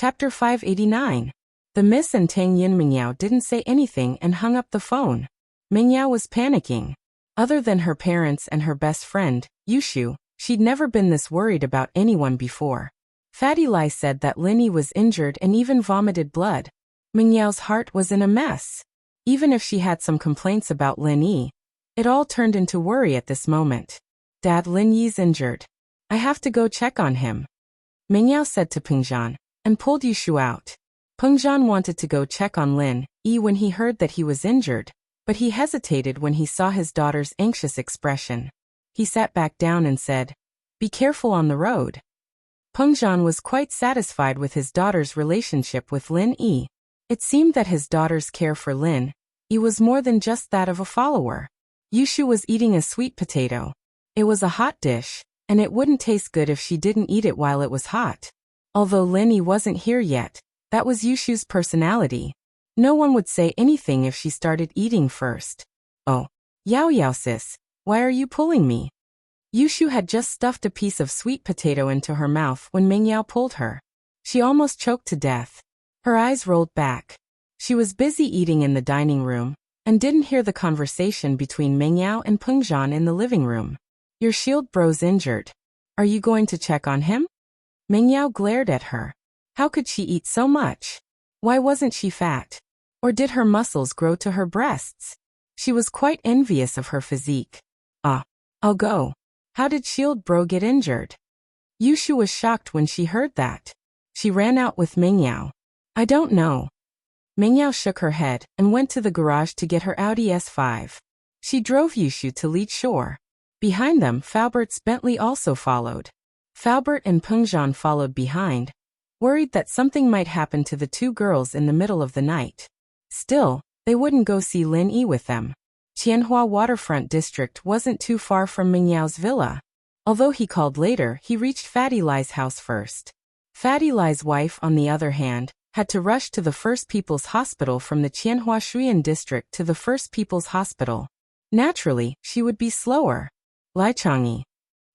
Chapter 589. The Miss and Tang Yin. Mingyao didn't say anything and hung up the phone. Mingyao was panicking. Other than her parents and her best friend, Yushu, she'd never been this worried about anyone before. Fatty Lai said that Linny was injured and even vomited blood. Mingyao's heart was in a mess. Even if she had some complaints about Lin Yi, it all turned into worry at this moment. Dad, Lin Yi's injured. I have to go check on him, Mingyao said to Pengzhan, and pulled Yushu out. Pengzhan wanted to go check on Lin Yi when he heard that he was injured, but he hesitated when he saw his daughter's anxious expression. He sat back down and said, "Be careful on the road." Pengzhan was quite satisfied with his daughter's relationship with Lin Yi. It seemed that his daughter's care for Lin Yi was more than just that of a follower. Yushu was eating a sweet potato. It was a hot dish, and it wouldn't taste good if she didn't eat it while it was hot. Although Lin Yi wasn't here yet, that was Yushu's personality. No one would say anything if she started eating first. "Oh, Yao sis, why are you pulling me?" Yushu had just stuffed a piece of sweet potato into her mouth when Mingyao pulled her. She almost choked to death. Her eyes rolled back. She was busy eating in the dining room, and didn't hear the conversation between Mingyao and Pengzhan in the living room. "Your shield bro's injured. Are you going to check on him?" Mingyao glared at her. How could she eat so much? Why wasn't she fat? Or did her muscles grow to her breasts? She was quite envious of her physique. I'll go. How did shield bro get injured?" Yushu was shocked when she heard that. She ran out with Mingyao. "I don't know." Mingyao shook her head and went to the garage to get her Audi S5. She drove Yushu to Leech Shore. Behind them, Falbert's Bentley also followed. Falbert and Pengzhan followed behind, worried that something might happen to the two girls in the middle of the night. Still, they wouldn't go see Lin Yi with them. Tianhua Waterfront District wasn't too far from Mingyao's villa. Although he called later, he reached Fatty Lai's house first. Fatty Lai's wife, on the other hand, had to rush to the First People's Hospital from the Tianhua Shuyan District to the First People's Hospital. Naturally, she would be slower. Lai Changyi.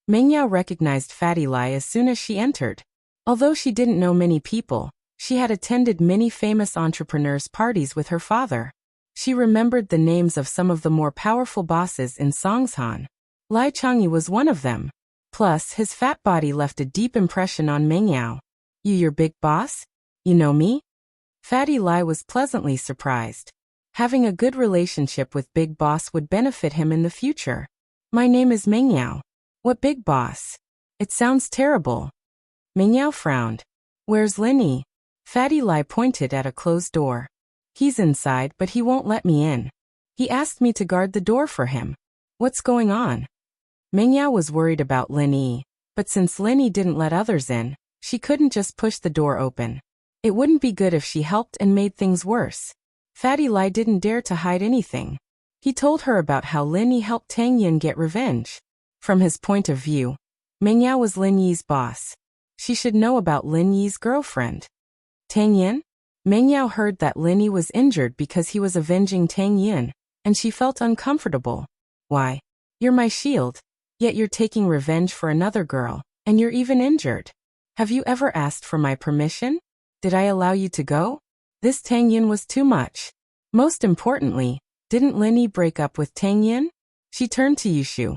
Mingyao recognized Fatty Lai as soon as she entered. Although she didn't know many people, she had attended many famous entrepreneurs' parties with her father. She remembered the names of some of the more powerful bosses in Songshan. Lai Changyi was one of them. Plus, his fat body left a deep impression on Mingyao. "You your big boss? You know me?" Fatty Lai was pleasantly surprised. Having a good relationship with Big Boss would benefit him in the future. "My name is Mingyao." "What big boss? It sounds terrible." Mingyao frowned. "Where's Lin Yi?" Fatty Lai pointed at a closed door. "He's inside, but he won't let me in. He asked me to guard the door for him." "What's going on?" Mingyao was worried about Lin Yi, but since Lin Yi didn't let others in, she couldn't just push the door open. It wouldn't be good if she helped and made things worse. Fatty Lai didn't dare to hide anything. He told her about how Lin Yi helped Tang Yin get revenge. From his point of view, Mingyao was Lin Yi's boss. She should know about Lin Yi's girlfriend. Tang Yin? Mingyao heard that Lin Yi was injured because he was avenging Tang Yin, and she felt uncomfortable. "Why? You're my shield, yet you're taking revenge for another girl, and you're even injured. Have you ever asked for my permission? Did I allow you to go?" This Tang Yin was too much. Most importantly, didn't Lin Yi break up with Tang Yin? She turned to Yushu.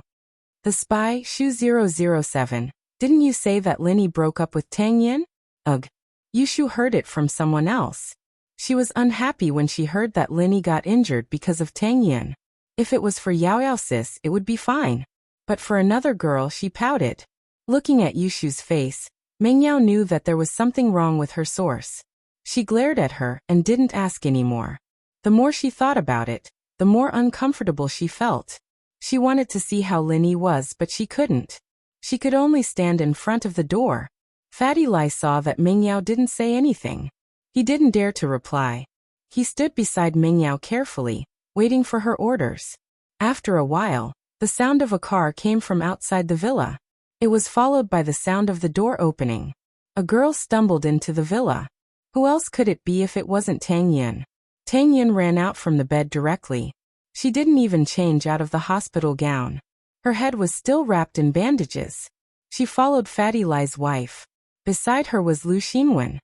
"The spy, Shu 007, didn't you say that Lin Yi broke up with Tang Yin?" "Ugh." Yushu heard it from someone else. She was unhappy when she heard that Lin Yi got injured because of Tang Yin. If it was for Yao sis, it would be fine. But for another girl, she pouted. Looking at Yushu's face, Mingyao knew that there was something wrong with her source. She glared at her and didn't ask anymore. The more she thought about it, the more uncomfortable she felt. She wanted to see how Lin Yi was, but she couldn't. She could only stand in front of the door. Fatty Lai saw that Mingyao didn't say anything. He didn't dare to reply. He stood beside Mingyao carefully, waiting for her orders. After a while, the sound of a car came from outside the villa. It was followed by the sound of the door opening. A girl stumbled into the villa. Who else could it be if it wasn't Tang Yin? Tang Yin ran out from the bed directly. She didn't even change out of the hospital gown. Her head was still wrapped in bandages. She followed Fatty Lai's wife. Beside her was Lu Xinwen.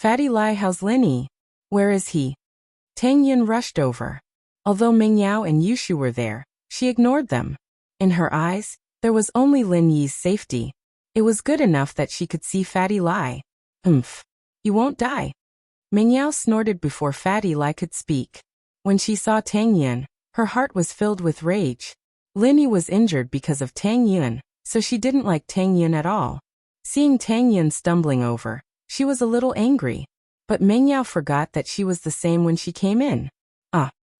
Fatty Lai, how's Linny? Where is he? Tang Yin rushed over. Although Ming Yao and Yushu were there, she ignored them. In her eyes, there was only Lin Yi's safety. It was good enough that she could see Fatty Lai. Oomph. You won't die. Ming Yao snorted before Fatty Lai could speak. When she saw Tang Yin, her heart was filled with rage. Lin Yi was injured because of Tang Yin, so she didn't like Tang Yin at all. Seeing Tang Yin stumbling over, she was a little angry. But Ming Yao forgot that she was the same when she came in.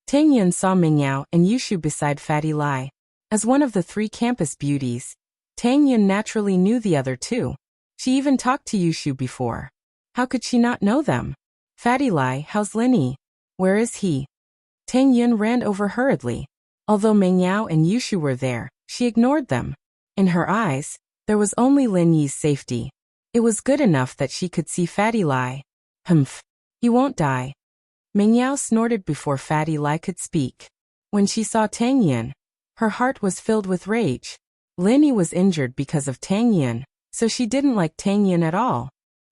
Tang Yin saw Ming Yao and Yushu beside Fatty Lai. As one of the 3 campus beauties, Tang Yin naturally knew the other 2. She even talked to Yushu before. How could she not know them? Fatty Lai, how's Linny? Where is he? Tang Yin ran over hurriedly. Although Ming Yao and Yushu were there, she ignored them. In her eyes, there was only Lin Yi's safety. It was good enough that she could see Fatty Lai. Humph. You won't die. Ming Yao snorted before Fatty Lai could speak. When she saw Tang Yin, her heart was filled with rage. Lin Yi was injured because of Tang Yin, so she didn't like Tang Yin at all.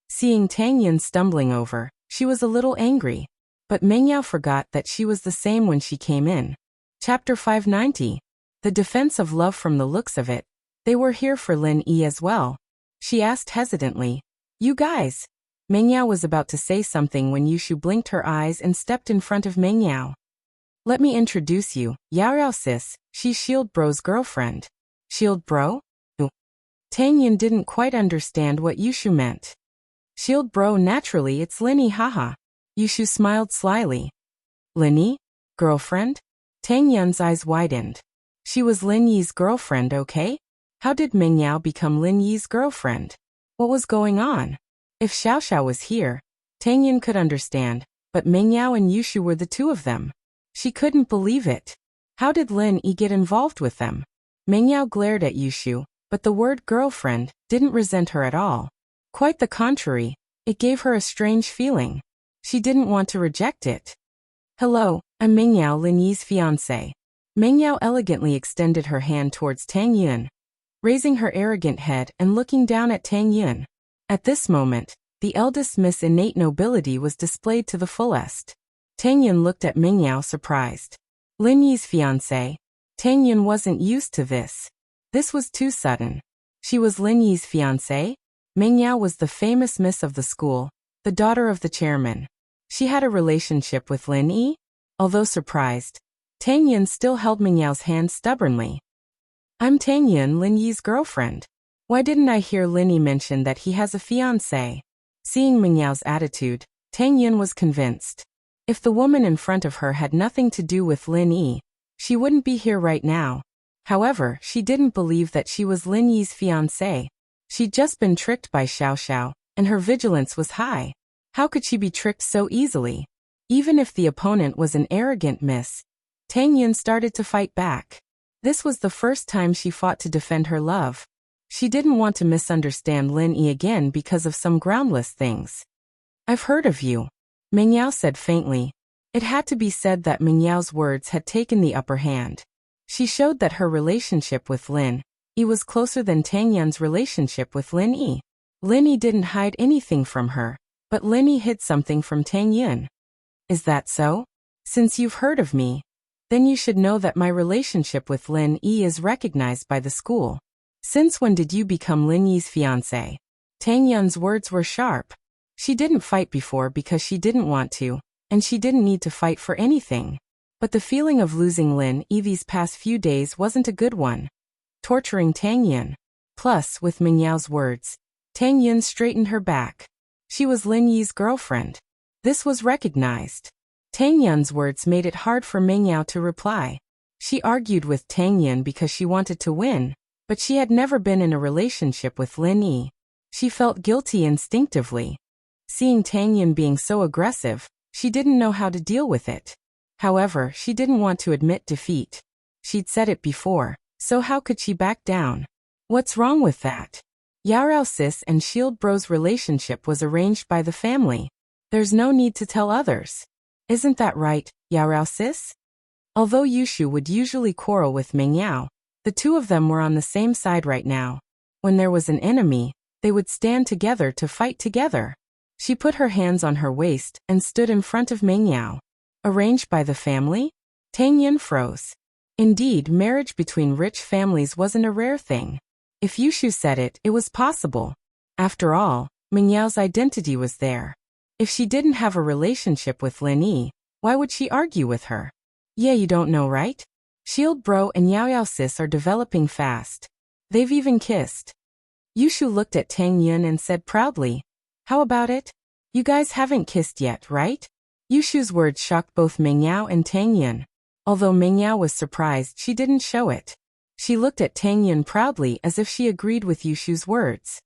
Seeing Tang Yin stumbling over, she was a little angry. But Ming Yao forgot that she was the same when she came in. Chapter 590. The defense of love. From the looks of it, they were here for Lin Yi as well. She asked hesitantly, "You guys?" Ming Yao was about to say something when Yushu blinked her eyes and stepped in front of Ming Yao. "Let me introduce you, Yao sis, she's Shield Bro's girlfriend." Shield Bro? Tang Yin didn't quite understand what Yushu meant. Shield Bro, naturally it's Linny, haha. Yushu smiled slyly. Linny? Girlfriend? Tang Yin's eyes widened. She was Lin Yi's girlfriend, okay? How did Ming Yao become Lin Yi's girlfriend? What was going on? If Xiao Xiao was here, Tang Yin could understand, but Ming Yao and Yushu were the 2 of them. She couldn't believe it. How did Lin Yi get involved with them? Ming Yao glared at Yushu, but the word girlfriend didn't resent her at all. Quite the contrary, it gave her a strange feeling. She didn't want to reject it. "Hello, I'm Ming Yao, Lin Yi's fiancé." Ming Yao elegantly extended her hand towards Tang Yin, raising her arrogant head and looking down at Tang Yin. At this moment, the eldest Miss Innate Nobility was displayed to the fullest. Tang Yin looked at Ming Yao surprised. Lin Yi's fiancé? Tang Yin wasn't used to this. This was too sudden. She was Lin Yi's fiancé? Ming Yao was the famous miss of the school, the daughter of the chairman. She had a relationship with Lin Yi? Although surprised, Tang Yin still held Ming Yao's hand stubbornly. "I'm Tang Yin, Lin Yi's girlfriend. Why didn't I hear Lin Yi mention that he has a fiancé?" Seeing Ming Yao's attitude, Tang Yin was convinced. If the woman in front of her had nothing to do with Lin Yi, she wouldn't be here right now. However, she didn't believe that she was Lin Yi's fiancé. She'd just been tricked by Xiao Xiao, and her vigilance was high. How could she be tricked so easily? Even if the opponent was an arrogant miss, Tang Yin started to fight back. This was the first time she fought to defend her love. She didn't want to misunderstand Lin Yi again because of some groundless things. "I've heard of you," Ming Yao said faintly. It had to be said that Ming Yao's words had taken the upper hand. She showed that her relationship with Lin Yi was closer than Tang Yin's relationship with Lin Yi. Lin Yi didn't hide anything from her, but Lin Yi hid something from Tang Yin. "Is that so? Since you've heard of me, then you should know that my relationship with Lin Yi is recognized by the school. Since when did you become Lin Yi's fiancé?" Tang Yin's words were sharp. She didn't fight before because she didn't want to, and she didn't need to fight for anything. But the feeling of losing Lin Yi these past few days wasn't a good one. Torturing Tang Yin. Plus, with Ming Yao's words, Tang Yin straightened her back. She was Lin Yi's girlfriend. This was recognized. Tang Yin's words made it hard for Ming Yao to reply. She argued with Tang Yin because she wanted to win, but she had never been in a relationship with Lin Yi. She felt guilty instinctively. Seeing Tang Yin being so aggressive, she didn't know how to deal with it. However, she didn't want to admit defeat. She'd said it before, so how could she back down? What's wrong with that? Yarao sis and Shield Bro's relationship was arranged by the family. There's no need to tell others. Isn't that right, Yarao sis? Although Yushu would usually quarrel with Ming Yao, the 2 of them were on the same side right now. When there was an enemy, they would stand together to fight together. She put her hands on her waist and stood in front of Mengyao. Arranged by the family? Tang Yin froze. Indeed, marriage between rich families wasn't a rare thing. If Yushu said it, it was possible. After all, Mingyao's identity was there. If she didn't have a relationship with Lin Yi, why would she argue with her? Yeah, you don't know, right? Shield Bro and Yao Yao Sis are developing fast. They've even kissed. Yushu looked at Tang Yin and said proudly, "How about it? You guys haven't kissed yet, right?" Yushu's words shocked both Mengyao and Tang Yin. Although Mengyao was surprised, she didn't show it. She looked at Tang Yin proudly as if she agreed with Yushu's words.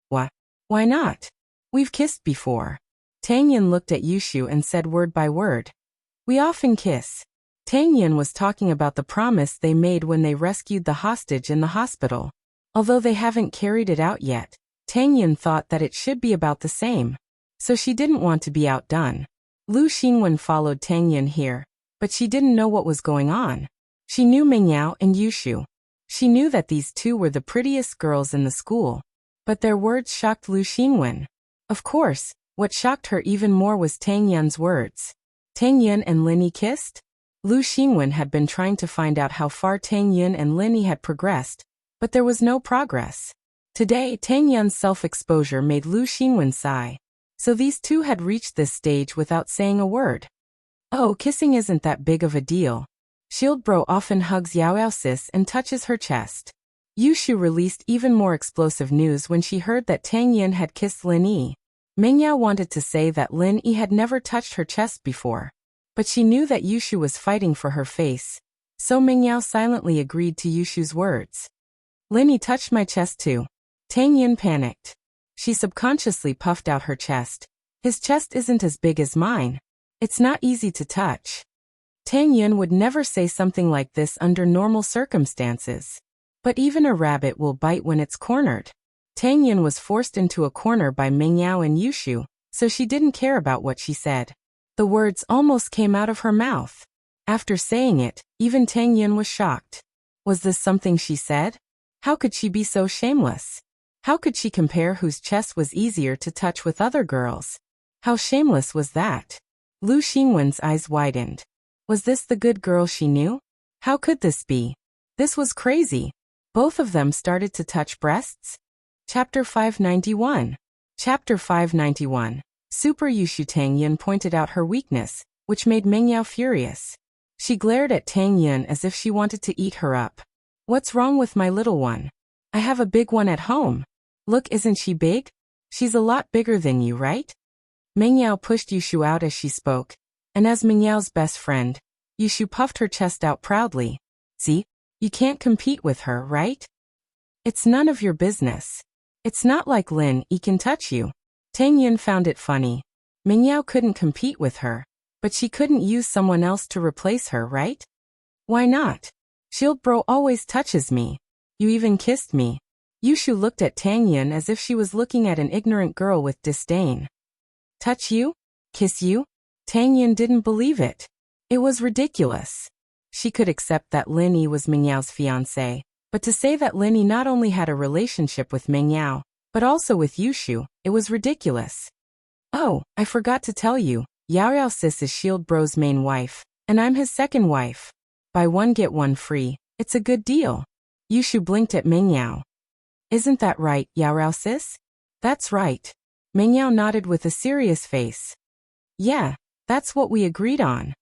Why not? We've kissed before. Tang Yin looked at Yushu and said word by word. We often kiss. Tang Yin was talking about the promise they made when they rescued the hostage in the hospital. Although they haven't carried it out yet, Tang Yin thought that it should be about the same. So she didn't want to be outdone. Lu Xingwen followed Tang Yin here, but she didn't know what was going on. She knew Mengyao and Yushu. She knew that these two were the prettiest girls in the school. But their words shocked Lu Xingwen. Of course, what shocked her even more was Tang Yin's words. Tang Yin and Lin Yi kissed? Lu Xingwen had been trying to find out how far Tang Yin and Lin Yi had progressed, but there was no progress. Today, Tang Yin's self-exposure made Lu Xingwen sigh. So these two had reached this stage without saying a word. Oh, kissing isn't that big of a deal. Shield Bro often hugs Yao Yao Sis and touches her chest. Yushu released even more explosive news when she heard that Tang Yin had kissed Lin Yi. Mengyao wanted to say that Lin Yi had never touched her chest before. But she knew that Yushu was fighting for her face. So Mengyao silently agreed to Yushu's words. Lin Yi touched my chest too. Tang Yin panicked. She subconsciously puffed out her chest. His chest isn't as big as mine. It's not easy to touch. Tang Yin would never say something like this under normal circumstances. But even a rabbit will bite when it's cornered. Tang Yin was forced into a corner by Mengyao and Yushu, so she didn't care about what she said. The words almost came out of her mouth. After saying it, even Tang Yin was shocked. Was this something she said? How could she be so shameless? How could she compare whose chest was easier to touch with other girls? How shameless was that? Lu Xingwen's eyes widened. Was this the good girl she knew? How could this be? This was crazy. Both of them started to touch breasts? Chapter 591. Chapter 591. Super Yushu. Tang Yin pointed out her weakness, which made Mengyao furious. She glared at Tang Yin as if she wanted to eat her up. What's wrong with my little one? I have a big one at home. Look, isn't she big? She's a lot bigger than you, right? Mengyao pushed Yushu out as she spoke, and as Mengyao's best friend, Yushu puffed her chest out proudly. See? You can't compete with her, right? It's none of your business. It's not like Lin Yi can touch you. Tang Yin found it funny. Mengyao couldn't compete with her, but she couldn't use someone else to replace her, right? Why not? Shield Bro always touches me. You even kissed me. Yushu looked at Tang Yin as if she was looking at an ignorant girl with disdain. Touch you? Kiss you? Tang Yin didn't believe it. It was ridiculous. She could accept that Lin Yi was Mengyao's fiancé, but to say that Lin Yi not only had a relationship with Mengyao, but also with Yushu, it was ridiculous. Oh, I forgot to tell you, Yao Yao Sis is Shield Bro's main wife, and I'm his second wife. Buy one get one free, it's a good deal. Yushu blinked at Mengyao. Isn't that right, Yao Yao Sis? That's right. Mengyao nodded with a serious face. Yeah, that's what we agreed on.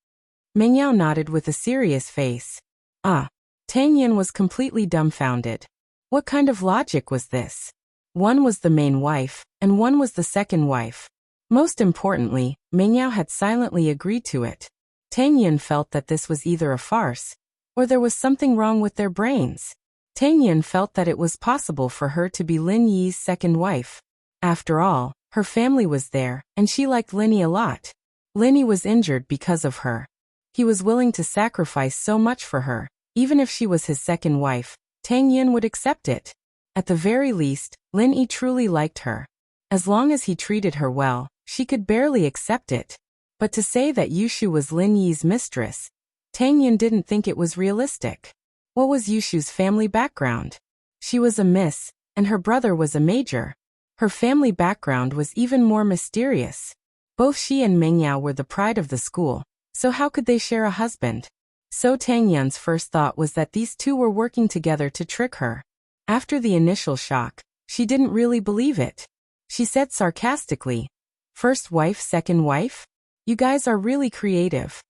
Mengyao nodded with a serious face. Ah. Tang Yin was completely dumbfounded. What kind of logic was this? One was the main wife, and one was the second wife. Most importantly, Mengyao had silently agreed to it. Tang Yin felt that this was either a farce, or there was something wrong with their brains. Tang Yin felt that it was possible for her to be Lin Yi's second wife. After all, her family was there, and she liked Lin Yi a lot. Lin Yi was injured because of her. He was willing to sacrifice so much for her. Even if she was his second wife, Tang Yin would accept it. At the very least, Lin Yi truly liked her. As long as he treated her well, she could barely accept it. But to say that Yushu was Lin Yi's mistress, Tang Yin didn't think it was realistic. What was Yushu's family background? She was a miss, and her brother was a major. Her family background was even more mysterious. Both she and Mengyao were the pride of the school, so how could they share a husband? So Tang Yun's first thought was that these two were working together to trick her. After the initial shock, she didn't really believe it. She said sarcastically, "First wife, second wife? You guys are really creative."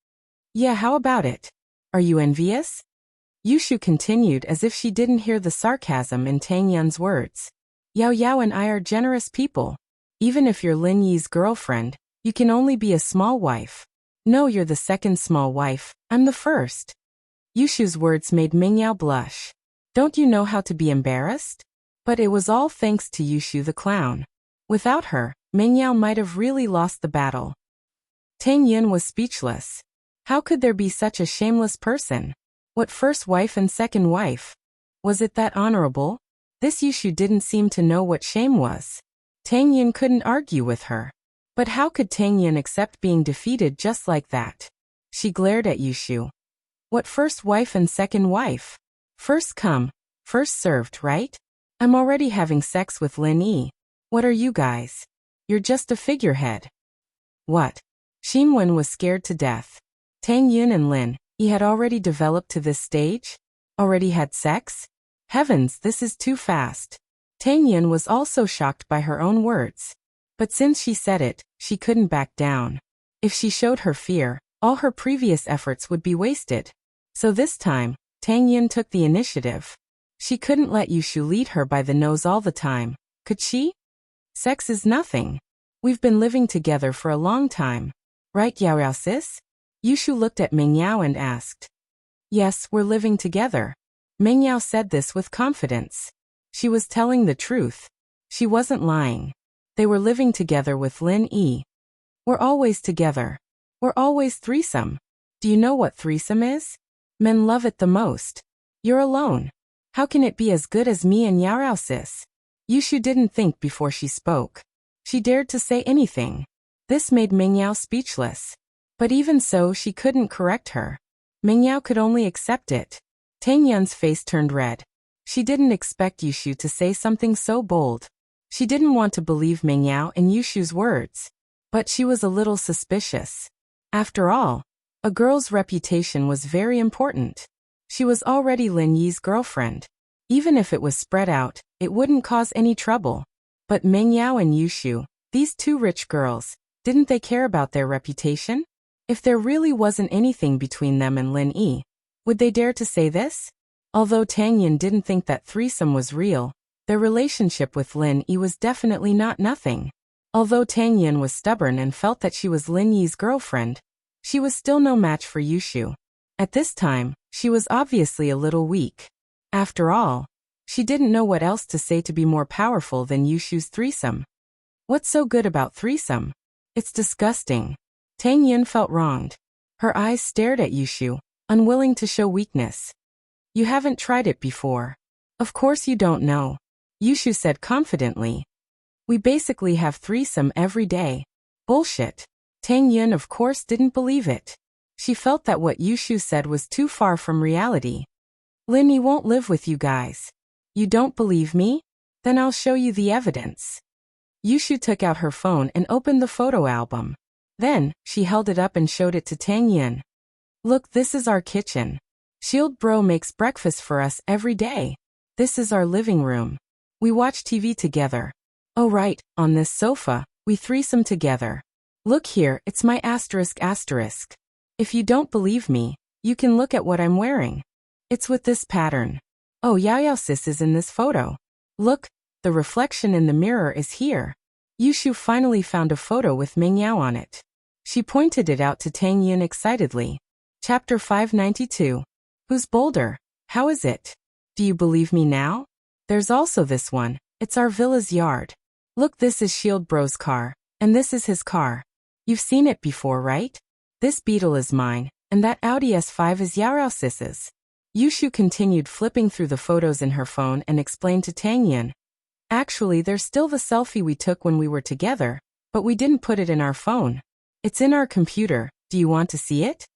"Yeah, how about it? Are you envious?" Yushu continued as if she didn't hear the sarcasm in Tang Yun's words. "Yao Yao and I are generous people. Even if you're Lin Yi's girlfriend, you can only be a small wife. No, you're the second small wife, I'm the first." Yushu's words made Mengyao blush. "Don't you know how to be embarrassed?" But it was all thanks to Yushu the clown. Without her, Mengyao might have really lost the battle. Tang Yun was speechless. How could there be such a shameless person? What first wife and second wife? Was it that honorable? This Yushu didn't seem to know what shame was. Tang Yun couldn't argue with her. But how could Tang Yun accept being defeated just like that? She glared at Yushu. "What first wife and second wife? First come, first served, right? I'm already having sex with Lin Yi. What are you guys? You're just a figurehead." What? Xinwen was scared to death. Tang Yun and Lin Yi had already developed to this stage? Already had sex? Heavens, this is too fast. Tang Yun was also shocked by her own words. But since she said it, she couldn't back down. If she showed her fear, all her previous efforts would be wasted. So this time, Tang Yun took the initiative. She couldn't let Yushu lead her by the nose all the time, could she? Sex is nothing. We've been living together for a long time. Right, Yao Yao sis? Yushu looked at Mengyao and asked. Yes, we're living together. Mengyao said this with confidence. She was telling the truth. She wasn't lying. They were living together with Lin Yi. We're always together. We're always threesome. Do you know what threesome is? Men love it the most. You're alone. How can it be as good as me and Yao Yao sis? Yushu didn't think before she spoke. She dared to say anything. This made Mengyao speechless. But even so, she couldn't correct her. Mengyao could only accept it. Tang Yun's face turned red. She didn't expect Yushu to say something so bold. She didn't want to believe Mengyao and Yushu's words. But she was a little suspicious. After all, a girl's reputation was very important. She was already Lin Yi's girlfriend. Even if it was spread out, it wouldn't cause any trouble. But Mengyao and Yushu, these two rich girls, didn't they care about their reputation? If there really wasn't anything between them and Lin Yi, would they dare to say this? Although Tang Yun didn't think that threesome was real, their relationship with Lin Yi was definitely not nothing. Although Tang Yun was stubborn and felt that she was Lin Yi's girlfriend, she was still no match for Yushu. At this time, she was obviously a little weak. After all, she didn't know what else to say to be more powerful than Yushu's threesome. What's so good about threesome? It's disgusting. Tang Yun felt wronged. Her eyes stared at Yushu, unwilling to show weakness. You haven't tried it before. Of course you don't know. Yushu said confidently. We basically have threesome every day. Bullshit. Tang Yun of course didn't believe it. She felt that what Yushu said was too far from reality. Lin Yi won't live with you guys. You don't believe me? Then I'll show you the evidence. Yushu took out her phone and opened the photo album. Then, she held it up and showed it to Tang Yun. Look, this is our kitchen. Shield Bro makes breakfast for us every day. This is our living room. We watch TV together. Oh right, on this sofa, we threesome together. Look here, it's my asterisk. If you don't believe me, you can look at what I'm wearing. It's with this pattern. Oh, Yao Yao sis is in this photo. Look, the reflection in the mirror is here. Yushu finally found a photo with Mengyao on it. She pointed it out to Tang Yun excitedly. Chapter 592. Who's bolder? How is it? Do you believe me now? There's also this one. It's our villa's yard. Look, this is Shield Bro's car, and this is his car. You've seen it before, right? This Beetle is mine, and that Audi S5 is Yao Yao sis's. Yushu continued flipping through the photos in her phone and explained to Tang Yun. Actually, there's still the selfie we took when we were together, but we didn't put it in our phone. It's in our computer. Do you want to see it?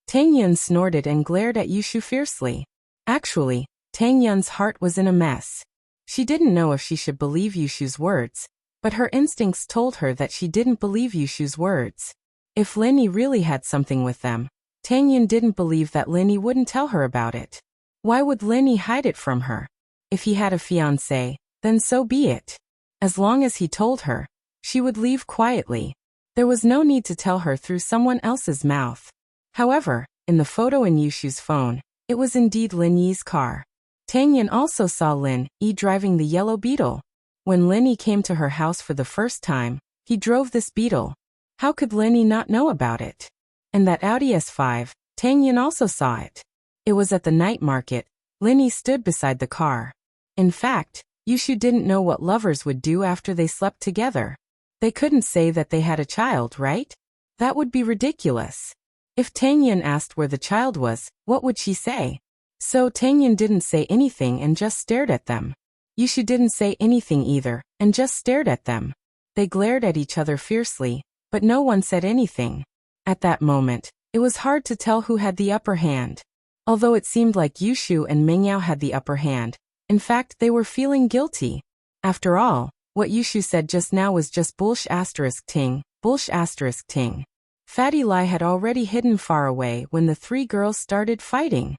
Tang Yun snorted and glared at Yushu fiercely. Actually, Tang Yun's heart was in a mess. She didn't know if she should believe Yushu's words, but her instincts told her that she didn't believe Yushu's words. If Linny really had something with them, Tang Yun didn't believe that Linny wouldn't tell her about it. Why would Linny hide it from her? If he had a fiancé, then so be it. As long as he told her, she would leave quietly. There was no need to tell her through someone else's mouth. However, in the photo in Yushu's phone, it was indeed Lin Yi's car. Tang Yun also saw Lin Yi driving the yellow Beetle. When Lin Yi came to her house for the first time, he drove this Beetle. How could Lin Yi not know about it? And that Audi S5, Tang Yun also saw it. It was at the night market. Lin Yi stood beside the car. In fact, Yushu didn't know what lovers would do after they slept together. They couldn't say that they had a child, right? That would be ridiculous. If Tang Yun asked where the child was, what would she say? So Tang Yun didn't say anything and just stared at them. Yushu didn't say anything either, and just stared at them. They glared at each other fiercely, but no one said anything. At that moment, it was hard to tell who had the upper hand. Although it seemed like Yushu and Mingyao had the upper hand, in fact they were feeling guilty. After all, what Yushu said just now was just bullsh asterisk ting, bullsh asterisk ting. Fatty Lai had already hidden far away when the three girls started fighting.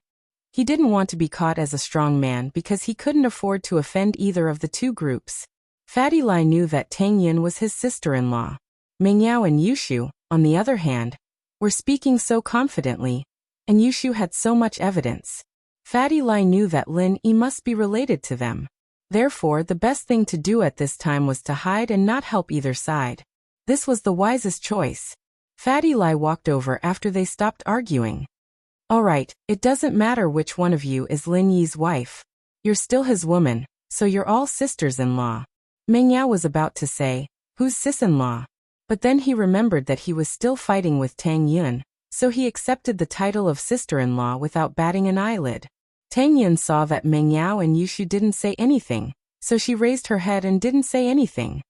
He didn't want to be caught as a strong man because he couldn't afford to offend either of the two groups. Fatty Lai knew that Tang Yun was his sister-in-law. Mingyao and Yushu, on the other hand, were speaking so confidently, and Yushu had so much evidence. Fatty Lai knew that Lin Yi must be related to them. Therefore, the best thing to do at this time was to hide and not help either side. This was the wisest choice. Fatty Lai walked over after they stopped arguing. Alright, it doesn't matter which one of you is Lin Yi's wife. You're still his woman, so you're all sisters-in-law. Mingyao was about to say, who's sis-in-law? But then he remembered that he was still fighting with Tang Yun, so he accepted the title of sister-in-law without batting an eyelid. Tang Yun saw that Mingyao and Yushu didn't say anything, so she raised her head and didn't say anything.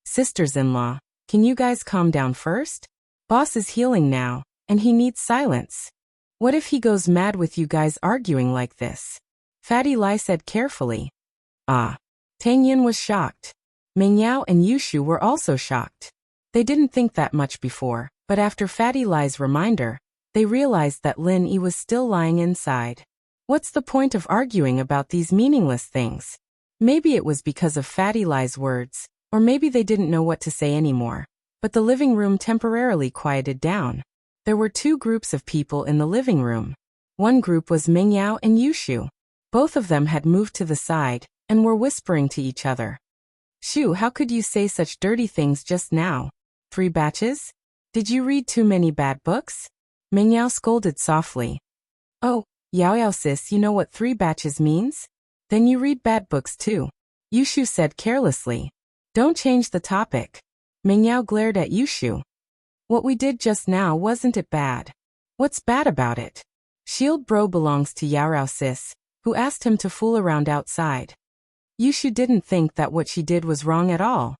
Sisters-in-law, can you guys calm down first? Boss is healing now, and he needs silence. What if he goes mad with you guys arguing like this? Fatty Lai said carefully. Ah. Tang Yun was shocked. Mingyao and Yushu were also shocked. They didn't think that much before, but after Fatty Lai's reminder, they realized that Lin Yi was still lying inside. What's the point of arguing about these meaningless things? Maybe it was because of Fatty Lai's words, or maybe they didn't know what to say anymore. But the living room temporarily quieted down. There were two groups of people in the living room. One group was Mingyao and Yushu. Both of them had moved to the side, and were whispering to each other. Shu, how could you say such dirty things just now? 3 batches? Did you read too many bad books? Mingyao scolded softly. Oh, Yao sis, you know what 3 batches means? Then you read bad books too. Yushu said carelessly. Don't change the topic. Mingyao glared at Yushu. What we did just now, wasn't it bad? What's bad about it? Shield Bro belongs to Yao sis, who asked him to fool around outside. Yushu didn't think that what she did was wrong at all.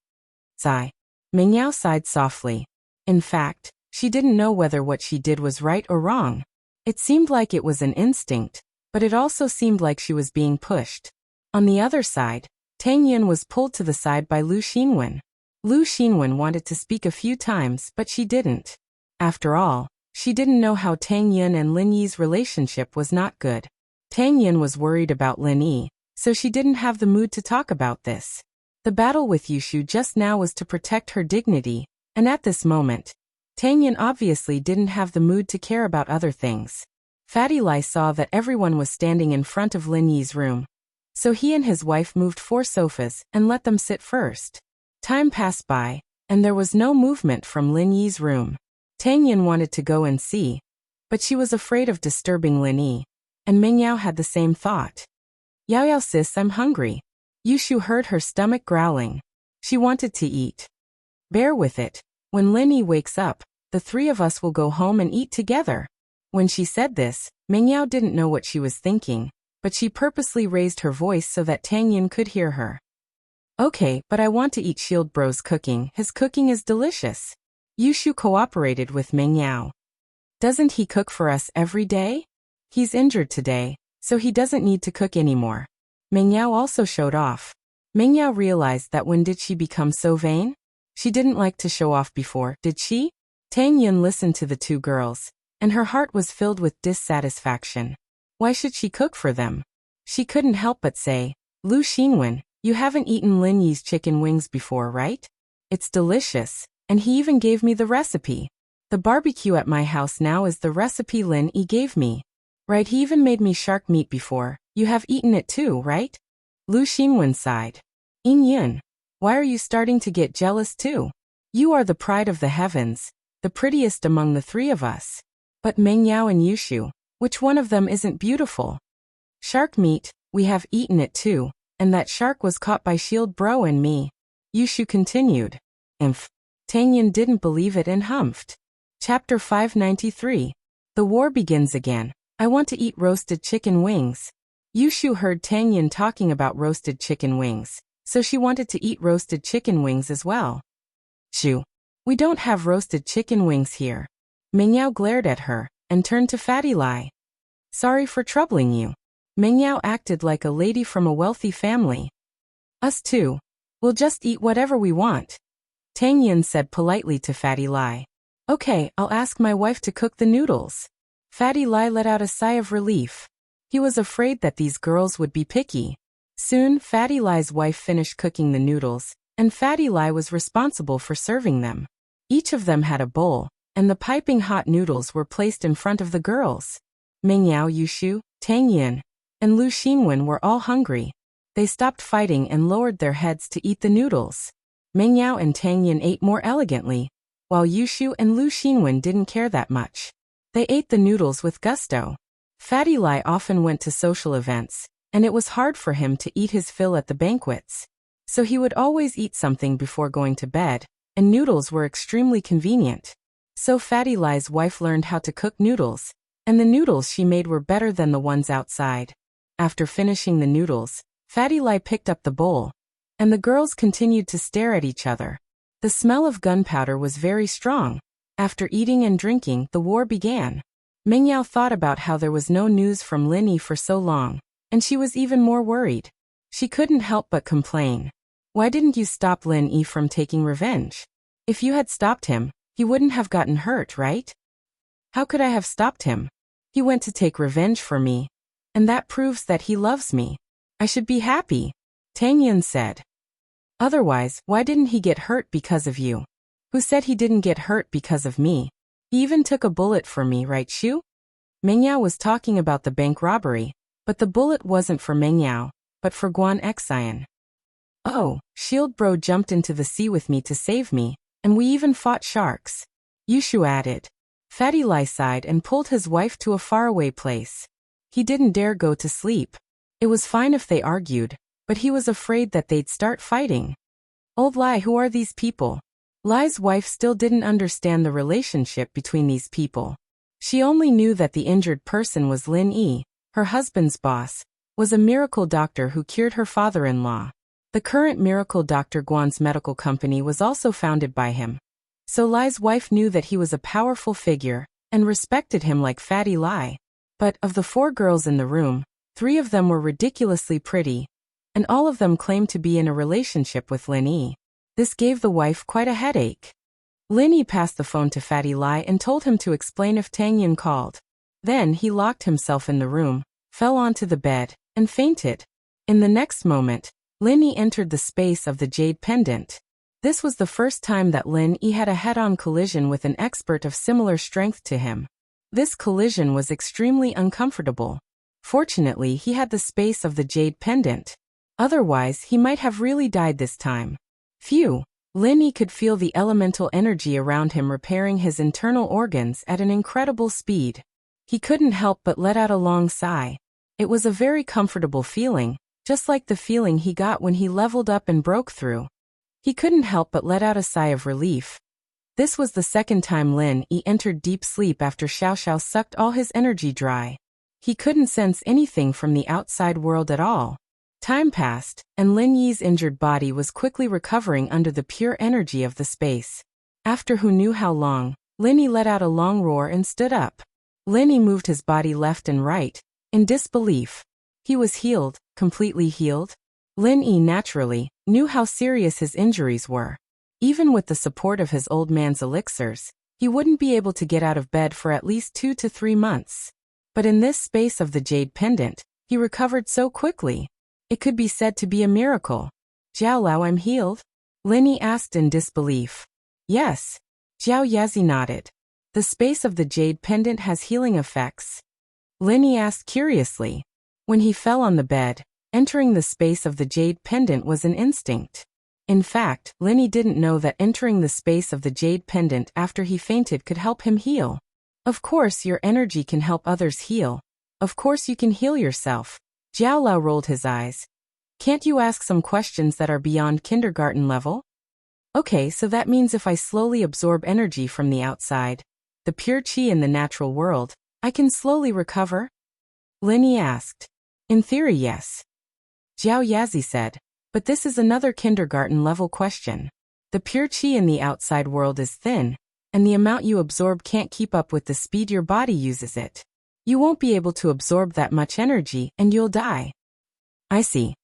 Sigh. Mingyao sighed softly. In fact, she didn't know whether what she did was right or wrong. It seemed like it was an instinct, but it also seemed like she was being pushed. On the other side, Tang Yun was pulled to the side by Lu Xinwen. Lu Xinwen wanted to speak a few times, but she didn't. After all, she didn't know how Tang Yun and Lin Yi's relationship was not good. Tang Yun was worried about Lin Yi, so she didn't have the mood to talk about this. The battle with Yushu just now was to protect her dignity, and at this moment, Tang Yun obviously didn't have the mood to care about other things. Fatty Lai saw that everyone was standing in front of Lin Yi's room, so he and his wife moved 4 sofas and let them sit first. Time passed by, and there was no movement from Lin Yi's room. Tang Yun wanted to go and see, but she was afraid of disturbing Lin Yi, and Mingyao had the same thought. Yao sis, I'm hungry. Yushu heard her stomach growling. She wanted to eat. Bear with it. When Lin Yi wakes up, the 3 of us will go home and eat together. When she said this, Mingyao didn't know what she was thinking, but she purposely raised her voice so that Tang Yun could hear her. Okay, but I want to eat Shield Bro's cooking. His cooking is delicious. Yushu cooperated with Mingyao. Doesn't he cook for us every day? He's injured today, so he doesn't need to cook anymore. Mingyao also showed off. Mingyao realized that when did she become so vain? She didn't like to show off before, did she? Tang Yun listened to the two girls, and her heart was filled with dissatisfaction. Why should she cook for them? She couldn't help but say, Lu Xinwen, you haven't eaten Lin Yi's chicken wings before, right? It's delicious, and he even gave me the recipe. The barbecue at my house now is the recipe Lin Yi gave me. Right, he even made me shark meat before. You have eaten it too, right? Lu Xinwen sighed. Yin Yun, why are you starting to get jealous too? You are the pride of the heavens, the prettiest among the three of us. But Mengyao and Yushu, which one of them isn't beautiful? Shark meat, we have eaten it too, and that shark was caught by Shield Bro and me. Yushu continued. Tang Yun didn't believe it and humphed. Chapter 593. The war begins again. I want to eat roasted chicken wings. Yushu heard Tang Yun talking about roasted chicken wings, so she wanted to eat roasted chicken wings as well. Shoo. We don't have roasted chicken wings here. Mengyao glared at her, and turned to Fatty Lai. Sorry for troubling you. Mengyao acted like a lady from a wealthy family. Us too. We'll just eat whatever we want. Tang Yun said politely to Fatty Lai. Okay, I'll ask my wife to cook the noodles. Fatty Lai let out a sigh of relief. He was afraid that these girls would be picky. Soon, Fatty Lai's wife finished cooking the noodles, and Fatty Lai was responsible for serving them. Each of them had a bowl, and the piping hot noodles were placed in front of the girls. Mengyao, Yushu, Tang Yun, and Lu Xinwen were all hungry. They stopped fighting and lowered their heads to eat the noodles. Mengyao and Tang Yun ate more elegantly, while Yushu and Lu Xinwen didn't care that much. They ate the noodles with gusto. Fatty Lai often went to social events, and it was hard for him to eat his fill at the banquets. So he would always eat something before going to bed, and noodles were extremely convenient. So Fatty Lai's wife learned how to cook noodles, and the noodles she made were better than the ones outside. After finishing the noodles, Fatty Lai picked up the bowl, and the girls continued to stare at each other. The smell of gunpowder was very strong. After eating and drinking, the war began. Mengyao thought about how there was no news from Lin Yi for so long, and she was even more worried. She couldn't help but complain. Why didn't you stop Lin Yi from taking revenge? If you had stopped him, he wouldn't have gotten hurt, right? How could I have stopped him? He went to take revenge for me, and that proves that he loves me. I should be happy, Tang Yun said. Otherwise, why didn't he get hurt because of you? Who said he didn't get hurt because of me? He even took a bullet for me, right, Shu? Mengyao was talking about the bank robbery, but the bullet wasn't for Mengyao, but for Guan Xian. Oh, Shield Bro jumped into the sea with me to save me, and we even fought sharks. Yushu added. Fatty Lai sighed and pulled his wife to a faraway place. He didn't dare go to sleep. It was fine if they argued, but he was afraid that they'd start fighting. Old Lai, who are these people? Lai's wife still didn't understand the relationship between these people. She only knew that the injured person was Lin Yi, her husband's boss, was a miracle doctor who cured her father-in-law. The current miracle doctor Guan's medical company was also founded by him. So Lai's wife knew that he was a powerful figure, and respected him like Fatty Lai. But, of the 4 girls in the room, 3 of them were ridiculously pretty, and all of them claimed to be in a relationship with Lin Yi. This gave the wife quite a headache. Lin Yi passed the phone to Fatty Lai and told him to explain if Tang Yun called. Then he locked himself in the room, fell onto the bed, and fainted. In the next moment, Lin Yi entered the space of the jade pendant. This was the first time that Lin Yi had a head-on collision with an expert of similar strength to him. This collision was extremely uncomfortable. Fortunately, he had the space of the jade pendant. Otherwise, he might have really died this time. Phew! Lin Yi could feel the elemental energy around him repairing his internal organs at an incredible speed. He couldn't help but let out a long sigh. It was a very comfortable feeling, just like the feeling he got when he leveled up and broke through. He couldn't help but let out a sigh of relief. This was the second time Lin Yi entered deep sleep after Xiao Xiao sucked all his energy dry. He couldn't sense anything from the outside world at all. Time passed, and Lin Yi's injured body was quickly recovering under the pure energy of the space. After who knew how long, Lin Yi let out a long roar and stood up. Lin Yi moved his body left and right, in disbelief. He was healed, completely healed. Lin Yi naturally knew how serious his injuries were. Even with the support of his old man's elixirs, he wouldn't be able to get out of bed for at least 2 to 3 months. But in this space of the jade pendant, he recovered so quickly. It could be said to be a miracle. Jiao Lao, I'm healed? Lin Yi asked in disbelief. Yes. Jiao Yazi nodded. The space of the jade pendant has healing effects. Lin Yi asked curiously. When he fell on the bed, entering the space of the jade pendant was an instinct. In fact, Lin Yi didn't know that entering the space of the jade pendant after he fainted could help him heal. Of course your energy can help others heal. Of course you can heal yourself. Jiao Lao rolled his eyes. Can't you ask some questions that are beyond kindergarten level? Okay, so that means if I slowly absorb energy from the outside, the pure qi in the natural world, I can slowly recover? Lin Yi asked. In theory, yes. Jiao Yazi said. But this is another kindergarten level question. The pure qi in the outside world is thin, and the amount you absorb can't keep up with the speed your body uses it. You won't be able to absorb that much energy and you'll die. I see.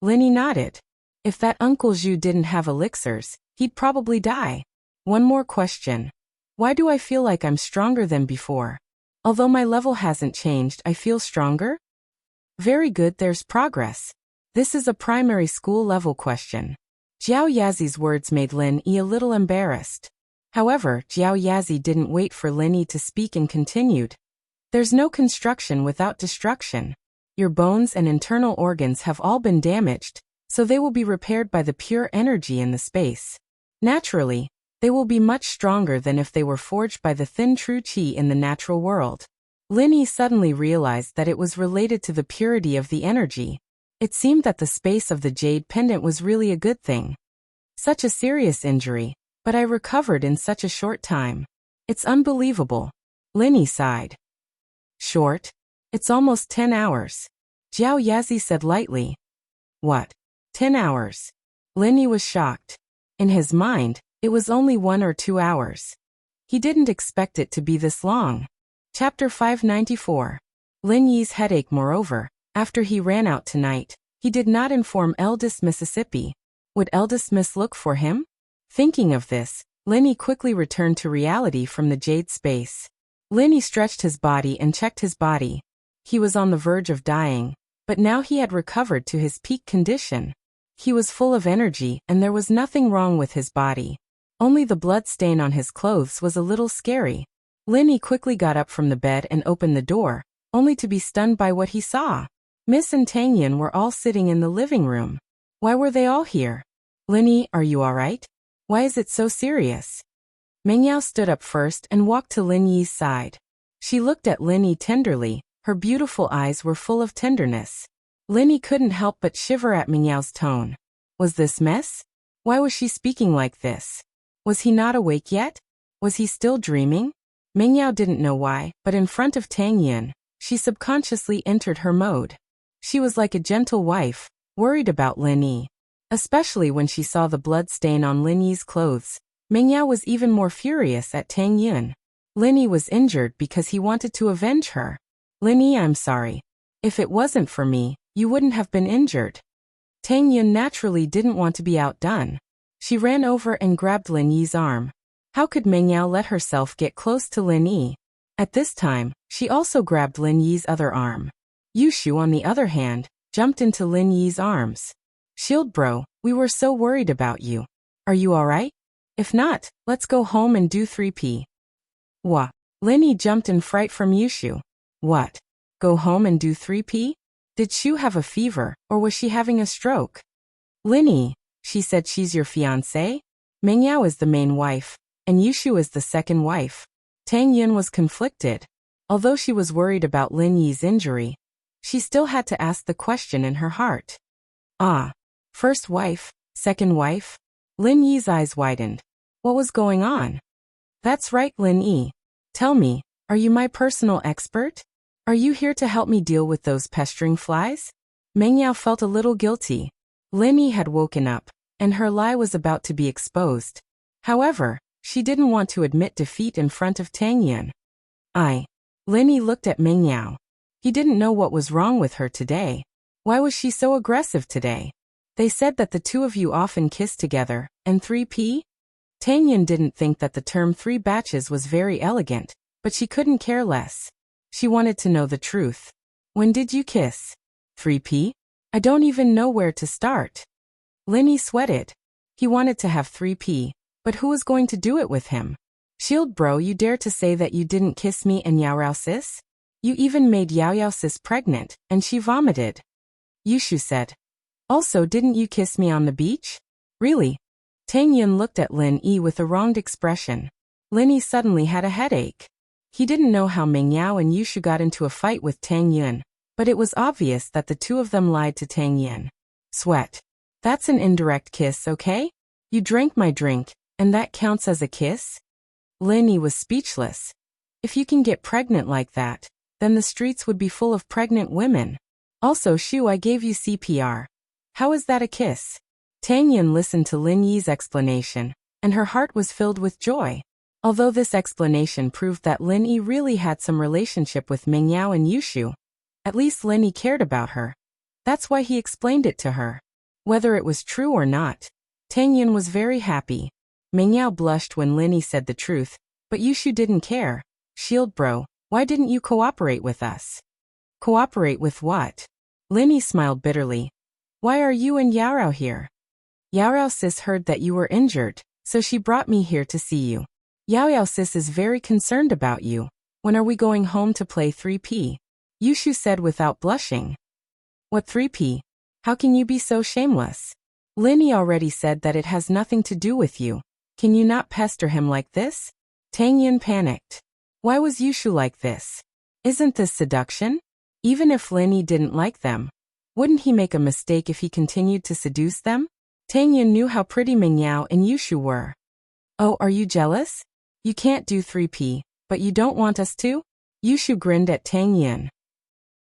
Lin Yi nodded. If that Uncle Zhu didn't have elixirs, he'd probably die. One more question. Why do I feel like I'm stronger than before? Although my level hasn't changed, I feel stronger? Very good, there's progress. This is a primary school level question. Jiao Yazi's words made Lin Yi a little embarrassed. However, Jiao Yazi didn't wait for Lin Yi to speak and continued. There's no construction without destruction. Your bones and internal organs have all been damaged, so they will be repaired by the pure energy in the space. Naturally, they will be much stronger than if they were forged by the thin true qi in the natural world. Lin Yi suddenly realized that it was related to the purity of the energy. It seemed that the space of the jade pendant was really a good thing. Such a serious injury, but I recovered in such a short time. It's unbelievable. Lin Yi sighed. Short? It's almost 10 hours. Jiao Yazi said lightly. What? 10 hours? Lin Yi was shocked. In his mind, it was only 1 or 2 hours. He didn't expect it to be this long. Chapter 594. Lin Yi's headache. Moreover, after he ran out tonight, he did not inform eldest Mississippi. Would eldest Miss look for him? Thinking of this, Lin Yi quickly returned to reality from the jade space. Lin Yi stretched his body and checked his body. He was on the verge of dying, but now he had recovered to his peak condition. He was full of energy and there was nothing wrong with his body. Only the blood stain on his clothes was a little scary. Lin Yi quickly got up from the bed and opened the door, only to be stunned by what he saw. Miss and Tang Yin were all sitting in the living room. Why were they all here? Lin Yi, are you all right? Why is it so serious? Meng Yao stood up first and walked to Lin Yi's side. She looked at Lin Yi tenderly. Her beautiful eyes were full of tenderness. Lin Yi couldn't help but shiver at Meng Yao's tone. Was this mess? Why was she speaking like this? Was he not awake yet? Was he still dreaming? Meng Yao didn't know why, but in front of Tang Yin, she subconsciously entered her mode. She was like a gentle wife, worried about Lin Yi. Especially when she saw the blood stain on Lin Yi's clothes, Meng Yao was even more furious at Tang Yin. Lin Yi was injured because he wanted to avenge her. Lin Yi, I'm sorry. If it wasn't for me, you wouldn't have been injured. Tang Yin naturally didn't want to be outdone. She ran over and grabbed Lin Yi's arm. How could Meng Yao let herself get close to Lin Yi? At this time, she also grabbed Lin Yi's other arm. Yushu, on the other hand, jumped into Lin Yi's arms. Shield bro, we were so worried about you. Are you alright? If not, let's go home and do 3P. What? Lin Yi jumped in fright from Yushu. What? Go home and do 3P? Did Shu have a fever, or was she having a stroke? Lin Yi, she said she's your fiancé? Meng Yao is the main wife, and Yushu is the second wife. Tang Yin was conflicted. Although she was worried about Lin Yi's injury, she still had to ask the question in her heart. Ah. First wife, second wife? Lin Yi's eyes widened. What was going on? That's right, Lin Yi. Tell me, are you my personal expert? Are you here to help me deal with those pestering flies? Meng Yao felt a little guilty. Lin Yi had woken up, and her lie was about to be exposed. However, she didn't want to admit defeat in front of Tang Yin. Lin Yi looked at Meng Yao. He didn't know what was wrong with her today. Why was she so aggressive today? They said that the two of you often kiss together, and 3P? Tang Yin didn't think that the term 3 batches was very elegant, but she couldn't care less. She wanted to know the truth. When did you kiss? 3P? I don't even know where to start. Linny sweated. He wanted to have 3P, but who was going to do it with him? Shield bro, you dare to say that you didn't kiss me and Yao Yao sis? You even made Yao Yao sis pregnant, and she vomited. Yushu said. Also, didn't you kiss me on the beach? Really? Tang Yin looked at Lin Yi with a wronged expression. Lin Yi suddenly had a headache. He didn't know how Ming Yao and Yushu got into a fight with Tang Yin, but it was obvious that the two of them lied to Tang Yin. Sweat. That's an indirect kiss, okay? You drank my drink, and that counts as a kiss? Lin Yi was speechless. If you can get pregnant like that, then the streets would be full of pregnant women. Also, Shu, I gave you CPR. How is that a kiss? Tang Yin listened to Lin Yi's explanation, and her heart was filled with joy. Although this explanation proved that Lin Yi really had some relationship with Ming Yao and Yushu, at least Lin Yi cared about her. That's why he explained it to her. Whether it was true or not, Tang Yin was very happy. Ming Yao blushed when Lin Yi said the truth, but Yushu didn't care. Shield bro, why didn't you cooperate with us? Cooperate with what? Lin Yi smiled bitterly. Why are you and Yao Yao here? Yao Yao sis heard that you were injured, so she brought me here to see you. Yao Yao sis is very concerned about you. When are we going home to play 3P? Yushu said without blushing. What 3P? How can you be so shameless? Lin Yi already said that it has nothing to do with you. Can you not pester him like this? Tang Yin panicked. Why was Yushu like this? Isn't this seduction? Even if Lin Yi didn't like them, wouldn't he make a mistake if he continued to seduce them? Tang Yin knew how pretty Ming Yao and Yushu were. Oh, are you jealous? You can't do 3P, but you don't want us to? Yushu grinned at Tang Yin.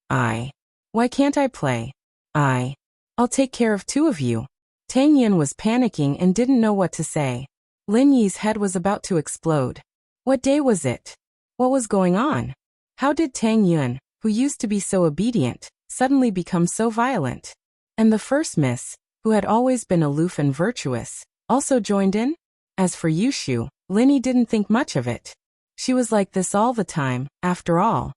Why can't I play? I'll take care of two of you. Tang Yin was panicking and didn't know what to say. Lin Yi's head was about to explode. What day was it? What was going on? How did Tang Yin, who used to be so obedient, suddenly become so violent? And the first miss, who had always been aloof and virtuous, also joined in? As for Yushu, Lin Yi didn't think much of it. She was like this all the time, after all.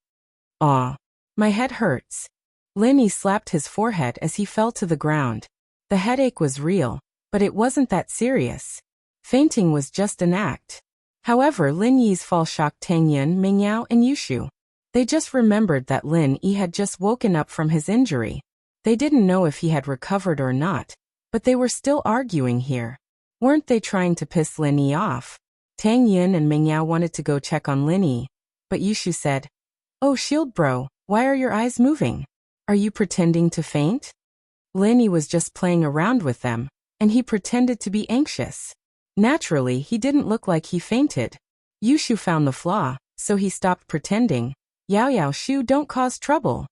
Aw. My head hurts. Lin Yi slapped his forehead as he fell to the ground. The headache was real, but it wasn't that serious. Fainting was just an act. However, Lin Yi's fall shocked Tang Yin, Ming Yao, and Yushu. They just remembered that Lin Yi had just woken up from his injury. They didn't know if he had recovered or not, but they were still arguing here. Weren't they trying to piss Lin Yi off? Tang Yin and Ming Yao wanted to go check on Lin Yi, but Yushu said, "Oh, Shield bro, why are your eyes moving? Are you pretending to faint?" Lin Yi was just playing around with them, and he pretended to be anxious. Naturally, he didn't look like he fainted. Yushu found the flaw, so he stopped pretending. Yao Yao Shu, don't cause trouble.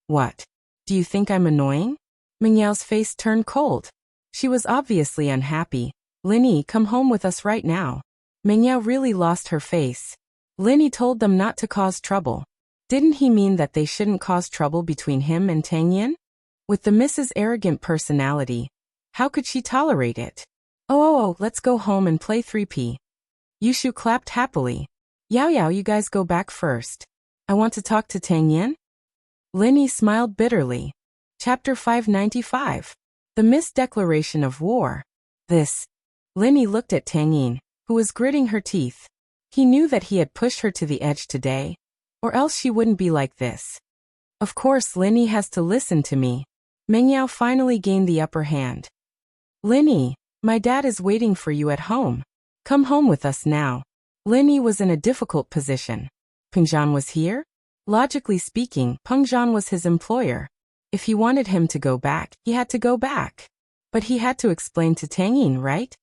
What? Do you think I'm annoying? Ming Yao's face turned cold. She was obviously unhappy. Lin Yi, come home with us right now. Ming Yao really lost her face. Lin Yi told them not to cause trouble. Didn't he mean that they shouldn't cause trouble between him and Tang Yin? With the Mrs. Arrogant personality, how could she tolerate it? Oh, let's go home and play 3P. Yushu clapped happily. Yao Yao, you guys go back first. I want to talk to Tang Yin. Lin Yi smiled bitterly. Chapter 595. The Misdeclaration of War. This. Lin Yi looked at Tang Yin, who was gritting her teeth. He knew that he had pushed her to the edge today, or else she wouldn't be like this. Of course, Lin Yi has to listen to me. Ming Yao finally gained the upper hand. Lin Yi, my dad is waiting for you at home. Come home with us now. Lin Yi was in a difficult position. Pengzhan was here? Logically speaking, Pengzhan was his employer. If he wanted him to go back, he had to go back. But he had to explain to Tang Yin, right?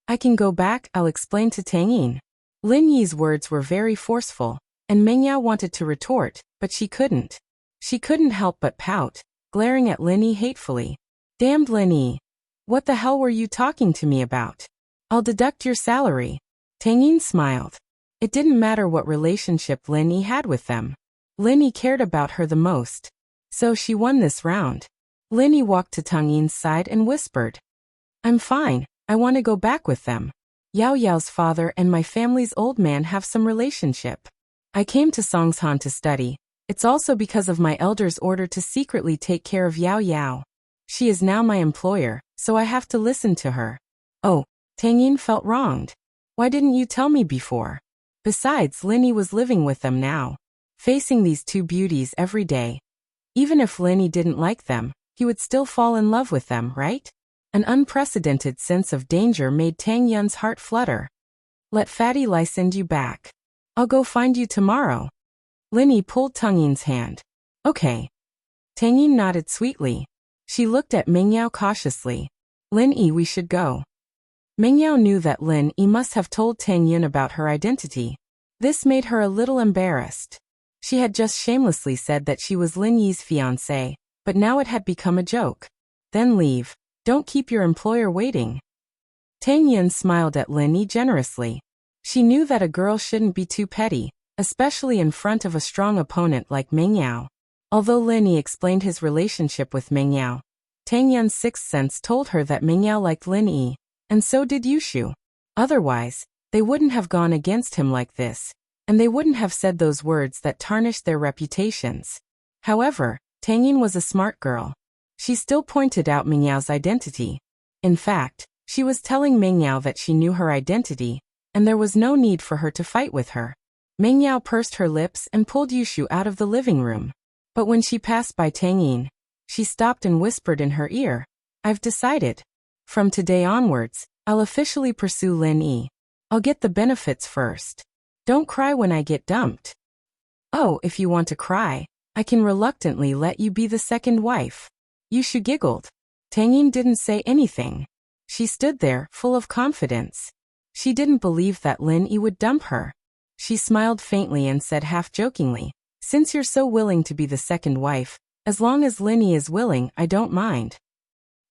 I can go back, I'll explain to Tang Yin. Lin Yi's words were very forceful, and Ming Yao wanted to retort, but she couldn't. She couldn't help but pout, glaring at Lin Yi hatefully. Damned Lin Yi. What the hell were you talking to me about? I'll deduct your salary. Tang Yin smiled. It didn't matter what relationship Lin Yi had with them. Lin Yi cared about her the most. So she won this round. Linny walked to Tang Yin's side and whispered, I'm fine, I want to go back with them. Yao Yao's father and my family's old man have some relationship. I came to Songshan to study. It's also because of my elder's order to secretly take care of Yao Yao. She is now my employer, so I have to listen to her. Oh, Tang Yin felt wronged. Why didn't you tell me before? Besides, Linny was living with them now, facing these two beauties every day. Even if Linny didn't like them, he would still fall in love with them, right? An unprecedented sense of danger made Tang Yun's heart flutter. Let Fatty Lai send you back. I'll go find you tomorrow. Linny pulled Tang Yin's hand. Okay. Tang Yin nodded sweetly. She looked at Ming Yao cautiously. Lin Yi, we should go. Ming Yao knew that Lin Yi must have told Tang Yin about her identity. This made her a little embarrassed. She had just shamelessly said that she was Lin Yi's fiancé, but now it had become a joke. Then leave. Don't keep your employer waiting. Tang Yin smiled at Lin Yi generously. She knew that a girl shouldn't be too petty, especially in front of a strong opponent like Ming Yao. Although Lin Yi explained his relationship with Ming Yao, Tang Yun's sixth sense told her that Ming Yao liked Lin Yi, and so did Yushu. Otherwise, they wouldn't have gone against him like this, and they wouldn't have said those words that tarnished their reputations. However, Tang Yin was a smart girl. She still pointed out Ming Yao's identity. In fact, she was telling Ming Yao that she knew her identity, and there was no need for her to fight with her. Ming Yao pursed her lips and pulled Yushu out of the living room. But when she passed by Tang Yin, she stopped and whispered in her ear, I've decided. From today onwards, I'll officially pursue Lin Yi. I'll get the benefits first. Don't cry when I get dumped. Oh, if you want to cry, I can reluctantly let you be the second wife. Yushu giggled. Tang Yin didn't say anything. She stood there, full of confidence. She didn't believe that Lin Yi would dump her. She smiled faintly and said half-jokingly, Since you're so willing to be the second wife, as long as Lin Yi is willing, I don't mind.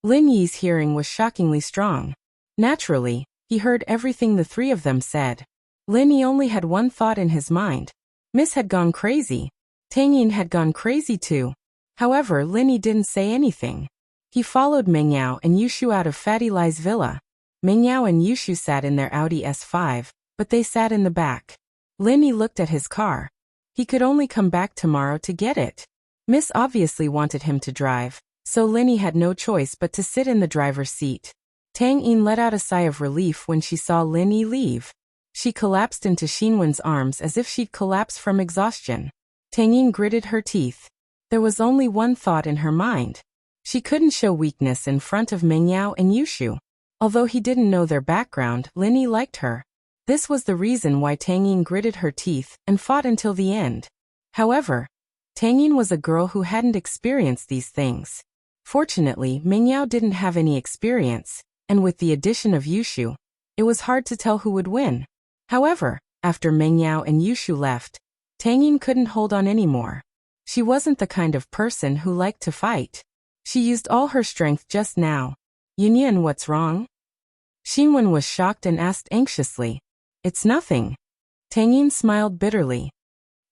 Lin Yi's hearing was shockingly strong. Naturally, he heard everything the three of them said. Lin Yi only had one thought in his mind. Miss had gone crazy. Tang Yin had gone crazy too. However, Lin Yi didn't say anything. He followed Ming Yao and Yushu out of Fatty Lai's villa. Ming Yao and Yushu sat in their Audi S5, but they sat in the back. Lin Yi looked at his car. He could only come back tomorrow to get it. Miss obviously wanted him to drive, so Lin Yi had no choice but to sit in the driver's seat. Tang Yin let out a sigh of relief when she saw Lin Yi leave. She collapsed into Xinwen's arms as if she'd collapse from exhaustion. Tang Yin gritted her teeth. There was only one thought in her mind. She couldn't show weakness in front of Ming Yao and Yushu. Although he didn't know their background, Lin Yi liked her. This was the reason why Tang Yin gritted her teeth and fought until the end. However, Tang Yin was a girl who hadn't experienced these things. Fortunately, Ming Yao didn't have any experience, and with the addition of Yushu, it was hard to tell who would win. However, after Ming Yao and Yushu left, Tang Yin couldn't hold on anymore. She wasn't the kind of person who liked to fight. She used all her strength just now. Yin, what's wrong? Xinwen was shocked and asked anxiously. It's nothing. Tang Yin smiled bitterly.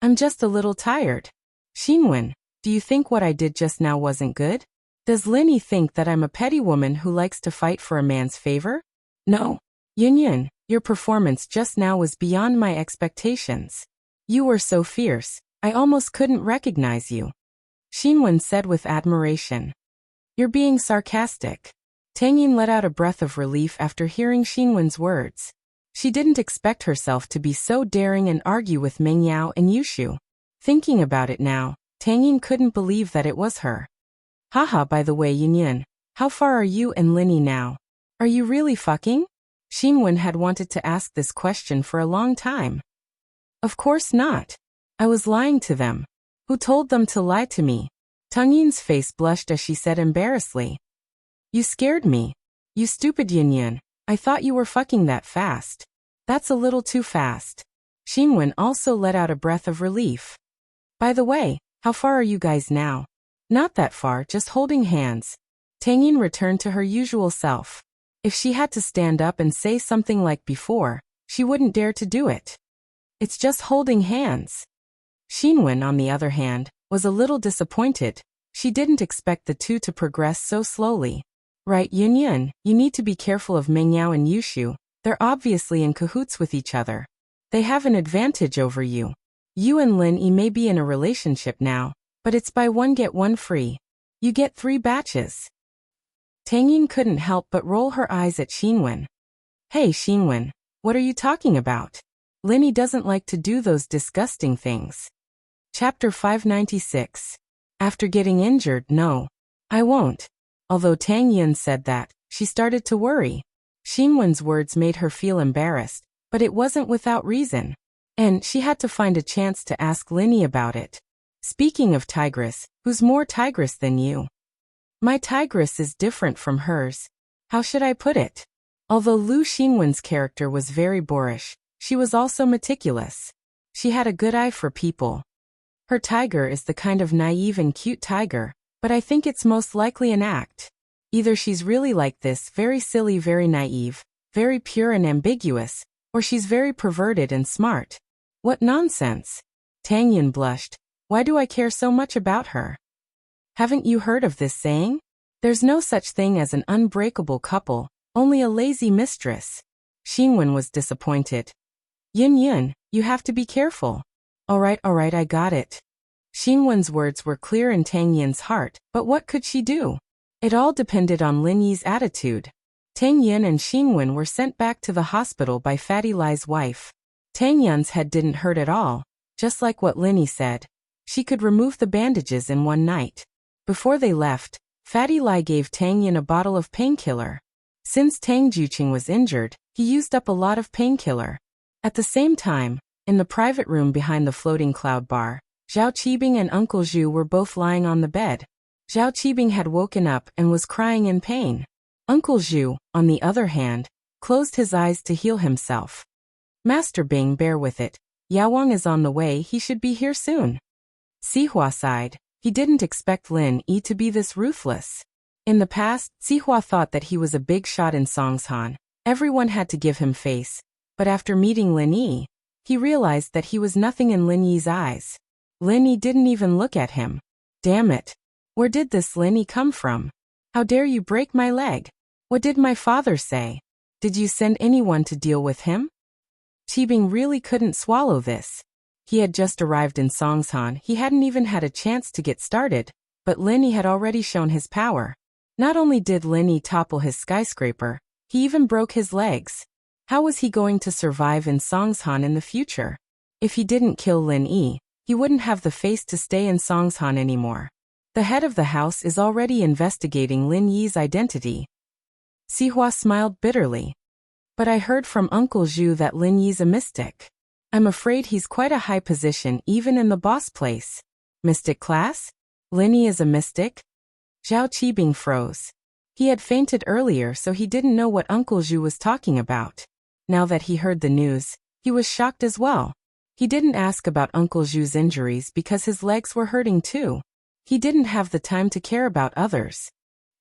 I'm just a little tired. Xinwen, do you think what I did just now wasn't good? Does Lin Yi think that I'm a petty woman who likes to fight for a man's favor? No. Yin, your performance just now was beyond my expectations. You were so fierce, I almost couldn't recognize you. Xinwen said with admiration. You're being sarcastic. Tang Yin let out a breath of relief after hearing Xinwen's words. She didn't expect herself to be so daring and argue with Ming Yao and Yushu. Thinking about it now, Tang Yin couldn't believe that it was her. Haha, by the way, Yin, how far are you and Lin Yi now? Are you really fucking? Xinwen had wanted to ask this question for a long time. Of course not. I was lying to them. Who told them to lie to me? Tang Yin's face blushed as she said embarrassedly. You scared me. You stupid Yin. I thought you were fucking that fast. That's a little too fast. Xinwen also let out a breath of relief. By the way, how far are you guys now? Not that far, just holding hands. Tang Yin returned to her usual self. If she had to stand up and say something like before, she wouldn't dare to do it. It's just holding hands. Xinwen, on the other hand, was a little disappointed. She didn't expect the two to progress so slowly. Right, Yun, you need to be careful of Mingyao and Yushu. They're obviously in cahoots with each other. They have an advantage over you. You and Lin Yi may be in a relationship now, but it's buy one get one free. You get 3 batches. Tang Yin couldn't help but roll her eyes at Xinwen. Hey Xinwen, what are you talking about? Lin Yi doesn't like to do those disgusting things. Chapter 596. After getting injured, no. I won't. Although Tang Yin said that, she started to worry. Xinwen's words made her feel embarrassed, but it wasn't without reason. And she had to find a chance to ask Lin Yi about it. Speaking of tigress, who's more tigress than you? My tigress is different from hers. How should I put it? Although Lu Xinwen's character was very boorish, she was also meticulous. She had a good eye for people. Her tiger is the kind of naive and cute tiger, but I think it's most likely an act. Either she's really like this, very silly, very naive, very pure and ambiguous, or she's very perverted and smart. What nonsense! Tang Yin blushed. Why do I care so much about her? Haven't you heard of this saying? There's no such thing as an unbreakable couple, only a lazy mistress. Xinwen was disappointed. Yun, you have to be careful. Alright, I got it. Xinwen's words were clear in Tang Yin's heart, but what could she do? It all depended on Lin Yi's attitude. Tang Yin and Xinwen were sent back to the hospital by Fatty Lai's wife. Tang Yin's head didn't hurt at all, just like what Lin Yi said. She could remove the bandages in one night. Before they left, Fatty Lai gave Tang Yin a bottle of painkiller. Since Tang Juqing was injured, he used up a lot of painkiller. At the same time, in the private room behind the floating cloud bar, Zhao Qibing and Uncle Zhu were both lying on the bed. Zhao Qibing had woken up and was crying in pain. Uncle Zhu, on the other hand, closed his eyes to heal himself. Master Bing, bear with it. Yawang is on the way, he should be here soon. Sihua sighed. He didn't expect Lin Yi to be this ruthless. In the past, Sihua thought that he was a big shot in Songshan. Everyone had to give him face. But after meeting Lin Yi, he realized that he was nothing in Lin Yi's eyes. Lin Yi didn't even look at him. Damn it. Where did this Lin Yi come from? How dare you break my leg? What did my father say? Did you send anyone to deal with him? Qibing really couldn't swallow this. He had just arrived in Songshan, he hadn't even had a chance to get started, but Lin Yi had already shown his power. Not only did Lin Yi topple his skyscraper, he even broke his legs. How was he going to survive in Songshan in the future? If he didn't kill Lin Yi, he wouldn't have the face to stay in Songshan anymore. The head of the house is already investigating Lin Yi's identity. Sihua smiled bitterly. But I heard from Uncle Zhu that Lin Yi's a mystic. I'm afraid he's quite a high position even in the boss place. Mystic class? Lin Yi is a mystic? Zhao Qibing froze. He had fainted earlier, so he didn't know what Uncle Zhu was talking about. Now that he heard the news, he was shocked as well. He didn't ask about Uncle Zhu's injuries because his legs were hurting too. He didn't have the time to care about others.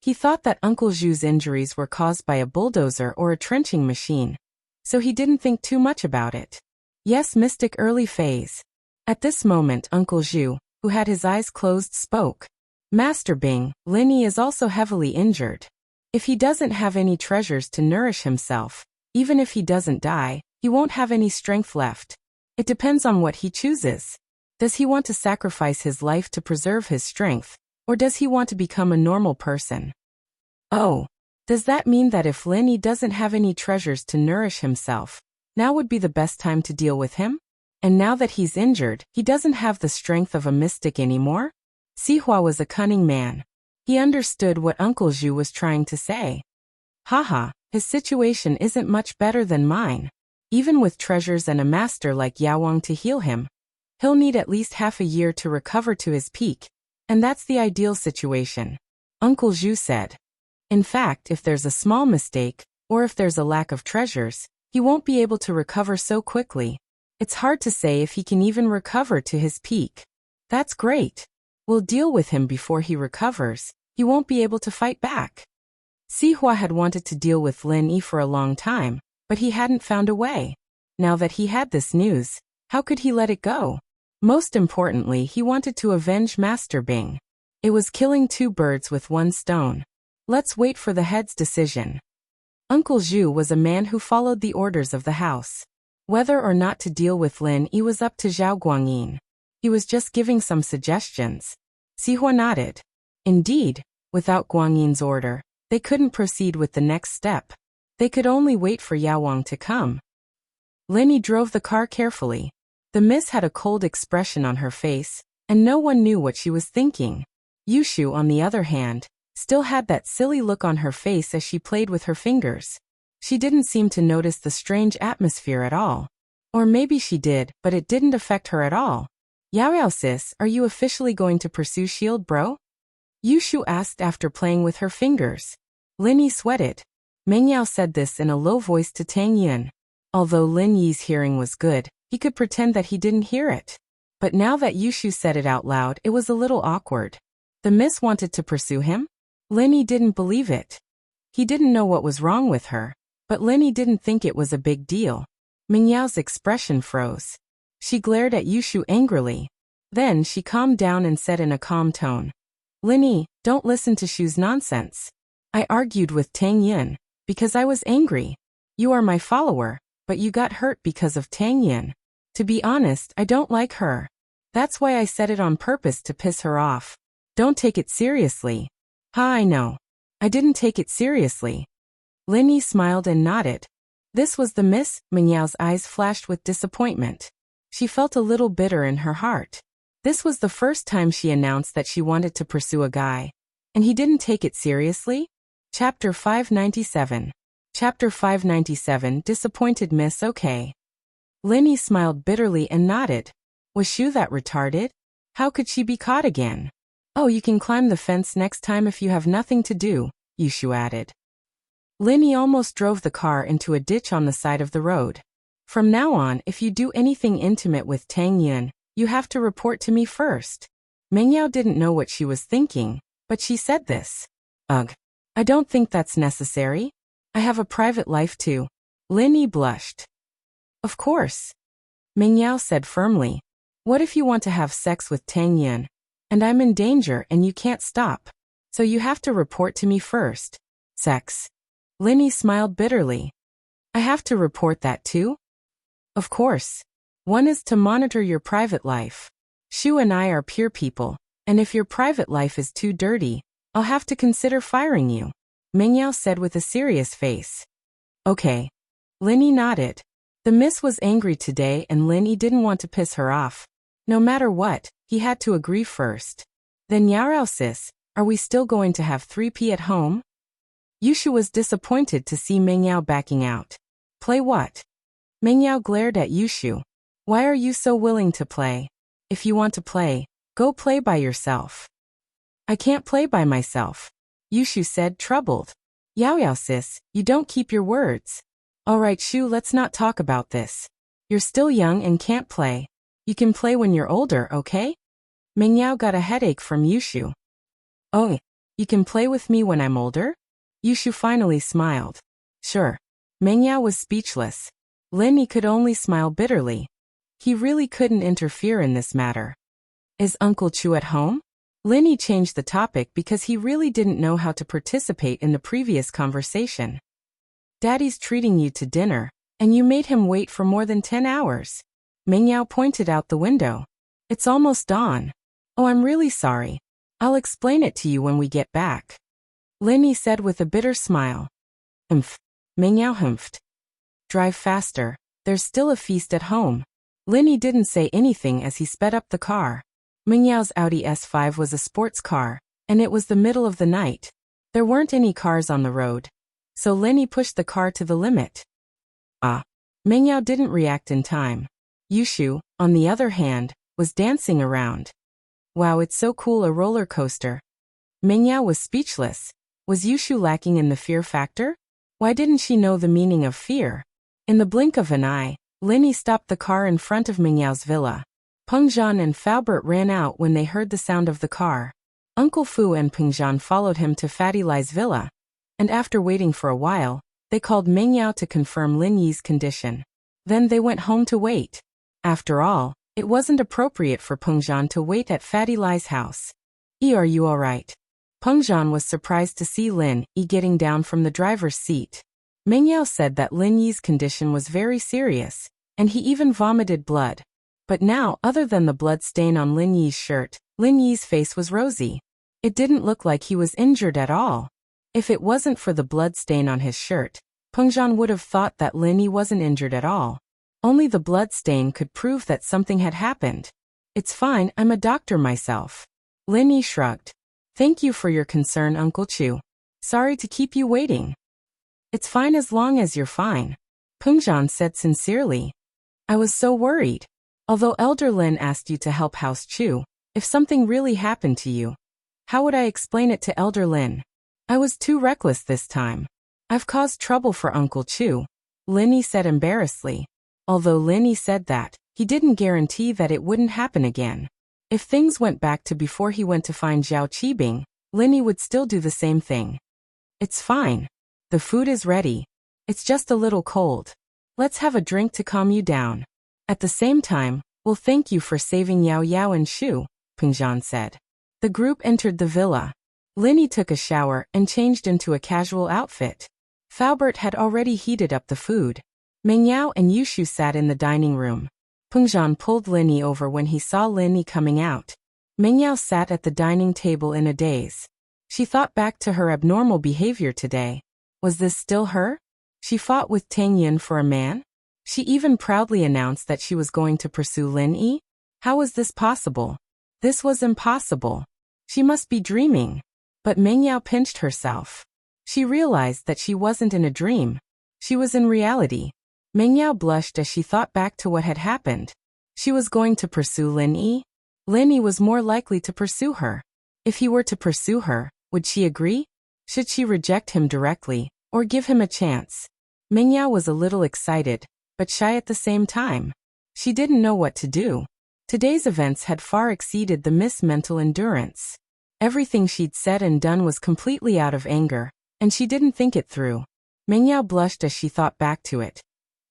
He thought that Uncle Zhu's injuries were caused by a bulldozer or a trenching machine, so he didn't think too much about it. Yes, mystic early phase. At this moment Uncle Zhu, who had his eyes closed, spoke. Master Bing, Lin Yi is also heavily injured. If he doesn't have any treasures to nourish himself, even if he doesn't die, he won't have any strength left. It depends on what he chooses. Does he want to sacrifice his life to preserve his strength, or does he want to become a normal person? Oh, does that mean that if Lin Yi doesn't have any treasures to nourish himself, now would be the best time to deal with him? And now that he's injured, he doesn't have the strength of a mystic anymore? Sihua was a cunning man. He understood what Uncle Zhu was trying to say. Haha, his situation isn't much better than mine. Even with treasures and a master like Yawang to heal him, he'll need at least half a year to recover to his peak, and that's the ideal situation. Uncle Zhu said. In fact, if there's a small mistake, or if there's a lack of treasures, he won't be able to recover so quickly. It's hard to say if he can even recover to his peak. That's great. We'll deal with him before he recovers. He won't be able to fight back. Sihua had wanted to deal with Lin Yi for a long time, but he hadn't found a way. Now that he had this news, how could he let it go? Most importantly, he wanted to avenge Master Bing. It was killing two birds with one stone. Let's wait for the head's decision. Uncle Zhu was a man who followed the orders of the house. Whether or not to deal with Lin Yi was up to Zhao Guangyin. He was just giving some suggestions. Sihua nodded. Indeed, without Guangyin's order, they couldn't proceed with the next step. They could only wait for Yao Wang to come. Lin Yi drove the car carefully. The miss had a cold expression on her face, and no one knew what she was thinking. Yushu, on the other hand, still had that silly look on her face as she played with her fingers. She didn't seem to notice the strange atmosphere at all. Or maybe she did, but it didn't affect her at all. Yao sis, are you officially going to pursue Shield Bro? Yushu asked after playing with her fingers. Lin Yi sweated. Meng Yao said this in a low voice to Tang Yun. Although Lin Yi's hearing was good, he could pretend that he didn't hear it. But now that Yushu said it out loud, it was a little awkward. The miss wanted to pursue him? Lin Yi didn't believe it. He didn't know what was wrong with her, but Lin Yi didn't think it was a big deal. Meng Yao's expression froze. She glared at Yushu angrily. Then she calmed down and said in a calm tone, Lin Yi, don't listen to Shu's nonsense. I argued with Tang Yun because I was angry. You are my follower, but you got hurt because of Tang Yun. To be honest, I don't like her. That's why I said it on purpose to piss her off. Don't take it seriously. Ha, I know. I didn't take it seriously. Lin Yi smiled and nodded. This was the miss. Meng Yao's eyes flashed with disappointment. She felt a little bitter in her heart. This was the first time she announced that she wanted to pursue a guy. And he didn't take it seriously? Chapter 597. Chapter 597. Disappointed Miss. Okay. Lin Yi smiled bitterly and nodded. Was Shu that retarded? How could she be caught again? Oh, you can climb the fence next time if you have nothing to do, Yushu added. Lin Yi almost drove the car into a ditch on the side of the road. From now on, if you do anything intimate with Tang Yun, you have to report to me first. Meng Yao didn't know what she was thinking, but she said this. Ugh. I don't think that's necessary. I have a private life too. Lin Yi blushed. Of course. Meng Yao said firmly. What if you want to have sex with Tang Yun? And I'm in danger and you can't stop. So you have to report to me first. Sex. Lin Yi smiled bitterly. I have to report that too? Of course. One is to monitor your private life. Shu and I are peer people, and if your private life is too dirty, I'll have to consider firing you, Meng Yao said with a serious face. Okay. Lin Yi nodded. The miss was angry today and Lin Yi didn't want to piss her off. No matter what, he had to agree first. Then Yarao sis, are we still going to have 3P at home? Yushu was disappointed to see Meng Yao backing out. Play what? Meng Yao glared at Yushu. Why are you so willing to play? If you want to play, go play by yourself. I can't play by myself, Yushu said, troubled. Yao sis, you don't keep your words. Alright Shu, let's not talk about this. You're still young and can't play. You can play when you're older, okay? Meng Yao got a headache from Yushu. Oh, you can play with me when I'm older? Yushu finally smiled. Sure. Meng Yao was speechless. Lin Yi could only smile bitterly. He really couldn't interfere in this matter. Is Uncle Chu at home? Lin Yi changed the topic because he really didn't know how to participate in the previous conversation. Daddy's treating you to dinner, and you made him wait for more than 10 hours. Meng Yao pointed out the window. It's almost dawn. Oh, I'm really sorry. I'll explain it to you when we get back. Lin Yi said with a bitter smile. Humph. Meng Yao humphed. Drive faster. There's still a feast at home. Lin Yi didn't say anything as he sped up the car. Meng Yao's Audi S5 was a sports car, and it was the middle of the night. There weren't any cars on the road. So Lin Yi pushed the car to the limit. Ah. Meng Yao didn't react in time. Yushu, on the other hand, was dancing around. Wow, it's so cool, a roller coaster. Meng Yao was speechless. Was Yushu lacking in the fear factor? Why didn't she know the meaning of fear? In the blink of an eye, Lin Yi stopped the car in front of Meng Yao's villa. Peng Zhan and Faubert ran out when they heard the sound of the car. Uncle Fu and Peng Zhan followed him to Fatty Lai's villa. And after waiting for a while, they called Meng Yao to confirm Lin Yi's condition. Then they went home to wait. After all, it wasn't appropriate for Peng Zhan to wait at Fatty Lai's house. Are you alright? Peng Zhan was surprised to see Lin Yi getting down from the driver's seat. Meng Yao said that Lin Yi's condition was very serious, and he even vomited blood. But now, other than the blood stain on Lin Yi's shirt, Lin Yi's face was rosy. It didn't look like he was injured at all. If it wasn't for the blood stain on his shirt, Peng Zhan would have thought that Lin Yi wasn't injured at all. Only the blood stain could prove that something had happened. It's fine, I'm a doctor myself. Lin Yi shrugged. Thank you for your concern, Uncle Chu. Sorry to keep you waiting. It's fine as long as you're fine, Peng Zhan said sincerely. I was so worried. Although Elder Lin asked you to help House Chu, if something really happened to you, how would I explain it to Elder Lin? I was too reckless this time. I've caused trouble for Uncle Chu, Lin Yi said embarrassedly. Although Lin Yi said that, he didn't guarantee that it wouldn't happen again. If things went back to before he went to find Zhao Qibing, Lin Yi would still do the same thing. It's fine. The food is ready. It's just a little cold. Let's have a drink to calm you down. At the same time, we'll thank you for saving Yao Yao and Shu, Peng Zhan said. The group entered the villa. Lin Yi took a shower and changed into a casual outfit. Faubert had already heated up the food. Meng Yao and Yushu sat in the dining room. Peng Zhan pulled Lin Yi over when he saw Lin Yi coming out. Meng Yao sat at the dining table in a daze. She thought back to her abnormal behavior today. Was this still her? She fought with Tang Yin for a man? She even proudly announced that she was going to pursue Lin Yi? How was this possible? This was impossible. She must be dreaming. But Meng Yao pinched herself. She realized that she wasn't in a dream. She was in reality. Meng Yao blushed as she thought back to what had happened. She was going to pursue Lin Yi? Lin Yi was more likely to pursue her. If he were to pursue her, would she agree? Should she reject him directly, or give him a chance? Meng Yao was a little excited, but shy at the same time. She didn't know what to do. Today's events had far exceeded the Miss' mental endurance. Everything she'd said and done was completely out of anger, and she didn't think it through. Meng Yao blushed as she thought back to it.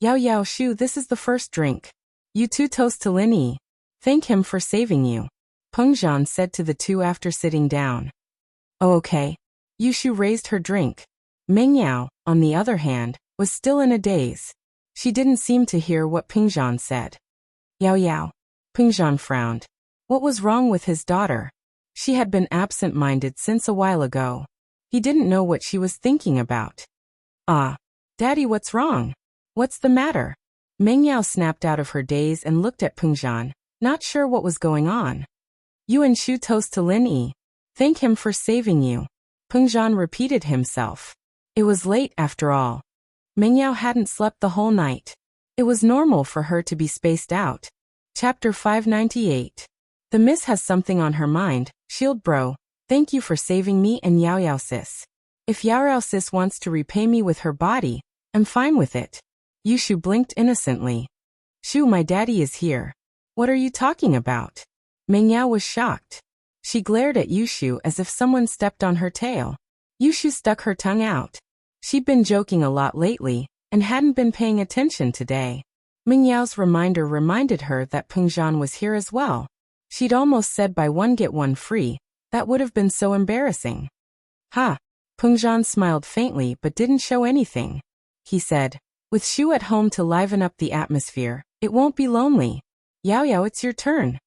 Yao Yao Shu, this is the first drink. You two toast to Lin Yi. Thank him for saving you, Peng Zhan said to the two after sitting down. Oh, okay. Yushu raised her drink. Meng Yao, on the other hand, was still in a daze. She didn't seem to hear what Peng Zhan said. Yao Yao. Peng Zhan frowned. What was wrong with his daughter? She had been absent-minded since a while ago. He didn't know what she was thinking about. Daddy, what's wrong? What's the matter? Meng Yao snapped out of her daze and looked at Peng Zhan, not sure what was going on. You and Shu toast to Lin Yi. Thank him for saving you. Peng Zhan repeated himself. It was late after all. Meng Yao hadn't slept the whole night. It was normal for her to be spaced out. Chapter 598. The Miss has something on her mind. Shield bro, thank you for saving me and Yao Yao sis. If Yao Yao sis wants to repay me with her body, I'm fine with it. Yushu blinked innocently. Shu, my daddy is here. What are you talking about? Meng Yao was shocked. She glared at Yushu as if someone stepped on her tail. Yushu stuck her tongue out. She'd been joking a lot lately, and hadn't been paying attention today. Meng Yao's reminder reminded her that Peng Zhan was here as well. She'd almost said buy one get one free. That would have been so embarrassing. Ha! Peng Zhan smiled faintly but didn't show anything. He said, with Shu at home to liven up the atmosphere, it won't be lonely. Yao Yao, it's your turn.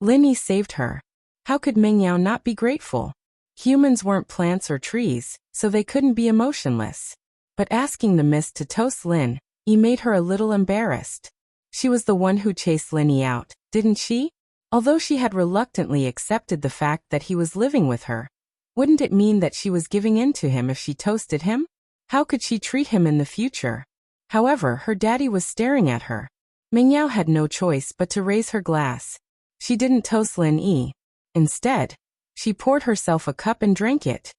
Lin Yi saved her. How could Meng Yao not be grateful? Humans weren't plants or trees, so they couldn't be emotionless. But asking the Miss to toast Lin Yi made her a little embarrassed. She was the one who chased Lin Yi out, didn't she? Although she had reluctantly accepted the fact that he was living with her. Wouldn't it mean that she was giving in to him if she toasted him? How could she treat him in the future? However, her daddy was staring at her. Meng Yao had no choice but to raise her glass. She didn't toast Lin Yi. Instead, she poured herself a cup and drank it.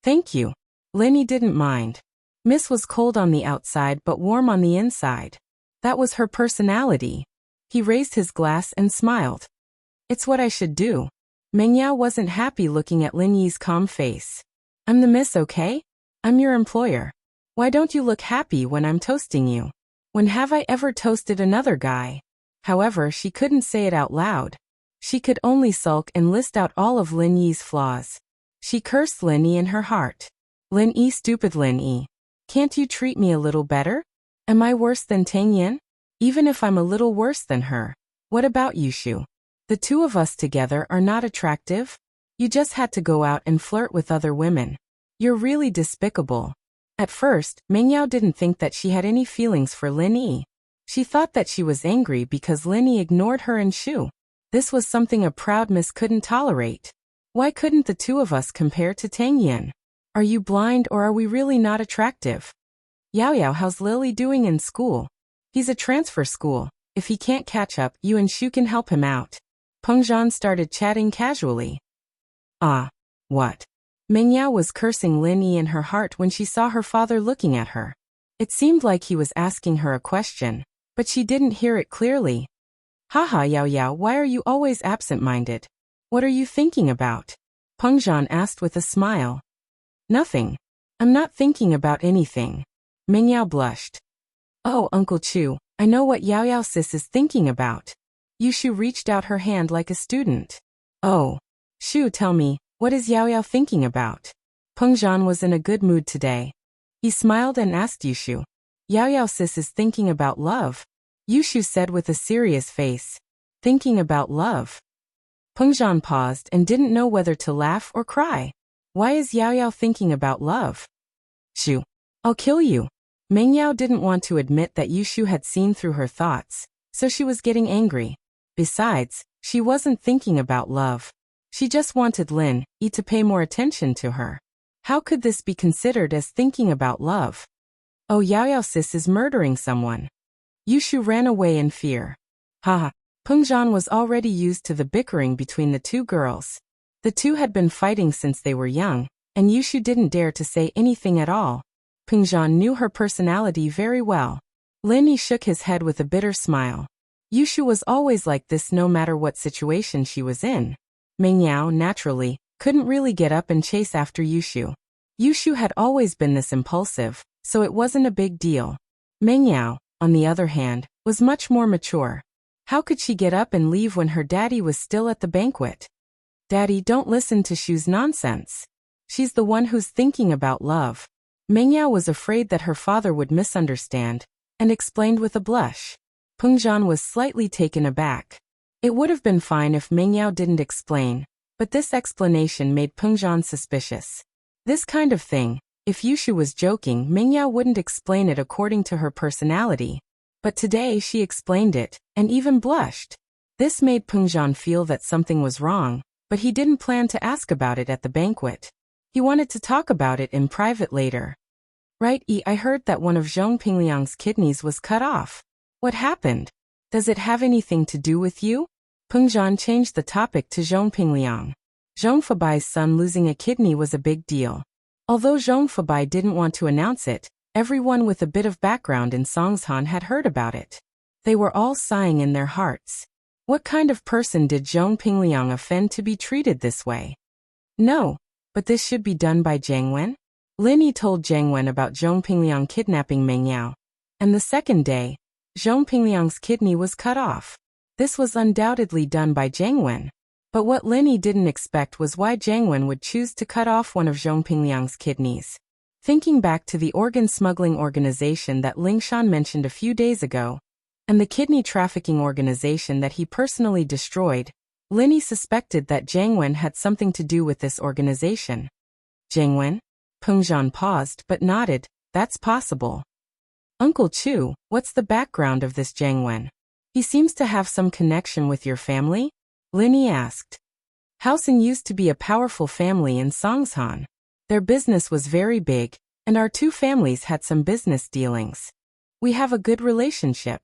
Thank you. Lin Yi didn't mind. Miss was cold on the outside but warm on the inside. That was her personality. He raised his glass and smiled. It's what I should do. Meng Yao wasn't happy looking at Lin Yi's calm face. I'm the Miss, okay? I'm your employer. Why don't you look happy when I'm toasting you? When have I ever toasted another guy? However, she couldn't say it out loud. She could only sulk and list out all of Lin Yi's flaws. She cursed Lin Yi in her heart. Lin Yi, stupid Lin Yi. Can't you treat me a little better? Am I worse than Tang Yin? Even if I'm a little worse than her. What about you, Shu? The two of us together are not attractive? You just had to go out and flirt with other women. You're really despicable. At first, Mengyao didn't think that she had any feelings for Lin Yi. She thought that she was angry because Lin Yi ignored her and Shu. This was something a proud miss couldn't tolerate. Why couldn't the two of us compare to Tang Yin? Are you blind or are we really not attractive? Yao Yao, how's Lily doing in school? He's a transfer school. If he can't catch up, you and Shu can help him out. Peng Zhan started chatting casually. Ah, what? Mengyao was cursing Lin Yi in her heart when she saw her father looking at her. It seemed like he was asking her a question, but she didn't hear it clearly. Haha, Yao Yao, why are you always absent-minded? What are you thinking about? Peng Zhan asked with a smile. Nothing. I'm not thinking about anything. Mengyao blushed. Oh, Uncle Chu, I know what Yao Yao sis is thinking about. Yushu reached out her hand like a student. Oh. Shu, tell me, what is Yao Yao thinking about? Peng Zhan was in a good mood today. He smiled and asked Yushu. Yao Yao sis is thinking about love. Yushu said with a serious face. Thinking about love. Peng Zhan paused and didn't know whether to laugh or cry. Why is Yao Yao thinking about love? Shu. I'll kill you. Mengyao didn't want to admit that Yushu had seen through her thoughts, so she was getting angry. Besides, she wasn't thinking about love. She just wanted Lin Yi to pay more attention to her. How could this be considered as thinking about love? Oh, Yao Yao sis is murdering someone. Yushu ran away in fear. Haha. Peng Zhan was already used to the bickering between the two girls. The two had been fighting since they were young, and Yushu didn't dare to say anything at all. Peng Zhan knew her personality very well. Lin Yi shook his head with a bitter smile. Yushu was always like this no matter what situation she was in. Mengyao, naturally, couldn't really get up and chase after Yushu. Yushu had always been this impulsive, so it wasn't a big deal. Mengyao, on the other hand, was much more mature. How could she get up and leave when her daddy was still at the banquet? Daddy, don't listen to Shu's nonsense. She's the one who's thinking about love. Mengyao was afraid that her father would misunderstand, and explained with a blush. Peng Zhan was slightly taken aback. It would have been fine if Mengyao didn't explain, but this explanation made Peng Zhan suspicious. This kind of thing, if Yushu was joking, Mengyao wouldn't explain it according to her personality. But today she explained it, and even blushed. This made Peng Zhan feel that something was wrong, but he didn't plan to ask about it at the banquet. He wanted to talk about it in private later. Right, I heard that one of Zhong Pingliang's kidneys was cut off. What happened? Does it have anything to do with you? Peng Zhan changed the topic to Zhong Pingliang. Zhong Fabai's son losing a kidney was a big deal. Although Zhong Fabai didn't want to announce it, everyone with a bit of background in Songshan had heard about it. They were all sighing in their hearts. What kind of person did Zhong Pingliang offend to be treated this way? No, but this should be done by Jiang Wen. Lin Yi told Jiang Wen about Zhong Pingliang kidnapping Mengyao. And the second day, Zhong Pingliang's kidney was cut off. This was undoubtedly done by Jiang Wen. But what Lin Yi didn't expect was why Jiang Wen would choose to cut off one of Zhong Pingliang's kidneys. Thinking back to the organ smuggling organization that Ling Shan mentioned a few days ago, and the kidney trafficking organization that he personally destroyed, Lin Yi suspected that Jiang Wen had something to do with this organization. Jiang Wen? Peng Zhan paused but nodded. That's possible. Uncle Chu, what's the background of this Jiang Wen? He seems to have some connection with your family? Lin Yi asked. Haosen used to be a powerful family in Songshan. Their business was very big, and our two families had some business dealings. We have a good relationship.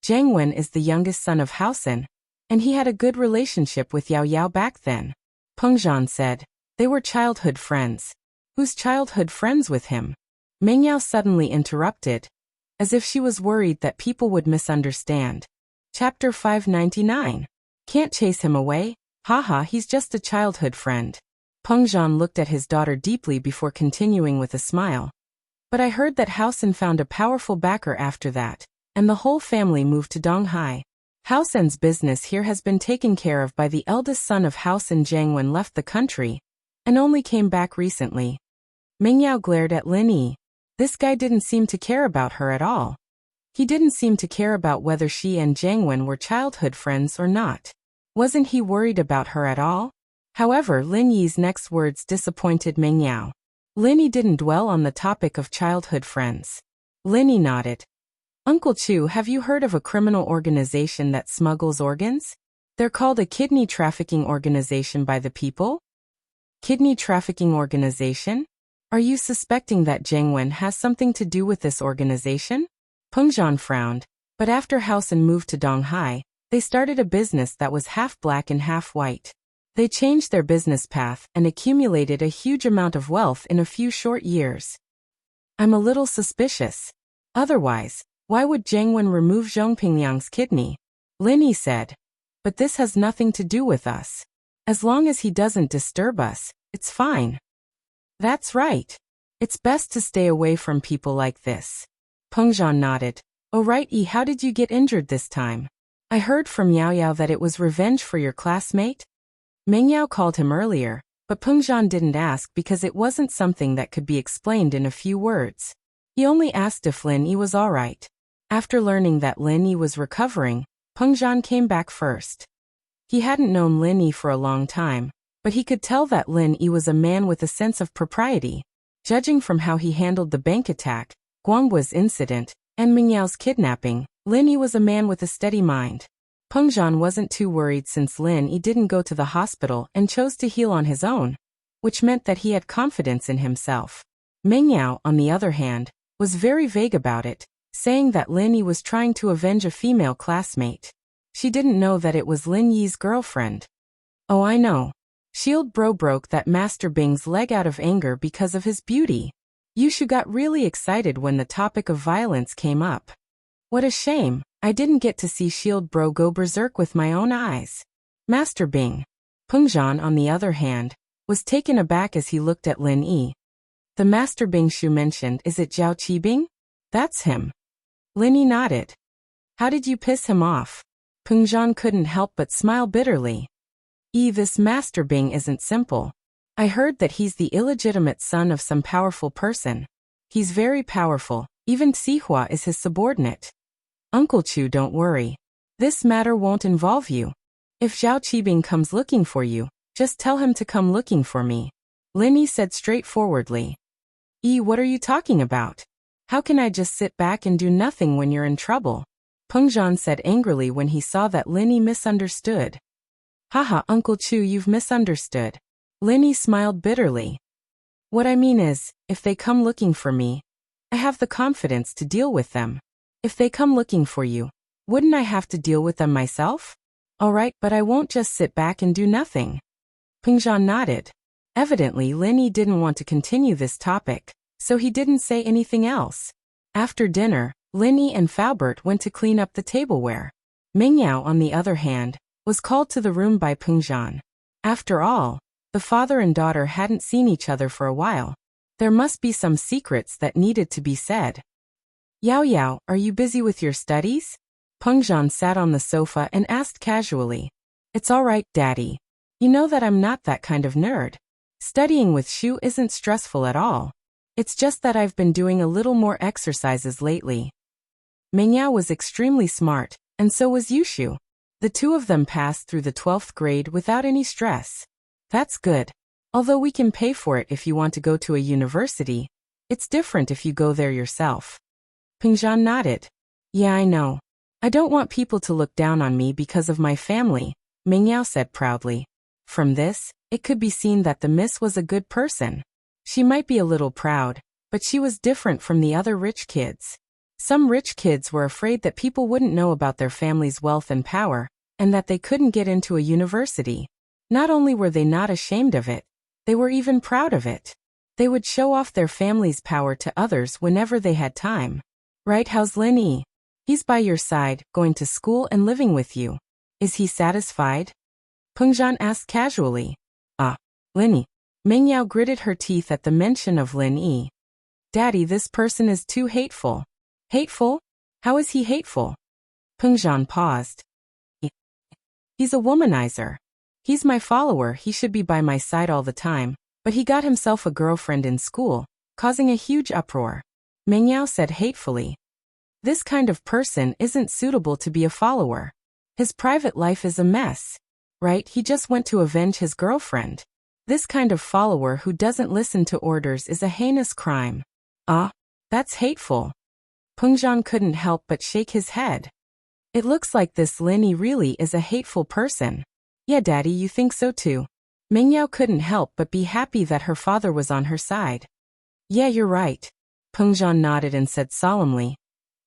Jiang Wen is the youngest son of Haosen, and he had a good relationship with Yao Yao back then. Peng Zhan said. They were childhood friends. Who's childhood friends with him? Mengyao suddenly interrupted, as if she was worried that people would misunderstand. Chapter 599. Can't chase him away? Haha, he's just a childhood friend. Peng Zhan looked at his daughter deeply before continuing with a smile. But I heard that Haosen found a powerful backer after that, and the whole family moved to Donghai. Hao Sen's business here has been taken care of by the eldest son of Hao Sen. Jiangwen left the country and only came back recently. Meng Yao glared at Lin Yi. This guy didn't seem to care about her at all. He didn't seem to care about whether she and Jiangwen were childhood friends or not. Wasn't he worried about her at all? However, Lin Yi's next words disappointed Meng Yao. Lin Yi didn't dwell on the topic of childhood friends. Lin Yi nodded. Uncle Chu, have you heard of a criminal organization that smuggles organs? They're called a kidney trafficking organization by the people? Kidney trafficking organization? Are you suspecting that Jiangwen has something to do with this organization? Peng Zhan frowned, but after Hao Sen moved to Donghai, they started a business that was half black and half white. They changed their business path and accumulated a huge amount of wealth in a few short years. I'm a little suspicious. Otherwise, why would Jiangwen remove Zhong Pingyang's kidney? Lin Yi said. But this has nothing to do with us. As long as he doesn't disturb us, it's fine. That's right. It's best to stay away from people like this. Peng Zhan nodded. Oh right, Yi, how did you get injured this time? I heard from Yao Yao that it was revenge for your classmate. Meng Yao called him earlier, but Peng Zhan didn't ask because it wasn't something that could be explained in a few words. He only asked if Lin Yi was alright. After learning that Lin Yi was recovering, Peng Zhan came back first. He hadn't known Lin Yi for a long time, but he could tell that Lin Yi was a man with a sense of propriety. Judging from how he handled the bank attack, Guanghua's incident, and Meng Yao's kidnapping, Lin Yi was a man with a steady mind. Peng Zhan wasn't too worried since Lin Yi didn't go to the hospital and chose to heal on his own, which meant that he had confidence in himself. Meng Yao, on the other hand, was very vague about it, saying that Lin Yi was trying to avenge a female classmate. She didn't know that it was Lin Yi's girlfriend. Oh, I know. Shield Bro broke that Master Bing's leg out of anger because of his beauty. Yushu got really excited when the topic of violence came up. What a shame, I didn't get to see Shield Bro go berserk with my own eyes. Master Bing. Peng Zhan, on the other hand, was taken aback as he looked at Lin Yi. The Master Bing Shu mentioned, is it Zhao Qibing? That's him. Lin Yi nodded. How did you piss him off? Peng Zhan couldn't help but smile bitterly. This Master Bing isn't simple. I heard that he's the illegitimate son of some powerful person. He's very powerful, even Xihua is his subordinate. Uncle Chu, don't worry. This matter won't involve you. If Zhao Qibing comes looking for you, just tell him to come looking for me. Lin Yi said straightforwardly. What are you talking about? How can I just sit back and do nothing when you're in trouble? Peng Zhan said angrily when he saw that Lin Yi misunderstood. Haha, Uncle Chu, you've misunderstood. Lin Yi smiled bitterly. What I mean is, if they come looking for me, I have the confidence to deal with them. If they come looking for you, wouldn't I have to deal with them myself? Alright, but I won't just sit back and do nothing. Peng Zhan nodded. Evidently, Lin Yi didn't want to continue this topic, so he didn't say anything else. After dinner, Lin Yi and Faubert went to clean up the tableware. Meng Yao, on the other hand, was called to the room by Peng Zhan. After all, the father and daughter hadn't seen each other for a while. There must be some secrets that needed to be said. Yao Yao, are you busy with your studies? Peng Zhan sat on the sofa and asked casually. It's all right, Daddy. You know that I'm not that kind of nerd. Studying with Shu isn't stressful at all. It's just that I've been doing a little more exercises lately. Meng Yao was extremely smart, and so was Yushu. The two of them passed through the 12th grade without any stress. That's good. Although we can pay for it if you want to go to a university, it's different if you go there yourself. Peng Zhan nodded. Yeah, I know. I don't want people to look down on me because of my family, Meng Yao said proudly. From this, it could be seen that the miss was a good person. She might be a little proud, but she was different from the other rich kids. Some rich kids were afraid that people wouldn't know about their family's wealth and power, and that they couldn't get into a university. Not only were they not ashamed of it, they were even proud of it. They would show off their family's power to others whenever they had time. Right, how's Lin Yi? He's by your side, going to school and living with you. Is he satisfied? Peng Zhan asked casually. Lin Yi. Meng Yao gritted her teeth at the mention of Lin Yi. Daddy, this person is too hateful. Hateful? How is he hateful? Peng Zhan paused. He's a womanizer. He's my follower, he should be by my side all the time, but he got himself a girlfriend in school, causing a huge uproar. Meng Yao said hatefully. This kind of person isn't suitable to be a follower. His private life is a mess. Right? He just went to avenge his girlfriend. This kind of follower who doesn't listen to orders is a heinous crime. Ah, that's hateful. Peng Zhan couldn't help but shake his head. It looks like this Lin Yi really is a hateful person. Yeah, Daddy, you think so too. Meng Yao couldn't help but be happy that her father was on her side. Yeah, you're right. Peng Zhan nodded and said solemnly.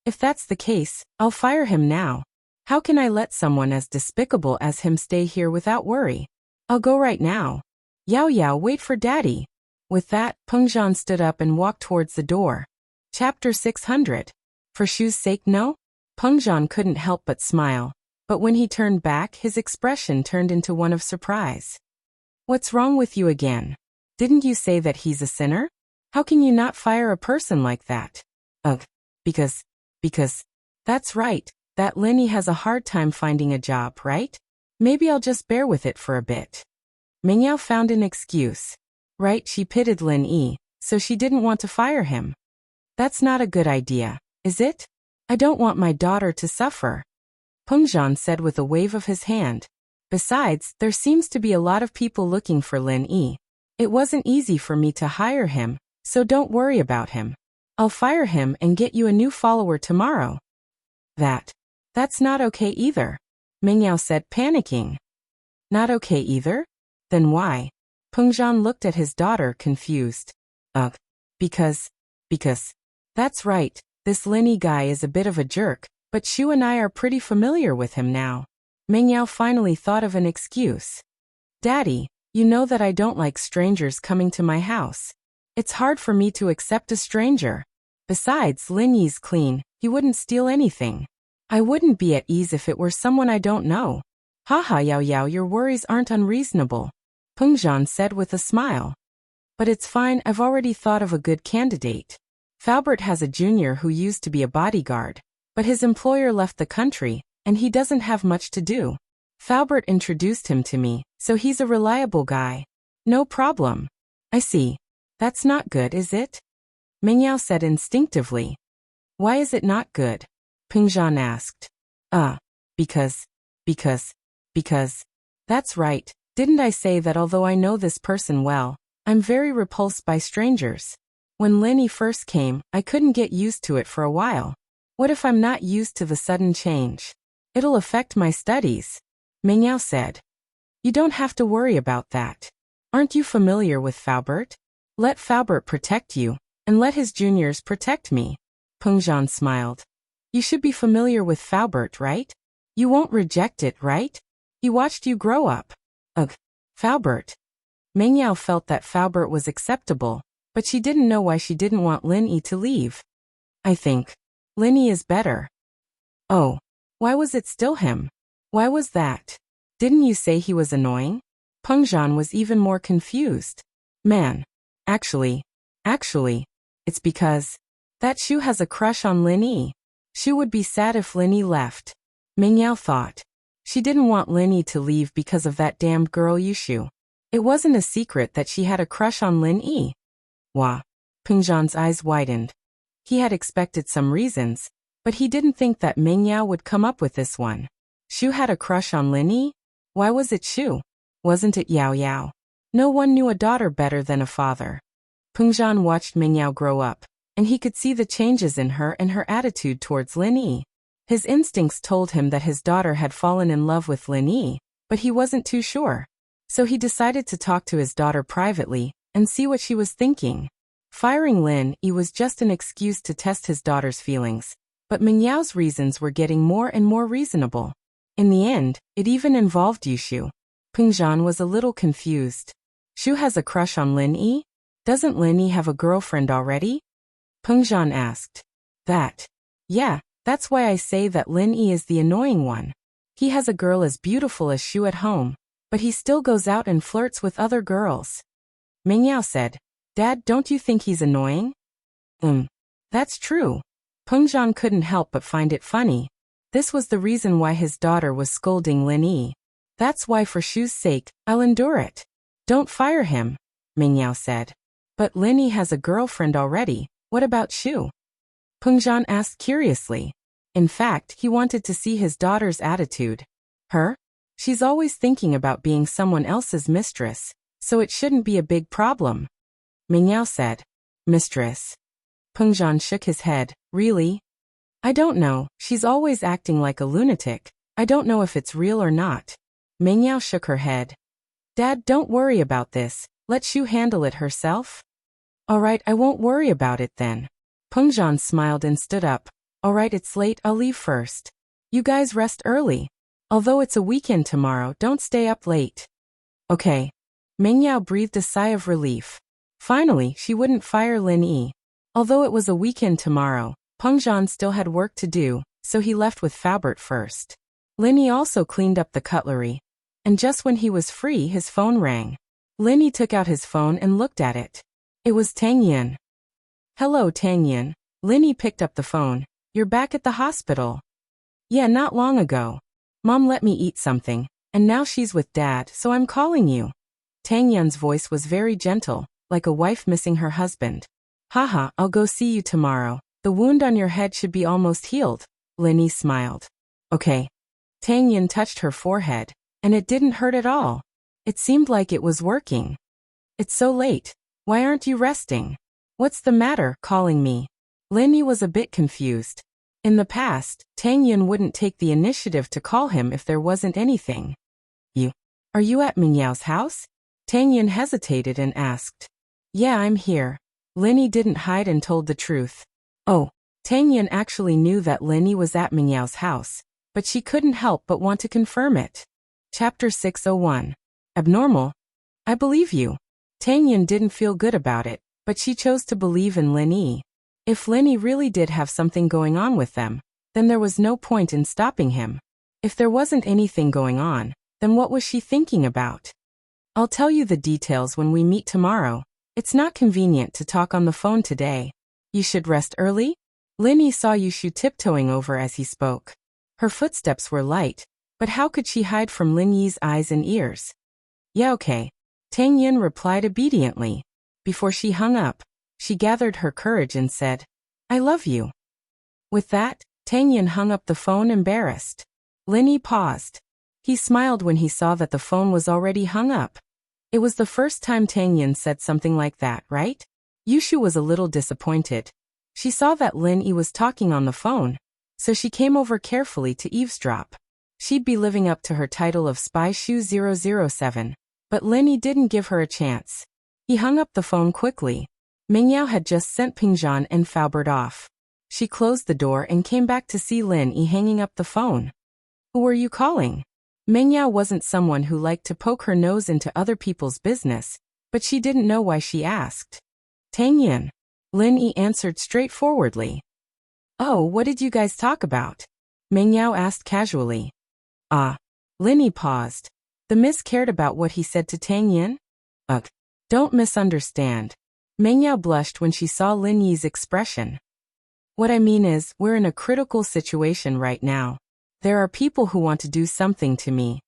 If that's the case, I'll fire him now. How can I let someone as despicable as him stay here without worry? I'll go right now. Yao Yao, wait for Daddy. With that, Peng Zhan stood up and walked towards the door. Chapter 600. For Shu's sake, no? Peng Zhan couldn't help but smile, but when he turned back, his expression turned into one of surprise. What's wrong with you again? Didn't you say that he's a sinner? How can you not fire a person like that? Ugh, because, that's right, that Lin Yi has a hard time finding a job, right? Maybe I'll just bear with it for a bit. Meng Yao found an excuse. Right, she pitied Lin Yi, so she didn't want to fire him. That's not a good idea, is it? I don't want my daughter to suffer. Peng Zhan said with a wave of his hand. Besides, there seems to be a lot of people looking for Lin Yi. It wasn't easy for me to hire him, so don't worry about him. I'll fire him and get you a new follower tomorrow. That's not okay either. Meng Yao said, panicking. Not okay either? Then why? Peng Zhan looked at his daughter, confused. Ugh. Because. That's right, this Lin Yi guy is a bit of a jerk, but Shu and I are pretty familiar with him now. Meng Yao finally thought of an excuse. Daddy, you know that I don't like strangers coming to my house. It's hard for me to accept a stranger. Besides, Lin Yi's clean, he wouldn't steal anything. I wouldn't be at ease if it were someone I don't know. Haha, Yao Yao, your worries aren't unreasonable, Peng Zhan said with a smile. But it's fine, I've already thought of a good candidate. Faubert has a junior who used to be a bodyguard, but his employer left the country, and he doesn't have much to do. Faubert introduced him to me, so he's a reliable guy. No problem. I see. That's not good, is it? Meng Yao said instinctively. Why is it not good? Peng Zhan asked. Because. That's right, didn't I say that although I know this person well, I'm very repulsed by strangers. When Lin Yi first came, I couldn't get used to it for a while. What if I'm not used to the sudden change? It'll affect my studies, Meng Yao said. You don't have to worry about that. Aren't you familiar with Faubert? Let Faubert protect you, and let his juniors protect me. Peng Zhan smiled. You should be familiar with Faubert, right? You won't reject it, right? He watched you grow up. Ugh, Faubert. Meng Yao felt that Faubert was acceptable, but she didn't know why she didn't want Lin Yi to leave. I think Lin Yi is better. Oh, why was it still him? Why was that? Didn't you say he was annoying? Peng Zhan was even more confused. Man. Actually, it's because that Shu has a crush on Lin Yi. Shu would be sad if Lin Yi left. Meng Yao thought. She didn't want Lin Yi to leave because of that damned girl Yushu. It wasn't a secret that she had a crush on Lin Yi. Wah. Peng Zhan's eyes widened. He had expected some reasons, but he didn't think that Meng Yao would come up with this one. Shu had a crush on Lin Yi? Why was it Shu? Wasn't it Yao Yao? No one knew a daughter better than a father. Peng Zhan watched Meng Yao grow up, and he could see the changes in her and her attitude towards Lin Yi. His instincts told him that his daughter had fallen in love with Lin Yi, but he wasn't too sure. So he decided to talk to his daughter privately and see what she was thinking. Firing Lin Yi was just an excuse to test his daughter's feelings, but Meng Yao's reasons were getting more and more reasonable. In the end, it even involved Yushu. Peng Zhan was a little confused. Shu has a crush on Lin Yi? Doesn't Lin Yi have a girlfriend already? Peng Zhan asked. Yeah, that's why I say that Lin Yi is the annoying one. He has a girl as beautiful as Shu at home, but he still goes out and flirts with other girls. Meng Yao said, Dad, don't you think he's annoying? That's true. Peng Zhan couldn't help but find it funny. This was the reason why his daughter was scolding Lin Yi. That's why for Shu's sake, I'll endure it. Don't fire him, Mingyao said. But Linny has a girlfriend already, what about Shu? Pengzhan asked curiously. In fact, he wanted to see his daughter's attitude. Her? She's always thinking about being someone else's mistress, so it shouldn't be a big problem. Mingyao said. Mistress. Pengzhan shook his head. Really? I don't know, she's always acting like a lunatic. I don't know if it's real or not. Mingyao shook her head. Dad, don't worry about this. Let Shu handle it herself. Alright, I won't worry about it then. Pengzhan smiled and stood up. Alright, it's late, I'll leave first. You guys rest early. Although it's a weekend tomorrow, don't stay up late. Okay. Mingyao breathed a sigh of relief. Finally, she wouldn't fire Lin Yi. Although it was a weekend tomorrow, Pengzhan still had work to do, so he left with Faubert first. Lin Yi also cleaned up the cutlery. And just when he was free, his phone rang. Lin Yi took out his phone and looked at it. It was Tang Yin. Hello, Tang Yin. Lin Yi picked up the phone. You're back at the hospital. Yeah, not long ago. Mom let me eat something, and now she's with Dad, so I'm calling you. Tang Yin's voice was very gentle, like a wife missing her husband. Haha, I'll go see you tomorrow. The wound on your head should be almost healed. Lin Yi smiled. Okay. Tang Yin touched her forehead, and it didn't hurt at all. It seemed like it was working. It's so late. Why aren't you resting? What's the matter, calling me? Lin Yi was a bit confused. In the past, Tang Yin wouldn't take the initiative to call him if there wasn't anything. Are you at Mingyao's house? Tang Yin hesitated and asked. Yeah, I'm here. Lin Yi didn't hide and told the truth. Oh, Tang Yin actually knew that Lin Yi was at Mingyao's house, but she couldn't help but want to confirm it. Chapter 601. Abnormal? I believe you. Tang Yin didn't feel good about it, but she chose to believe in Lin Yi. If Lin Yi really did have something going on with them, then there was no point in stopping him. If there wasn't anything going on, then what was she thinking about? I'll tell you the details when we meet tomorrow. It's not convenient to talk on the phone today. You should rest early? Lin Yi saw Yushu tiptoeing over as he spoke. Her footsteps were light, but how could she hide from Lin Yi's eyes and ears? Yeah, okay. Tang Yin replied obediently. Before she hung up, she gathered her courage and said, I love you. With that, Tang Yin hung up the phone embarrassed. Lin Yi paused. He smiled when he saw that the phone was already hung up. It was the first time Tang Yin said something like that, right? Yushu was a little disappointed. She saw that Lin Yi was talking on the phone, so she came over carefully to eavesdrop. She'd be living up to her title of Spy Shu 007, but Lin Yi didn't give her a chance. He hung up the phone quickly. Mingyao had just sent Pengzhan and Faubert off. She closed the door and came back to see Lin Yi hanging up the phone. Who were you calling? Mingyao wasn't someone who liked to poke her nose into other people's business, but she didn't know why she asked. Tang Yin. Lin Yi answered straightforwardly. Oh, what did you guys talk about? Mingyao asked casually. Lin Yi paused. The miss cared about what he said to Tang Yin? Ugh. Don't misunderstand. Mingyao blushed when she saw Lin Yi's expression. What I mean is, we're in a critical situation right now. There are people who want to do something to me.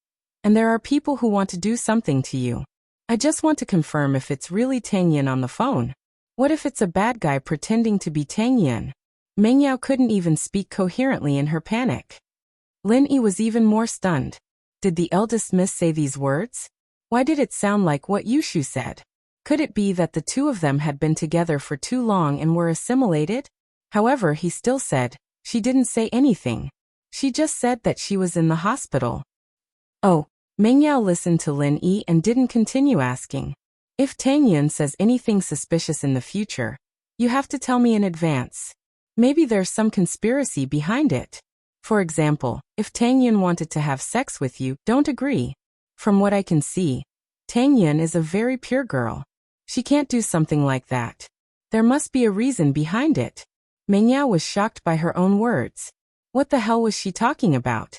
And there are people who want to do something to you. I just want to confirm if it's really Tang Yin on the phone. What if it's a bad guy pretending to be Tang Yin? Mingyao couldn't even speak coherently in her panic. Lin Yi was even more stunned. Did the eldest miss say these words? Why did it sound like what Yushu said? Could it be that the two of them had been together for too long and were assimilated? However, he still said, she didn't say anything. She just said that she was in the hospital. Oh, Mingyao listened to Lin Yi and didn't continue asking. If Tang Yin says anything suspicious in the future, you have to tell me in advance. Maybe there's some conspiracy behind it. For example, if Tang Yin wanted to have sex with you, don't agree. From what I can see, Tang Yin is a very pure girl. She can't do something like that. There must be a reason behind it. Mingyao was shocked by her own words. What the hell was she talking about?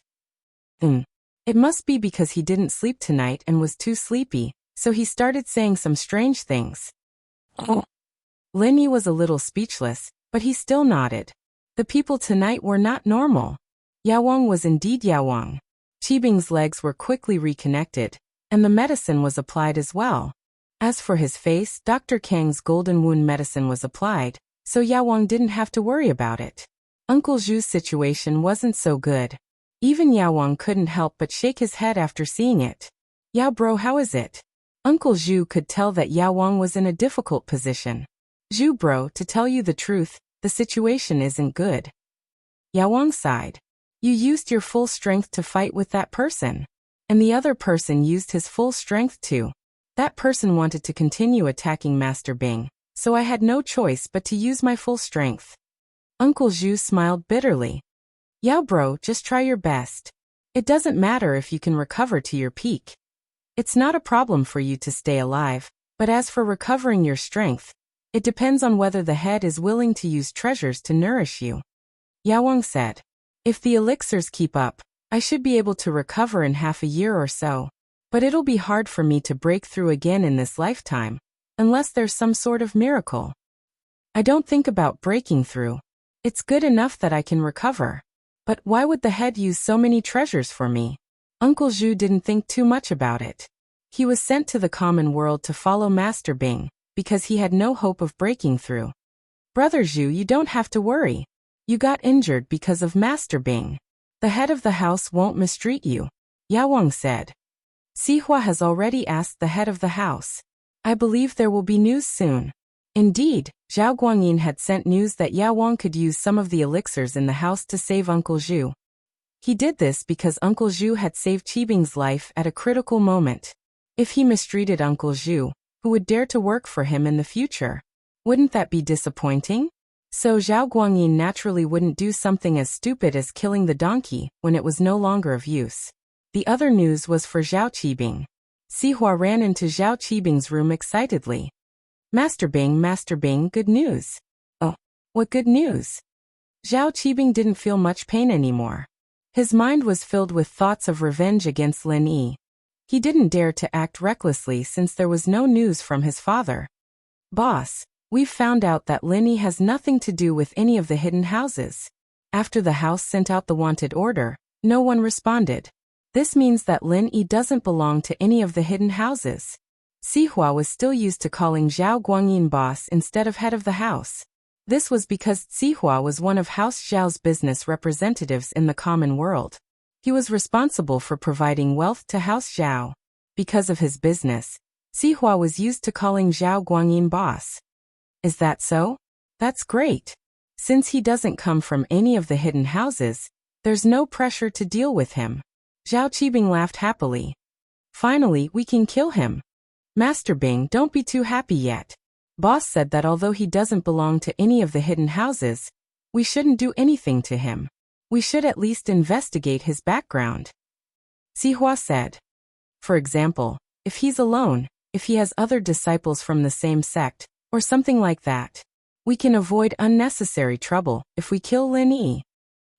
It must be because he didn't sleep tonight and was too sleepy, so he started saying some strange things. Lin Yi was a little speechless, but he still nodded. The people tonight were not normal. Yawang was indeed Yawang. Qibing's legs were quickly reconnected, and the medicine was applied as well. As for his face, Dr. Kang's golden wound medicine was applied, so Yao Wang didn't have to worry about it. Uncle Zhu's situation wasn't so good. Even Yao Wang couldn't help but shake his head after seeing it. Yao bro, how is it? Uncle Zhu could tell that Yao Wang was in a difficult position. Zhu bro, to tell you the truth, the situation isn't good. Yao Wang sighed. You used your full strength to fight with that person. And the other person used his full strength too. That person wanted to continue attacking Master Bing, so I had no choice but to use my full strength. Uncle Zhu smiled bitterly. Yao bro, just try your best. It doesn't matter if you can recover to your peak. It's not a problem for you to stay alive, but as for recovering your strength, it depends on whether the head is willing to use treasures to nourish you. Yao Wang said. If the elixirs keep up, I should be able to recover in half a year or so. But it'll be hard for me to break through again in this lifetime, unless there's some sort of miracle. I don't think about breaking through. It's good enough that I can recover. But why would the head use so many treasures for me? Uncle Zhu didn't think too much about it. He was sent to the common world to follow Master Bing, because he had no hope of breaking through. Brother Zhu, you don't have to worry. You got injured because of Master Bing. The head of the house won't mistreat you, Yao Wang said. Sihua has already asked the head of the house. I believe there will be news soon. Indeed, Zhao Guangyin had sent news that Yao Wang could use some of the elixirs in the house to save Uncle Zhu. He did this because Uncle Zhu had saved Qibing's life at a critical moment. If he mistreated Uncle Zhu, who would dare to work for him in the future? Wouldn't that be disappointing? So Zhao Guangyin naturally wouldn't do something as stupid as killing the donkey when it was no longer of use. The other news was for Zhao Qibing. Sihua ran into Zhao Qibing's room excitedly. Master Bing, good news. Oh, what good news? Zhao Qibing didn't feel much pain anymore. His mind was filled with thoughts of revenge against Lin Yi. He didn't dare to act recklessly since there was no news from his father. Boss, we've found out that Lin Yi has nothing to do with any of the hidden houses. After the house sent out the wanted order, no one responded. This means that Lin Yi doesn't belong to any of the hidden houses. Sihua was still used to calling Zhao Guangyin boss instead of head of the house. This was because Sihua was one of House Zhao's business representatives in the common world. He was responsible for providing wealth to House Zhao. Because of his business, Sihua was used to calling Zhao Guangyin boss. Is that so? That's great. Since he doesn't come from any of the hidden houses, there's no pressure to deal with him. Zhao Qibing laughed happily. Finally, we can kill him. Master Bing, don't be too happy yet. Boss said that although he doesn't belong to any of the hidden houses, we shouldn't do anything to him. We should at least investigate his background. Sihua said. For example, if he's alone, if he has other disciples from the same sect, or something like that. We can avoid unnecessary trouble if we kill Lin Yi.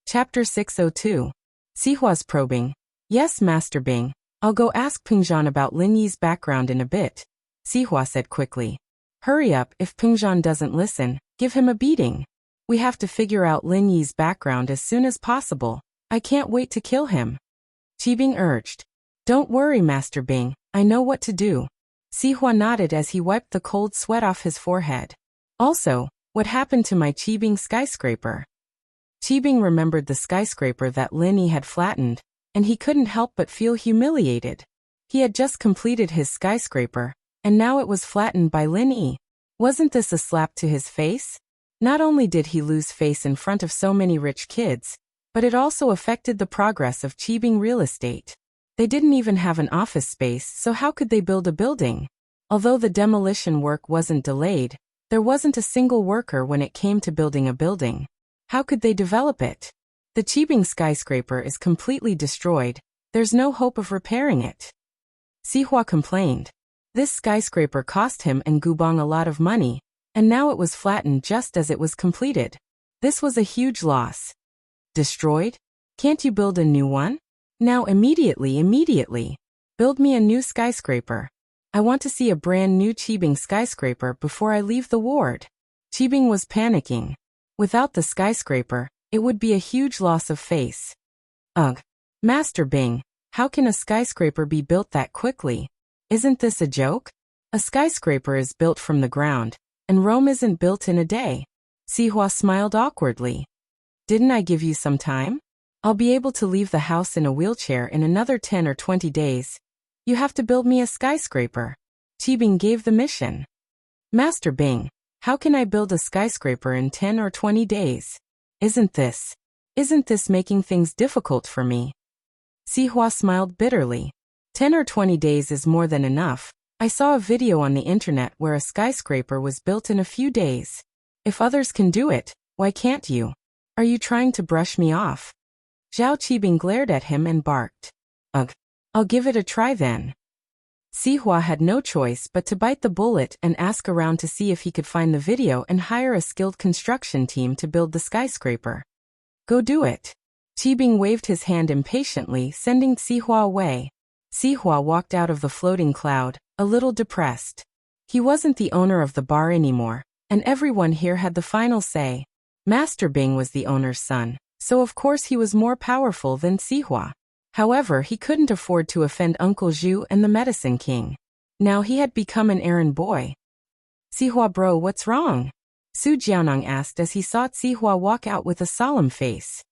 Chapter 602. Sihua's probing. Yes, Master Bing, I'll go ask Pingzhan about Lin Yi's background in a bit, Sihua said quickly. Hurry up, if Pingzhan doesn't listen, give him a beating. We have to figure out Lin Yi's background as soon as possible. I can't wait to kill him. Qibing urged. Don't worry, Master Bing, I know what to do. Sihua nodded as he wiped the cold sweat off his forehead. Also, what happened to my Qibing skyscraper? Qibing remembered the skyscraper that Lin Yi had flattened, and he couldn't help but feel humiliated. He had just completed his skyscraper, and now it was flattened by Lin Yi. Wasn't this a slap to his face? Not only did he lose face in front of so many rich kids, but it also affected the progress of Qibing real estate. They didn't even have an office space, so how could they build a building? Although the demolition work wasn't delayed, there wasn't a single worker when it came to building a building. How could they develop it? The Qibing skyscraper is completely destroyed. There's no hope of repairing it. Sihua complained. This skyscraper cost him and Gubong a lot of money, and now it was flattened just as it was completed. This was a huge loss. Destroyed? Can't you build a new one? Now immediately. Build me a new skyscraper. I want to see a brand new Qibing skyscraper before I leave the ward. Qibing was panicking. Without the skyscraper, it would be a huge loss of face. Ugh. Master Bing, How can a skyscraper be built that quickly? Isn't this a joke? A skyscraper is built from the ground, and Rome isn't built in a day. Sihua smiled awkwardly. Didn't I give you some time? I'll be able to leave the house in a wheelchair in another 10 or 20 days. You have to build me a skyscraper. Qibing gave the mission. Master Bing, how can I build a skyscraper in 10 or 20 days? Isn't this making things difficult for me? Sihua smiled bitterly. 10 or 20 days is more than enough. I saw a video on the internet where a skyscraper was built in a few days. If others can do it, why can't you? Are you trying to brush me off? Zhao Qibing glared at him and barked. Ugh. I'll give it a try then. Sihua had no choice but to bite the bullet and ask around to see if he could find the video and hire a skilled construction team to build the skyscraper. Go do it. Qibing waved his hand impatiently, sending Sihua away. Sihua walked out of the floating cloud, a little depressed. He wasn't the owner of the bar anymore, and everyone here had the final say. Master Bing was the owner's son, so of course he was more powerful than Sihua. However, he couldn't afford to offend Uncle Zhu and the Medicine King. Now he had become an errand boy. Sihua bro, what's wrong? Su Jiaonong asked as he saw Sihua walk out with a solemn face.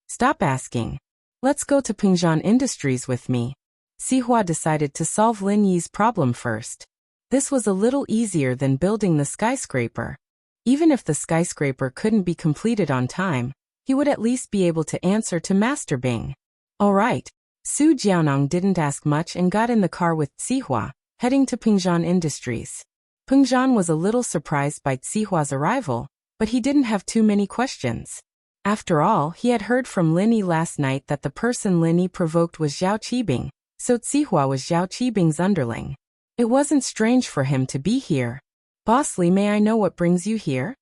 Stop asking. Let's go to Pingzhan Industries with me. Sihua decided to solve Lin Yi's problem first. This was a little easier than building the skyscraper. Even if the skyscraper couldn't be completed on time, he would at least be able to answer to Master Bing. All right. Su Jiaonong didn't ask much and got in the car with Sihua, heading to Pingzhan Industries. Pingzhan was a little surprised by Sihua's arrival, but he didn't have too many questions. After all, he had heard from Lin Yi last night that the person Lin Yi provoked was Zhao Qibing, so Sihua was Zhao Qibing's underling. It wasn't strange for him to be here. Bossly, may I know what brings you here?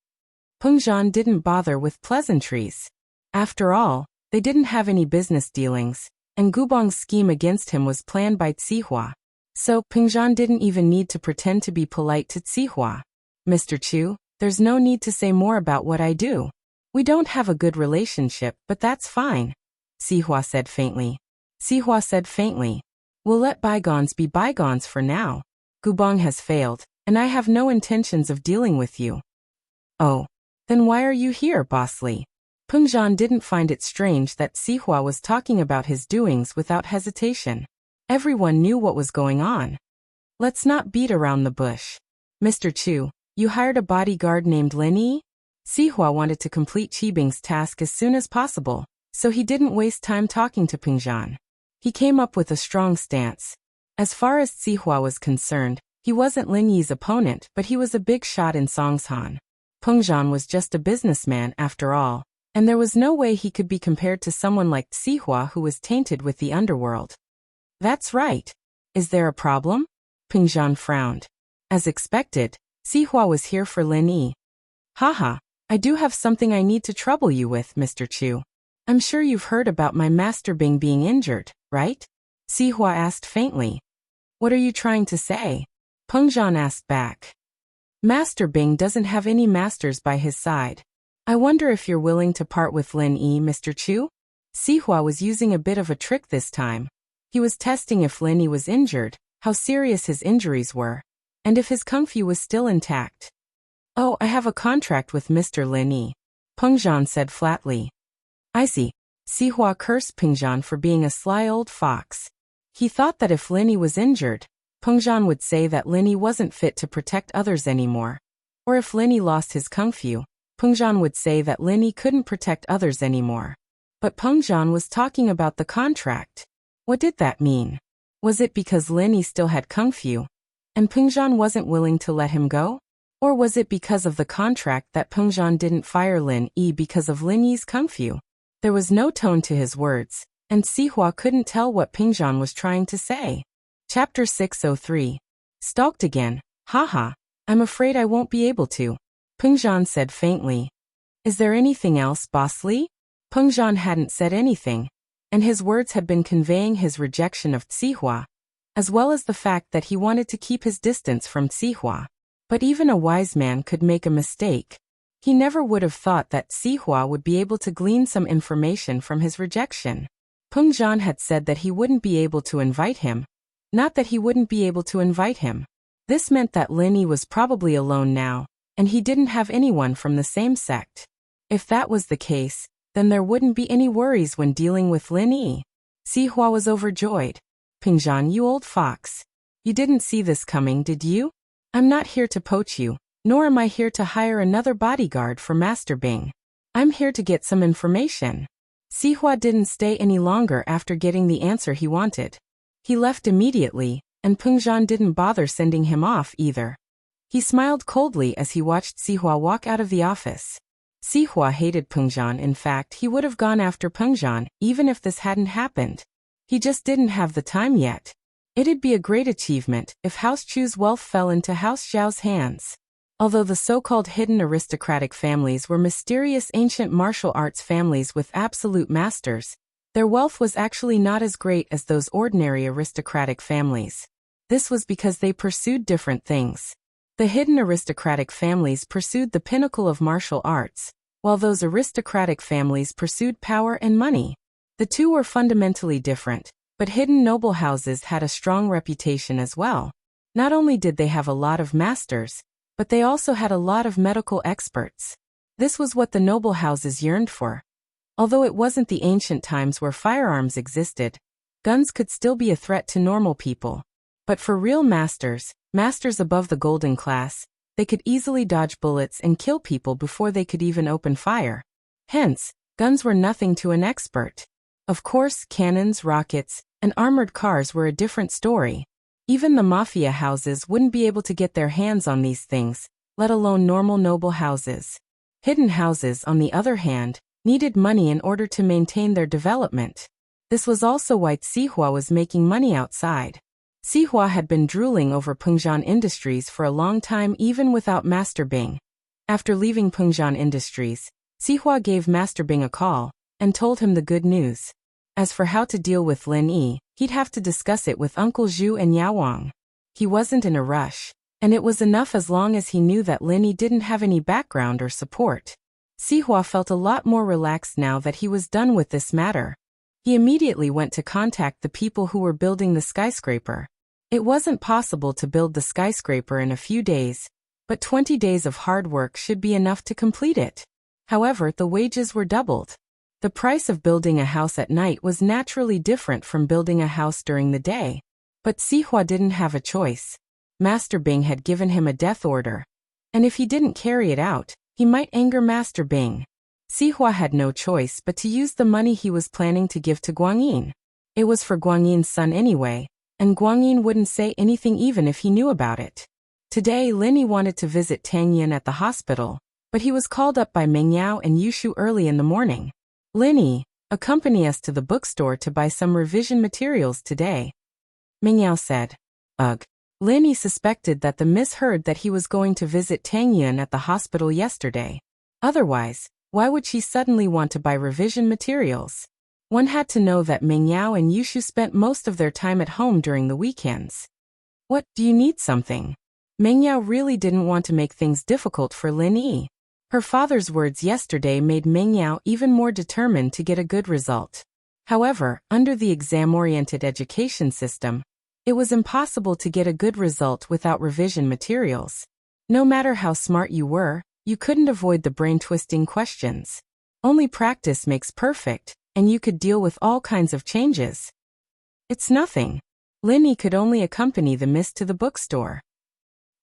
Pingzhan didn't bother with pleasantries. After all, they didn't have any business dealings, and Gubong's scheme against him was planned by Sihua. So, Pingzhan didn't even need to pretend to be polite to Sihua. Mr. Chu, there's no need to say more about what I do. We don't have a good relationship, but that's fine. Sihua said faintly. We'll let bygones be bygones for now. Gubong has failed, and I have no intentions of dealing with you. Oh. Then why are you here, Bossly? Pingzhan didn't find it strange that Sihua was talking about his doings without hesitation. Everyone knew what was going on. Let's not beat around the bush. Mr. Chu, you hired a bodyguard named Lin Yi? Sihua wanted to complete Qibing's task as soon as possible, so he didn't waste time talking to Pingzhan. He came up with a strong stance. As far as Sihua was concerned, he wasn't Lin Yi's opponent, but he was a big shot in Songshan. Pingzhan was just a businessman after all, and there was no way he could be compared to someone like Sihua who was tainted with the underworld. That's right. Is there a problem? Pingzhan frowned. As expected, Sihua was here for Lin Yi. Haha, I do have something I need to trouble you with, Mr. Chu. I'm sure you've heard about my Master Bing being injured, right? Sihua asked faintly. What are you trying to say? Pingzhan asked back. Master Bing doesn't have any masters by his side. I wonder if you're willing to part with Lin Yi, Mr. Chu? Sihua was using a bit of a trick this time. He was testing if Lin Yi was injured, how serious his injuries were, and if his kung fu was still intact. Oh, I have a contract with Mr. Lin Yi, Pingzhan said flatly. I see. Sihua cursed Pingzhan for being a sly old fox. He thought that if Lin Yi was injured, Pingzhan would say that Lin Yi wasn't fit to protect others anymore. Or if Lin Yi lost his kung fu, Pingzhan would say that Lin Yi couldn't protect others anymore. But Pingzhan was talking about the contract. What did that mean? Was it because Lin Yi still had kung fu, and Pingzhan wasn't willing to let him go? Or was it because of the contract that Pingzhan didn't fire Lin Yi because of Lin Yi's kung fu? There was no tone to his words, and Sihua couldn't tell what Pingzhan was trying to say. Chapter 603. Stalked again. Haha, I'm afraid I won't be able to. Pingzhan said faintly. Is there anything else, Bossly? Pingzhan hadn't said anything, and his words had been conveying his rejection of Sihua, as well as the fact that he wanted to keep his distance from Sihua. But even a wise man could make a mistake. He never would have thought that Sihua would be able to glean some information from his rejection. Peng Zhan had said that he wouldn't be able to invite him. Not that he wouldn't be able to invite him. This meant that Lin Yi was probably alone now, and he didn't have anyone from the same sect. If that was the case, then there wouldn't be any worries when dealing with Lin Yi. Sihua was overjoyed. Peng Zhan, you old fox. You didn't see this coming, did you? I'm not here to poach you, nor am I here to hire another bodyguard for Master Bing. I'm here to get some information. Sihua didn't stay any longer after getting the answer he wanted. He left immediately, and Peng Zhan didn't bother sending him off either. He smiled coldly as he watched Sihua walk out of the office. Sihua hated Peng Zhan. In fact, he would have gone after Peng Zhan even if this hadn't happened. He just didn't have the time yet. It'd be a great achievement if House Chu's wealth fell into House Zhao's hands. Although the so-called hidden aristocratic families were mysterious ancient martial arts families with absolute masters, their wealth was actually not as great as those ordinary aristocratic families. This was because they pursued different things. The hidden aristocratic families pursued the pinnacle of martial arts, while those aristocratic families pursued power and money. The two were fundamentally different, but hidden noble houses had a strong reputation as well. Not only did they have a lot of masters, but they also had a lot of medical experts. This was what the noble houses yearned for. Although it wasn't the ancient times where firearms existed, guns could still be a threat to normal people. But for real masters, masters above the golden class, they could easily dodge bullets and kill people before they could even open fire. Hence, guns were nothing to an expert. Of course, cannons, rockets, and armored cars were a different story. Even the mafia houses wouldn't be able to get their hands on these things, let alone normal noble houses. Hidden houses, on the other hand, needed money in order to maintain their development. This was also why Sihua was making money outside. Sihua had been drooling over Peng Zhan Industries for a long time even without Master Bing. After leaving Peng Zhan Industries, Sihua gave Master Bing a call and told him the good news. As for how to deal with Lin Yi, he'd have to discuss it with Uncle Zhu and Yao Wang. He wasn't in a rush, and it was enough as long as he knew that Lin Yi didn't have any background or support. Sihua felt a lot more relaxed now that he was done with this matter. He immediately went to contact the people who were building the skyscraper. It wasn't possible to build the skyscraper in a few days, but 20 days of hard work should be enough to complete it. However, the wages were doubled. The price of building a house at night was naturally different from building a house during the day. But Sihua didn't have a choice. Master Bing had given him a death order. And if he didn't carry it out, he might anger Master Bing. Sihua had no choice but to use the money he was planning to give to Guanyin. It was for Guanyin's son anyway, and Guanyin wouldn't say anything even if he knew about it. Today Lin Yi wanted to visit Tang Yin at the hospital, but he was called up by Meng Yao and Yushu early in the morning. Lin Yi, accompany us to the bookstore to buy some revision materials today, Meng Yao said. Ugh. Lin Yi suspected that the miss heard that he was going to visit Tang Yun at the hospital yesterday. Otherwise, why would she suddenly want to buy revision materials? One had to know that Meng Yao and Yushu spent most of their time at home during the weekends. What, do you need something? Meng Yao really didn't want to make things difficult for Lin Yi. Her father's words yesterday made Meng Yao even more determined to get a good result. However, under the exam-oriented education system, it was impossible to get a good result without revision materials. No matter how smart you were, you couldn't avoid the brain-twisting questions. Only practice makes perfect, and you could deal with all kinds of changes. It's nothing. Lin Yi could only accompany the miss to the bookstore.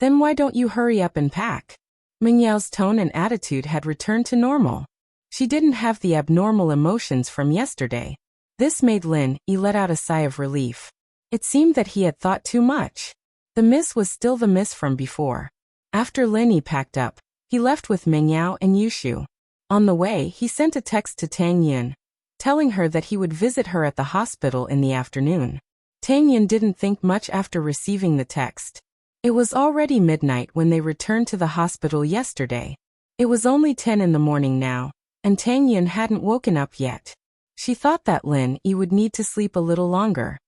Then why don't you hurry up and pack? Meng Yao's tone and attitude had returned to normal. She didn't have the abnormal emotions from yesterday. This made Lin Yi let out a sigh of relief. It seemed that he had thought too much. The miss was still the miss from before. After Lin Yi packed up, he left with Meng Yao and Yushu. On the way, he sent a text to Tang Yun, telling her that he would visit her at the hospital in the afternoon. Tang Yun didn't think much after receiving the text. It was already midnight when they returned to the hospital yesterday. It was only 10 in the morning now, and Tang Yun hadn't woken up yet. She thought that Lin Yi would need to sleep a little longer.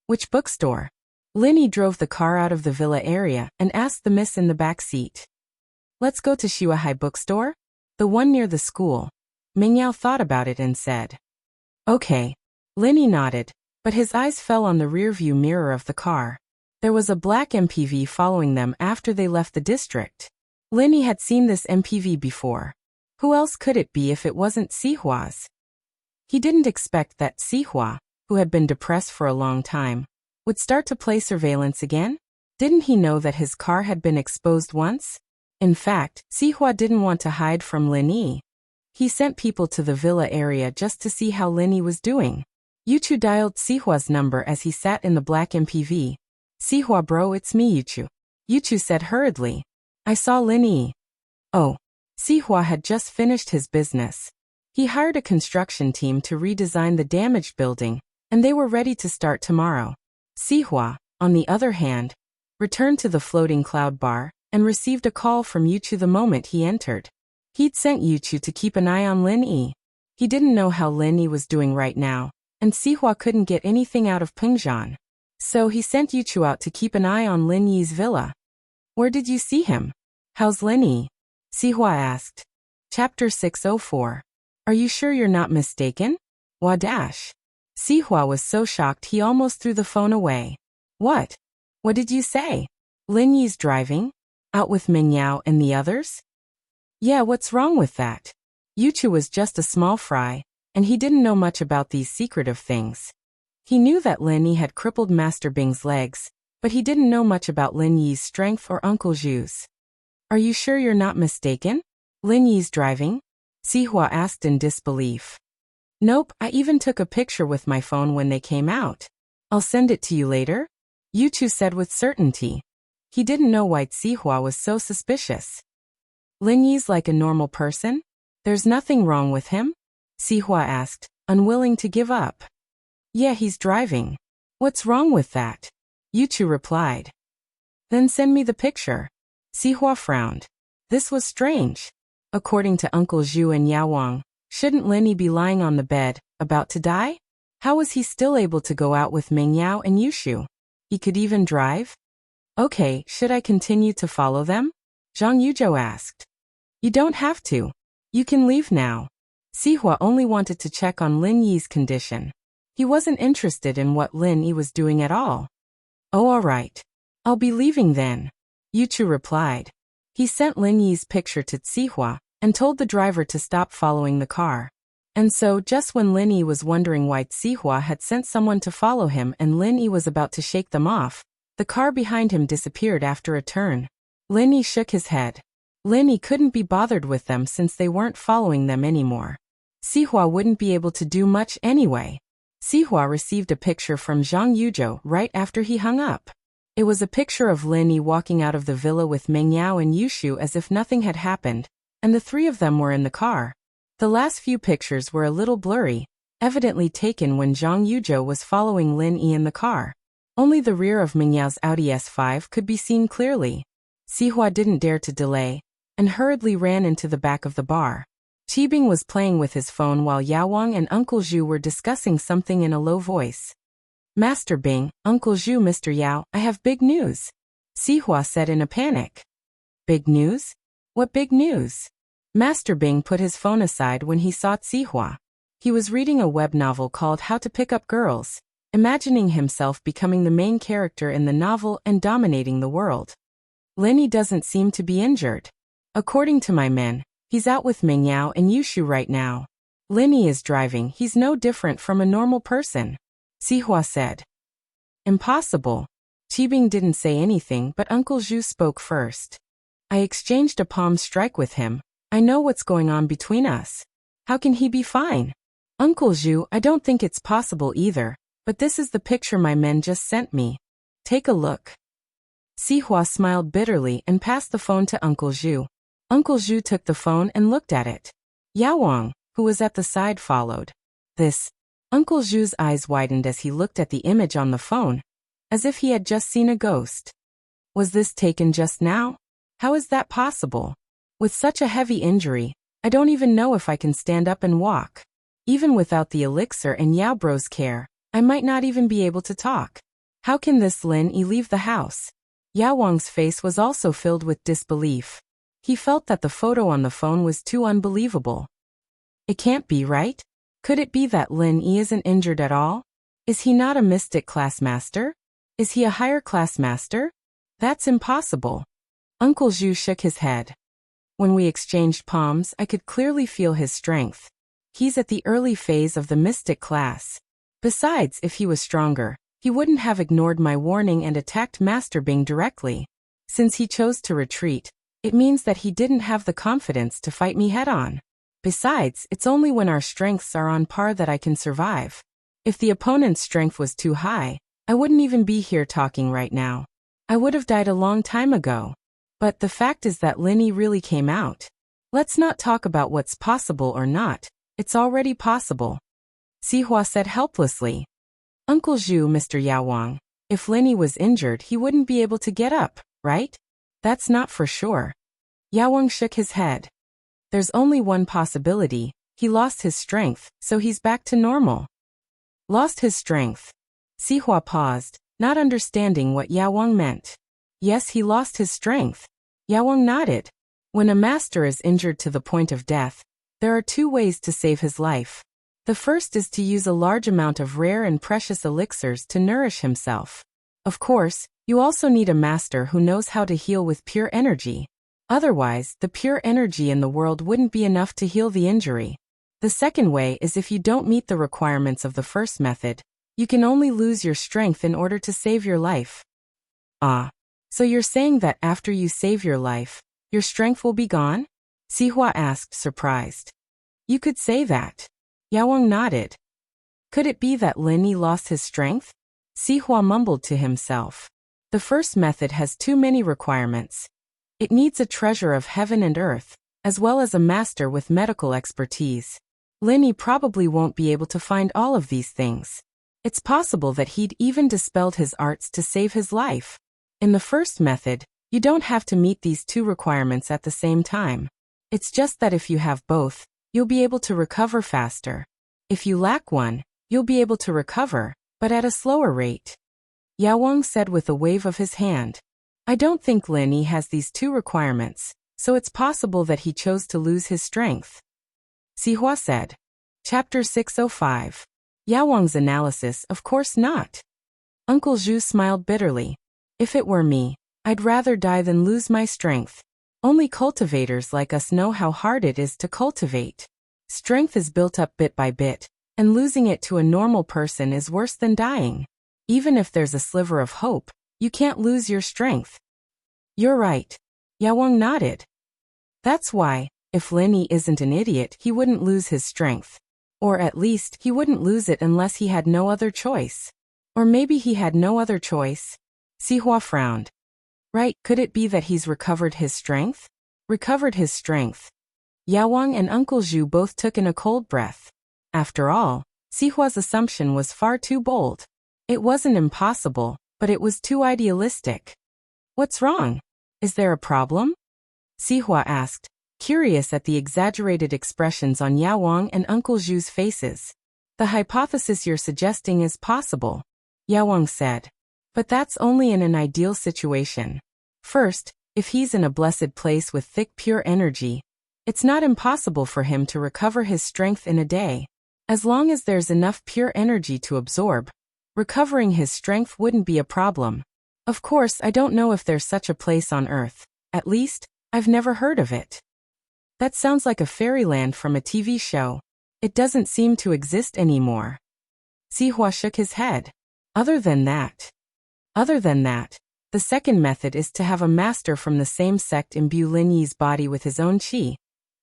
Which bookstore? Lin Yi drove the car out of the villa area and asked the miss in the back seat. Let's go to Shuahai bookstore? The one near the school. Meng Yao thought about it and said. Okay. Linny nodded, but his eyes fell on the rearview mirror of the car. There was a black MPV following them after they left the district. Linny had seen this MPV before. Who else could it be if it wasn't Sihua's? He didn't expect that Sihua, who had been depressed for a long time, would start to play surveillance again. Didn't he know that his car had been exposed once? In fact, Sihua didn't want to hide from Linny. He sent people to the villa area just to see how Linny was doing. Yuchu dialed Sihua's number as he sat in the black MPV. Sihua bro, it's me Yuchu. Yuchu said hurriedly. I saw Linny. Oh. Sihua had just finished his business. He hired a construction team to redesign the damaged building, and they were ready to start tomorrow. Sihua, on the other hand, returned to the floating cloud bar and received a call from Yuchu the moment he entered. He'd sent Yuchu to keep an eye on Linny. He didn't know how Linny was doing right now, and Sihua couldn't get anything out of Pengzhan. So he sent Yuchu out to keep an eye on Linny's villa. Where did you see him? How's Linny? Sihua asked. Chapter 604. Are you sure you're not mistaken? Wadash. Sihua was so shocked he almost threw the phone away. What? What did you say? Linny's driving? Out with Mingyao and the others? Yeah, what's wrong with that? Yuchu was just a small fry, and he didn't know much about these secretive things. He knew that Linny had crippled Master Bing's legs, but he didn't know much about Lin Yi's strength or Uncle Zhu's. Are you sure you're not mistaken? Lin Yi's driving? Sihua asked in disbelief. Nope, I even took a picture with my phone when they came out. I'll send it to you later, Yuchu said with certainty. He didn't know why Sihua was so suspicious. Lin Yi's like a normal person? There's nothing wrong with him? Sihua asked, unwilling to give up. Yeah, he's driving. What's wrong with that? Yuchu replied. Then send me the picture. Sihua frowned. This was strange. According to Uncle Zhu and Yao Wang, shouldn't Linny be lying on the bed, about to die? How was he still able to go out with Mingyao and Yushu? He could even drive? Okay, should I continue to follow them? Zhang Yuzhou asked. You don't have to. You can leave now. Sihua only wanted to check on Lin Yi's condition. He wasn't interested in what Lin Yi was doing at all. Oh, all right. I'll be leaving then, Yuchu replied. He sent Lin Yi's picture to Sihua and told the driver to stop following the car. And so, just when Lin Yi was wondering why Sihua had sent someone to follow him and Lin Yi was about to shake them off, the car behind him disappeared after a turn. Lin Yi shook his head. Lin Yi couldn't be bothered with them since they weren't following them anymore. Sihua wouldn't be able to do much anyway. Sihua received a picture from Zhang Yuzhou right after he hung up. It was a picture of Lin Yi walking out of the villa with Mingyao and Yushu as if nothing had happened, and the three of them were in the car. The last few pictures were a little blurry, evidently taken when Zhang Yuzhou was following Lin Yi in the car. Only the rear of Mingyao's Audi S5 could be seen clearly. Sihua didn't dare to delay, and hurriedly ran into the back of the bar. Qibing was playing with his phone while Yao Wang and Uncle Zhu were discussing something in a low voice. Master Bing, Uncle Zhu, Mr. Yao, I have big news, Sihua said in a panic. Big news? What big news? Master Bing put his phone aside when he saw Sihua. He was reading a web novel called How to Pick Up Girls, imagining himself becoming the main character in the novel and dominating the world. Linny doesn't seem to be injured. According to my men, he's out with Mingyao and Yushu right now. Linny is driving, he's no different from a normal person, Sihua said. Impossible. Qibing didn't say anything but Uncle Zhu spoke first. I exchanged a palm strike with him. I know what's going on between us. How can he be fine? Uncle Zhu, I don't think it's possible either, but this is the picture my men just sent me. Take a look. Sihua smiled bitterly and passed the phone to Uncle Zhu. Uncle Zhu took the phone and looked at it. Yao Wang, who was at the side, followed. This. Uncle Zhu's eyes widened as he looked at the image on the phone, as if he had just seen a ghost. Was this taken just now? How is that possible? With such a heavy injury, I don't even know if I can stand up and walk. Even without the elixir and Yao Bro's care, I might not even be able to talk. How can this Lin Yi leave the house? Yao Wang's face was also filled with disbelief. He felt that the photo on the phone was too unbelievable. It can't be right? Could it be that Lin Yi isn't injured at all? Is he not a mystic class master? Is he a higher class master? That's impossible. Uncle Zhu shook his head. When we exchanged palms, I could clearly feel his strength. He's at the early phase of the mystic class. Besides, if he was stronger, he wouldn't have ignored my warning and attacked Master Bing directly. Since he chose to retreat, it means that he didn't have the confidence to fight me head-on. Besides, it's only when our strengths are on par that I can survive. If the opponent's strength was too high, I wouldn't even be here talking right now. I would have died a long time ago. But the fact is that Lin Yi really came out. Let's not talk about what's possible or not. It's already possible. Sihua said helplessly. Uncle Zhu, Mr. Yao Wang, if Lin Yi was injured, he wouldn't be able to get up, right? That's not for sure. Yao Wang shook his head. There's only one possibility. He lost his strength, so he's back to normal. Lost his strength. Sihua paused, not understanding what Yao Wang meant. Yes, he lost his strength. Yao Wang nodded. When a master is injured to the point of death, there are two ways to save his life. The first is to use a large amount of rare and precious elixirs to nourish himself. Of course, you also need a master who knows how to heal with pure energy. Otherwise, the pure energy in the world wouldn't be enough to heal the injury. The second way is if you don't meet the requirements of the first method, you can only lose your strength in order to save your life. Ah. So you're saying that after you save your life, your strength will be gone? Sihua asked, surprised. You could say that. Yao Wang nodded. Could it be that Lin Yi lost his strength? Sihua mumbled to himself. The first method has too many requirements. It needs a treasure of heaven and earth, as well as a master with medical expertise. Lin Yi probably won't be able to find all of these things. It's possible that he'd even dispelled his arts to save his life. In the first method, you don't have to meet these two requirements at the same time. It's just that if you have both, you'll be able to recover faster. If you lack one, you'll be able to recover, but at a slower rate. Yao Wang said with a wave of his hand. I don't think Lin Yi has these two requirements, so it's possible that he chose to lose his strength. Sihua said. Chapter 605. Yao Wang's analysis, of course not. Uncle Zhu smiled bitterly. If it were me, I'd rather die than lose my strength. Only cultivators like us know how hard it is to cultivate. Strength is built up bit by bit, and losing it to a normal person is worse than dying. Even if there's a sliver of hope, you can't lose your strength. You're right. Yao Wang nodded. That's why, if Lin Yi isn't an idiot, he wouldn't lose his strength. Or at least, he wouldn't lose it unless he had no other choice. Or maybe he had no other choice. Sihua frowned. Right, could it be that he's recovered his strength? Recovered his strength. Yao Wang and Uncle Zhu both took in a cold breath. After all, Sihua's assumption was far too bold. It wasn't impossible, but it was too idealistic. What's wrong? Is there a problem? Sihua asked, curious at the exaggerated expressions on Yao Wang and Uncle Zhu's faces. The hypothesis you're suggesting is possible, Yao Wang said. But that's only in an ideal situation. First, if he's in a blessed place with thick pure energy, it's not impossible for him to recover his strength in a day. As long as there's enough pure energy to absorb, recovering his strength wouldn't be a problem. Of course, I don't know if there's such a place on Earth. At least, I've never heard of it. That sounds like a fairyland from a TV show. It doesn't seem to exist anymore. Sihua shook his head. Other than that, the second method is to have a master from the same sect imbue Lin Yi's body with his own qi.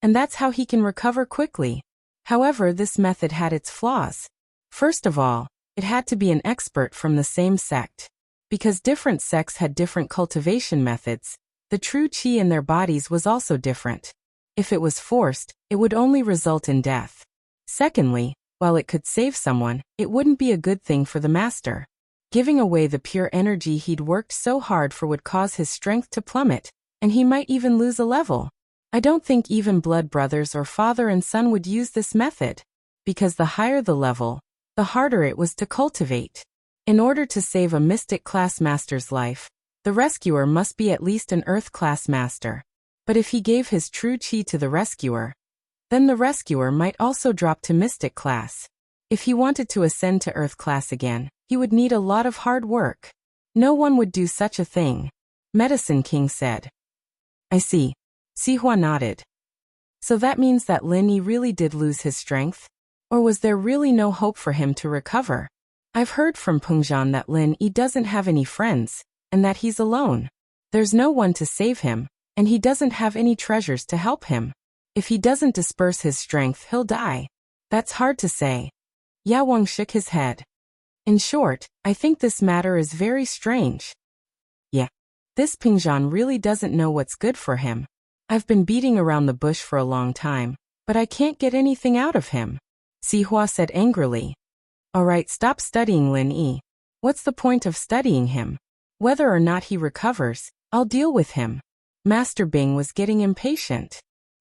And that's how he can recover quickly. However, this method had its flaws. First of all, it had to be an expert from the same sect. Because different sects had different cultivation methods, the true qi in their bodies was also different. If it was forced, it would only result in death. Secondly, while it could save someone, it wouldn't be a good thing for the master. Giving away the pure energy he'd worked so hard for would cause his strength to plummet, and he might even lose a level. I don't think even blood brothers or father and son would use this method, because the higher the level, the harder it was to cultivate. In order to save a mystic class master's life, the rescuer must be at least an earth class master. But if he gave his true qi to the rescuer, Then the rescuer might also drop to Mystic class. If he wanted to ascend to Earth class again, he would need a lot of hard work. No one would do such a thing. Medicine King said. I see. Sihua nodded. So that means that Lin Yi really did lose his strength? Or was there really no hope for him to recover? I've heard from Pengzhan that Lin Yi doesn't have any friends, and that he's alone. There's no one to save him, and he doesn't have any treasures to help him. If he doesn't disperse his strength, he'll die. That's hard to say. Yao Wang shook his head. In short, I think this matter is very strange. Yeah. This Pengzhan really doesn't know what's good for him. I've been beating around the bush for a long time, but I can't get anything out of him. Sihua said angrily. Alright, stop studying Lin Yi. What's the point of studying him? Whether or not he recovers, I'll deal with him. Master Bing was getting impatient.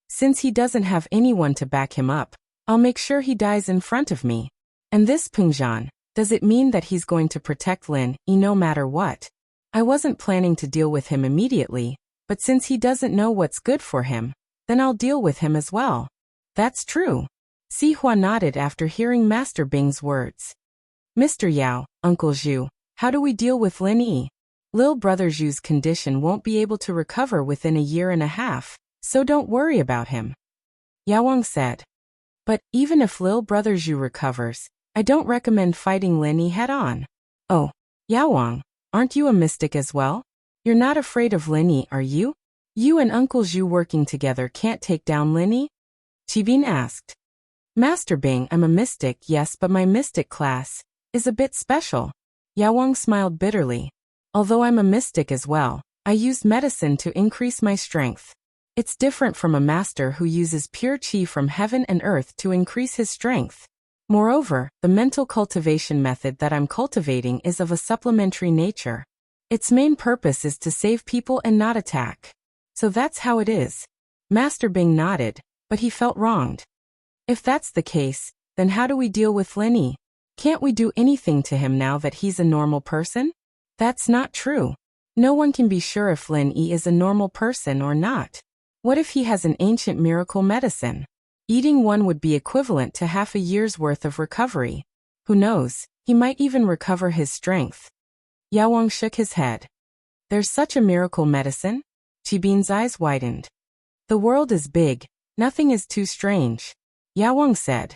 Since he doesn't have anyone to back him up, I'll make sure he dies in front of me. And this Pengzhan, does it mean that he's going to protect Lin Yi no matter what? I wasn't planning to deal with him immediately, but since he doesn't know what's good for him, then I'll deal with him as well. That's true. Sihua nodded after hearing Master Bing's words. Mr. Yao, Uncle Zhu, how do we deal with Lin Yi? Lil Brother Zhu's condition won't be able to recover within a year and a half, so don't worry about him. Yao Wang said. But even if Lil Brother Zhu recovers, I don't recommend fighting Lin Yi head-on. Oh, Yao Wang, aren't you a mystic as well? You're not afraid of Lin Yi, are you? You and Uncle Zhu working together can't take down Lin Yi? Qibin asked. Master Bing, I'm a mystic, yes, but my mystic class is a bit special. Yao Wang smiled bitterly. Although I'm a mystic as well, I use medicine to increase my strength. It's different from a master who uses pure qi from heaven and earth to increase his strength. Moreover, the mental cultivation method that I'm cultivating is of a supplementary nature. Its main purpose is to save people and not attack. So that's how it is. Master Bing nodded, but he felt wronged. If that's the case, then how do we deal with Lin Yi? Can't we do anything to him now that he's a normal person? That's not true. No one can be sure if Lin Yi is a normal person or not. What if he has an ancient miracle medicine? Eating one would be equivalent to half a year's worth of recovery. Who knows, he might even recover his strength. Yao Wang shook his head. There's such a miracle medicine? Qibin's eyes widened. The world is big, nothing is too strange. Yao Wang said.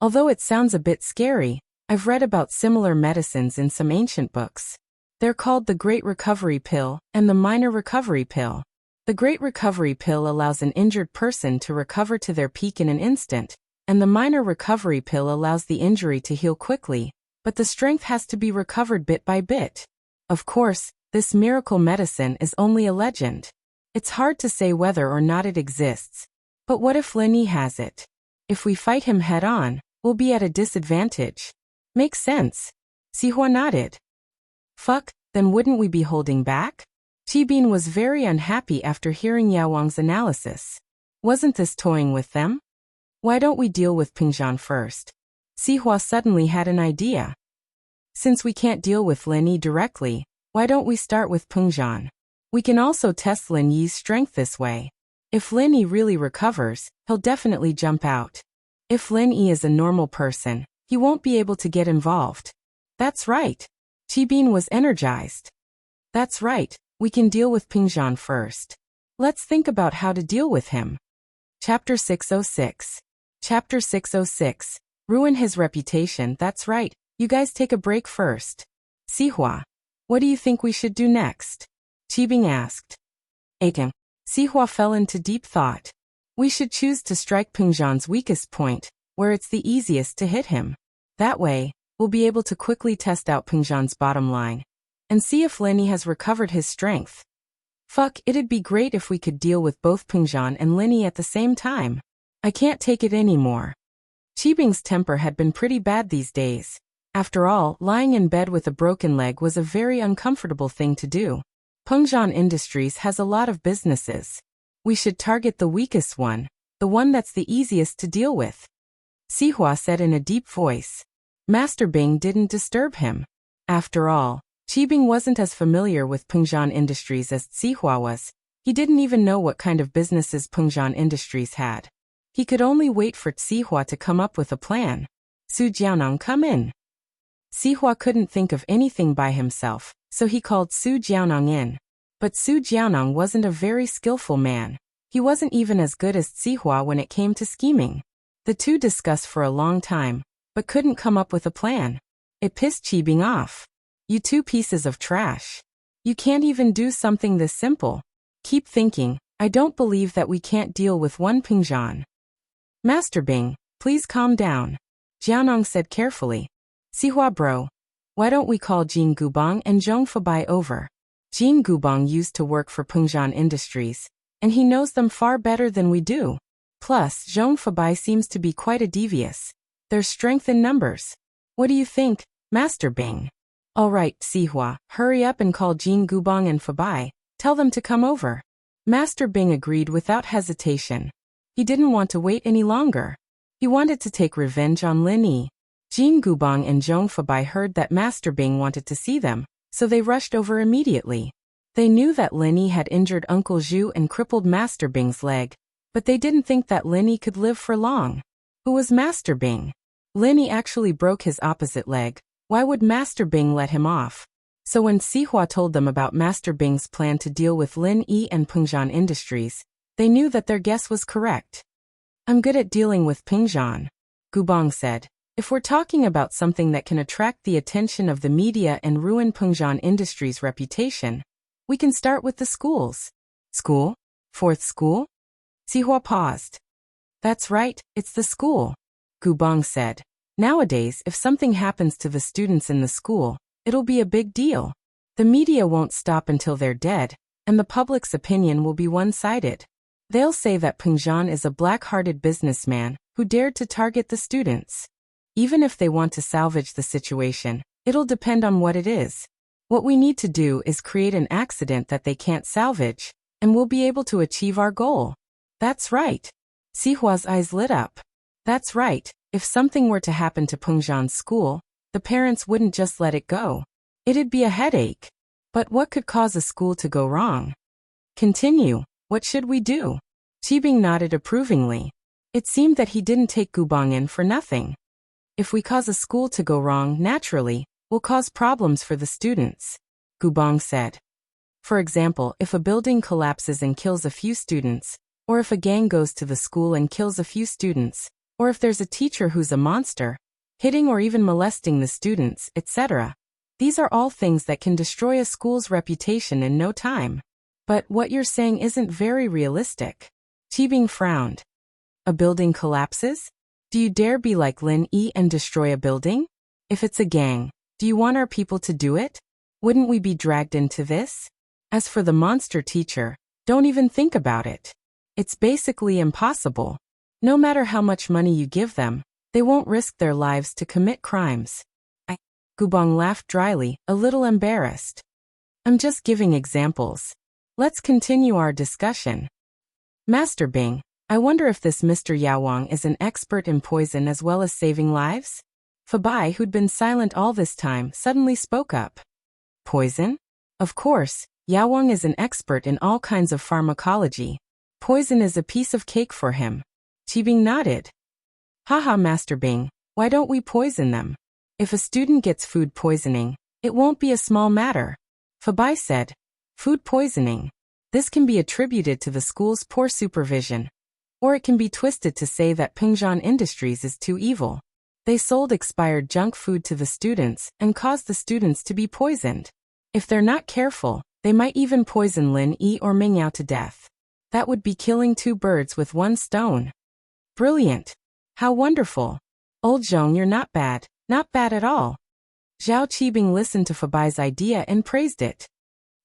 Although it sounds a bit scary, I've read about similar medicines in some ancient books. They're called the Great Recovery Pill and the Minor Recovery Pill. The Great Recovery Pill allows an injured person to recover to their peak in an instant, and the Minor Recovery Pill allows the injury to heal quickly, but the strength has to be recovered bit by bit. Of course, this miracle medicine is only a legend. It's hard to say whether or not it exists. But what if Lin Yi has it? If we fight him head-on, we'll be at a disadvantage. Makes sense. Sihua nodded. Fuck, then wouldn't we be holding back? Qibin was very unhappy after hearing Yao Wang's analysis. Wasn't this toying with them? Why don't we deal with Pengzhan first? Sihua suddenly had an idea. Since we can't deal with Lin Yi directly, why don't we start with Pengzhan? We can also test Lin Yi's strength this way. If Lin Yi really recovers, he'll definitely jump out. If Lin Yi is a normal person, he won't be able to get involved. That's right. Qibin was energized. That's right, we can deal with Pengzhan first. Let's think about how to deal with him. Chapter 606. Chapter 606. Ruin his reputation, that's right. You guys take a break first. Sihua. What do you think we should do next? Qibin asked. Aiken. Sihua fell into deep thought. We should choose to strike Pengzhan's weakest point, where it's the easiest to hit him. That way, we'll be able to quickly test out Pengzhan's bottom line, and see if Lin Yi has recovered his strength. Fuck, it'd be great if we could deal with both Pengzhan and Lin Yi at the same time. I can't take it anymore. Qibing's temper had been pretty bad these days. After all, lying in bed with a broken leg was a very uncomfortable thing to do. Pengzhan Industries has a lot of businesses. We should target the weakest one, the one that's the easiest to deal with. Sihua said in a deep voice. Master Bing didn't disturb him. After all, Qibing wasn't as familiar with Pengzhan Industries as Sihua was. He didn't even know what kind of businesses Pengzhan Industries had. He could only wait for Sihua to come up with a plan. Su Jiaonong, come in. Sihua couldn't think of anything by himself, so he called Su Jiaonong in. But Su Jiaonong wasn't a very skillful man. He wasn't even as good as Sihua when it came to scheming. The two discussed for a long time, but couldn't come up with a plan. It pissed Qibing off. You two pieces of trash. You can't even do something this simple. Keep thinking. I don't believe that we can't deal with one Pingzhan. Master Bing, please calm down. Jiaonong said carefully. Sihua bro, why don't we call Jin Gubang and Zhong Fabai over? Jin Gubang used to work for Pingzhan Industries, and he knows them far better than we do. Plus, Zhong Fabai seems to be quite a devious. There's strength in numbers. What do you think, Master Bing? All right, Sihua, hurry up and call Jin Gubang and Fabai. Tell them to come over. Master Bing agreed without hesitation. He didn't want to wait any longer. He wanted to take revenge on Lin Yi. Jin Gubang and Zhong Fabai heard that Master Bing wanted to see them, so they rushed over immediately. They knew that Lin Yi had injured Uncle Zhu and crippled Master Bing's leg, but they didn't think that Lin Yi could live for long. Who was Master Bing? Lin Yi actually broke his opposite leg. Why would Master Bing let him off? So when Sihua told them about Master Bing's plan to deal with Lin Yi and Pingzhan Industries, they knew that their guess was correct. I'm good at dealing with Pingzhan, Gubang said. If we're talking about something that can attract the attention of the media and ruin Pingzhan Industries' reputation, we can start with the schools. School? Fourth school? Sihua paused. That's right, it's the school, Gubang said. Nowadays, if something happens to the students in the school, it'll be a big deal. The media won't stop until they're dead, and the public's opinion will be one-sided. They'll say that Pingzhan is a black-hearted businessman who dared to target the students. Even if they want to salvage the situation, it'll depend on what it is. What we need to do is create an accident that they can't salvage, and we'll be able to achieve our goal. That's right. Sihua's eyes lit up. That's right. If something were to happen to Pingzhan's school, the parents wouldn't just let it go. It'd be a headache. But what could cause a school to go wrong? Continue. What should we do? Qibing nodded approvingly. It seemed that he didn't take Gubang in for nothing. If we cause a school to go wrong, naturally, we'll cause problems for the students, Gubang said. For example, if a building collapses and kills a few students, or if a gang goes to the school and kills a few students, or if there's a teacher who's a monster, hitting or even molesting the students, etc. These are all things that can destroy a school's reputation in no time. But what you're saying isn't very realistic. Qibing frowned. A building collapses? Do you dare be like Lin Yi and destroy a building? If it's a gang, do you want our people to do it? Wouldn't we be dragged into this? As for the monster teacher, don't even think about it. It's basically impossible. No matter how much money you give them, they won't risk their lives to commit crimes. Gubang laughed dryly, a little embarrassed. I'm just giving examples. Let's continue our discussion. Master Bing, I wonder if this Mr. Yao Wang is an expert in poison as well as saving lives? Fabai, who'd been silent all this time, suddenly spoke up. Poison? Of course, Yao Wang is an expert in all kinds of pharmacology. Poison is a piece of cake for him. Qibing nodded. Haha, Master Bing, why don't we poison them? If a student gets food poisoning, it won't be a small matter. Fabai said. Food poisoning. This can be attributed to the school's poor supervision. Or it can be twisted to say that Pingzhan Industries is too evil. They sold expired junk food to the students and caused the students to be poisoned. If they're not careful, they might even poison Lin Yi or Mingyao to death. That would be killing two birds with one stone. Brilliant. How wonderful. Old Zhong, you're not bad at all. Zhao Qibing listened to Fabai's idea and praised it.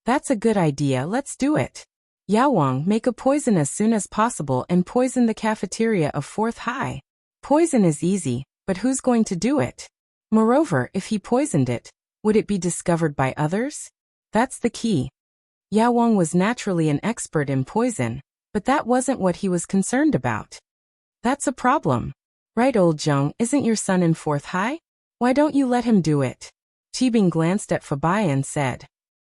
That's a good idea, let's do it. Yao Wang, make a poison as soon as possible and poison the cafeteria of 4th High. Poison is easy, but who's going to do it? Moreover, if he poisoned it, would it be discovered by others? That's the key. Yao Wang was naturally an expert in poison, but that wasn't what he was concerned about. That's a problem. Right, old Zhong, isn't your son in 4th High? Why don't you let him do it? Qibing glanced at Fabai and said.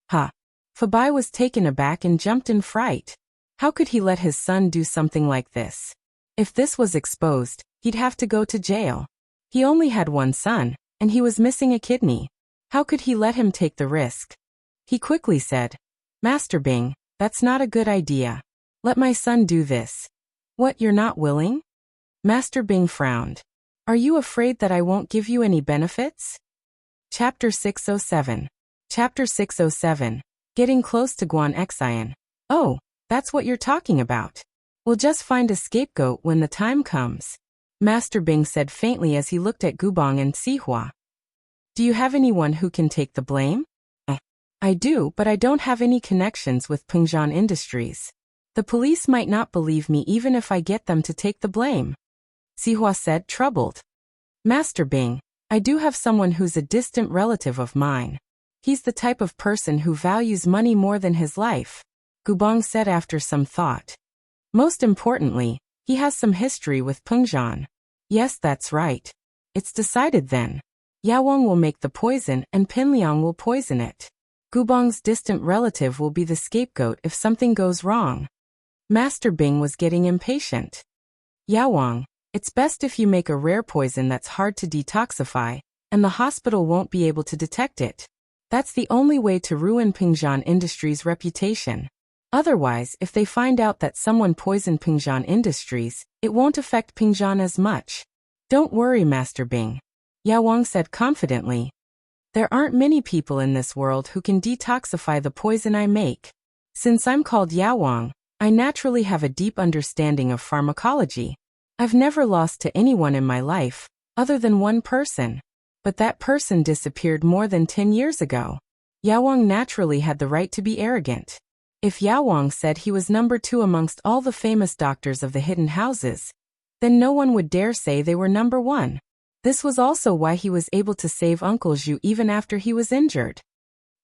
Ha. Fabai was taken aback and jumped in fright. How could he let his son do something like this? If this was exposed, he'd have to go to jail. He only had one son, and he was missing a kidney. How could he let him take the risk? He quickly said, Master Bing, that's not a good idea. Let my son do this. What, you're not willing? Master Bing frowned. Are you afraid that I won't give you any benefits? Chapter 607. Chapter 607. Getting close to Guan Xian. Oh, that's what you're talking about. We'll just find a scapegoat when the time comes. Master Bing said faintly as he looked at Gubong and Sihua. Do you have anyone who can take the blame? I do, but I don't have any connections with Pengzhan Industries. The police might not believe me even if I get them to take the blame. Sihua said, troubled. Master Bing, I do have someone who's a distant relative of mine. He's the type of person who values money more than his life, Gubong said after some thought. Most importantly, he has some history with Pengzhan. Yes, that's right. It's decided then. Yawang will make the poison and Pinliang will poison it. Gubong's distant relative will be the scapegoat if something goes wrong. Master Bing was getting impatient. Yawang, it's best if you make a rare poison that's hard to detoxify, and the hospital won't be able to detect it. That's the only way to ruin Pengzhan Industries' reputation. Otherwise, if they find out that someone poisoned Pengzhan Industries, it won't affect Pengzhan as much. Don't worry, Master Bing. Yawang said confidently. There aren't many people in this world who can detoxify the poison I make. Since I'm called Yawang, I naturally have a deep understanding of pharmacology. I've never lost to anyone in my life, other than one person. But that person disappeared more than 10 years ago. Yawang naturally had the right to be arrogant. If Yawang said he was number 2 amongst all the famous doctors of the hidden houses, then no one would dare say they were number 1. This was also why he was able to save Uncle Zhu even after he was injured.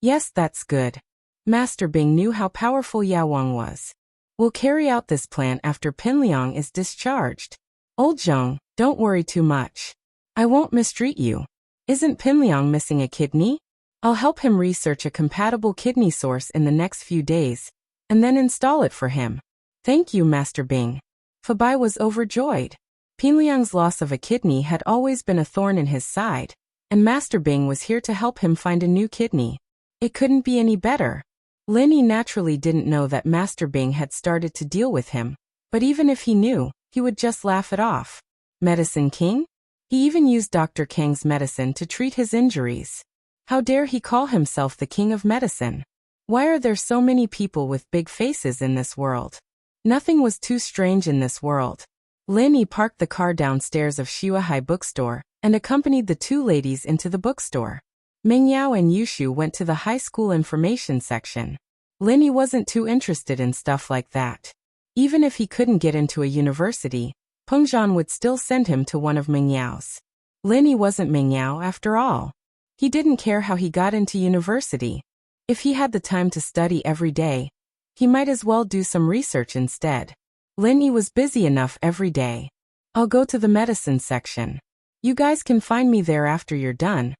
Yes, that's good. Master Bing knew how powerful Yawang was. We'll carry out this plan after Pinliang is discharged. Old Zhong, don't worry too much. I won't mistreat you. Isn't Pinliang missing a kidney? I'll help him research a compatible kidney source in the next few days, and then install it for him. Thank you, Master Bing. Fabai was overjoyed. Pinliang's loss of a kidney had always been a thorn in his side, and Master Bing was here to help him find a new kidney. It couldn't be any better. Lin Yi naturally didn't know that Master Bing had started to deal with him, but even if he knew, he would just laugh it off. Medicine King? He even used Dr. Kang's medicine to treat his injuries. How dare he call himself the king of medicine? Why are there so many people with big faces in this world? Nothing was too strange in this world. Lin Yi parked the car downstairs of Xuehai bookstore and accompanied the 2 ladies into the bookstore. Ming Yao and Yushu went to the high school information section. Lin Yi wasn't too interested in stuff like that. Even if he couldn't get into a university, Pengzhan would still send him to one of Ming Yao's. Lin Yi wasn't Ming Yao after all. He didn't care how he got into university. If he had the time to study every day, he might as well do some research instead. Lin Yi was busy enough every day. I'll go to the medicine section. You guys can find me there after you're done,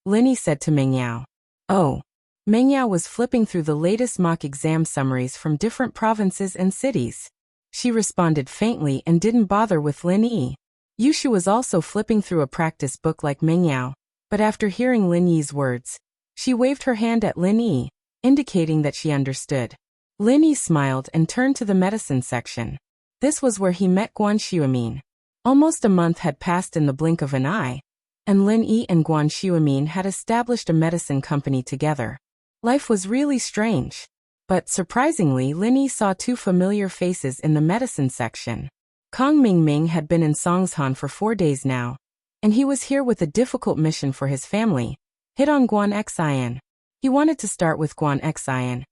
Lin Yi said to Ming Yao. Oh. Ming Yao was flipping through the latest mock exam summaries from different provinces and cities. She responded faintly and didn't bother with Lin Yi. Yushu was also flipping through a practice book like Ming Yao, but after hearing Lin Yi's words, she waved her hand at Lin Yi, indicating that she understood. Lin Yi smiled and turned to the medicine section. This was where he met Guan Xuemin. Almost a month had passed in the blink of an eye, and Lin Yi and Guan Xuemin had established a medicine company together. Life was really strange. But surprisingly, Lin Yi saw 2 familiar faces in the medicine section. Kong Mingming had been in Songshan for 4 days now, and he was here with a difficult mission for his family, hit on Guan Xian. He wanted to start with Guan Xian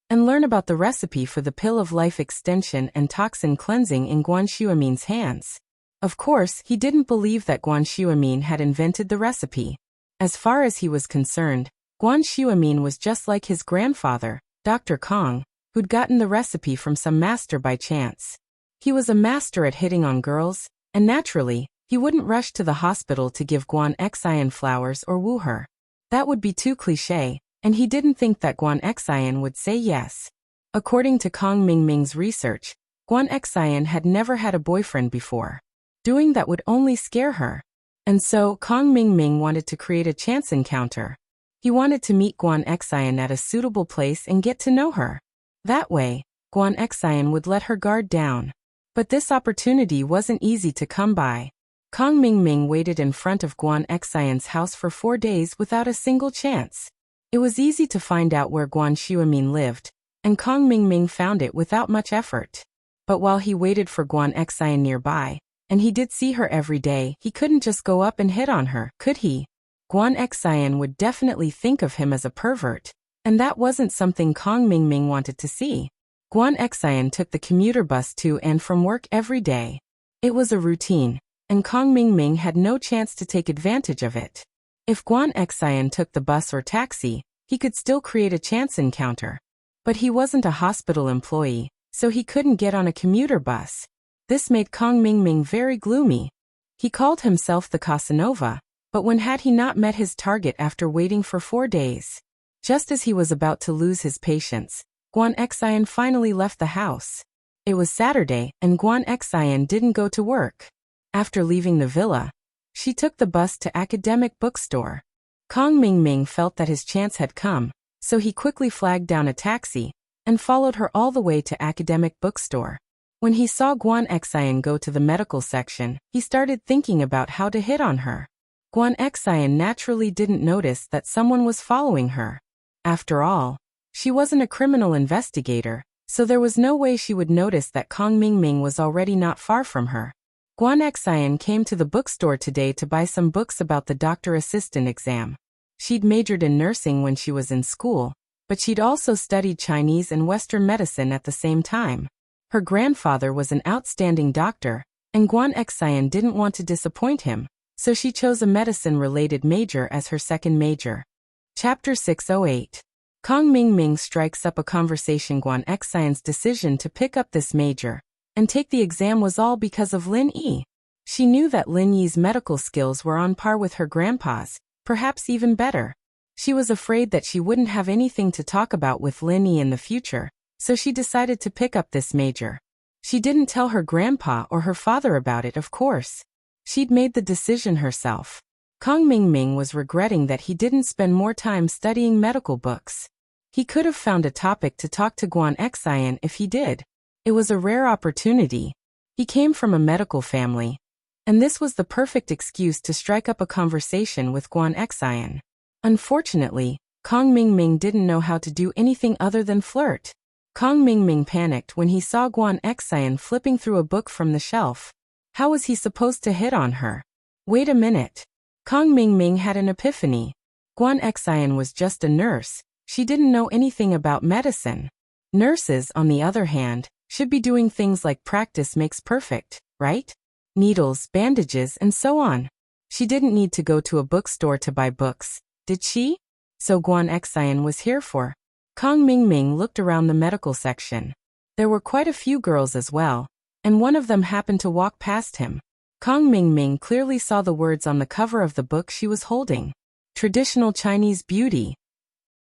and learn about the recipe for the pill of life extension and toxin cleansing in Guan Xuemin's hands. Of course, he didn't believe that Guan Xuemin had invented the recipe. As far as he was concerned, Guan Xuemin was just like his grandfather, Dr. Kong, who'd gotten the recipe from some master by chance. He was a master at hitting on girls, and naturally, he wouldn't rush to the hospital to give Guan Xian flowers or woo her. That would be too cliché, and he didn't think that Guan Xian would say yes. According to Kong Mingming's research, Guan Xian had never had a boyfriend before. Doing that would only scare her. And so, Kong Mingming wanted to create a chance encounter. He wanted to meet Guan Xian at a suitable place and get to know her. That way, Guan Xian would let her guard down. But this opportunity wasn't easy to come by. Kong Mingming waited in front of Guan Xian's house for 4 days without a single chance. It was easy to find out where Guan Xuemin lived, and Kong Mingming found it without much effort. But while he waited for Guan Xian nearby, and he did see her every day, he couldn't just go up and hit on her, could he? Guan Xian would definitely think of him as a pervert, and that wasn't something Kong Mingming wanted to see. Guan Xian took the commuter bus to and from work every day. It was a routine, and Kong Mingming had no chance to take advantage of it. If Guan Xian took the bus or taxi, he could still create a chance encounter. But he wasn't a hospital employee, so he couldn't get on a commuter bus. This made Kong Mingming very gloomy. He called himself the Casanova, but when had he not met his target after waiting for 4 days? Just as he was about to lose his patience, Guan Xian finally left the house. It was Saturday, and Guan Xian didn't go to work. After leaving the villa, she took the bus to academic bookstore. Kong Mingming felt that his chance had come, so he quickly flagged down a taxi and followed her all the way to academic bookstore. When he saw Guan Xian go to the medical section, he started thinking about how to hit on her. Guan Xian naturally didn't notice that someone was following her. After all, she wasn't a criminal investigator, so there was no way she would notice that Kong Mingming was already not far from her. Guan Xian came to the bookstore today to buy some books about the doctor assistant exam. She'd majored in nursing when she was in school, but she'd also studied Chinese and Western medicine at the same time. Her grandfather was an outstanding doctor, and Guan Xian didn't want to disappoint him, so she chose a medicine-related major as her second major. Chapter 608. Kong Mingming strikes up a conversation. Guan Xian's decision to pick up this major and take the exam was all because of Lin Yi. She knew that Lin Yi's medical skills were on par with her grandpa's, perhaps even better. She was afraid that she wouldn't have anything to talk about with Lin Yi in the future, so she decided to pick up this major. She didn't tell her grandpa or her father about it, of course. She'd made the decision herself. Kong Mingming was regretting that he didn't spend more time studying medical books. He could have found a topic to talk to Guan Xian if he did. It was a rare opportunity. He came from a medical family, and this was the perfect excuse to strike up a conversation with Guan Xian. Unfortunately, Kong Mingming didn't know how to do anything other than flirt. Kong Mingming panicked when he saw Guan Xian flipping through a book from the shelf. How was he supposed to hit on her? Wait a minute. Kong Mingming had an epiphany. Guan Xian was just a nurse. She didn't know anything about medicine. Nurses, on the other hand, should be doing things like practice makes perfect, right? Needles, bandages, and so on. She didn't need to go to a bookstore to buy books, did she? So Guan Xian was here for. Kong Mingming looked around the medical section. There were quite a few girls as well, and one of them happened to walk past him. Kong Mingming clearly saw the words on the cover of the book she was holding. Traditional Chinese Beauty.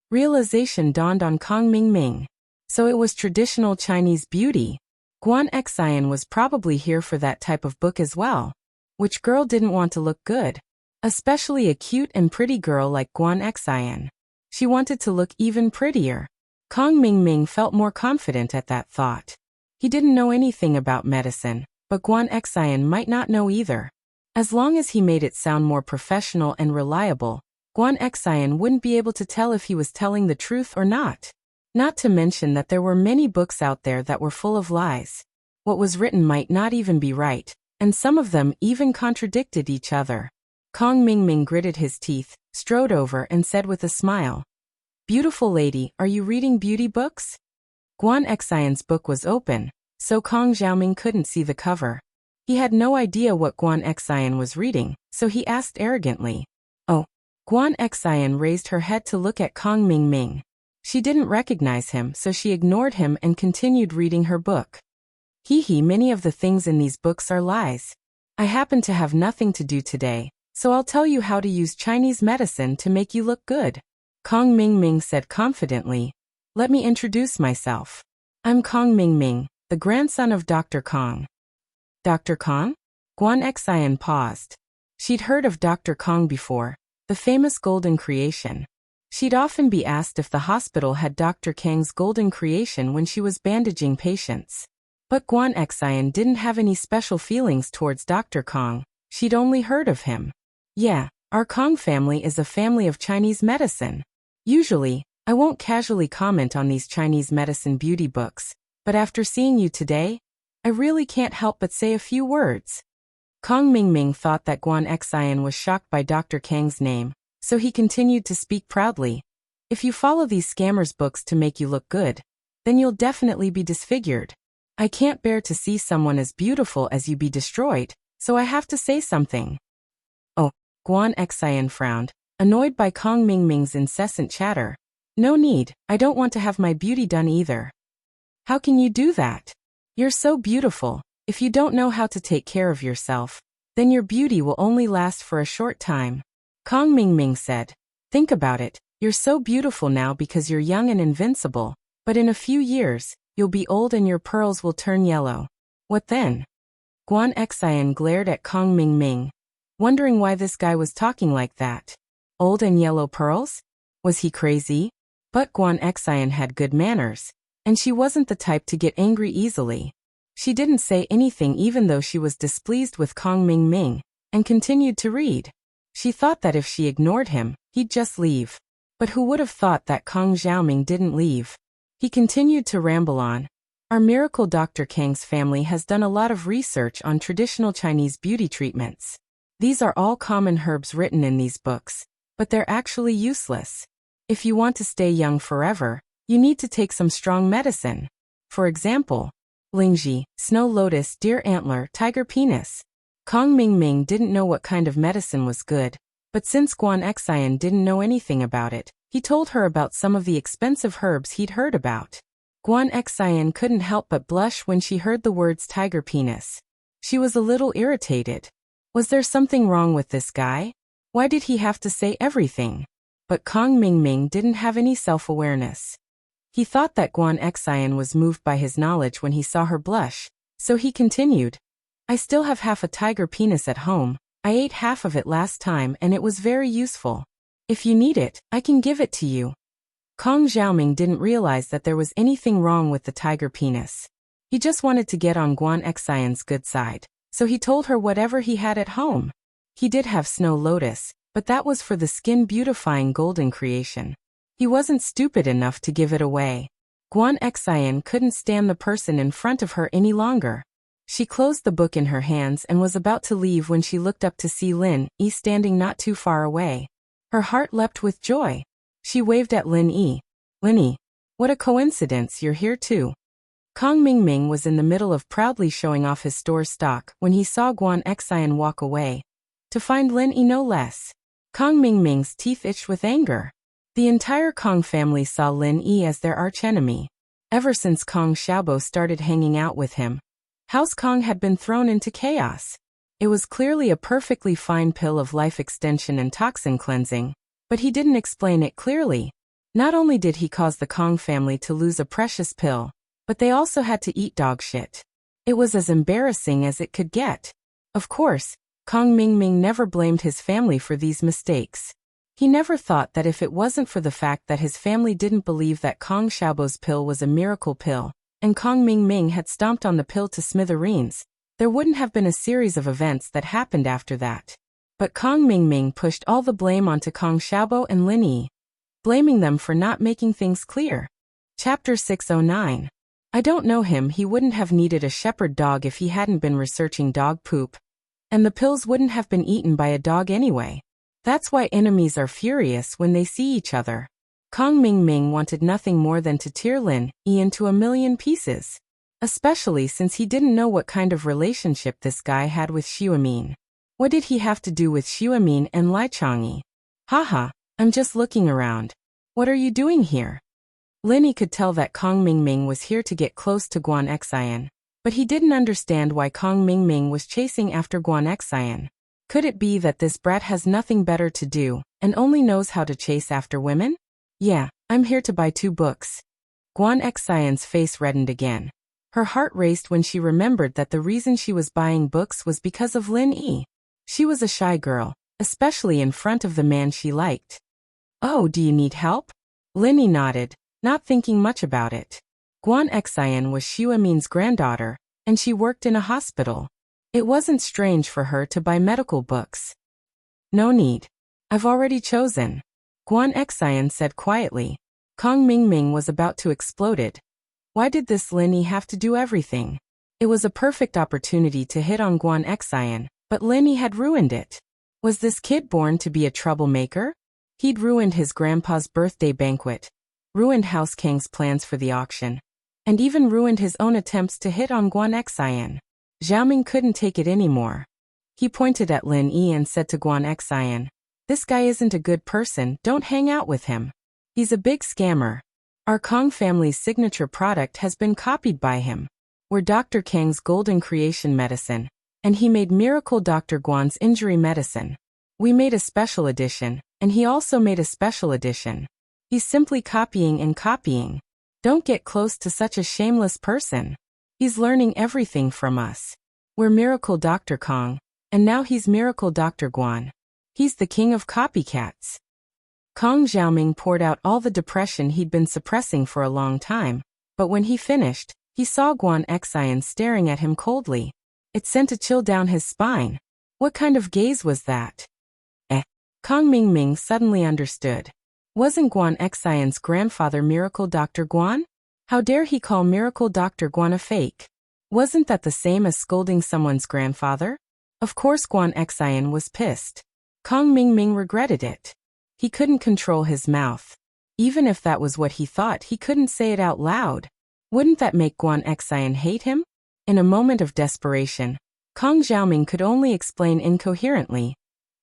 Realization dawned on Kong Mingming. So it was Traditional Chinese Beauty. Guan Xian was probably here for that type of book as well. Which girl didn't want to look good? Especially a cute and pretty girl like Guan Xian. She wanted to look even prettier. Kong Mingming felt more confident at that thought. He didn't know anything about medicine, but Guan Xian might not know either. As long as he made it sound more professional and reliable, Guan Xian wouldn't be able to tell if he was telling the truth or not. Not to mention that there were many books out there that were full of lies. What was written might not even be right, and some of them even contradicted each other. Kong Mingming gritted his teeth, strode over and said with a smile, "Beautiful lady, are you reading beauty books?" Guan Xian's book was open, so Kong Xiaoming couldn't see the cover. He had no idea what Guan Xian was reading, so he asked arrogantly. "Oh." Guan Xian raised her head to look at Kong Mingming. She didn't recognize him, so she ignored him and continued reading her book. Many of the things in these books are lies. I happen to have nothing to do today, so I'll tell you how to use Chinese medicine to make you look good. Kong Mingming said confidently. Let me introduce myself. I'm Kong Mingming, the grandson of Dr. Kong. Dr. Kong? Guan Xian paused. She'd heard of Dr. Kong before, the famous golden creation. She'd often be asked if the hospital had Dr. Kang's golden creation when she was bandaging patients. But Guan Xian didn't have any special feelings towards Dr. Kong. She'd only heard of him. Yeah, our Kong family is a family of Chinese medicine. Usually, I won't casually comment on these Chinese medicine beauty books, but after seeing you today, I really can't help but say a few words. Kong Mingming thought that Guan Xian was shocked by Dr. Kang's name, so he continued to speak proudly. If you follow these scammers' books to make you look good, then you'll definitely be disfigured. I can't bear to see someone as beautiful as you be destroyed, so I have to say something. Oh, Guan Xian frowned, annoyed by Kong Mingming's incessant chatter. No need, I don't want to have my beauty done either. How can you do that? You're so beautiful. If you don't know how to take care of yourself, then your beauty will only last for a short time. Kong Mingming said. Think about it, you're so beautiful now because you're young and invincible, but in a few years, you'll be old and your pearls will turn yellow. What then? Guan Xian glared at Kong Mingming, wondering why this guy was talking like that. Old and yellow pearls? Was he crazy? But Guan Xian had good manners, and she wasn't the type to get angry easily. She didn't say anything even though she was displeased with Kong Mingming, and continued to read. She thought that if she ignored him, he'd just leave. But who would have thought that Kong Xiaoming didn't leave? He continued to ramble on. Our miracle Dr. Kang's family has done a lot of research on traditional Chinese beauty treatments. These are all common herbs written in these books, but they're actually useless. If you want to stay young forever, you need to take some strong medicine. For example, Lingji, snow lotus, deer antler, tiger penis. Kong Mingming didn't know what kind of medicine was good, but since Guan Xian didn't know anything about it, he told her about some of the expensive herbs he'd heard about. Guan Xian couldn't help but blush when she heard the words tiger penis. She was a little irritated. Was there something wrong with this guy? Why did he have to say everything? But Kong Mingming didn't have any self-awareness. He thought that Guan Xian was moved by his knowledge when he saw her blush, so he continued. I still have half a tiger penis at home. I ate half of it last time and it was very useful. If you need it, I can give it to you. Kong Xiaoming didn't realize that there was anything wrong with the tiger penis. He just wanted to get on Guan Xian's good side, so he told her whatever he had at home. He did have snow lotus, but that was for the skin-beautifying golden creation. He wasn't stupid enough to give it away. Guan Xian couldn't stand the person in front of her any longer. She closed the book in her hands and was about to leave when she looked up to see Lin Yi standing not too far away. Her heart leapt with joy. She waved at Lin Yi. Lin Yi, what a coincidence, you're here too. Kong Mingming was in the middle of proudly showing off his store's stock when he saw Guan Xian walk away. To find Lin Yi no less. Kong Mingming's teeth itched with anger. The entire Kong family saw Lin Yi as their archenemy. Ever since Kong Xiaobo started hanging out with him, House Kong had been thrown into chaos. It was clearly a perfectly fine pill of life extension and toxin cleansing, but he didn't explain it clearly. Not only did he cause the Kong family to lose a precious pill, but they also had to eat dog shit. It was as embarrassing as it could get. Of course, Kong Mingming never blamed his family for these mistakes. He never thought that if it wasn't for the fact that his family didn't believe that Kong Xiaobo's pill was a miracle pill, and Kong Mingming had stomped on the pill to smithereens, there wouldn't have been a series of events that happened after that. But Kong Mingming pushed all the blame onto Kong Xiaobo and Lin Yi, blaming them for not making things clear. Chapter 609. I don't know him. He wouldn't have needed a shepherd dog if he hadn't been researching dog poop. And the pills wouldn't have been eaten by a dog anyway. That's why enemies are furious when they see each other. Kong Mingming wanted nothing more than to tear Lin Yi into a million pieces. Especially since he didn't know what kind of relationship this guy had with Xiumin. What did he have to do with Xiumin and Lai Changyi? Haha, I'm just looking around. What are you doing here? Lin Yi could tell that Kong Mingming was here to get close to Guan Xian, but he didn't understand why Kong Mingming was chasing after Guan Xian. Could it be that this brat has nothing better to do, and only knows how to chase after women? Yeah, I'm here to buy 2 books. Guan Xian's face reddened again. Her heart raced when she remembered that the reason she was buying books was because of Lin Yi. She was a shy girl, especially in front of the man she liked. "Oh, do you need help?" Lin Yi nodded, not thinking much about it. Guan Xian was Xu Amin's granddaughter, and she worked in a hospital. It wasn't strange for her to buy medical books. "No need. I've already chosen," Guan Xian said quietly. Kong Mingming was about to explode. Why did this Lin Yi have to do everything? It was a perfect opportunity to hit on Guan Xian, but Lin Yi had ruined it. Was this kid born to be a troublemaker? He'd ruined his grandpa's birthday banquet, ruined House Kang's plans for the auction, and even ruined his own attempts to hit on Guan Xian. Xiaoming couldn't take it anymore. He pointed at Lin Yi and said to Guan Xian, "This guy isn't a good person, don't hang out with him. He's a big scammer. Our Kong family's signature product has been copied by him. We're Dr. Kang's golden creation medicine, and he made Miracle Dr. Guan's injury medicine. We made a special edition, and he also made a special edition. He's simply copying and copying. Don't get close to such a shameless person. He's learning everything from us. We're Miracle Dr. Kong, and now he's Miracle Dr. Guan. He's the king of copycats." Kong Xiaoming poured out all the depression he'd been suppressing for a long time, but when he finished, he saw Guan Xian staring at him coldly. It sent a chill down his spine. What kind of gaze was that? Kong Mingming suddenly understood. Wasn't Guan Xian's grandfather Miracle Dr. Guan? How dare he call Miracle Dr. Guan a fake? Wasn't that the same as scolding someone's grandfather? Of course Guan Xian was pissed. Kong Mingming regretted it. He couldn't control his mouth. Even if that was what he thought, he couldn't say it out loud. Wouldn't that make Guan Xian hate him? In a moment of desperation, Kong Xiaoming could only explain incoherently.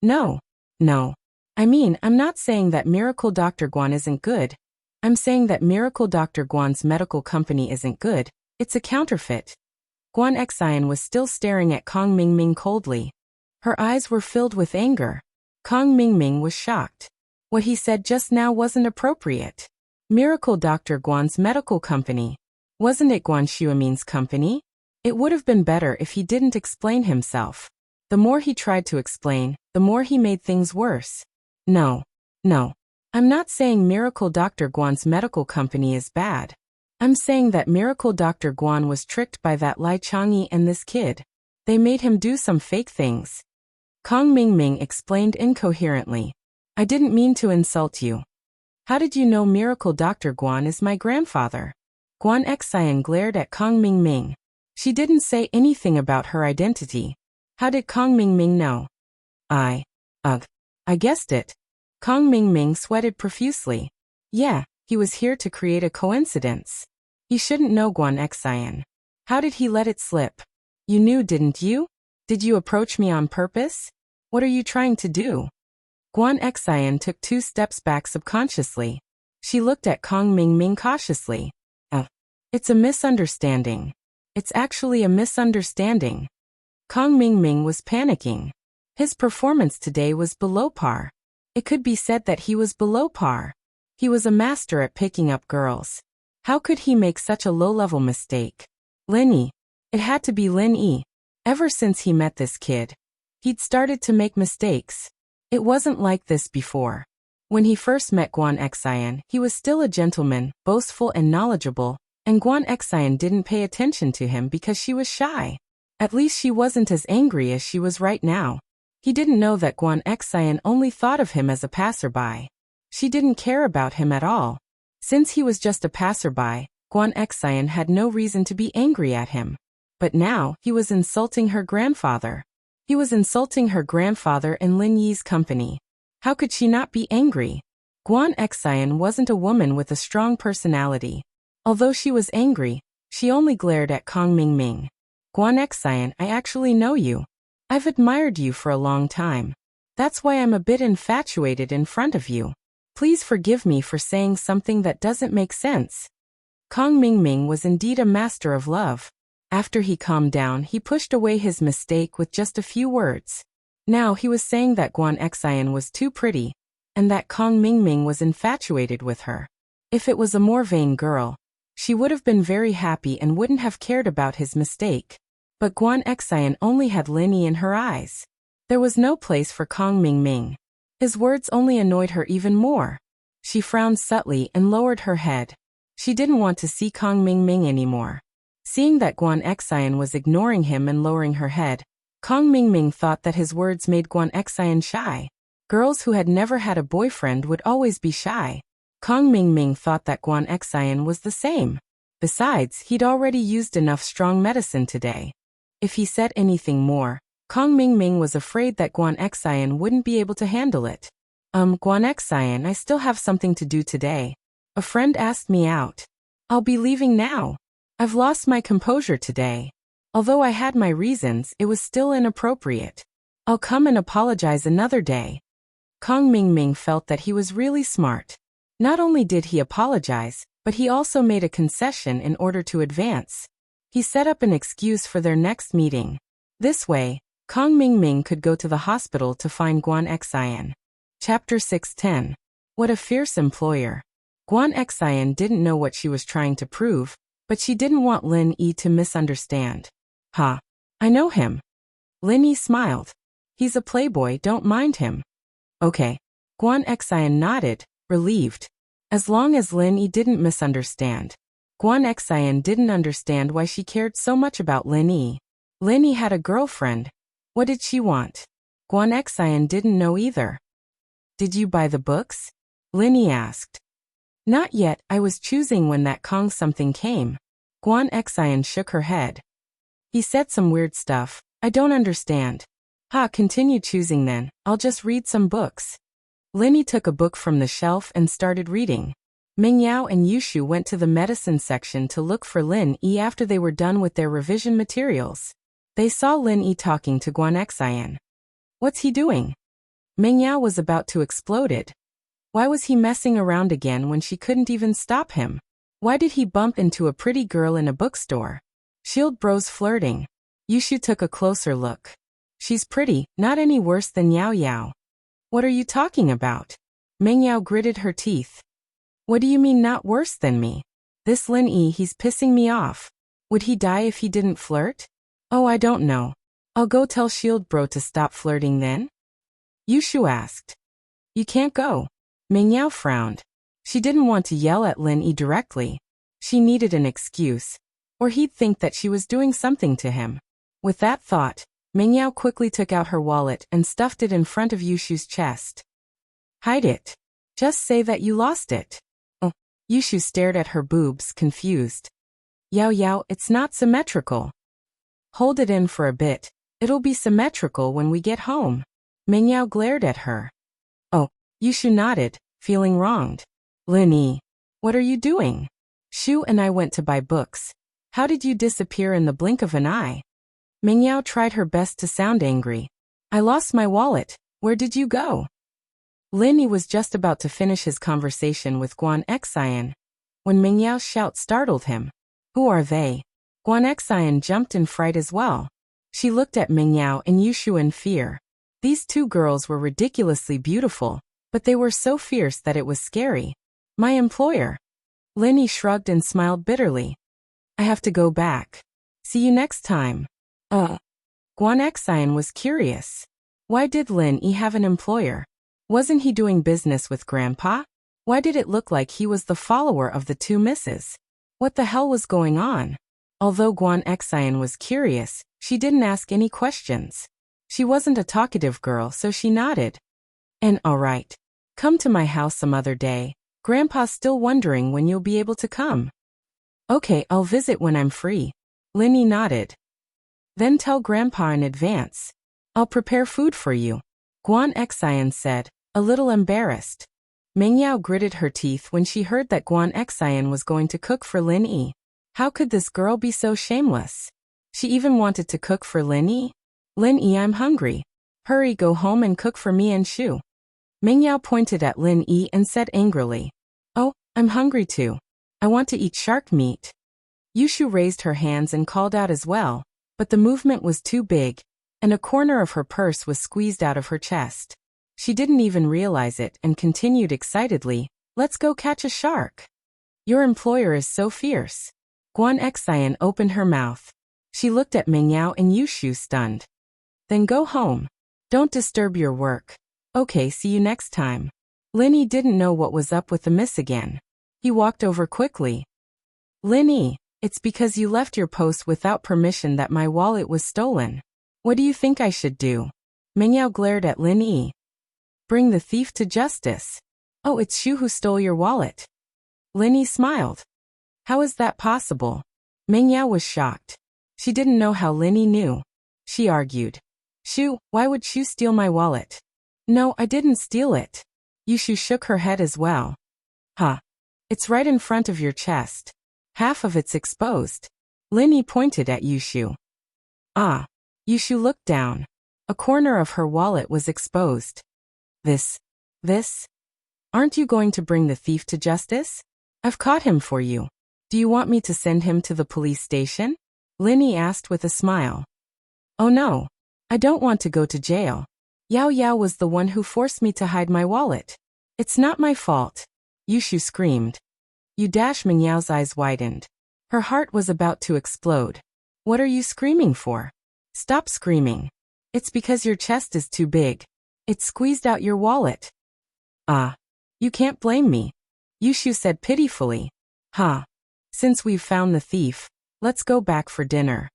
No. I'm not saying that Miracle Dr. Guan isn't good. I'm saying that Miracle Dr. Guan's medical company isn't good. It's a counterfeit. Guan Xian was still staring at Kong Mingming coldly. Her eyes were filled with anger. Kong Mingming was shocked. What he said just now wasn't appropriate. Miracle Dr. Guan's medical company. Wasn't it Guan Xuemin's company? It would have been better if he didn't explain himself. The more he tried to explain, the more he made things worse. No. I'm not saying Miracle Dr. Guan's medical company is bad. I'm saying that Miracle Dr. Guan was tricked by that Lai Changyi and this kid. They made him do some fake things. Kong Mingming explained incoherently. I didn't mean to insult you. How did you know Miracle Dr. Guan is my grandfather? Guan Xian glared at Kong Mingming. She didn't say anything about her identity. How did Kong Mingming know? I guessed it. Kong Mingming sweated profusely. Yeah, he was here to create a coincidence. He shouldn't know Guan Xian. How did he let it slip? You knew, didn't you? Did you approach me on purpose? What are you trying to do? Guan Xian took 2 steps back subconsciously. She looked at Kong Mingming cautiously. It's a misunderstanding. It's actually a misunderstanding. Kong Mingming was panicking. His performance today was below par. It could be said that he was below par. He was a master at picking up girls. How could he make such a low-level mistake? Lin Yi. It had to be Lin Yi. Ever since he met this kid, he'd started to make mistakes. It wasn't like this before. When he first met Guan Xian, he was still a gentleman, boastful and knowledgeable, and Guan Xian didn't pay attention to him because she was shy. At least she wasn't as angry as she was right now. He didn't know that Guan Xian only thought of him as a passerby. She didn't care about him at all. Since he was just a passerby, Guan Xian had no reason to be angry at him. But now, he was insulting her grandfather. He was insulting her grandfather in Lin Yi's company. How could she not be angry? Guan Xian wasn't a woman with a strong personality. Although she was angry, she only glared at Kong Mingming. Guan Xian, I actually know you. I've admired you for a long time. That's why I'm a bit infatuated in front of you. Please forgive me for saying something that doesn't make sense. Kong Mingming was indeed a master of love. After he calmed down, he pushed away his mistake with just a few words. Now he was saying that Guan Xian was too pretty, and that Kong Mingming was infatuated with her. If it was a more vain girl, She would have been very happy and wouldn't have cared about his mistake. But Guan Xian only had Lin Yi in her eyes. There was no place for Kong Mingming. His words only annoyed her even more. She frowned subtly and lowered her head. She didn't want to see Kong Mingming anymore. Seeing that Guan Xian was ignoring him and lowering her head, Kong Mingming thought that his words made Guan Xian shy. Girls who had never had a boyfriend would always be shy. Kong Mingming thought that Guan Xian was the same. Besides, he'd already used enough strong medicine today. If he said anything more, Kong Mingming was afraid that Guan Xian wouldn't be able to handle it. Guan Xian, I still have something to do today. A friend asked me out. I'll be leaving now. I've lost my composure today. Although I had my reasons, it was still inappropriate. I'll come and apologize another day. Kong Mingming felt that he was really smart. Not only did he apologize, but he also made a concession in order to advance. He set up an excuse for their next meeting. This way, Kong Mingming could go to the hospital to find Guan Xian. Chapter 610. What a fierce employer. Guan Xian didn't know what she was trying to prove, but she didn't want Lin Yi to misunderstand. Ha! I know him. Lin Yi smiled. He's a playboy, don't mind him. Okay. Guan Xian nodded, relieved. As long as Lin Yi didn't misunderstand. Guan Xian didn't understand why she cared so much about Lin Yi. Lin Yi had a girlfriend. What did she want? Guan Xian didn't know either. Did you buy the books? Lin Yi asked. Not yet, I was choosing when that Kong something came. Guan Xian shook her head. He said some weird stuff. I don't understand. Ha, continue choosing then, I'll just read some books. Lin Yi took a book from the shelf and started reading. Ming Yao and Yushu went to the medicine section to look for Lin Yi after they were done with their revision materials. They saw Lin Yi talking to Guan Xian. What's he doing? Ming Yao was about to explode it. Why was he messing around again when she couldn't even stop him? Why did he bump into a pretty girl in a bookstore? Shield bros flirting. Yushu took a closer look. She's pretty, not any worse than Yao Yao. What are you talking about? Ming Yao gritted her teeth. What do you mean not worse than me? This Lin Yi, he's pissing me off. Would he die if he didn't flirt? Oh, I don't know. I'll go tell Shield bro to stop flirting then? Yushu asked. You can't go. Ming Yao frowned. She didn't want to yell at Lin Yi directly. She needed an excuse. Or he'd think that she was doing something to him. With that thought, Ming Yao quickly took out her wallet and stuffed it in front of Yushu's chest. Hide it. Just say that you lost it. Oh. Yushu stared at her boobs, confused. Yao Yao, it's not symmetrical. Hold it in for a bit. It'll be symmetrical when we get home. Ming Yao glared at her. Oh. Yushu nodded, feeling wronged. Lin Yi, what are you doing? Shu and I went to buy books. How did you disappear in the blink of an eye? Ming Yao tried her best to sound angry. I lost my wallet. Where did you go? Lin Yi was just about to finish his conversation with Guan Xian when Ming Yao's shout startled him. Who are they? Guan Xian jumped in fright as well. She looked at Ming Yao and Yushu in fear. These two girls were ridiculously beautiful, but they were so fierce that it was scary. My employer. Lin Yi shrugged and smiled bitterly. I have to go back. See you next time. Guan Xian was curious. Why did Lin Yi have an employer? Wasn't he doing business with Grandpa? Why did it look like he was the follower of the two misses? What the hell was going on? Although Guan Xian was curious, she didn't ask any questions. She wasn't a talkative girl, so she nodded. And all right. Come to my house some other day. Grandpa's still wondering when you'll be able to come. Okay, I'll visit when I'm free. Lin Yi nodded. Then tell Grandpa in advance. I'll prepare food for you. Guan Xian said, a little embarrassed. Ming Yao gritted her teeth when she heard that Guan Xian was going to cook for Lin Yi. How could this girl be so shameless? She even wanted to cook for Lin Yi? Lin Yi, I'm hungry. Hurry, go home and cook for me and Shu. Ming Yao pointed at Lin Yi and said angrily. Oh, I'm hungry too. I want to eat shark meat. Yushu raised her hands and called out as well, but the movement was too big, and a corner of her purse was squeezed out of her chest. She didn't even realize it and continued excitedly, let's go catch a shark. Your employer is so fierce. Guan Xian opened her mouth. She looked at Mingyao and Yushu stunned. Then go home. Don't disturb your work. Okay, see you next time. Lin Yi didn't know what was up with the miss again. He walked over quickly. Lin Yi, it's because you left your post without permission that my wallet was stolen. What do you think I should do? Mingyao glared at Lin Yi. Bring the thief to justice. Oh, it's Shu who stole your wallet. Lin Yi smiled. How is that possible? Mingyao was shocked. She didn't know how Lin Yi knew. She argued. Shu, why would Shu steal my wallet? No, I didn't steal it. Yushu shook her head as well. Huh. It's right in front of your chest. Half of it's exposed. Lin Yi pointed at Yushu. Ah. Yushu looked down. A corner of her wallet was exposed. This? Aren't you going to bring the thief to justice? I've caught him for you. Do you want me to send him to the police station? Lin Yi asked with a smile. Oh no. I don't want to go to jail. Yao Yao was the one who forced me to hide my wallet. It's not my fault. Yushu screamed. Mingyao's eyes widened. Her heart was about to explode. What are you screaming for? Stop screaming. It's because your chest is too big. It squeezed out your wallet. Ah. You can't blame me. Yushu said pitifully. Huh. Since we've found the thief, let's go back for dinner.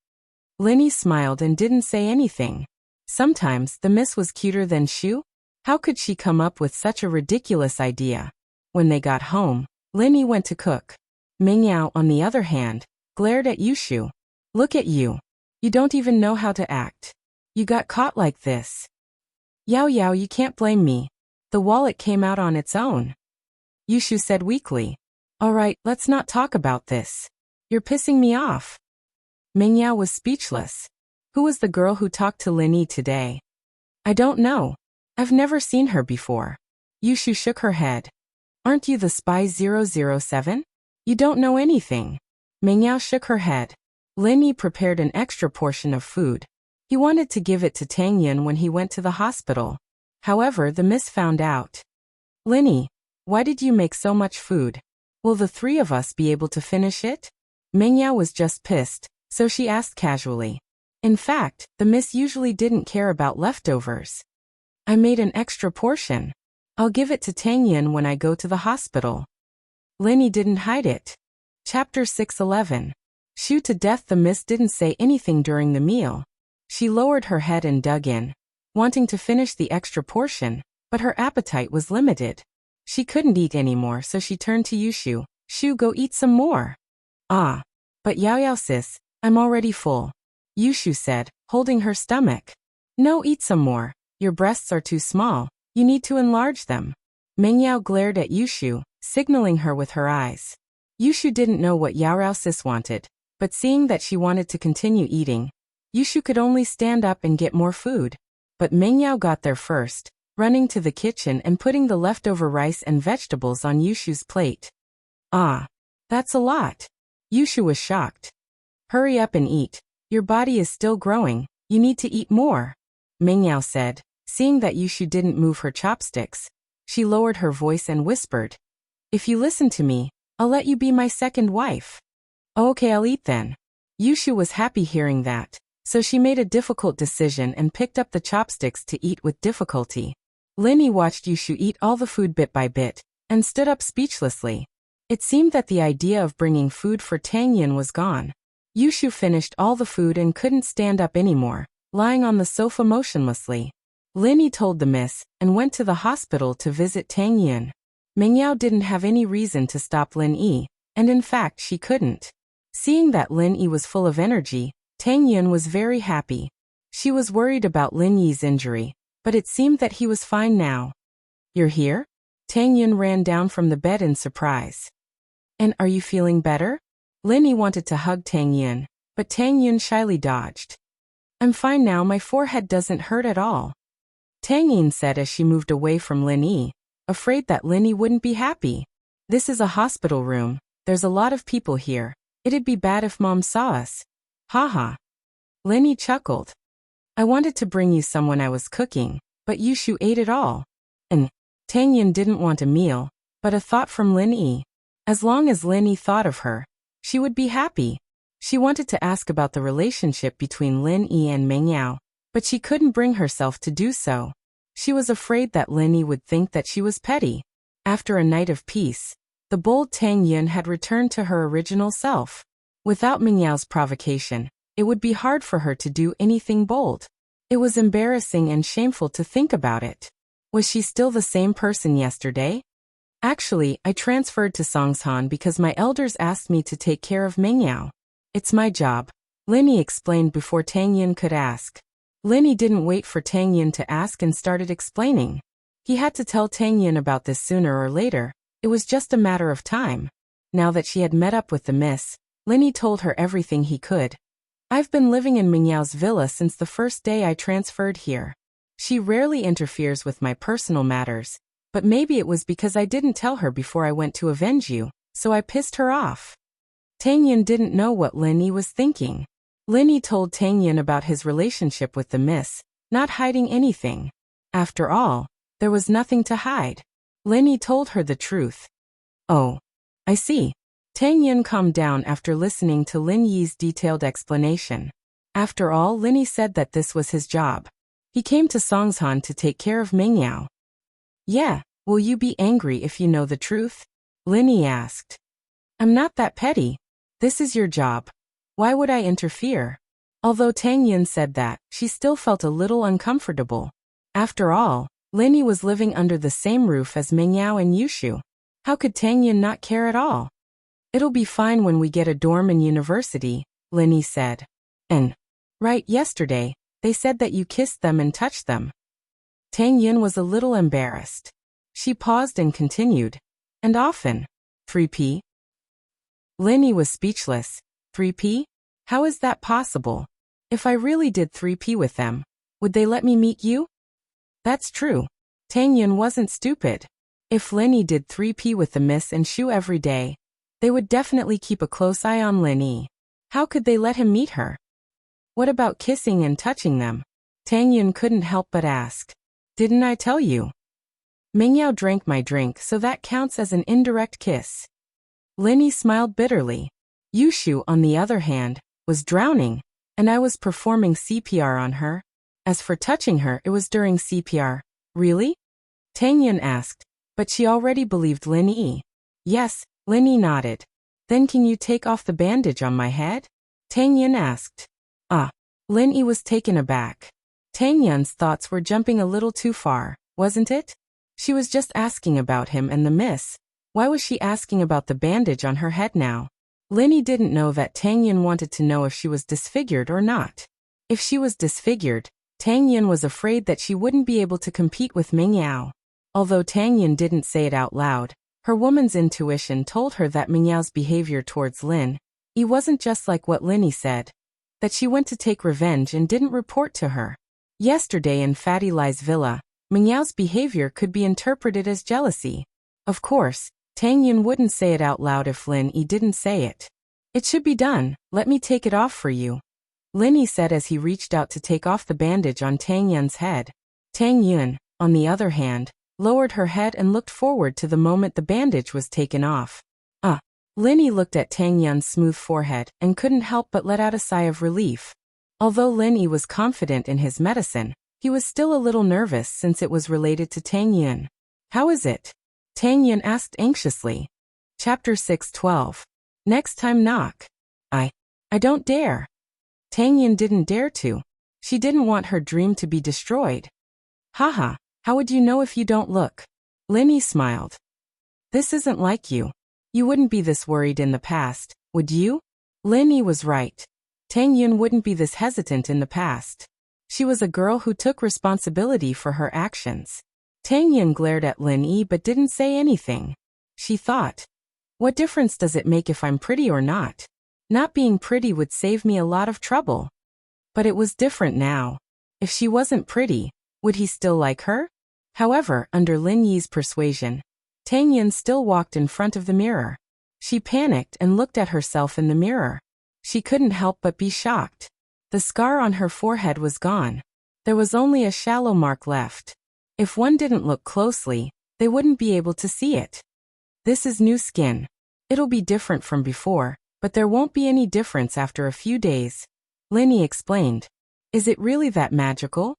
Lin Yi smiled and didn't say anything. Sometimes the miss was cuter than Shu. How could she come up with such a ridiculous idea? When they got home, Lin Yi went to cook. Mingyao, on the other hand, glared at Yushu. Look at you. You don't even know how to act. You got caught like this. Yao Yao, you can't blame me. The wallet came out on its own. Yushu said weakly. Alright, let's not talk about this. You're pissing me off. Mingyao was speechless. Who was the girl who talked to Lin Yi today? I don't know. I've never seen her before. Yushu shook her head. Aren't you the spy 007? You don't know anything. Mingyao shook her head. Lin Yi prepared an extra portion of food. He wanted to give it to Tang Yun when he went to the hospital. However, the miss found out. Lin Yi, why did you make so much food? Will the three of us be able to finish it? Mingyao was just pissed, so she asked casually. In fact, the miss usually didn't care about leftovers. I made an extra portion. I'll give it to Tang Yun when I go to the hospital. Lin Yi didn't hide it. Chapter 611. Shu to death. The miss didn't say anything during the meal. She lowered her head and dug in, wanting to finish the extra portion, but her appetite was limited. She couldn't eat anymore, so she turned to Yushu. Shu, go eat some more. Ah. But Yao Yao sis, I'm already full. Yushu said, holding her stomach. No, eat some more. Your breasts are too small. You need to enlarge them. Mingyao glared at Yushu, signaling her with her eyes. Yushu didn't know what Yao Yao sis wanted, but seeing that she wanted to continue eating, Yushu could only stand up and get more food. But Mingyao got there first, running to the kitchen and putting the leftover rice and vegetables on Yushu's plate. Ah. That's a lot. Yushu was shocked. Hurry up and eat. Your body is still growing. You need to eat more. Mingyao said, seeing that Yushu didn't move her chopsticks. She lowered her voice and whispered. If you listen to me, I'll let you be my second wife. Okay, I'll eat then. Yushu was happy hearing that, so she made a difficult decision and picked up the chopsticks to eat with difficulty. Lin Yi watched Yushu eat all the food bit by bit, and stood up speechlessly. It seemed that the idea of bringing food for Tang Yun was gone. Yushu finished all the food and couldn't stand up anymore, lying on the sofa motionlessly. Lin Yi told the miss, and went to the hospital to visit Tang Yun. Mingyao didn't have any reason to stop Lin Yi, and in fact she couldn't. Seeing that Lin Yi was full of energy, Tang Yun was very happy. She was worried about Lin Yi's injury, but it seemed that he was fine now. You're here? Tang Yun ran down from the bed in surprise. And are you feeling better? Lin Yi wanted to hug Tang Yun, but Tang Yun shyly dodged. I'm fine now, my forehead doesn't hurt at all. Tang Yun said as she moved away from Lin Yi, afraid that Lin Yi wouldn't be happy. This is a hospital room, there's a lot of people here. It'd be bad if Mom saw us. Haha. Lin Yi chuckled. I wanted to bring you some when I was cooking, but Yushu ate it all. And Tang Yun didn't want a meal, but a thought from Lin Yi. As long as Lin Yi thought of her, she would be happy. She wanted to ask about the relationship between Lin Yi and Meng Yao, but she couldn't bring herself to do so. She was afraid that Lin Yi would think that she was petty. After a night of peace, the bold Tang Yun had returned to her original self. Without Meng Yao's provocation, it would be hard for her to do anything bold. It was embarrassing and shameful to think about it. Was she still the same person yesterday? Actually, I transferred to Songshan because my elders asked me to take care of Meng Yao. It's my job, Lin Yi explained before Tang Yun could ask. Lin Yi didn't wait for Tang Yun to ask and started explaining. He had to tell Tang Yun about this sooner or later. It was just a matter of time. Now that she had met up with the miss, Lin Yi told her everything he could. I've been living in Meng Yao's villa since the first day I transferred here. She rarely interferes with my personal matters, but maybe it was because I didn't tell her before I went to avenge you, so I pissed her off. Tang Yun didn't know what Lin Yi was thinking. Lin Yi told Tang Yun about his relationship with the miss, not hiding anything. After all, there was nothing to hide. Lin Yi told her the truth. Oh, I see. Tang Yun calmed down after listening to Lin Yi's detailed explanation. After all, Lin Yi said that this was his job. He came to Songshan to take care of Meng Yao. Yeah, will you be angry if you know the truth? Lin Yi asked. I'm not that petty. This is your job. Why would I interfere? Although Tang Yun said that, she still felt a little uncomfortable. After all, Lin Yi was living under the same roof as Meng Yao and Yushu. How could Tang Yun not care at all? It'll be fine when we get a dorm in university, Lin Yi said. And, right, yesterday, they said that you kissed them and touched them. Tang Yun was a little embarrassed. She paused and continued. And often. 3P? Lin Yi was speechless. 3P? How is that possible? If I really did 3P with them, would they let me meet you? That's true. Tang Yun wasn't stupid. If Lin Yi did 3P with the miss and Shu every day, they would definitely keep a close eye on Lin Yi. How could they let him meet her? What about kissing and touching them? Tang Yun couldn't help but ask. Didn't I tell you? Meng Yao drank my drink, so that counts as an indirect kiss. Lin Yi smiled bitterly. Yushu, on the other hand, was drowning, and I was performing CPR on her. As for touching her, it was during CPR. Really? Tang Yun asked, but she already believed Lin Yi. Yes, Lin Yi nodded. Then can you take off the bandage on my head? Tang Yun asked. Lin Yi was taken aback. Tang Yun's thoughts were jumping a little too far, wasn't it? She was just asking about him and the miss. Why was she asking about the bandage on her head now? Lin Yi didn't know that Tang Yun wanted to know if she was disfigured or not. If she was disfigured, Tang Yun was afraid that she wouldn't be able to compete with Meng Yao. Although Tang Yun didn't say it out loud, her woman's intuition told her that Meng Yao's behavior towards Lin Yi wasn't just like what Lin Yi said. That she went to take revenge and didn't report to her. Yesterday in Fatty Lai's villa, Meng Yao's behavior could be interpreted as jealousy. Of course, Tang Yun wouldn't say it out loud if Lin Yi didn't say it. It should be done, let me take it off for you. Lin Yi said as he reached out to take off the bandage on Tang Yun's head. Tang Yun, on the other hand, lowered her head and looked forward to the moment the bandage was taken off. Lin Yi looked at Tang Yun's smooth forehead and couldn't help but let out a sigh of relief. Although Lin Yi was confident in his medicine, he was still a little nervous since it was related to Tang Yun. How is it? Tang Yun asked anxiously. Chapter 6:12. Next time knock. I don't dare. Tang Yun didn't dare to. She didn't want her dream to be destroyed. Haha, how would you know if you don't look? Lin Yi smiled. This isn't like you. You wouldn't be this worried in the past, would you? Lin Yi was right. Tang Yun wouldn't be this hesitant in the past. She was a girl who took responsibility for her actions. Tang Yun glared at Lin Yi but didn't say anything. She thought, what difference does it make if I'm pretty or not? Not being pretty would save me a lot of trouble. But it was different now. If she wasn't pretty, would he still like her? However, under Lin Yi's persuasion, Tang Yun still walked in front of the mirror. She panicked and looked at herself in the mirror. She couldn't help but be shocked. The scar on her forehead was gone. There was only a shallow mark left. If one didn't look closely, they wouldn't be able to see it. This is new skin. It'll be different from before, but there won't be any difference after a few days. Linny explained. Is it really that magical?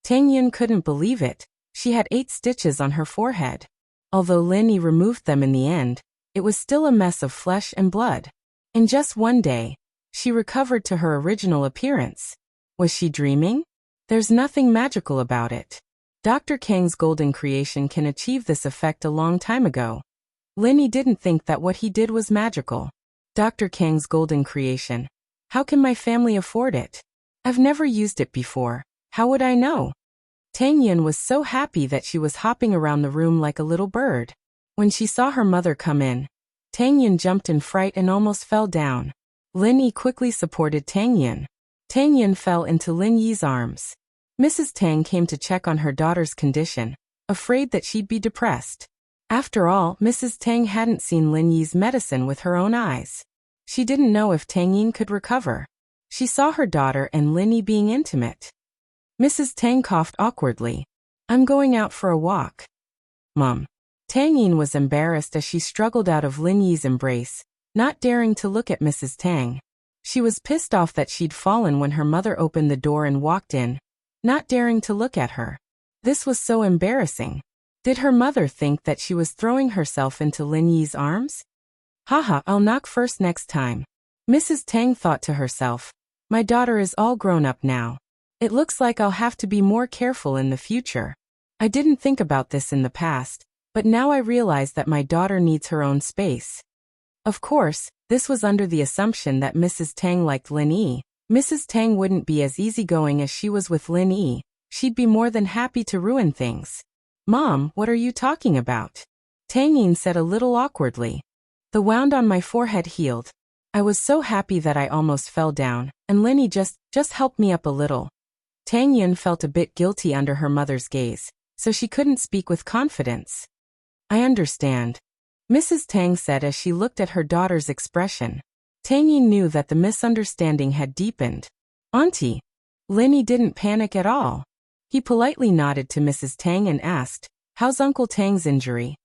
Tang Yin couldn't believe it. She had 8 stitches on her forehead. Although Linny removed them in the end, it was still a mess of flesh and blood. In just one day, she recovered to her original appearance. Was she dreaming? There's nothing magical about it. Dr. Kang's golden creation can achieve this effect a long time ago. Linny didn't think that what he did was magical. Dr. Kang's golden creation. How can my family afford it? I've never used it before. How would I know? Tang Yin was so happy that she was hopping around the room like a little bird. When she saw her mother come in, Tang Yin jumped in fright and almost fell down. Lin Yi quickly supported Tang Yin. Tang Yin fell into Lin Yi's arms. Mrs. Tang came to check on her daughter's condition, afraid that she'd be depressed. After all, Mrs. Tang hadn't seen Lin Yi's medicine with her own eyes. She didn't know if Tang Yin could recover. She saw her daughter and Lin Yi being intimate. Mrs. Tang coughed awkwardly. I'm going out for a walk. Mom. Tang Yin was embarrassed as she struggled out of Lin Yi's embrace, not daring to look at Mrs. Tang. She was pissed off that she'd fallen when her mother opened the door and walked in, not daring to look at her. This was so embarrassing. Did her mother think that she was throwing herself into Lin Yi's arms? Haha, I'll knock first next time. Mrs. Tang thought to herself. My daughter is all grown up now. It looks like I'll have to be more careful in the future. I didn't think about this in the past, but now I realize that my daughter needs her own space. Of course, this was under the assumption that Mrs. Tang liked Lin Yi. Mrs. Tang wouldn't be as easygoing as she was with Lin Yi. She'd be more than happy to ruin things. Mom, what are you talking about? Tang Yin said a little awkwardly. The wound on my forehead healed. I was so happy that I almost fell down, and Lin Yi just helped me up a little. Tang Yin felt a bit guilty under her mother's gaze, so she couldn't speak with confidence. I understand. Mrs. Tang said as she looked at her daughter's expression. Tang Yin knew that the misunderstanding had deepened. Auntie. Lin Yi didn't panic at all. He politely nodded to Mrs. Tang and asked, How's Uncle Tang's injury?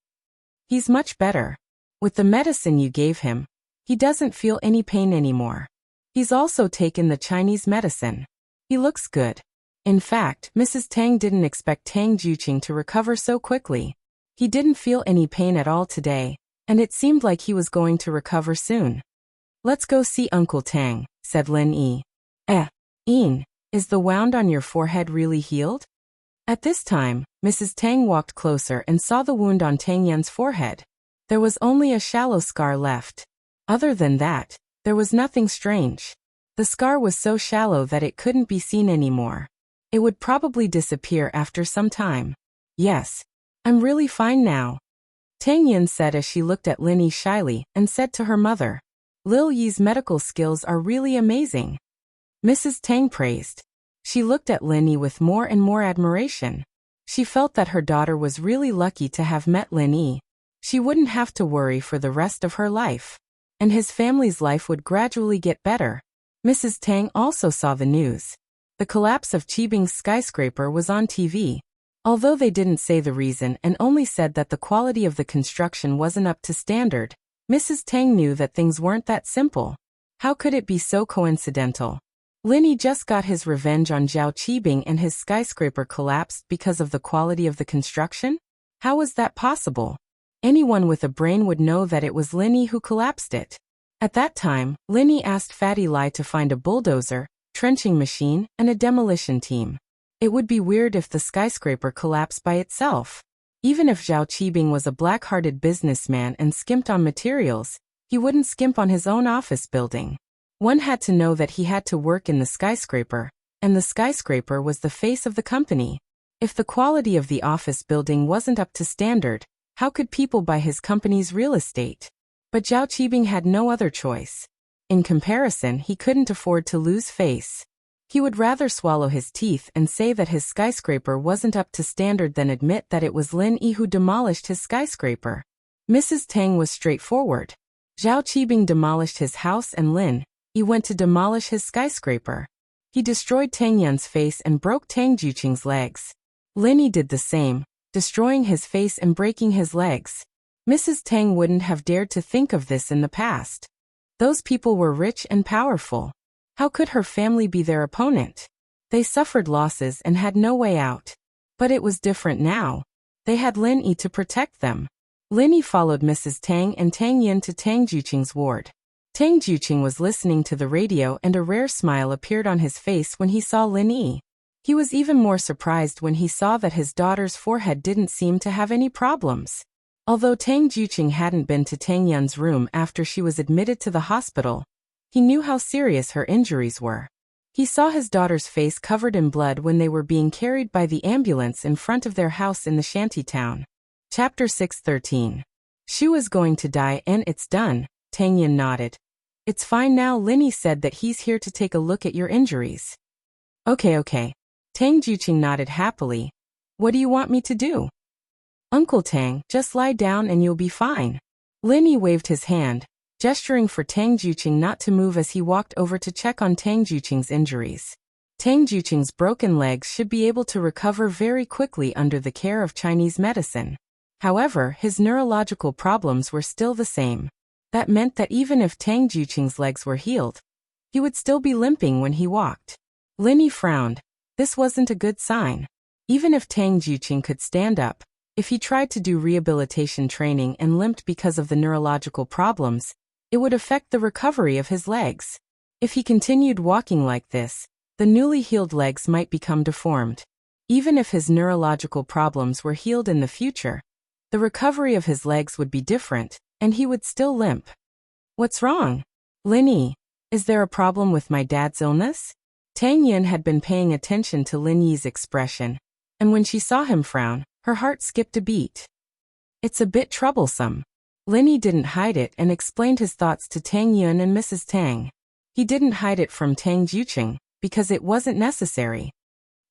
He's much better. With the medicine you gave him, he doesn't feel any pain anymore. He's also taken the Chinese medicine. He looks good. In fact, Mrs. Tang didn't expect Tang Juqing to recover so quickly. He didn't feel any pain at all today, and it seemed like he was going to recover soon. Let's go see Uncle Tang, said Lin Yi. Yin, is the wound on your forehead really healed? At this time, Mrs. Tang walked closer and saw the wound on Tang Yin's forehead. There was only a shallow scar left. Other than that, there was nothing strange. The scar was so shallow that it couldn't be seen anymore. It would probably disappear after some time. Yes. I'm really fine now. Tang Yin said as she looked at Lin Yi shyly and said to her mother. Lil Yi's medical skills are really amazing. Mrs. Tang praised. She looked at Lin Yi with more and more admiration. She felt that her daughter was really lucky to have met Lin Yi. She wouldn't have to worry for the rest of her life. And his family's life would gradually get better. Mrs. Tang also saw the news. The collapse of Qibing's skyscraper was on TV. Although they didn't say the reason and only said that the quality of the construction wasn't up to standard, Mrs. Tang knew that things weren't that simple. How could it be so coincidental? Lin Yi just got his revenge on Zhao Qibing and his skyscraper collapsed because of the quality of the construction? How was that possible? Anyone with a brain would know that it was Lin Yi who collapsed it. At that time, Lin Yi asked Fatty Lai to find a bulldozer, trenching machine, and a demolition team. It would be weird if the skyscraper collapsed by itself. Even if Zhao Qibing was a black-hearted businessman and skimped on materials, he wouldn't skimp on his own office building. One had to know that he had to work in the skyscraper, and the skyscraper was the face of the company. If the quality of the office building wasn't up to standard, how could people buy his company's real estate? But Zhao Qibing had no other choice. In comparison, he couldn't afford to lose face. He would rather swallow his teeth and say that his skyscraper wasn't up to standard than admit that it was Lin Yi who demolished his skyscraper. Mrs. Tang was straightforward. Zhao Qibing demolished his house and Lin Yi went to demolish his skyscraper. He destroyed Tang Yin's face and broke Tang Juqing's legs. Lin Yi did the same, destroying his face and breaking his legs. Mrs. Tang wouldn't have dared to think of this in the past. Those people were rich and powerful. How could her family be their opponent? They suffered losses and had no way out. But it was different now. They had Lin Yi to protect them. Lin Yi followed Mrs. Tang and Tang Yin to Tang Juqing's ward. Tang Juqing was listening to the radio and a rare smile appeared on his face when he saw Lin Yi. He was even more surprised when he saw that his daughter's forehead didn't seem to have any problems. Although Tang Juqing hadn't been to Tang Yun's room after she was admitted to the hospital, he knew how serious her injuries were. He saw his daughter's face covered in blood when they were being carried by the ambulance in front of their house in the shanty town. Chapter 6:13. Shu is going to die and it's done, Tang Yun nodded. It's fine now. Lin Yi said that he's here to take a look at your injuries. Okay. Tang Juqing nodded happily. What do you want me to do? Uncle Tang, just lie down and you'll be fine. Lin Yi waved his hand, gesturing for Tang Juqing not to move as he walked over to check on Tang Juqing's injuries. Tang Juqing's broken legs should be able to recover very quickly under the care of Chinese medicine. However, his neurological problems were still the same. That meant that even if Tang Juqing's legs were healed, he would still be limping when he walked. Lin Yi frowned. This wasn't a good sign. Even if Tang Juqing could stand up, if he tried to do rehabilitation training and limped because of the neurological problems, it would affect the recovery of his legs. If he continued walking like this, the newly healed legs might become deformed. Even if his neurological problems were healed in the future, the recovery of his legs would be different, and he would still limp. What's wrong? Lin Yi, is there a problem with my dad's illness? Tang Yin had been paying attention to Lin Yi's expression, and when she saw him frown, her heart skipped a beat. It's a bit troublesome. Lin Yi didn't hide it and explained his thoughts to Tang Yun and Mrs. Tang. He didn't hide it from Tang Juqing, because it wasn't necessary.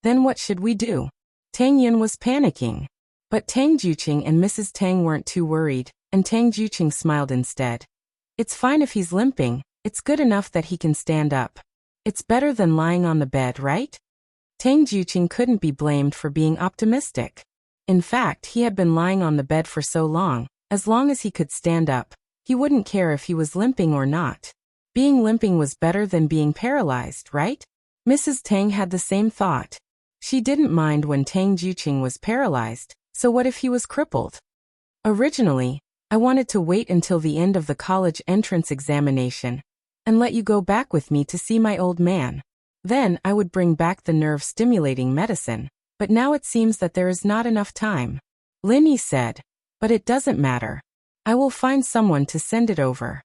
Then what should we do? Tang Yun was panicking. But Tang Juqing and Mrs. Tang weren't too worried, and Tang Juqing smiled instead. It's fine if he's limping, it's good enough that he can stand up. It's better than lying on the bed, right? Tang Juqing couldn't be blamed for being optimistic. In fact, he had been lying on the bed for so long as he could stand up, he wouldn't care if he was limping or not. Being limping was better than being paralyzed, right? Mrs. Tang had the same thought. She didn't mind when Tang Juqing was paralyzed, so what if he was crippled? Originally, I wanted to wait until the end of the college entrance examination and let you go back with me to see my old man. Then I would bring back the nerve-stimulating medicine, but now it seems that there is not enough time. Lin Yi said, but it doesn't matter. I will find someone to send it over.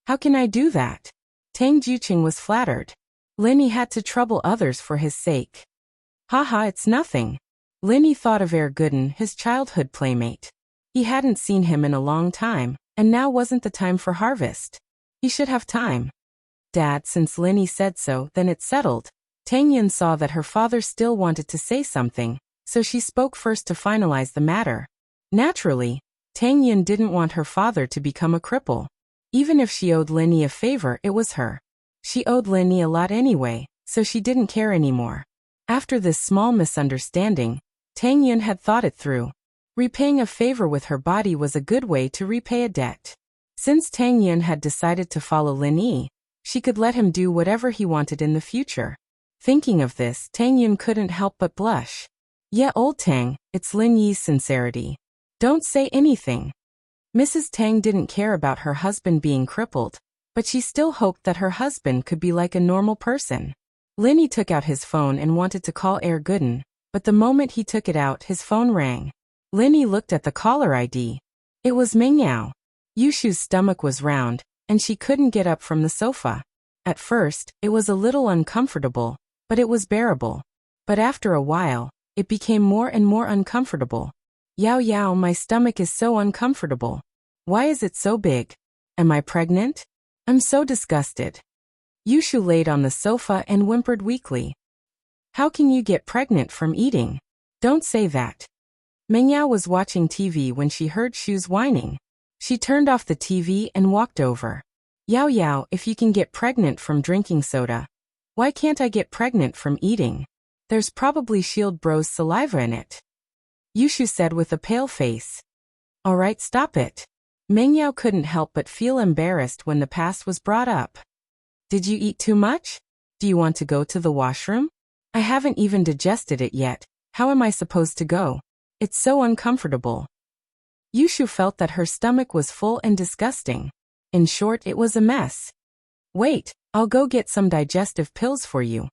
How can I do that? Tang Juqing was flattered. Lin Yi had to trouble others for his sake. Haha, it's nothing. Lin Yi thought of Gooden, his childhood playmate. He hadn't seen him in a long time, and now wasn't the time for harvest. He should have time. Dad, since Lin Yi said so, then it's settled. Tang Yun saw that her father still wanted to say something, so she spoke first to finalize the matter. Naturally, Tang Yun didn't want her father to become a cripple. Even if she owed Lin Yi a favor, it was her. She owed Lin Yi a lot anyway, so she didn't care anymore. After this small misunderstanding, Tang Yun had thought it through. Repaying a favor with her body was a good way to repay a debt. Since Tang Yun had decided to follow Lin Yi, she could let him do whatever he wanted in the future. Thinking of this, Tang Yun couldn't help but blush. Yeah, old Tang, it's Lin Yi's sincerity. Don't say anything. Mrs. Tang didn't care about her husband being crippled, but she still hoped that her husband could be like a normal person. Lin Yi took out his phone and wanted to call Gooden, but the moment he took it out, his phone rang. Lin Yi looked at the caller ID. It was Ming Yao. Yushu's stomach was round, and she couldn't get up from the sofa. At first, it was a little uncomfortable, but it was bearable. But after a while, it became more and more uncomfortable. Yao, my stomach is so uncomfortable. Why is it so big? Am I pregnant? I'm so disgusted. Yushu laid on the sofa and whimpered weakly. How can you get pregnant from eating? Don't say that. Meng Yao was watching TV when she heard Shu's whining. She turned off the TV and walked over. Yao, if you can get pregnant from drinking soda, why can't I get pregnant from eating? There's probably Shield Bro's saliva in it. Yushu said with a pale face. Alright, stop it. Meng Yao couldn't help but feel embarrassed when the past was brought up. Did you eat too much? Do you want to go to the washroom? I haven't even digested it yet. How am I supposed to go? It's so uncomfortable. Yushu felt that her stomach was full and disgusting. In short, it was a mess. Wait, I'll go get some digestive pills for you.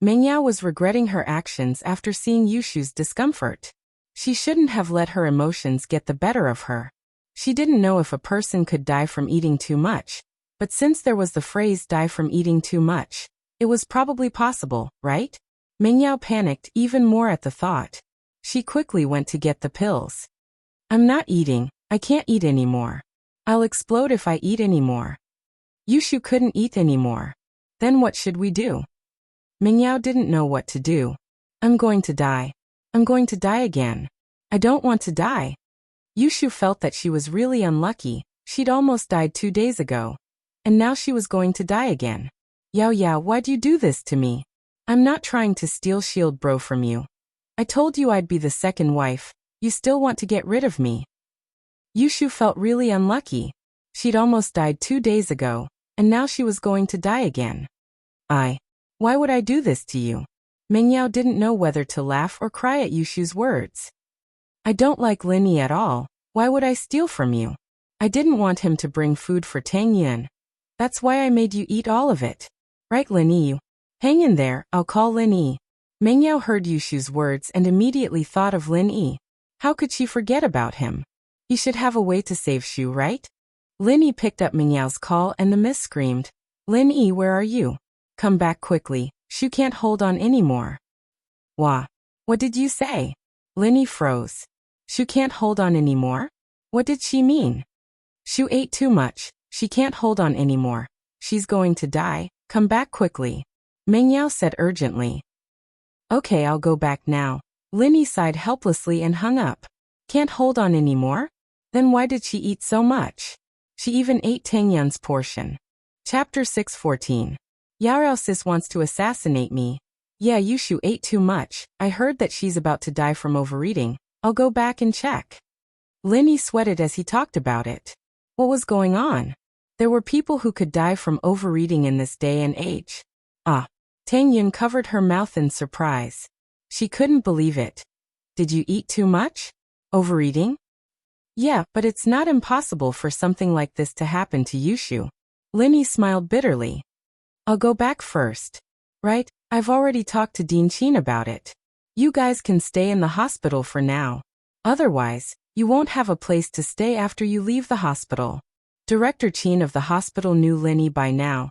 Meng Yao was regretting her actions after seeing Yushu's discomfort. She shouldn't have let her emotions get the better of her. She didn't know if a person could die from eating too much, but since there was the phrase die from eating too much, it was probably possible, right? Meng Yao panicked even more at the thought. She quickly went to get the pills. I'm not eating. I can't eat anymore. I'll explode if I eat anymore. Yushu couldn't eat anymore. Then what should we do? Meng Yao didn't know what to do. I'm going to die. I'm going to die again. I don't want to die. Yushu felt that she was really unlucky. She'd almost died 2 days ago. And now she was going to die again. Yao, why'd you do this to me? I'm not trying to steal Shield Bro from you. I told you I'd be the second wife. You still want to get rid of me. Yushu felt really unlucky. She'd almost died 2 days ago, and now she was going to die again. Why would I do this to you? Meng Yao didn't know whether to laugh or cry at Yushu's words. I don't like Lin Yi at all. Why would I steal from you? I didn't want him to bring food for Tang Yun. That's why I made you eat all of it. Right, Lin Yi? Hang in there, I'll call Lin Yi. Meng Yao heard Yushu's words and immediately thought of Lin Yi. How could she forget about him? He should have a way to save Shu, right? Lin Yi picked up Meng Yao's call and the miss screamed, Lin Yi, where are you? Come back quickly, Shu can't hold on anymore. Wah. What did you say? Lin Yi froze. Shu can't hold on anymore? What did she mean? Shu ate too much, she can't hold on anymore. She's going to die, come back quickly. Meng Yao said urgently. Okay, I'll go back now. Lin Yi sighed helplessly and hung up. Can't hold on anymore? Then why did she eat so much? She even ate Tang Yun's portion. Chapter 6:14. Yao sis wants to assassinate me. Yeah, Yushu ate too much. I heard that she's about to die from overeating. I'll go back and check. Lin Yi sweated as he talked about it. What was going on? There were people who could die from overeating in this day and age. Tang Yun covered her mouth in surprise. She couldn't believe it. Did you eat too much? Overeating? Yeah, but it's not impossible for something like this to happen to Yushu. Lin Yi smiled bitterly. I'll go back first. Right, I've already talked to Dean Qin about it. You guys can stay in the hospital for now. Otherwise, you won't have a place to stay after you leave the hospital. Director Qin of the hospital knew Lin Yi by now,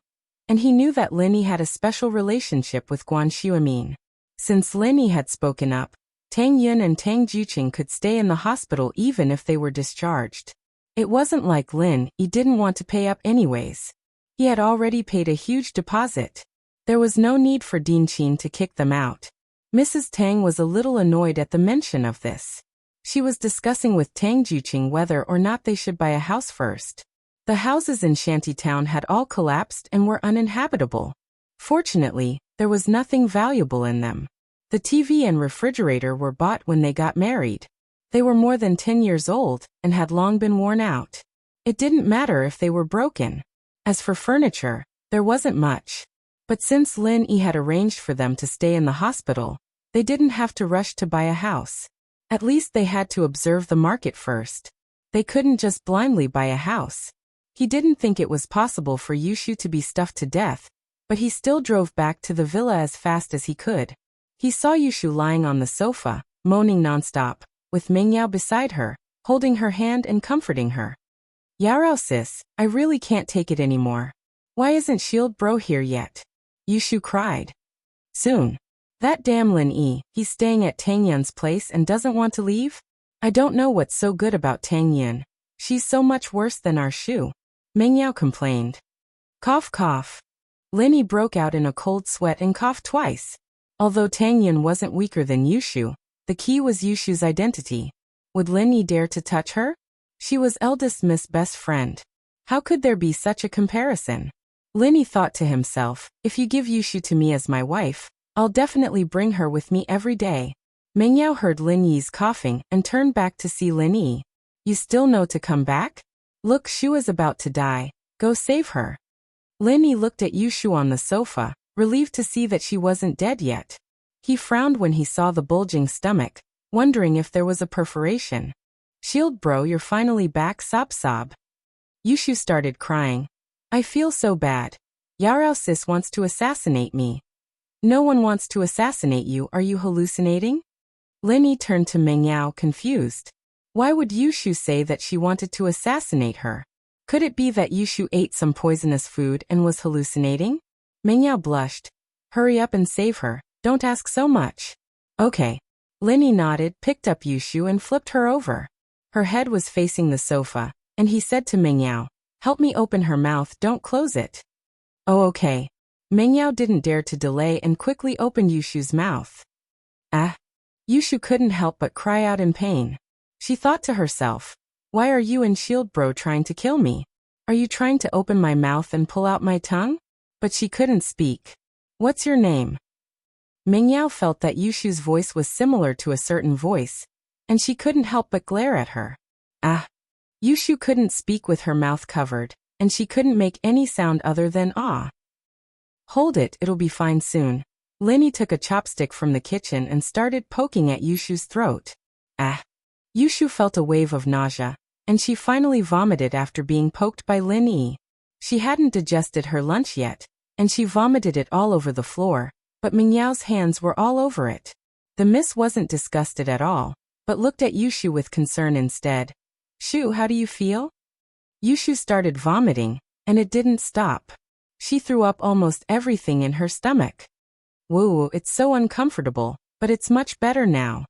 and he knew that Lin Yi had a special relationship with Guan Xuemin. Since Lin Yi had spoken up, Tang Yun and Tang Juqing could stay in the hospital even if they were discharged. It wasn't like Lin Yi didn't want to pay up anyways. He had already paid a huge deposit. There was no need for Dean Qin to kick them out. Mrs. Tang was a little annoyed at the mention of this. She was discussing with Tang Juqing whether or not they should buy a house first. The houses in Shantytown had all collapsed and were uninhabitable. Fortunately, there was nothing valuable in them. The TV and refrigerator were bought when they got married. They were more than 10 years old and had long been worn out. It didn't matter if they were broken. As for furniture, there wasn't much. But since Lin Yi had arranged for them to stay in the hospital, they didn't have to rush to buy a house. At least they had to observe the market first. They couldn't just blindly buy a house. He didn't think it was possible for Yushu to be stuffed to death, but he still drove back to the villa as fast as he could. He saw Yushu lying on the sofa, moaning nonstop, with Meng Yao beside her, holding her hand and comforting her. Yao sis, I really can't take it anymore. Why isn't Shield Bro here yet? Yushu cried. Soon. That damn Lin Yi, he's staying at Tang Yun's place and doesn't want to leave? I don't know what's so good about Tang Yun. She's so much worse than our Shu. Meng Yao complained. Cough cough. Lin Yi broke out in a cold sweat and coughed twice. Although Tang Yun wasn't weaker than Yushu, the key was Yushu's identity. Would Lin Yi dare to touch her? She was eldest Miss' best friend. How could there be such a comparison? Lin Yi thought to himself, if you give Yushu to me as my wife, I'll definitely bring her with me every day. Meng Yao heard Lin Yi's coughing and turned back to see Lin Yi. You still know to come back? Look, Shu is about to die. Go save her. Lin Yi looked at Yushu on the sofa, relieved to see that she wasn't dead yet. He frowned when he saw the bulging stomach, wondering if there was a perforation. Shield bro, you're finally back, sob sob. Yushu started crying. I feel so bad. Yarao sis wants to assassinate me. No one wants to assassinate you, are you hallucinating? Lin Yi turned to Meng Yao confused. Why would Yushu say that she wanted to assassinate her? Could it be that Yushu ate some poisonous food and was hallucinating? Meng Yao blushed. Hurry up and save her, don't ask so much. Okay. Lin Yi nodded, picked up Yushu and flipped her over. Her head was facing the sofa, and he said to Meng Yao, help me open her mouth, don't close it. Oh okay. Meng Yao didn't dare to delay and quickly opened Yushu's mouth. Ah! Yushu couldn't help but cry out in pain. She thought to herself, why are you and Shield Bro trying to kill me? Are you trying to open my mouth and pull out my tongue? But she couldn't speak. What's your name? Meng Yao felt that Yushu's voice was similar to a certain voice, and she couldn't help but glare at her. Ah! Yushu couldn't speak with her mouth covered, and she couldn't make any sound other than ah. Hold it, it'll be fine soon. Lin Yi took a chopstick from the kitchen and started poking at Yushu's throat. Ah! Yushu felt a wave of nausea, and she finally vomited after being poked by Lin Yi. She hadn't digested her lunch yet, and she vomited it all over the floor, but Meng Yao's hands were all over it. The miss wasn't disgusted at all, but looked at Yushu with concern instead. Shu, how do you feel? Yushu started vomiting, and it didn't stop. She threw up almost everything in her stomach. Woo, it's so uncomfortable, but it's much better now.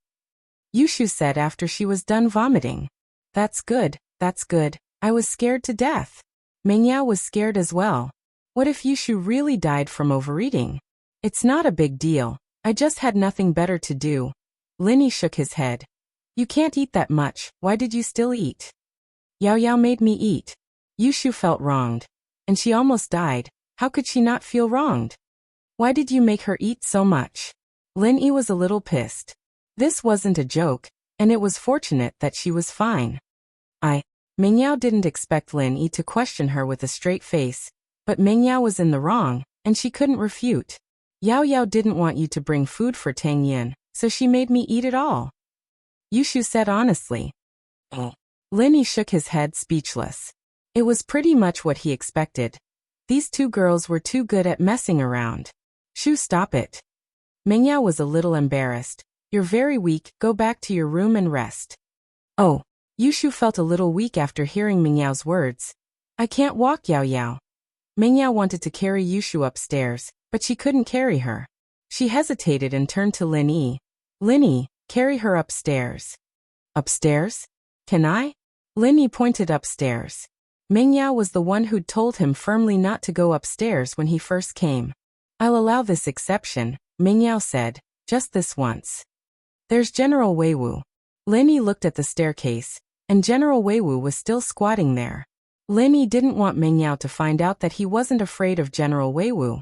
Yushu said after she was done vomiting. That's good, that's good. I was scared to death. Meng Yao was scared as well. What if Yushu really died from overeating? It's not a big deal. I just had nothing better to do. Lin Yi shook his head. You can't eat that much, why did you still eat? Yao Yao made me eat. Yushu felt wronged. And she almost died. How could she not feel wronged? Why did you make her eat so much? Lin Yi was a little pissed. This wasn't a joke, and it was fortunate that she was fine. Meng Yao didn't expect Lin Yi to question her with a straight face, but Meng Yao was in the wrong, and she couldn't refute. Yao Yao didn't want you to bring food for Tang Yin, so she made me eat it all. Yushu said honestly. Lin Yi shook his head speechless. It was pretty much what he expected. These two girls were too good at messing around. Shu, stop it. Meng Yao was a little embarrassed. You're very weak, go back to your room and rest. Oh. Yushu felt a little weak after hearing Meng Yao's words. I can't walk, Yao Yao. Meng Yao wanted to carry Yushu upstairs, but she couldn't carry her. She hesitated and turned to Lin Yi. Lin Yi, carry her upstairs. Upstairs? Can I? Lin Yi pointed upstairs. Meng Yao was the one who'd told him firmly not to go upstairs when he first came. I'll allow this exception, Meng Yao said, just this once. There's General Weiwu. Lin Yi looked at the staircase, and General Weiwu was still squatting there. Lin Yi didn't want Meng Yao to find out that he wasn't afraid of General Weiwu.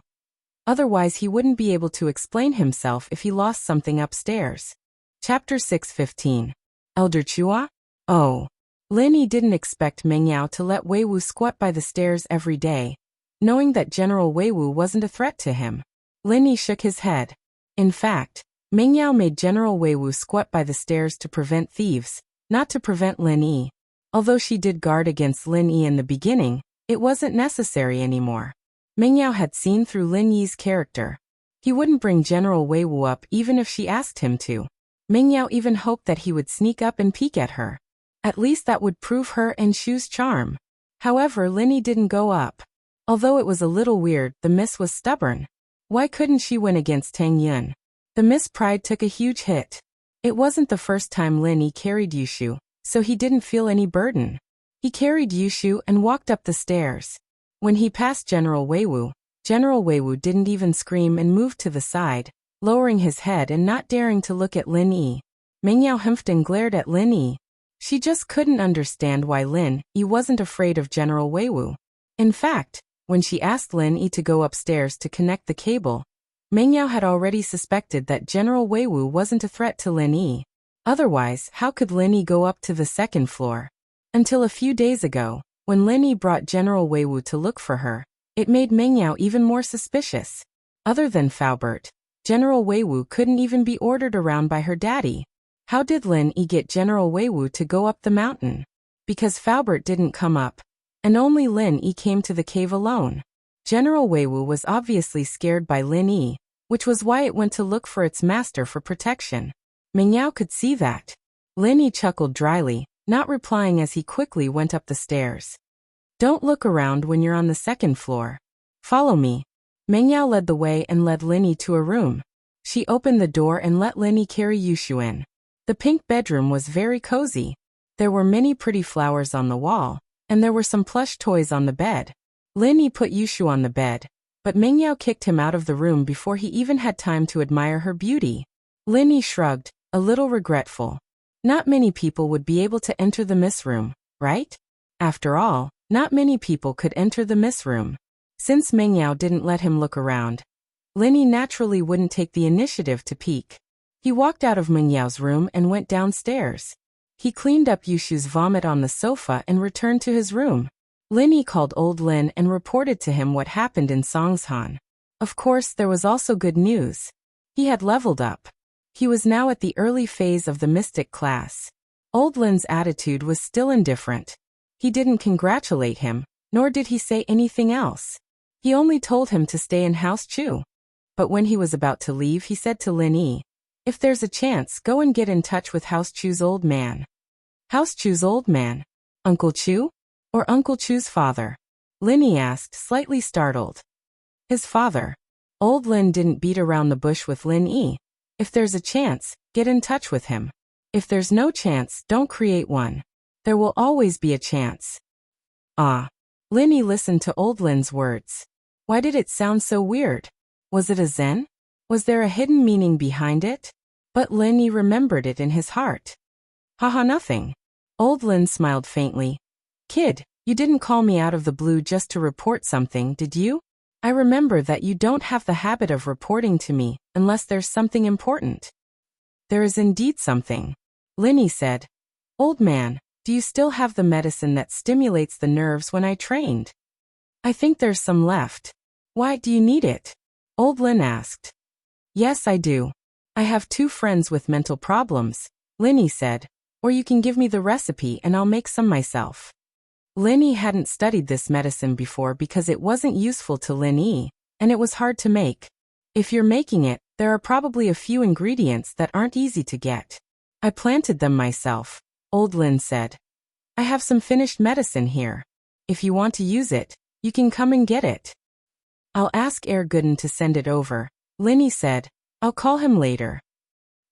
Otherwise he wouldn't be able to explain himself if he lost something upstairs. Chapter 6:15. Elder Chua? Oh. Lin Yi didn't expect Meng Yao to let Weiwu squat by the stairs every day, knowing that General Weiwu wasn't a threat to him. Lin Yi shook his head. In fact, Meng Yao made General Weiwu squat by the stairs to prevent thieves, not to prevent Lin Yi. Although she did guard against Lin Yi in the beginning, it wasn't necessary anymore. Meng Yao had seen through Lin Yi's character. He wouldn't bring General Weiwu up even if she asked him to. Meng Yao even hoped that he would sneak up and peek at her. At least that would prove her and Shu's charm. However, Lin Yi didn't go up. Although it was a little weird, the miss was stubborn. Why couldn't she win against Tang Yun? The Miss Pride took a huge hit. It wasn't the first time Lin Yi carried Yushu, so he didn't feel any burden. He carried Yushu and walked up the stairs. When he passed General Weiwu didn't even scream and moved to the side, lowering his head and not daring to look at Lin Yi. Meng Yao humphed and glared at Lin Yi. She just couldn't understand why Lin Yi wasn't afraid of General Weiwu. In fact, when she asked Lin Yi to go upstairs to connect the cable, Meng Yao had already suspected that General Weiwu wasn't a threat to Lin Yi. Otherwise, how could Lin Yi go up to the second floor? Until a few days ago, when Lin Yi brought General Wei Wu to look for her, it made Mengyao even more suspicious. Other than Faubert, General Wei Wu couldn't even be ordered around by her daddy. How did Lin Yi get General Wei Wu to go up the mountain? Because Faubert didn't come up, and only Lin Yi came to the cave alone. General Wei Wu was obviously scared by Lin Yi, which was why it went to look for its master for protection. Mengyao could see that. Lin Yi chuckled dryly, not replying as he quickly went up the stairs. Don't look around when you're on the second floor. Follow me. Mengyao led the way and led Lin Yi to a room. She opened the door and let Lin Yi carry Yushu in. The pink bedroom was very cozy. There were many pretty flowers on the wall, and there were some plush toys on the bed. Lin Yi put Yushu on the bed, but Mengyao kicked him out of the room before he even had time to admire her beauty. Lin Yi shrugged, a little regretful. Not many people would be able to enter the Miss Room, right? After all, not many people could enter the Miss Room. Since Mengyao didn't let him look around, Lin Yi naturally wouldn't take the initiative to peek. He walked out of Mengyao's room and went downstairs. He cleaned up Yushu's vomit on the sofa and returned to his room. Lin Yi called old Lin and reported to him what happened in Songshan. Of course, there was also good news. He had leveled up. He was now at the early phase of the mystic class. Old Lin's attitude was still indifferent. He didn't congratulate him, nor did he say anything else. He only told him to stay in House Chu. But when he was about to leave, he said to Lin Yi, "If there's a chance, go and get in touch with House Chu's old man." House Chu's old man? Uncle Chu? Or Uncle Chu's father? Lin Yi asked, slightly startled. His father. Old Lin didn't beat around the bush with Lin Yi. If there's a chance, get in touch with him. If there's no chance, don't create one. There will always be a chance. Ah. Lin Yi listened to old Lin's words. Why did it sound so weird? Was it a zen? Was there a hidden meaning behind it? But Lin Yi remembered it in his heart. Haha, nothing. Old Lin smiled faintly. Kid, you didn't call me out of the blue just to report something, did you? I remember that you don't have the habit of reporting to me, unless there's something important. There is indeed something. Lin Yi said. Old man, do you still have the medicine that stimulates the nerves when I trained? I think there's some left. Why do you need it? Old Lin asked. Yes, I do. I have 2 friends with mental problems, Lin Yi said, or you can give me the recipe and I'll make some myself. Lin Yi hadn't studied this medicine before because it wasn't useful to Lin Yi, and it was hard to make. If you're making it, there are probably a few ingredients that aren't easy to get. I planted them myself, Old Lin said. I have some finished medicine here. If you want to use it, you can come and get it. I'll ask Herr Gooden to send it over, Lin Yi said. I'll call him later.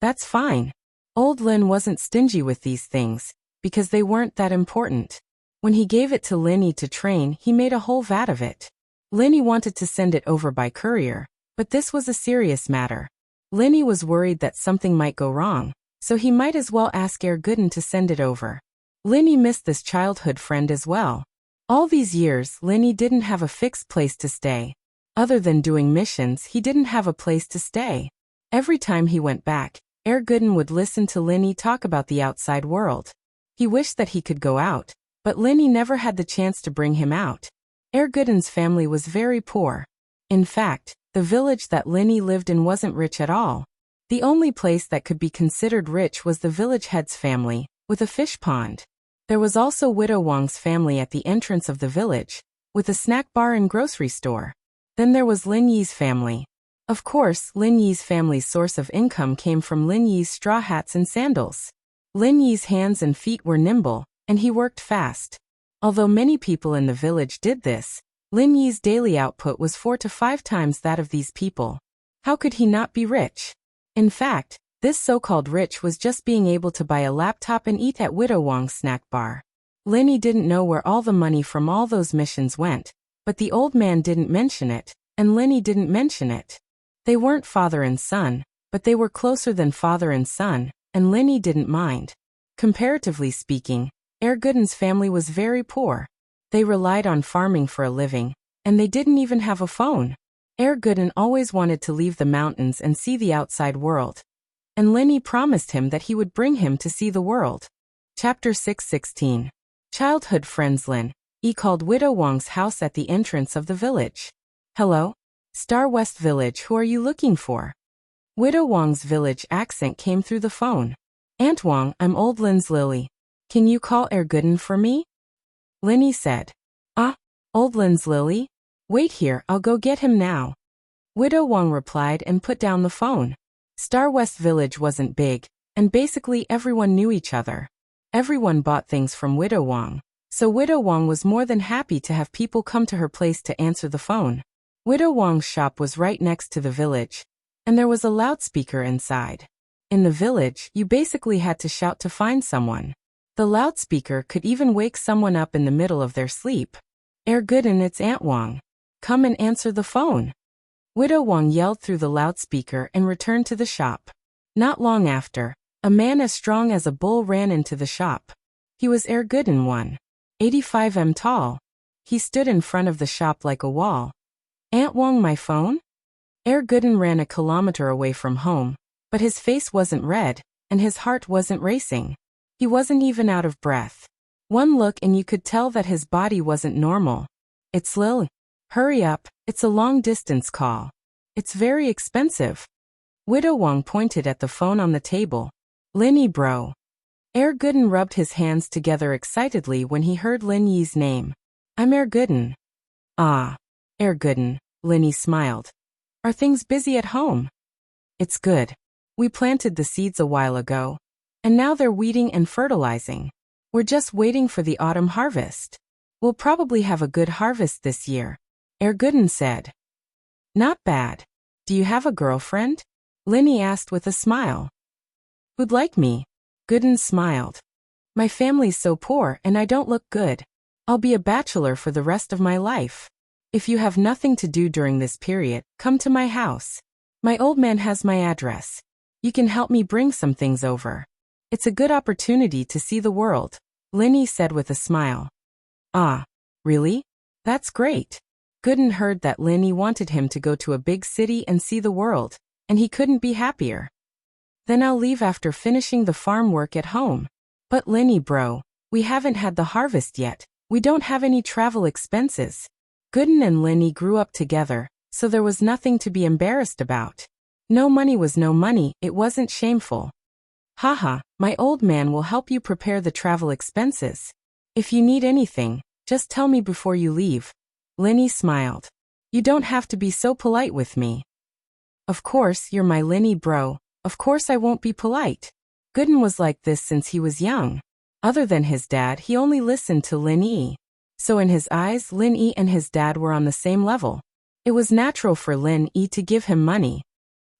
That's fine. Old Lin wasn't stingy with these things, because they weren't that important. When he gave it to Lin Yi to train, he made a whole vat of it. Lin Yi wanted to send it over by courier, but this was a serious matter. Lin Yi was worried that something might go wrong, so he might as well ask Herr Gooden to send it over. Lin Yi missed this childhood friend as well. All these years, Lin Yi didn't have a fixed place to stay. Other than doing missions, he didn't have a place to stay. Every time he went back, Herr Gooden would listen to Lin Yi talk about the outside world. He wished that he could go out, but Lin Yi never had the chance to bring him out. Herr Gooden's family was very poor. In fact, the village that Lin Yi lived in wasn't rich at all. The only place that could be considered rich was the village head's family, with a fish pond. There was also Widow Wang's family at the entrance of the village, with a snack bar and grocery store. Then there was Lin Yi's family. Of course, Lin Yi's family's source of income came from Lin Yi's straw hats and sandals. Lin Yi's hands and feet were nimble, and he worked fast. Although many people in the village did this, Lin Yi's daily output was 4 to 5 times that of these people. How could he not be rich? In fact, this so-called rich was just being able to buy a laptop and eat at Widow Wang's snack bar. Lin Yi didn't know where all the money from all those missions went, but the old man didn't mention it, and Lin Yi didn't mention it. They weren't father and son, but they were closer than father and son, and Lin Yi didn't mind. Comparatively speaking, Herr Gooden's family was very poor. They relied on farming for a living, and they didn't even have a phone. Herr Gooden always wanted to leave the mountains and see the outside world. And Lin Yi promised him that he would bring him to see the world. Chapter 6:16. Childhood friends Lin Yi called Widow Wang's house at the entrance of the village. Hello? Star West Village, who are you looking for? Widow Wang's village accent came through the phone. Aunt Wang, I'm old Lin's Lily. Can you call Gooden for me? Lin Yi said. Ah, old Lin's Lily? Wait here, I'll go get him now. Widow Wang replied and put down the phone. Star West Village wasn't big, and basically everyone knew each other. Everyone bought things from Widow Wang, so Widow Wang was more than happy to have people come to her place to answer the phone. Widow Wang's shop was right next to the village, and there was a loudspeaker inside. In the village, you basically had to shout to find someone. The loudspeaker could even wake someone up in the middle of their sleep. Gooden, it's Aunt Wang. Come and answer the phone. Widow Wang yelled through the loudspeaker and returned to the shop. Not long after, a man as strong as a bull ran into the shop. He was Gooden 185 m tall. He stood in front of the shop like a wall. Aunt Wang, my phone? Gooden ran a kilometer away from home, but his face wasn't red, and his heart wasn't racing. He wasn't even out of breath. One look and you could tell that his body wasn't normal. It's Lil. Hurry up, it's a long-distance call. It's very expensive. Widow Wang pointed at the phone on the table. Lin Yi bro. Gooden rubbed his hands together excitedly when he heard Lin Yi's name. I'm Gooden. Ah. Gooden, Lin Yi smiled. Are things busy at home? It's good. We planted the seeds a while ago, and now they're weeding and fertilizing. We're just waiting for the autumn harvest. We'll probably have a good harvest this year, Gooden said. Not bad. Do you have a girlfriend? Lin Yi asked with a smile. Who'd like me? Gooden smiled. My family's so poor and I don't look good. I'll be a bachelor for the rest of my life. If you have nothing to do during this period, come to my house. My old man has my address. You can help me bring some things over. It's a good opportunity to see the world, Lin Yi said with a smile. Ah, really? That's great. Gooden heard that Lin Yi wanted him to go to a big city and see the world, and he couldn't be happier. Then I'll leave after finishing the farm work at home. But Lin Yi bro, we haven't had the harvest yet. We don't have any travel expenses. Gooden and Lin Yi grew up together, so there was nothing to be embarrassed about. No money was no money, it wasn't shameful. Haha, my old man will help you prepare the travel expenses. If you need anything, just tell me before you leave. Lin Yi smiled. You don't have to be so polite with me. Of course, you're my Lin Yi bro, of course I won't be polite. Gooden was like this since he was young. Other than his dad, he only listened to Lin Yi. So in his eyes, Lin Yi and his dad were on the same level. It was natural for Lin Yi to give him money.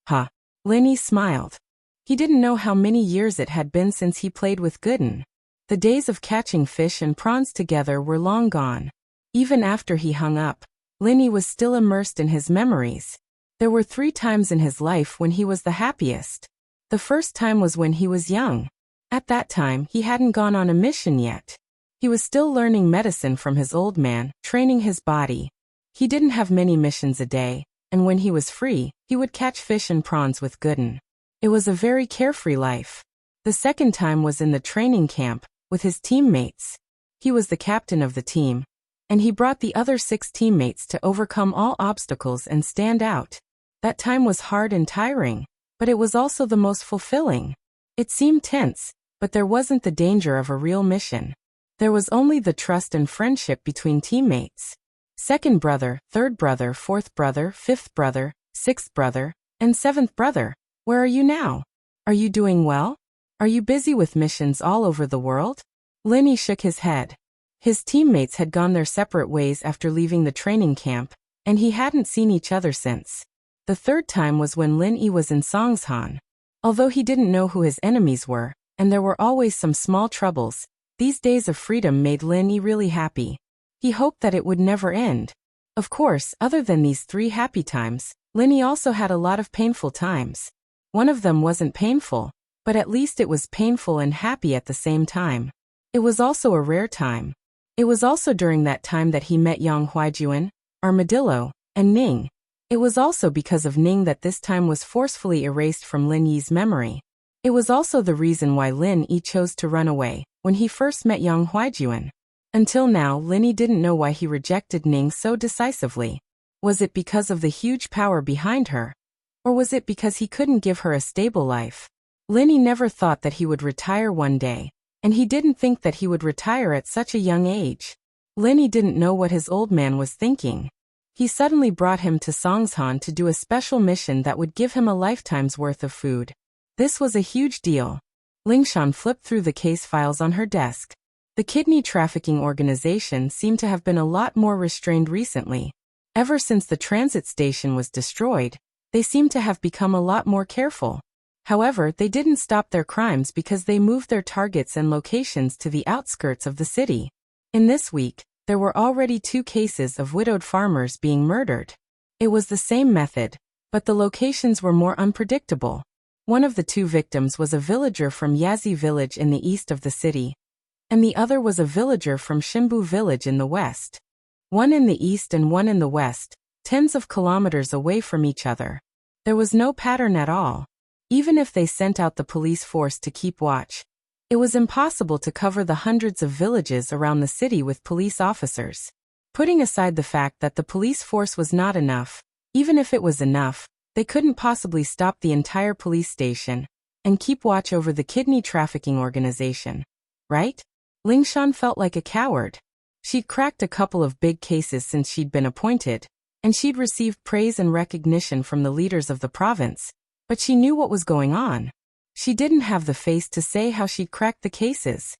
Huh. Lin Yi smiled. He didn't know how many years it had been since he played with Gooden. The days of catching fish and prawns together were long gone. Even after he hung up, Lin Yi was still immersed in his memories. There were 3 times in his life when he was the happiest. The first time was when he was young. At that time, he hadn't gone on a mission yet. He was still learning medicine from his old man, training his body. He didn't have many missions a day, and when he was free, he would catch fish and prawns with Gooden. It was a very carefree life. The second time was in the training camp, with his teammates. He was the captain of the team, and he brought the other 6 teammates to overcome all obstacles and stand out. That time was hard and tiring, but it was also the most fulfilling. It seemed tense, but there wasn't the danger of a real mission. There was only the trust and friendship between teammates. Second brother, third brother, fourth brother, fifth brother, sixth brother, and seventh brother. Where are you now? Are you doing well? Are you busy with missions all over the world? Lin Yi shook his head. His teammates had gone their separate ways after leaving the training camp, and he hadn't seen each other since. The third time was when Lin Yi was in Songshan. Although he didn't know who his enemies were, and there were always some small troubles, these days of freedom made Lin Yi really happy. He hoped that it would never end. Of course, other than these 3 happy times, Lin Yi also had a lot of painful times. One of them wasn't painful, but at least it was painful and happy at the same time. It was also a rare time. It was also during that time that he met Yang Huaijuan, Armadillo, and Ning. It was also because of Ning that this time was forcefully erased from Lin Yi's memory. It was also the reason why Lin Yi chose to run away when he first met Yang Huaijuan. Until now, Linny didn't know why he rejected Ning so decisively. Was it because of the huge power behind her? Or was it because he couldn't give her a stable life? Linny never thought that he would retire one day, and he didn't think that he would retire at such a young age. Linny didn't know what his old man was thinking. He suddenly brought him to Songshan to do a special mission that would give him a lifetime's worth of food. This was a huge deal. Lingshan flipped through the case files on her desk. The kidney trafficking organization seemed to have been a lot more restrained recently. Ever since the transit station was destroyed, they seemed to have become a lot more careful. However, they didn't stop their crimes because they moved their targets and locations to the outskirts of the city. In this week, there were already 2 cases of widowed farmers being murdered. It was the same method, but the locations were more unpredictable. One of the 2 victims was a villager from Yazi village in the east of the city, and the other was a villager from Shimbu village in the west. One in the east and one in the west, tens of kilometers away from each other. There was no pattern at all. Even if they sent out the police force to keep watch, it was impossible to cover the hundreds of villages around the city with police officers. Putting aside the fact that the police force was not enough, even if it was enough, they couldn't possibly stop the entire police station and keep watch over the kidney trafficking organization. Right? Lingshan felt like a coward. She'd cracked a couple of big cases since she'd been appointed, and she'd received praise and recognition from the leaders of the province, but she knew what was going on. She didn't have the face to say how she'd cracked the cases.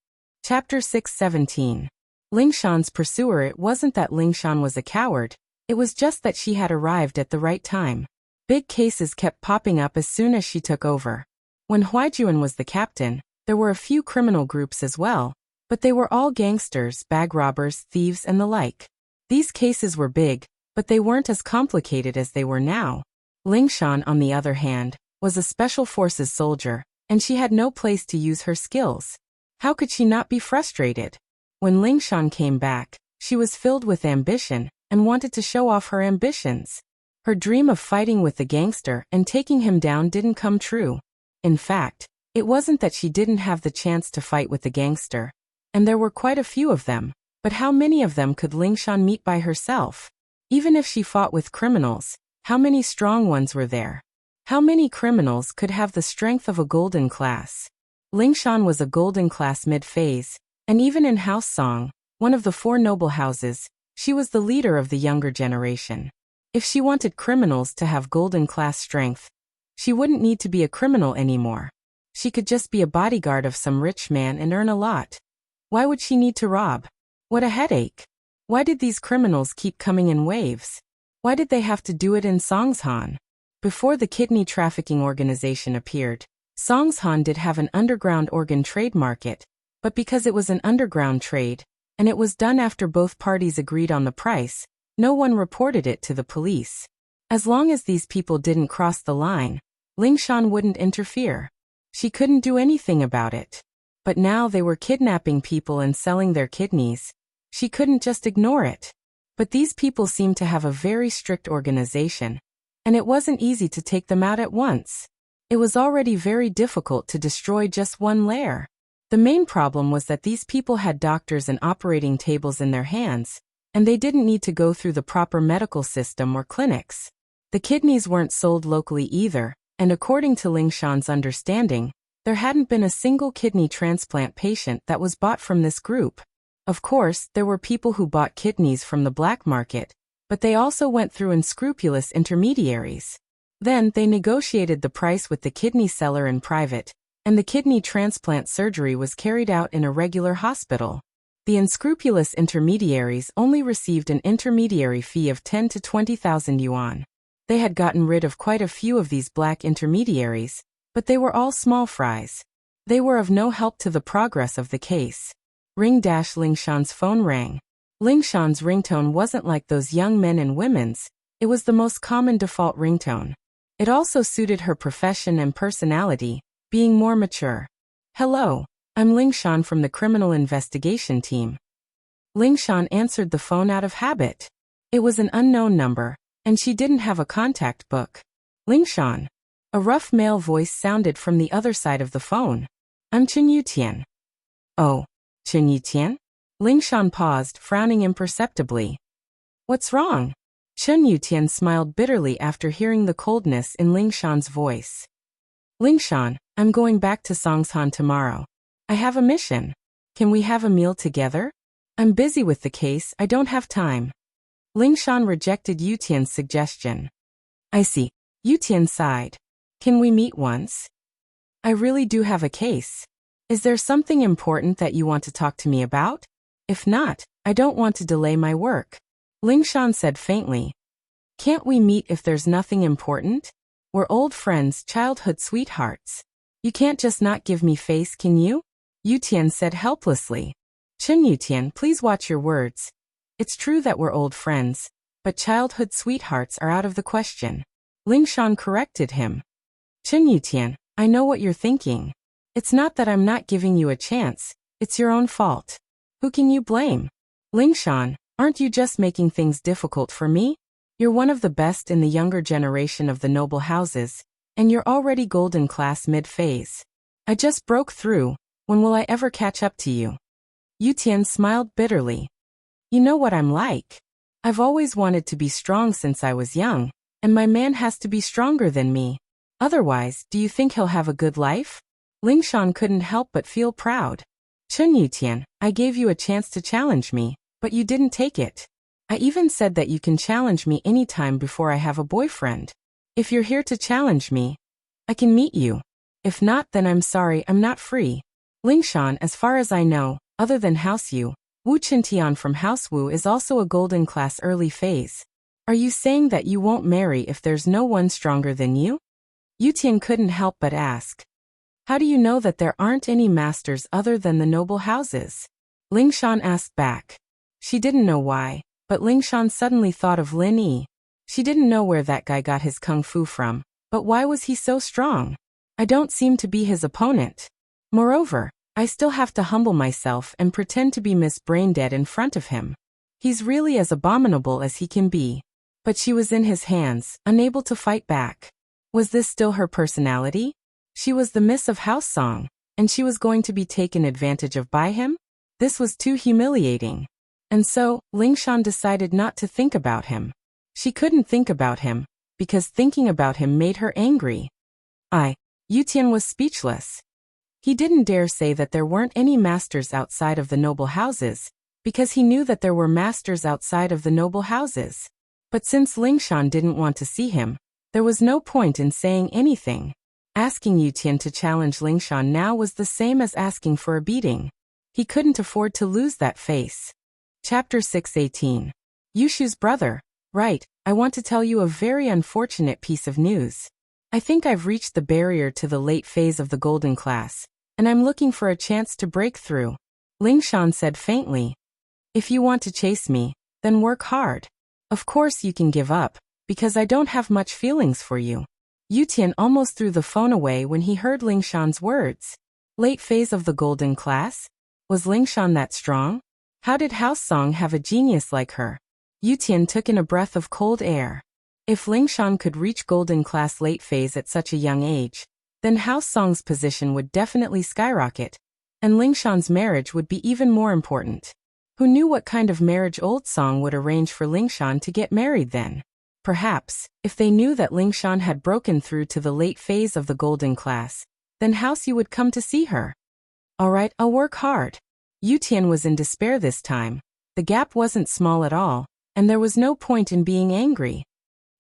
Chapter 617. Lingshan's pursuer. It wasn't that Lingshan was a coward, it was just that she had arrived at the right time. Big cases kept popping up as soon as she took over. When Huaijuan was the captain, there were a few criminal groups as well, but they were all gangsters, bag robbers, thieves and the like. These cases were big, but they weren't as complicated as they were now. Lingshan, on the other hand, was a special forces soldier, and she had no place to use her skills. How could she not be frustrated? When Lingshan came back, she was filled with ambition and wanted to show off her ambitions. Her dream of fighting with the gangster and taking him down didn't come true. In fact, it wasn't that she didn't have the chance to fight with the gangster, and there were quite a few of them, but how many of them could Lingshan meet by herself? Even if she fought with criminals, how many strong ones were there? How many criminals could have the strength of a golden class? Lingshan was a golden class mid-phase, and even in House Song, one of the 4 noble houses, she was the leader of the younger generation. If she wanted criminals to have golden class strength, she wouldn't need to be a criminal anymore. She could just be a bodyguard of some rich man and earn a lot. Why would she need to rob? What a headache. Why did these criminals keep coming in waves? Why did they have to do it in Songshan? Before the kidney trafficking organization appeared, Songshan did have an underground organ trade market, but because it was an underground trade, and it was done after both parties agreed on the price, no one reported it to the police. As long as these people didn't cross the line, Lingshan wouldn't interfere. She couldn't do anything about it. But now they were kidnapping people and selling their kidneys. She couldn't just ignore it. But these people seemed to have a very strict organization, and it wasn't easy to take them out at once. It was already very difficult to destroy just one lair. The main problem was that these people had doctors and operating tables in their hands, and they didn't need to go through the proper medical system or clinics. The kidneys weren't sold locally either, and according to Lingshan's understanding, there hadn't been a single kidney transplant patient that was bought from this group. Of course, there were people who bought kidneys from the black market, but they also went through unscrupulous intermediaries. Then they negotiated the price with the kidney seller in private, and the kidney transplant surgery was carried out in a regular hospital. The unscrupulous intermediaries only received an intermediary fee of 10 to 20,000 yuan. They had gotten rid of quite a few of these black intermediaries, but they were all small fries. They were of no help to the progress of the case. Lingshan's phone rang. Lingshan's ringtone wasn't like those young men and women's, it was the most common default ringtone. It also suited her profession and personality, being more mature. Hello, I'm Lingshan from the criminal investigation team. Lingshan answered the phone out of habit. It was an unknown number, and she didn't have a contact book. Lingshan. A rough male voice sounded from the other side of the phone. I'm Chen Yutian. Oh, Chen Yutian? Lingshan paused, frowning imperceptibly. What's wrong? Chun Yutian smiled bitterly after hearing the coldness in Lingshan's voice. Lingshan, I'm going back to Songshan tomorrow. I have a mission. Can we have a meal together? I'm busy with the case, I don't have time. Lingshan rejected Yutian's suggestion. I see. Yutian sighed. Can we meet once? I really do have a case. Is there something important that you want to talk to me about? If not, I don't want to delay my work. Lingshan said faintly. Can't we meet if there's nothing important? We're old friends, childhood sweethearts. You can't just not give me face, can you? Yutian said helplessly. Chun Yutian, please watch your words. It's true that we're old friends, but childhood sweethearts are out of the question. Lingshan corrected him. Chun Yutian, I know what you're thinking. It's not that I'm not giving you a chance, it's your own fault. Who can you blame? Lingshan, aren't you just making things difficult for me? You're one of the best in the younger generation of the noble houses, and you're already golden class mid-phase. I just broke through, when will I ever catch up to you? Yutian smiled bitterly. You know what I'm like. I've always wanted to be strong since I was young, and my man has to be stronger than me. Otherwise, do you think he'll have a good life? Lingshan couldn't help but feel proud. Chun Yutian, I gave you a chance to challenge me, but you didn't take it. I even said that you can challenge me anytime before I have a boyfriend. If you're here to challenge me, I can meet you. If not, then I'm sorry, I'm not free. Lingshan, as far as I know, other than House Yu, Wu Qintian from House Wu is also a golden class early phase. Are you saying that you won't marry if there's no one stronger than you? Yutian couldn't help but ask. How do you know that there aren't any masters other than the noble houses? Lingshan asked back. She didn't know why, but Lingshan suddenly thought of Lin Yi. She didn't know where that guy got his kung fu from, but why was he so strong? I don't seem to be his opponent. Moreover, I still have to humble myself and pretend to be Miss Braindead in front of him. He's really as abominable as he can be. But she was in his hands, unable to fight back. Was this still her personality? She was the Miss of House Song, and she was going to be taken advantage of by him? This was too humiliating. And so, Lingshan decided not to think about him. She couldn't think about him, because thinking about him made her angry. Yutian was speechless. He didn't dare say that there weren't any masters outside of the noble houses, because he knew that there were masters outside of the noble houses. But since Lingshan didn't want to see him, there was no point in saying anything. Asking Yutian to challenge Lingshan now was the same as asking for a beating. He couldn't afford to lose that face. Chapter 618. Yushu's brother. Right, I want to tell you a very unfortunate piece of news. I think I've reached the barrier to the late phase of the golden class, and I'm looking for a chance to break through. Lingshan said faintly. If you want to chase me, then work hard. Of course you can give up, because I don't have much feelings for you. Yutian almost threw the phone away when he heard Lingshan's words. Late phase of the golden class? Was Lingshan that strong? How did House Song have a genius like her? Yutian took in a breath of cold air. If Lingshan could reach golden class late phase at such a young age, then House Song's position would definitely skyrocket, and Lingshan's marriage would be even more important. Who knew what kind of marriage Old Song would arrange for Lingshan to get married then? Perhaps, if they knew that Lingshan had broken through to the late phase of the golden class, then House Yu would come to see her. Alright, I'll work hard. Yutian was in despair this time. The gap wasn't small at all, and there was no point in being angry.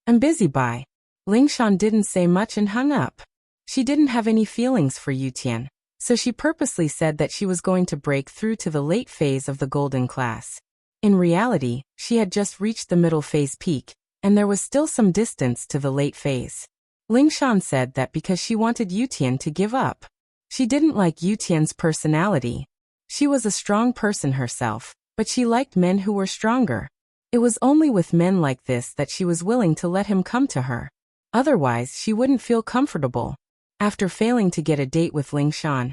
I'm busy, bye. Lingshan didn't say much and hung up. She didn't have any feelings for Yutian, so she purposely said that she was going to break through to the late phase of the golden class. In reality, she had just reached the middle phase peak, and there was still some distance to the late phase. Lingshan said that because she wanted Yutian to give up. She didn't like Yutian's personality. She was a strong person herself, but she liked men who were stronger. It was only with men like this that she was willing to let him come to her. Otherwise, she wouldn't feel comfortable. After failing to get a date with Lingshan,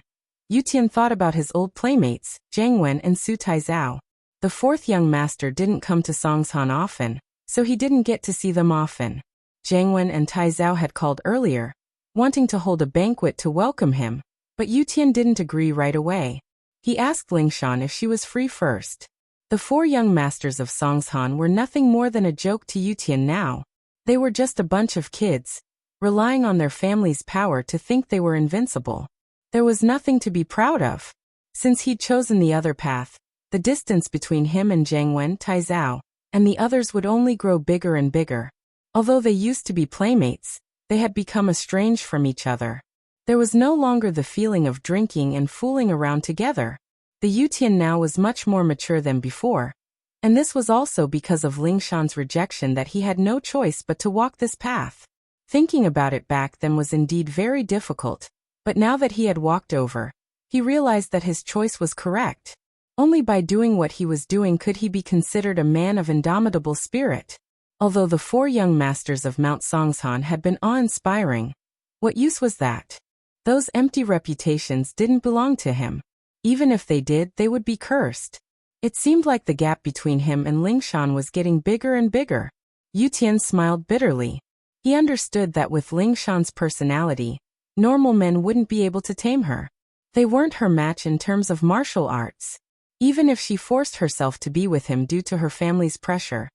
Yutian thought about his old playmates, Zhang Wen and Su Taizao. The fourth young master didn't come to Songshan often, so he didn't get to see them often. Zhang Wen and Taizao had called earlier, wanting to hold a banquet to welcome him, but Yutian didn't agree right away. He asked Lingshan if she was free first. The 4 young masters of Songshan were nothing more than a joke to Yutian now. They were just a bunch of kids, relying on their family's power to think they were invincible. There was nothing to be proud of. Since he'd chosen the other path, the distance between him and Jiangwen, Taizao, and the others would only grow bigger and bigger. Although they used to be playmates, they had become estranged from each other. There was no longer the feeling of drinking and fooling around together. The Yutian now was much more mature than before, and this was also because of Lingshan's rejection that he had no choice but to walk this path. Thinking about it back then was indeed very difficult, but now that he had walked over, he realized that his choice was correct. Only by doing what he was doing could he be considered a man of indomitable spirit. Although the 4 young masters of Mount Songshan had been awe-inspiring, what use was that? Those empty reputations didn't belong to him. Even if they did, they would be cursed. It seemed like the gap between him and Lingshan was getting bigger and bigger. Yutian smiled bitterly. He understood that with Lingshan's personality, normal men wouldn't be able to tame her. They weren't her match in terms of martial arts. Even if she forced herself to be with him due to her family's pressure,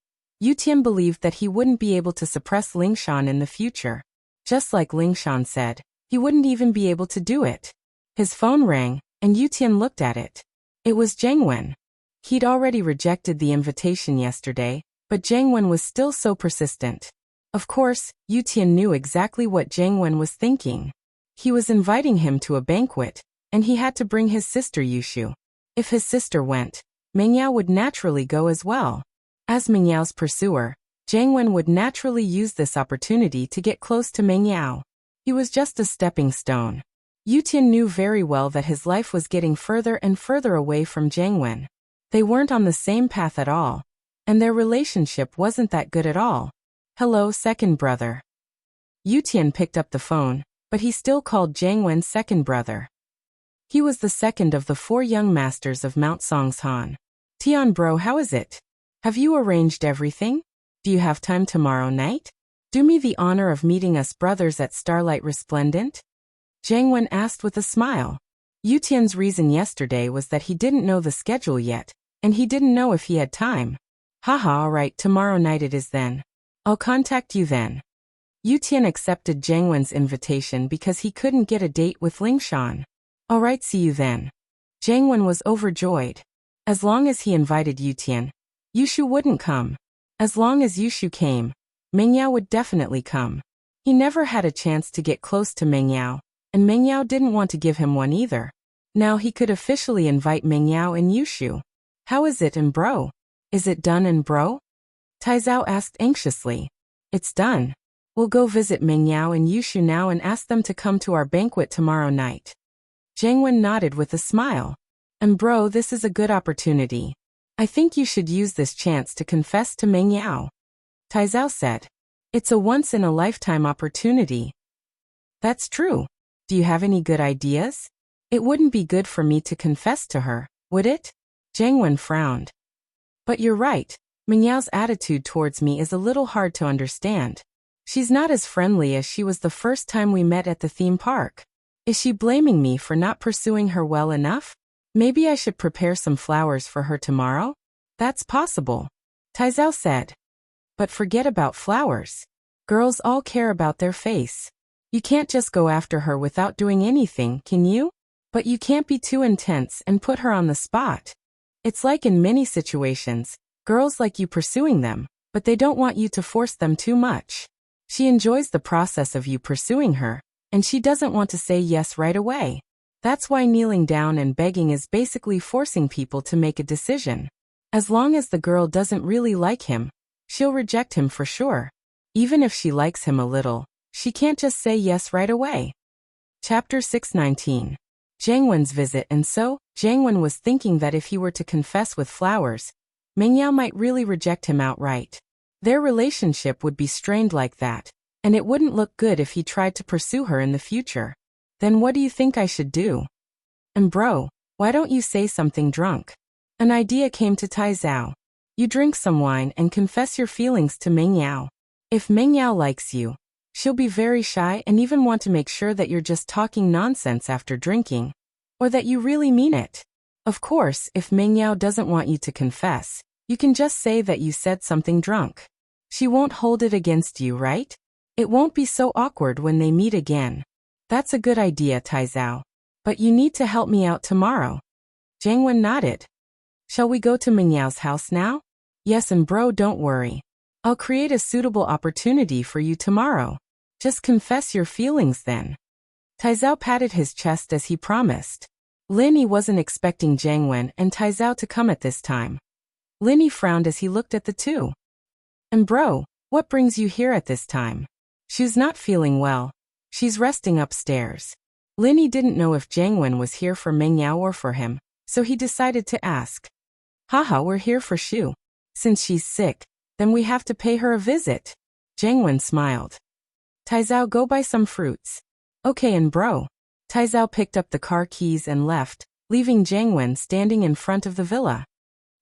Yutian believed that he wouldn't be able to suppress Lingshan in the future. Just like Lingshan said, he wouldn't even be able to do it. His phone rang, and Yutian looked at it. It was Jiangwen. He'd already rejected the invitation yesterday, but Jiangwen was still so persistent. Of course, Yutian knew exactly what Jiangwen was thinking. He was inviting him to a banquet, and he had to bring his sister Yushu. If his sister went, Mengyao would naturally go as well. As Mengyao pursuer, Jiangwen would naturally use this opportunity to get close to Mengyao. He was just a stepping stone. Yutian knew very well that his life was getting further and further away from Jiangwen. They weren't on the same path at all, and their relationship wasn't that good at all. Hello, second brother. Yutian picked up the phone, but he still called Jiangwen second brother. He was the second of the 4 young masters of Mount Songshan. Tian bro, how is it? Have you arranged everything? Do you have time tomorrow night? Do me the honor of meeting us brothers at Starlight Resplendent? Jiangwen asked with a smile. Yutian's reason yesterday was that he didn't know the schedule yet, and he didn't know if he had time. Haha, alright, tomorrow night it is then. I'll contact you then. Yutian accepted Jiangwen's invitation because he couldn't get a date with Lingshan. Alright, see you then. Jiangwen was overjoyed. As long as he invited Yutian, Yushu wouldn't come. As long as Yushu came, Mengyao would definitely come. He never had a chance to get close to Mengyao, and Mengyao didn't want to give him one either. Now he could officially invite Mengyao and Yushu. How is it, and bro? Is it done, and bro? Taizao asked anxiously. It's done. We'll go visit Mengyao and Yushu now and ask them to come to our banquet tomorrow night. Jiangwen nodded with a smile. And bro, this is a good opportunity. I think you should use this chance to confess to Mengyao. Taizao said. It's a once-in-a-lifetime opportunity. That's true. Do you have any good ideas? It wouldn't be good for me to confess to her, would it? Jiangwen frowned. But you're right. Mengyao's attitude towards me is a little hard to understand. She's not as friendly as she was the first time we met at the theme park. Is she blaming me for not pursuing her well enough? Maybe I should prepare some flowers for her tomorrow? That's possible. Taizao said. But forget about flowers. Girls all care about their face. You can't just go after her without doing anything, can you? But you can't be too intense and put her on the spot. It's like in many situations, girls like you pursuing them, but they don't want you to force them too much. She enjoys the process of you pursuing her, and she doesn't want to say yes right away. That's why kneeling down and begging is basically forcing people to make a decision. As long as the girl doesn't really like him, she'll reject him for sure. Even if she likes him a little, she can't just say yes right away. Chapter 619. Jiangwen's visit. And so, Jiangwen was thinking that if he were to confess with flowers, Mengyao might really reject him outright. Their relationship would be strained like that, and it wouldn't look good if he tried to pursue her in the future. Then what do you think I should do? And bro, why don't you say something drunk? An idea came to Taizao. You drink some wine and confess your feelings to Mengyao. If Mengyao likes you, she'll be very shy and even want to make sure that you're just talking nonsense after drinking, or that you really mean it. Of course, if Mingyao doesn't want you to confess, you can just say that you said something drunk. She won't hold it against you, right? It won't be so awkward when they meet again. That's a good idea, Taizao. But you need to help me out tomorrow. Jiangwen nodded. Shall we go to Mingyao's house now? Yes, and bro, don't worry. I'll create a suitable opportunity for you tomorrow. Just confess your feelings then. Taizao patted his chest as he promised. Linny wasn't expecting Jiangwen and Taizao to come at this time. Linny frowned as he looked at the two. And bro, what brings you here at this time? She's not feeling well. She's resting upstairs. Linny didn't know if Jiangwen was here for Mingyao or for him, so he decided to ask. Haha, we're here for Shu. Since she's sick, then we have to pay her a visit. Jiangwen smiled. Taizao, go buy some fruits. Okay, and bro. Taizao picked up the car keys and left, leaving Jiangwen standing in front of the villa.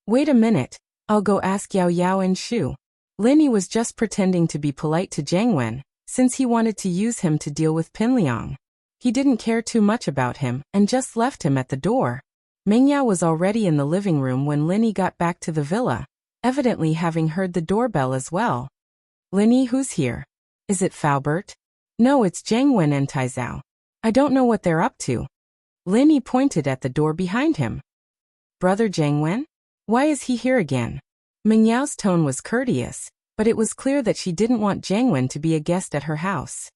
Wait a minute, I'll go ask Yao Yao and Shu. Linny was just pretending to be polite to Jiangwen, since he wanted to use him to deal with Pinliang. He didn't care too much about him and just left him at the door. Mingyao was already in the living room when Linny got back to the villa, evidently having heard the doorbell as well. Linny, who's here? Is it Faubert? No, it's Jiangwen and Taizao. I don't know what they're up to. Linny pointed at the door behind him. Brother Jiangwen? Why is he here again? Mingyao's tone was courteous, but it was clear that she didn't want Jiangwen to be a guest at her house.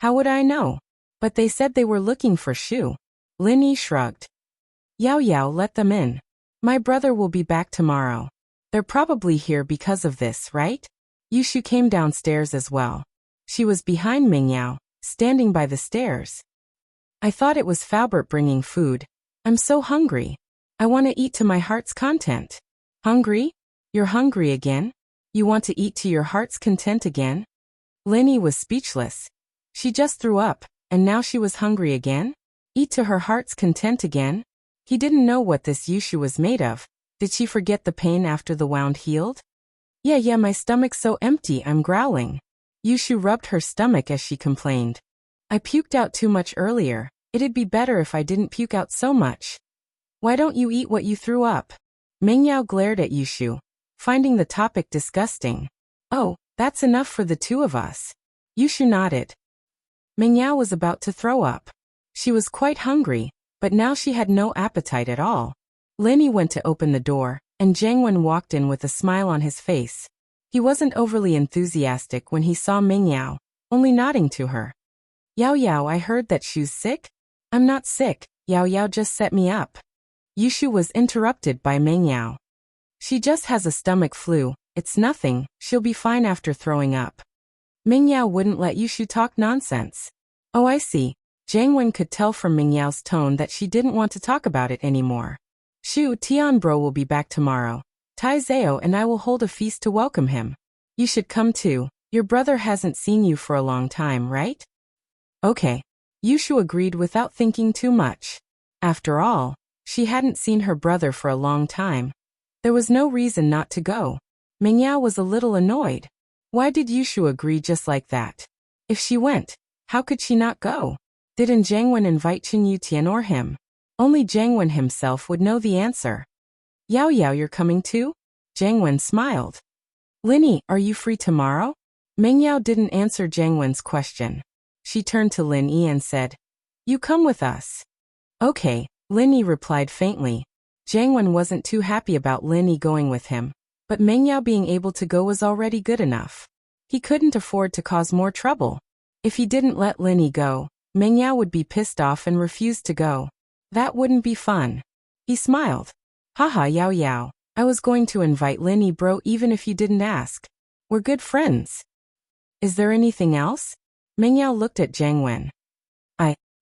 How would I know? But they said they were looking for Shu. Linny shrugged. Yao Yao, let them in. My brother will be back tomorrow. They're probably here because of this, right? Yushu came downstairs as well. She was behind Mingyao, standing by the stairs. I thought it was Faubert bringing food. I'm so hungry. I want to eat to my heart's content. Hungry? You're hungry again? You want to eat to your heart's content again? Linny was speechless. She just threw up, and now she was hungry again? Eat to her heart's content again? He didn't know what this Yushu was made of. Did she forget the pain after the wound healed? Yeah, my stomach's so empty I'm growling. Yushu rubbed her stomach as she complained. I puked out too much earlier. It'd be better if I didn't puke out so much. Why don't you eat what you threw up? Mingyao glared at Yushu, finding the topic disgusting. Oh, that's enough for the two of us. Yushu nodded. Mingyao was about to throw up. She was quite hungry, but now she had no appetite at all. Linny went to open the door, and Jiangwen walked in with a smile on his face. He wasn't overly enthusiastic when he saw Mingyao, only nodding to her. Yao Yao, I heard that Shu's sick? I'm not sick, Yao Yao just set me up. Yushu was interrupted by Mingyao. She just has a stomach flu, it's nothing, she'll be fine after throwing up. Mingyao wouldn't let Yushu talk nonsense. Oh, I see. Jiangwen could tell from Mingyao's tone that she didn't want to talk about it anymore. Shu, Tianbro will be back tomorrow. Taizao and I will hold a feast to welcome him. You should come too. Your brother hasn't seen you for a long time, right? Okay. Yushu agreed without thinking too much. After all, she hadn't seen her brother for a long time. There was no reason not to go. Mingyao was a little annoyed. Why did Yushu agree just like that? If she went, how could she not go? Didn't Jiangwen invite Chen Yutian or him? Only Jiangwen himself would know the answer. Yao Yao, you're coming too? Jiangwen smiled. Linny, are you free tomorrow? Mingyao didn't answer Jiangwen's question. She turned to Linny and said, You come with us. Okay, Linny replied faintly. Jiangwen wasn't too happy about Linny going with him, but Mingyao being able to go was already good enough. He couldn't afford to cause more trouble. If he didn't let Linny go, Mingyao would be pissed off and refuse to go. That wouldn't be fun. He smiled. Haha, Yao Yao, I was going to invite Linny bro even if you didn't ask. We're good friends. Is there anything else? Mingyao looked at Jiangwen.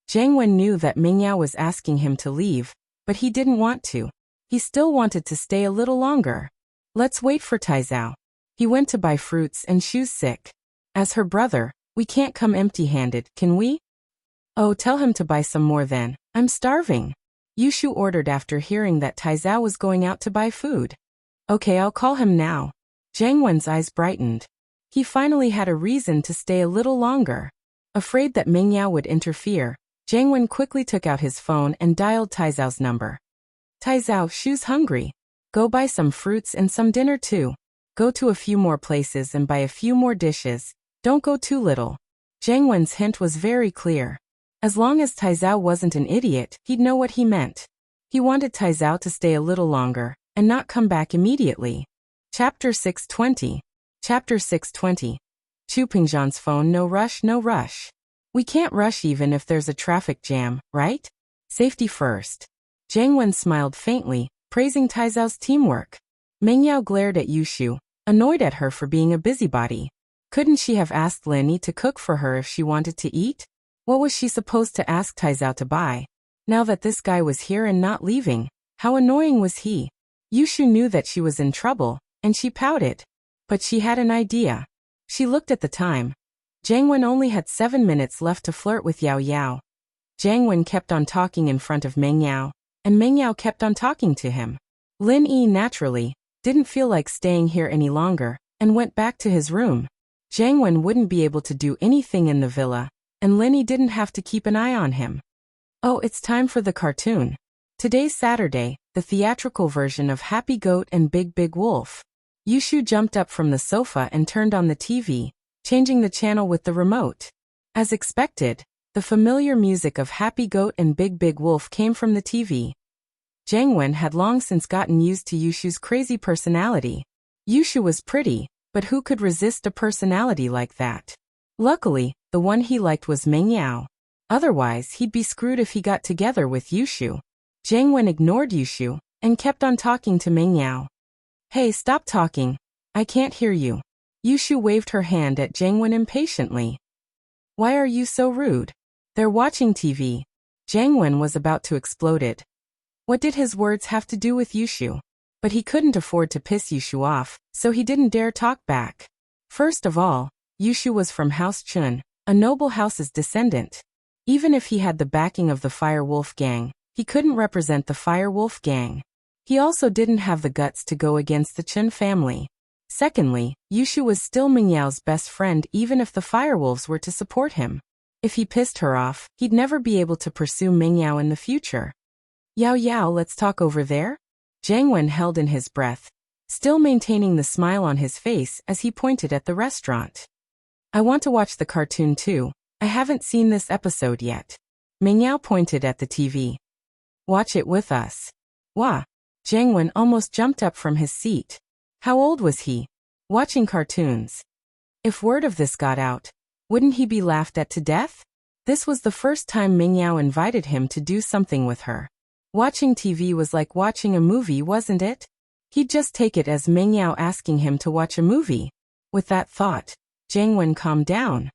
Jiangwen knew that Mingyao was asking him to leave, but he didn't want to. He still wanted to stay a little longer. Let's wait for Taizao. He went to buy fruits and Shu's sick. As her brother, we can't come empty-handed, can we? Oh, tell him to buy some more then. I'm starving. Yushu ordered after hearing that Taizao was going out to buy food. Okay, I'll call him now. Jiangwen's eyes brightened. He finally had a reason to stay a little longer. Afraid that Mingyao would interfere, Jiangwen quickly took out his phone and dialed Taizao's number. Taizao, Shu's hungry. Go buy some fruits and some dinner too. Go to a few more places and buy a few more dishes. Don't go too little. Zhang Wen's hint was very clear. As long as Taizao wasn't an idiot, he'd know what he meant. He wanted Taizao to stay a little longer, and not come back immediately. Chapter 620. Chapter 620. Chu Pingzhan's phone. No rush, no rush. We can't rush even if there's a traffic jam, right? Safety first. Zhang Wen smiled faintly, praising Taizao's teamwork. Meng Yao glared at Yushu, annoyed at her for being a busybody. Couldn't she have asked Lin Yi to cook for her if she wanted to eat? What was she supposed to ask Taizao to buy? Now that this guy was here and not leaving, how annoying was he? Yushu knew that she was in trouble, and she pouted. But she had an idea. She looked at the time. Zhang Wen only had 7 minutes left to flirt with Yao Yao. Zhang Wen kept on talking in front of Meng Yao, and Meng Yao kept on talking to him. Lin Yi, naturally, didn't feel like staying here any longer, and went back to his room. Zhang Wen wouldn't be able to do anything in the villa, and Lin Yi didn't have to keep an eye on him. Oh, it's time for the cartoon. Today's Saturday, the theatrical version of Happy Goat and Big Big Wolf. Yushu jumped up from the sofa and turned on the TV, changing the channel with the remote. As expected, the familiar music of Happy Goat and Big Big Wolf came from the TV. Zhang Wen had long since gotten used to Yushu's crazy personality. Yushu was pretty, but who could resist a personality like that? Luckily, the one he liked was Meng Yao. Otherwise, he'd be screwed if he got together with Yushu. Zhang Wen ignored Yushu, and kept on talking to Meng Yao. Hey, stop talking. I can't hear you. Yushu waved her hand at Zhang Wen impatiently. Why are you so rude? They're watching TV. Zhang Wen was about to explode it. What did his words have to do with Yushu? But he couldn't afford to piss Yushu off, so he didn't dare talk back. First of all, Yushu was from House Chun, a noble house's descendant. Even if he had the backing of the Fire Wolf Gang, he couldn't represent the Fire Wolf Gang. He also didn't have the guts to go against the Chun family. Secondly, Yushu was still Meng Yao's best friend even if the Firewolves were to support him. If he pissed her off, he'd never be able to pursue Meng Yao in the future. Yao Yao, let's talk over there? Zhang Wen held in his breath, still maintaining the smile on his face as he pointed at the restaurant. I want to watch the cartoon too. I haven't seen this episode yet. Meng Yao pointed at the TV. Watch it with us. Wah! Zhang Wen almost jumped up from his seat. How old was he? Watching cartoons. If word of this got out, wouldn't he be laughed at to death? This was the first time Meng Yao invited him to do something with her. Watching TV was like watching a movie, wasn't it? He'd just take it as Meng Yao asking him to watch a movie. With that thought, Zhang Wen calmed down.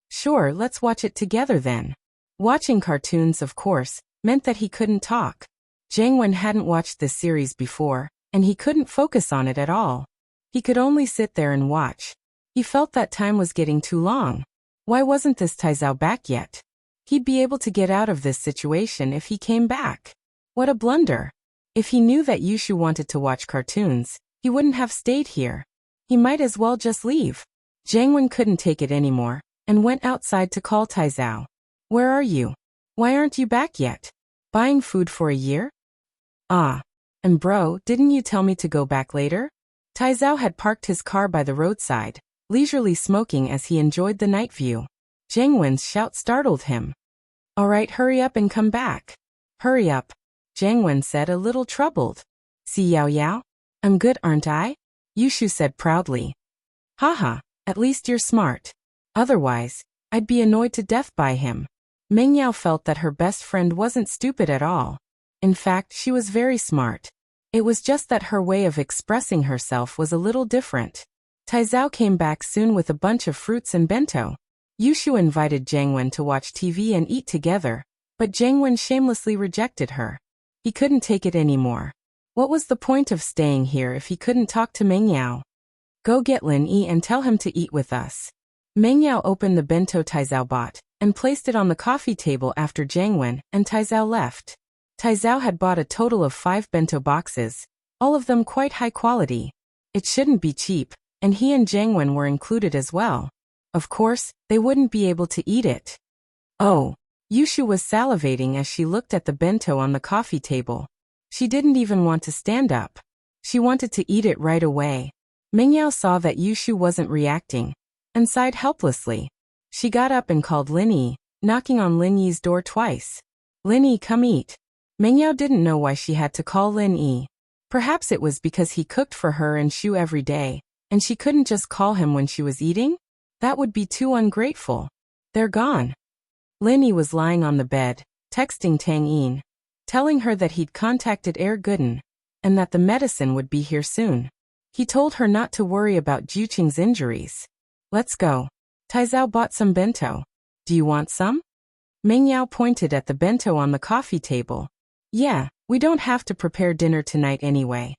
Sure, let's watch it together then. Watching cartoons, of course, meant that he couldn't talk. Zhang Wen hadn't watched this series before, and he couldn't focus on it at all. He could only sit there and watch. He felt that time was getting too long. Why wasn't this Taizao back yet? He'd be able to get out of this situation if he came back. What a blunder. If he knew that Yushu wanted to watch cartoons, he wouldn't have stayed here. He might as well just leave. Zhang Wen couldn't take it anymore, and went outside to call Taizao. Where are you? Why aren't you back yet? Buying food for a year? Ah. And bro, didn't you tell me to go back later? Taizao had parked his car by the roadside, leisurely smoking as he enjoyed the night view. Zhang Wen's shout startled him. Alright, hurry up and come back. Hurry up, Zhang Wen said, a little troubled. See Yao Yao? I'm good, aren't I? Yushu said proudly. Haha, at least you're smart. Otherwise, I'd be annoyed to death by him. Meng Yao felt that her best friend wasn't stupid at all. In fact, she was very smart. It was just that her way of expressing herself was a little different. Taizao came back soon with a bunch of fruits and bento. Yushu invited Zhang Wen to watch TV and eat together, but Zhang Wen shamelessly rejected her. He couldn't take it anymore. What was the point of staying here if he couldn't talk to Meng Yao? Go get Lin Yi and tell him to eat with us. Meng Yao opened the bento Taizao bought, and placed it on the coffee table after Zhang Wen and Taizao left. Taizao had bought a total of 5 bento boxes, all of them quite high quality. It shouldn't be cheap, and he and Zhang Wen were included as well. Of course, they wouldn't be able to eat it. Oh, Yushu was salivating as she looked at the bento on the coffee table. She didn't even want to stand up. She wanted to eat it right away. Mingyao saw that Yushu wasn't reacting and sighed helplessly. She got up and called Lin Yi, knocking on Lin Yi's door twice. Lin Yi, come eat. Mingyao didn't know why she had to call Lin Yi. Perhaps it was because he cooked for her and Shu every day, and she couldn't just call him when she was eating? That would be too ungrateful. They're gone. Lin Yi was lying on the bed, texting Tang Yin, telling her that he'd contacted Air Gooden, and that the medicine would be here soon. He told her not to worry about Juqing's injuries. Let's go. Taizao bought some bento. Do you want some? Mingyao pointed at the bento on the coffee table. Yeah, we don't have to prepare dinner tonight anyway.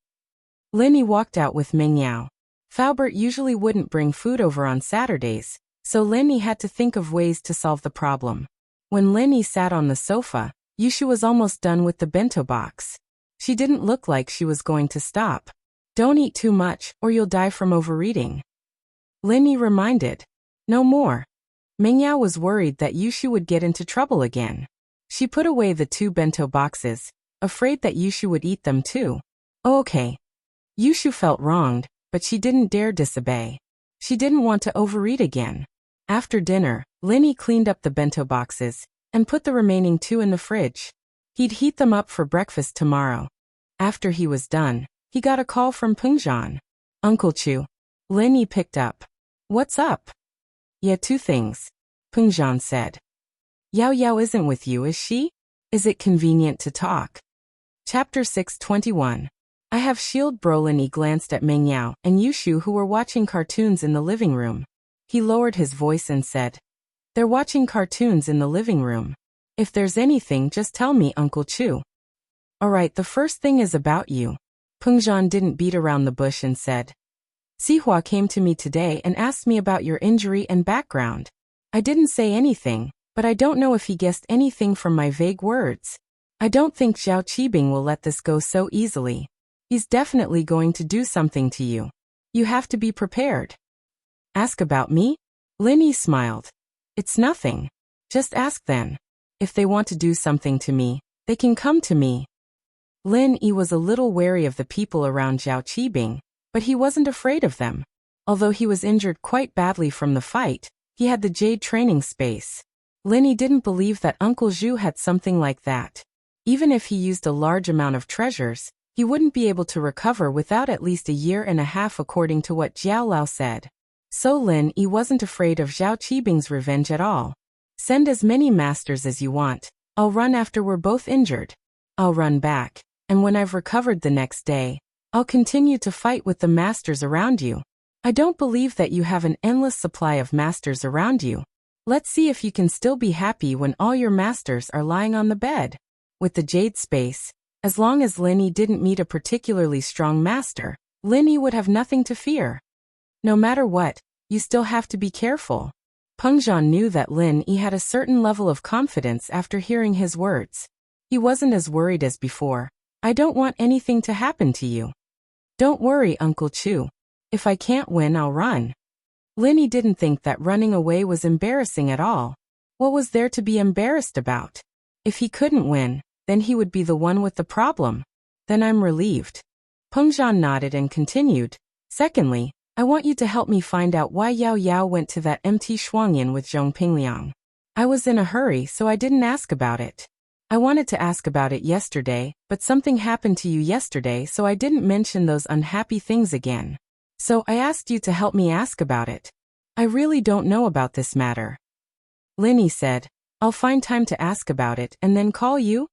Lin Yi walked out with Mingyao. Faubert usually wouldn't bring food over on Saturdays, so Lin Yi had to think of ways to solve the problem. When Lin Yi sat on the sofa, Yushu was almost done with the bento box. She didn't look like she was going to stop. Don't eat too much, or you'll die from overeating. Lin Yi reminded. No more. Mingyao was worried that Yushu would get into trouble again. She put away the 2 bento boxes, afraid that Yushu would eat them too. Oh, okay. Yushu felt wronged, but she didn't dare disobey. She didn't want to overeat again. After dinner, Lin Yi cleaned up the bento boxes and put the remaining 2 in the fridge. He'd heat them up for breakfast tomorrow. After he was done, he got a call from Pengzhan. Uncle Chu. Lin Yi picked up. What's up? Yeah, 2 things. Pengzhan said. Yao Yao isn't with you, is she? Is it convenient to talk? Chapter 621. I have shield. Lin Yi glanced at Mingyao and Yushu, who were watching cartoons in the living room. He lowered his voice and said, They're watching cartoons in the living room. If there's anything, just tell me, Uncle Chu. Alright, the first thing is about you. Pengzhan didn't beat around the bush and said, Sihua came to me today and asked me about your injury and background. I didn't say anything, but I don't know if he guessed anything from my vague words. I don't think Zhao Qibing will let this go so easily. He's definitely going to do something to you. You have to be prepared. Ask about me? Lin Yi smiled. It's nothing. Just ask then. If they want to do something to me, they can come to me. Lin Yi was a little wary of the people around Zhao Qibing, but he wasn't afraid of them. Although he was injured quite badly from the fight, he had the Jade training space. Lin Yi didn't believe that Uncle Zhu had something like that. Even if he used a large amount of treasures, he wouldn't be able to recover without at least a year and a half, according to what Jiao Lao said. So Lin Yi wasn't afraid of Zhao Qibing's revenge at all. Send as many masters as you want. I'll run after we're both injured. I'll run back, and when I've recovered the next day, I'll continue to fight with the masters around you. I don't believe that you have an endless supply of masters around you. Let's see if you can still be happy when all your masters are lying on the bed. With the Jade space, as long as Lin Yi didn't meet a particularly strong master, Lin Yi would have nothing to fear. No matter what, you still have to be careful. Pengzhan knew that Lin Yi had a certain level of confidence after hearing his words. He wasn't as worried as before. I don't want anything to happen to you. Don't worry, Uncle Chu. If I can't win, I'll run. Lin Yi didn't think that running away was embarrassing at all. What was there to be embarrassed about? If he couldn't win, then he would be the one with the problem. Then I'm relieved. Pengzhan nodded and continued. Secondly, I want you to help me find out why Yao Yao went to that empty Shuangyan with Zhong Pingliang. I was in a hurry, so I didn't ask about it. I wanted to ask about it yesterday, but something happened to you yesterday, so I didn't mention those unhappy things again. So I asked you to help me ask about it. I really don't know about this matter. Lin Yi said, I'll find time to ask about it and then call you.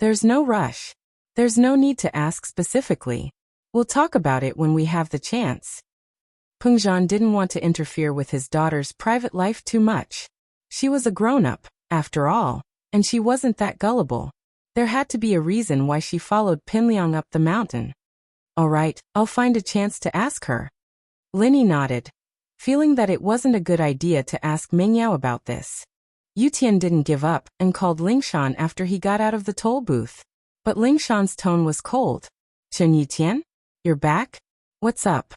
There's no rush. There's no need to ask specifically. We'll talk about it when we have the chance. Pengzhan didn't want to interfere with his daughter's private life too much. She was a grown-up, after all, and she wasn't that gullible. There had to be a reason why she followed Pinliang up the mountain. All right, I'll find a chance to ask her. Lin Yi nodded, feeling that it wasn't a good idea to ask Mingyao about this. Yutian didn't give up and called Lingshan after he got out of the toll booth. But Lingshan's tone was cold. Chen Yutian? You're back? What's up?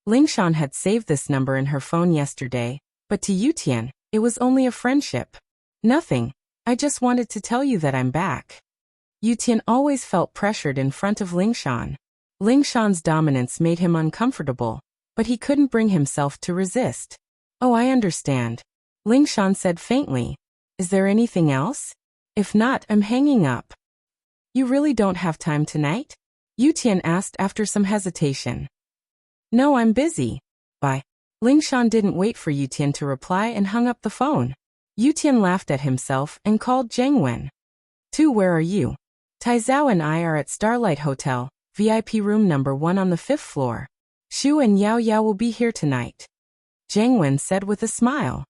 Lingshan had saved this number in her phone yesterday, but to Yutian, it was only a friendship. Nothing. I just wanted to tell you that I'm back. Yu Tian always felt pressured in front of Lingshan. Lingshan's dominance made him uncomfortable, but he couldn't bring himself to resist. Oh, I understand. Lingshan said faintly. Is there anything else? If not, I'm hanging up. You really don't have time tonight? Yu Tian asked after some hesitation. No, I'm busy. Bye. Lingshan didn't wait for Yu Tian to reply and hung up the phone. Yu Tian laughed at himself and called Zhang Wen. Where are you? Taizao and I are at Starlight Hotel, VIP room number 1 on the 5th floor. Shu and Yao Yao will be here tonight. Zhang Wen said with a smile.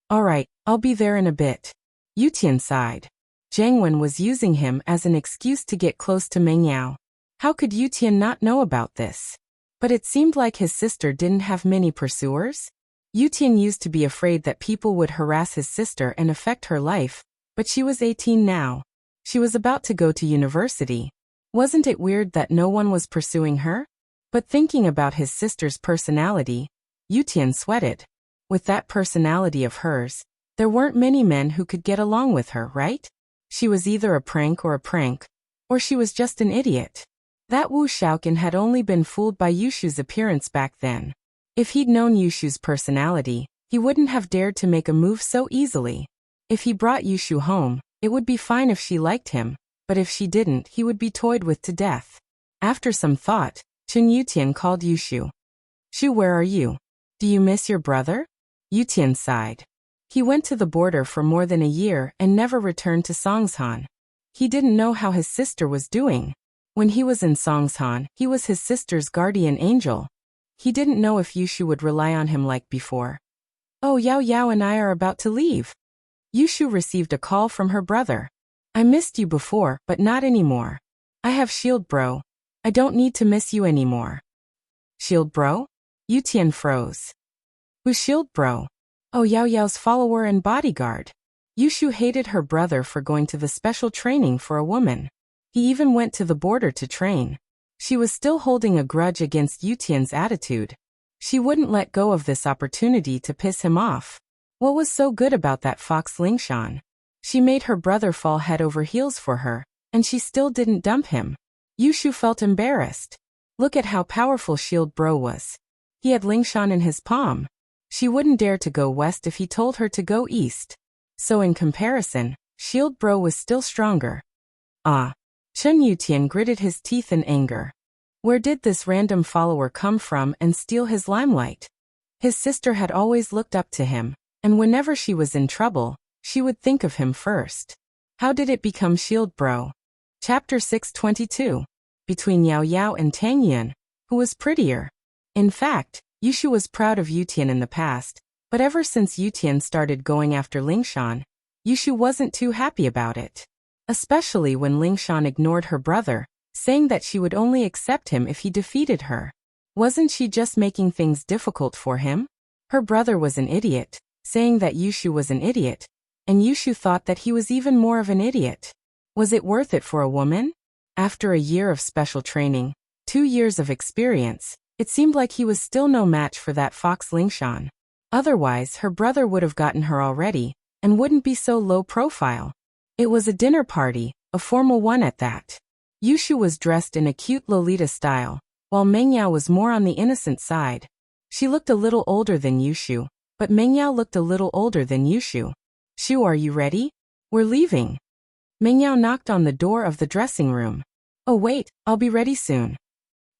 All right, I'll be there in a bit. Yu Tian sighed. Zhang Wen was using him as an excuse to get close to Meng Yao. How could Yu Tian not know about this? But it seemed like his sister didn't have many pursuers. Yu Tian used to be afraid that people would harass his sister and affect her life, but she was 18 now. She was about to go to university. Wasn't it weird that no one was pursuing her? But thinking about his sister's personality, Yu Tian sweated. With that personality of hers, there weren't many men who could get along with her, right? She was either a prank, or she was just an idiot. That Wu Shaoqin had only been fooled by Yushu's appearance back then. If he'd known Yushu's personality, he wouldn't have dared to make a move so easily. If he brought Yushu home, it would be fine if she liked him, but if she didn't, he would be toyed with to death. After some thought, Yu Tian called Yushu. Shu, where are you? Do you miss your brother? Yu Tian sighed. He went to the border for more than a year and never returned to Songshan. He didn't know how his sister was doing. When he was in Songshan, he was his sister's guardian angel. He didn't know if Yushu would rely on him like before. Oh, Yao Yao and I are about to leave. Yushu received a call from her brother. I missed you before, but not anymore. I have Shield Bro. I don't need to miss you anymore. Shield Bro? Yu Tian froze. Who's Shield Bro? Oh, Yao Yao's follower and bodyguard. Yushu hated her brother for going to the special training for a woman. He even went to the border to train. She was still holding a grudge against Yu Tian's attitude. She wouldn't let go of this opportunity to piss him off. What was so good about that fox Lingshan? She made her brother fall head over heels for her, and she still didn't dump him. Yushu felt embarrassed. Look at how powerful Shield Bro was. He had Lingshan in his palm. She wouldn't dare to go west if he told her to go east. So in comparison, Shield Bro was still stronger. Ah. Yu Tian gritted his teeth in anger. Where did this random follower come from and steal his limelight? His sister had always looked up to him, and whenever she was in trouble, she would think of him first. How did it become Shield Bro? Chapter 622. Between Yao Yao and Tang Yun, who was prettier? In fact, Yushu was proud of Yu Tian in the past, but ever since Yu Tian started going after Lingshan, Yushu wasn't too happy about it. Especially when Lingshan ignored her brother, saying that she would only accept him if he defeated her. Wasn't she just making things difficult for him? Her brother was an idiot, saying that Yushu was an idiot, and Yushu thought that he was even more of an idiot. Was it worth it for a woman? After a year of special training, 2 years of experience, it seemed like he was still no match for that fox Lingshan. Otherwise, her brother would have gotten her already, and wouldn't be so low profile. It was a dinner party, a formal one at that. Yushu was dressed in a cute Lolita style, while Meng Yao was more on the innocent side. She looked a little older than Yushu, but Meng Yao looked a little older than Yushu. Shu, are you ready? We're leaving. Meng Yao knocked on the door of the dressing room. Oh wait, I'll be ready soon.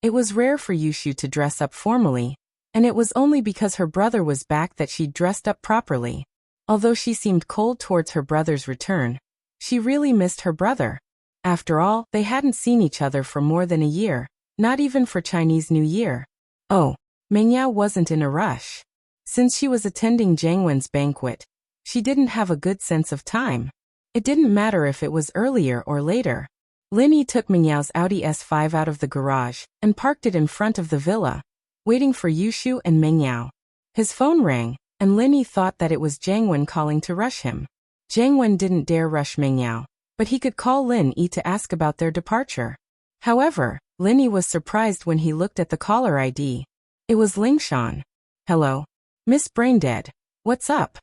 It was rare for Yushu to dress up formally, and it was only because her brother was back that she dressed up properly. Although she seemed cold towards her brother's return, she really missed her brother. After all, they hadn't seen each other for more than a year, not even for Chinese New Year. Oh, Meng Yao wasn't in a rush. Since she was attending Zhang Wen's banquet, she didn't have a good sense of time. It didn't matter if it was earlier or later. Lin Yi took Meng Yao's Audi S5 out of the garage and parked it in front of the villa, waiting for Yushu and Meng Yao. His phone rang, and Lin Yi thought that it was Zhang Wen calling to rush him. Zhang Wen didn't dare rush Meng Yao, but he could call Lin Yi to ask about their departure. However, Lin Yi was surprised when he looked at the caller ID. It was Lingshan. Hello. Miss Braindead. What's up?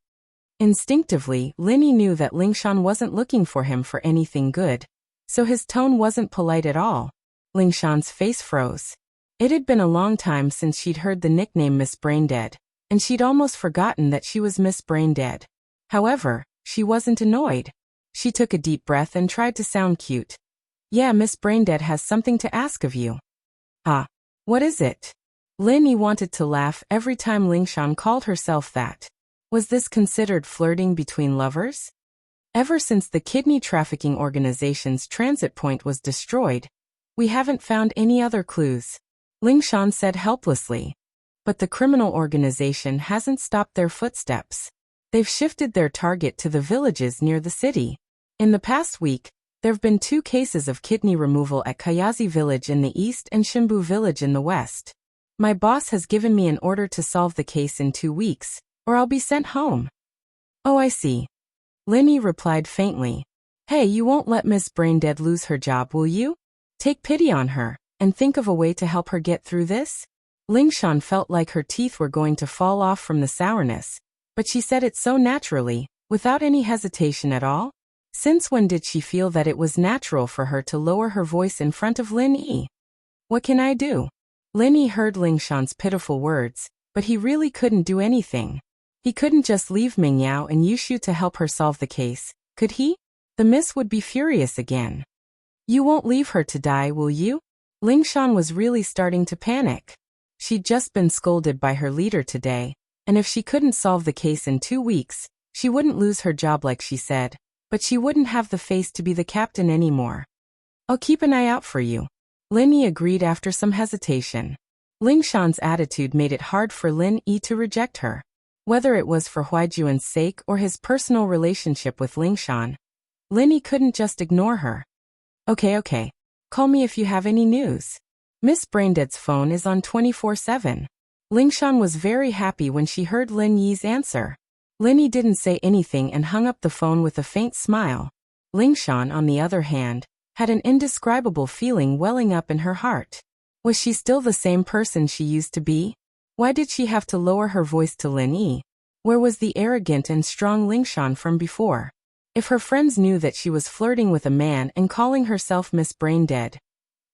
Instinctively, Lin Yi knew that Lingshan wasn't looking for him for anything good. So his tone wasn't polite at all. Lingshan's face froze. It had been a long time since she'd heard the nickname Miss Braindead, and she'd almost forgotten that she was Miss Braindead. However, she wasn't annoyed. She took a deep breath and tried to sound cute. Yeah, Miss Braindead has something to ask of you. Ah, what is it? Lin Yi wanted to laugh every time Lingshan called herself that. Was this considered flirting between lovers? Ever since the kidney trafficking organization's transit point was destroyed, we haven't found any other clues, Lingshan said helplessly. But the criminal organization hasn't stopped their footsteps. They've shifted their target to the villages near the city. In the past week, there have been 2 cases of kidney removal at Kayazi village in the east and Shimbu village in the west. My boss has given me an order to solve the case in 2 weeks, or I'll be sent home. Oh, I see. Lin Yi replied faintly. Hey, you won't let Miss Braindead lose her job, will you? Take pity on her, and think of a way to help her get through this? Lingshan felt like her teeth were going to fall off from the sourness, but she said it so naturally, without any hesitation at all. Since when did she feel that it was natural for her to lower her voice in front of Lin Yi? What can I do? Lin Yi heard Lingshan's pitiful words, but he really couldn't do anything. He couldn't just leave Mingyao and Yushu to help her solve the case, could he? The miss would be furious again. You won't leave her to die, will you? Lingshan was really starting to panic. She'd just been scolded by her leader today, and if she couldn't solve the case in 2 weeks, she wouldn't lose her job like she said, but she wouldn't have the face to be the captain anymore. I'll keep an eye out for you. Lin Yi agreed after some hesitation. Lingshan's attitude made it hard for Lin Yi to reject her. Whether it was for Huaijuan's sake or his personal relationship with Lingshan, Lin Yi couldn't just ignore her. Okay. Call me if you have any news. Miss Braindead's phone is on 24/7. Lingshan was very happy when she heard Lin Yi's answer. Lin Yi didn't say anything and hung up the phone with a faint smile. Lingshan, on the other hand, had an indescribable feeling welling up in her heart. Was she still the same person she used to be? Why did she have to lower her voice to Lin Yi? Where was the arrogant and strong Lingshan from before? If her friends knew that she was flirting with a man and calling herself Miss Braindead,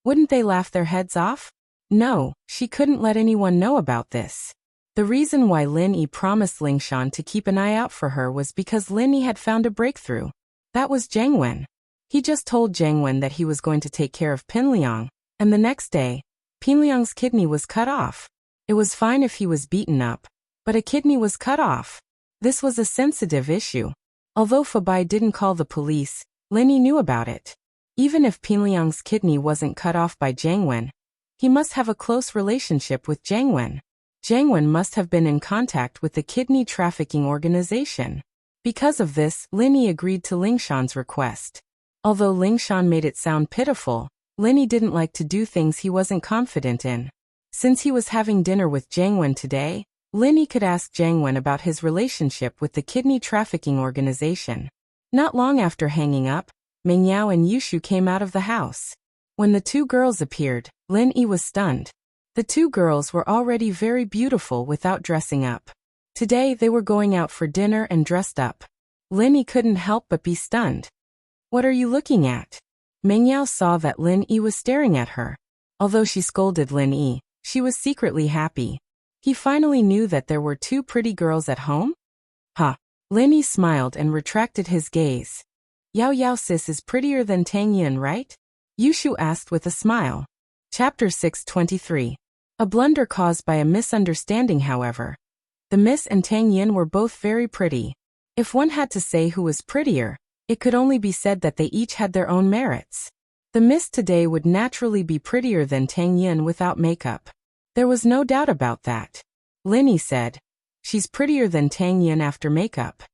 wouldn't they laugh their heads off? No, she couldn't let anyone know about this. The reason why Lin Yi promised Lingshan to keep an eye out for her was because Lin Yi had found a breakthrough. That was Zhang Wen. He just told Zhang Wen that he was going to take care of Pinliang, and the next day, Pinliang's kidney was cut off. It was fine if he was beaten up, but a kidney was cut off. This was a sensitive issue. Although Fabai didn't call the police, Lin Yi knew about it. Even if Pinliang's kidney wasn't cut off by Zhang Wen, he must have a close relationship with Zhang Wen. Zhang Wen must have been in contact with the kidney trafficking organization. Because of this, Lin Yi agreed to Lingshan's request. Although Lingshan made it sound pitiful, Lin Yi didn't like to do things he wasn't confident in. Since he was having dinner with Zhang Wen today, Lin Yi could ask Zhang Wen about his relationship with the kidney trafficking organization. Not long after hanging up, Mingyao and Yushu came out of the house. When the 2 girls appeared, Lin Yi was stunned. The 2 girls were already very beautiful without dressing up. Today they were going out for dinner and dressed up. Lin Yi couldn't help but be stunned. What are you looking at? Mingyao saw that Lin Yi was staring at her. Although she scolded Lin Yi, she was secretly happy. He finally knew that there were 2 pretty girls at home? Ha! Lin Yi smiled and retracted his gaze. Yao Yao sis is prettier than Tang Yin, right? Yushu asked with a smile. Chapter 623. A blunder caused by a misunderstanding, however. The Miss and Tang Yin were both very pretty. If one had to say who was prettier, it could only be said that they each had their own merits. The Miss today would naturally be prettier than Tang Yin without makeup. There was no doubt about that. Lin Yi said, she's prettier than Tang Yin after makeup.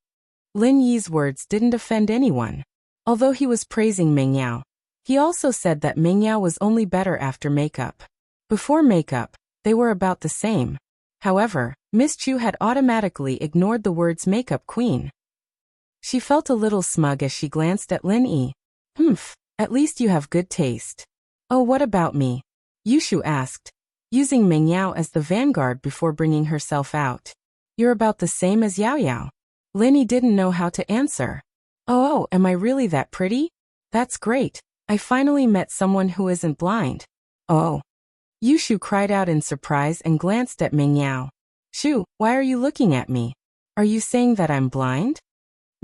Lin Yi's words didn't offend anyone. Although he was praising Mingyao, he also said that Mingyao was only better after makeup. Before makeup, they were about the same. However, Miss Chu had automatically ignored the words makeup queen. She felt a little smug as she glanced at Lin Yi. At least you have good taste. Oh, what about me? Yushu asked, using Mingyao as the vanguard before bringing herself out. You're about the same as Yao Yao. Lin Yi didn't know how to answer. Oh, am I really that pretty? That's great. I finally met someone who isn't blind. Oh. Yushu cried out in surprise and glanced at Mingyao. Shu, why are you looking at me? Are you saying that I'm blind?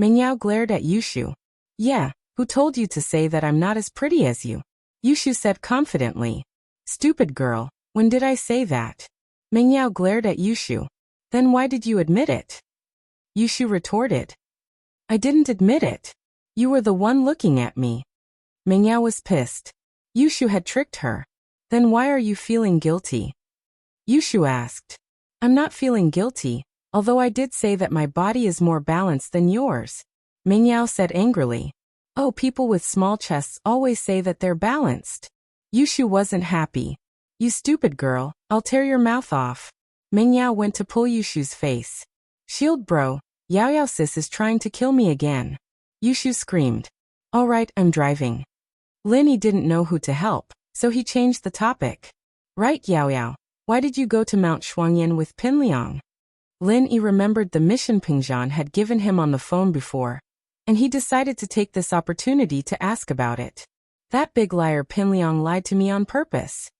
Mingyao glared at Yushu. Yeah, who told you to say that I'm not as pretty as you? Yushu said confidently. Stupid girl, when did I say that? Mingyao glared at Yushu. Then why did you admit it? Yushu retorted. I didn't admit it. You were the one looking at me. Mingyao was pissed. Yushu had tricked her. Then why are you feeling guilty? Yushu asked. I'm not feeling guilty, although I did say that my body is more balanced than yours. Mingyao said angrily. Oh, people with small chests always say that they're balanced. Yushu wasn't happy. You stupid girl, I'll tear your mouth off. Mingyao went to pull Yushu's face. Shield bro, Yao Yao sis is trying to kill me again. Yushu screamed. Alright, I'm driving. Linny didn't know who to help, so he changed the topic. Right, Yao Yao, why did you go to Mount Shuangyan with Pinliang? Lin Yi remembered the mission Pingzhan had given him on the phone before, and he decided to take this opportunity to ask about it. That big liar Pinliang lied to me on purpose.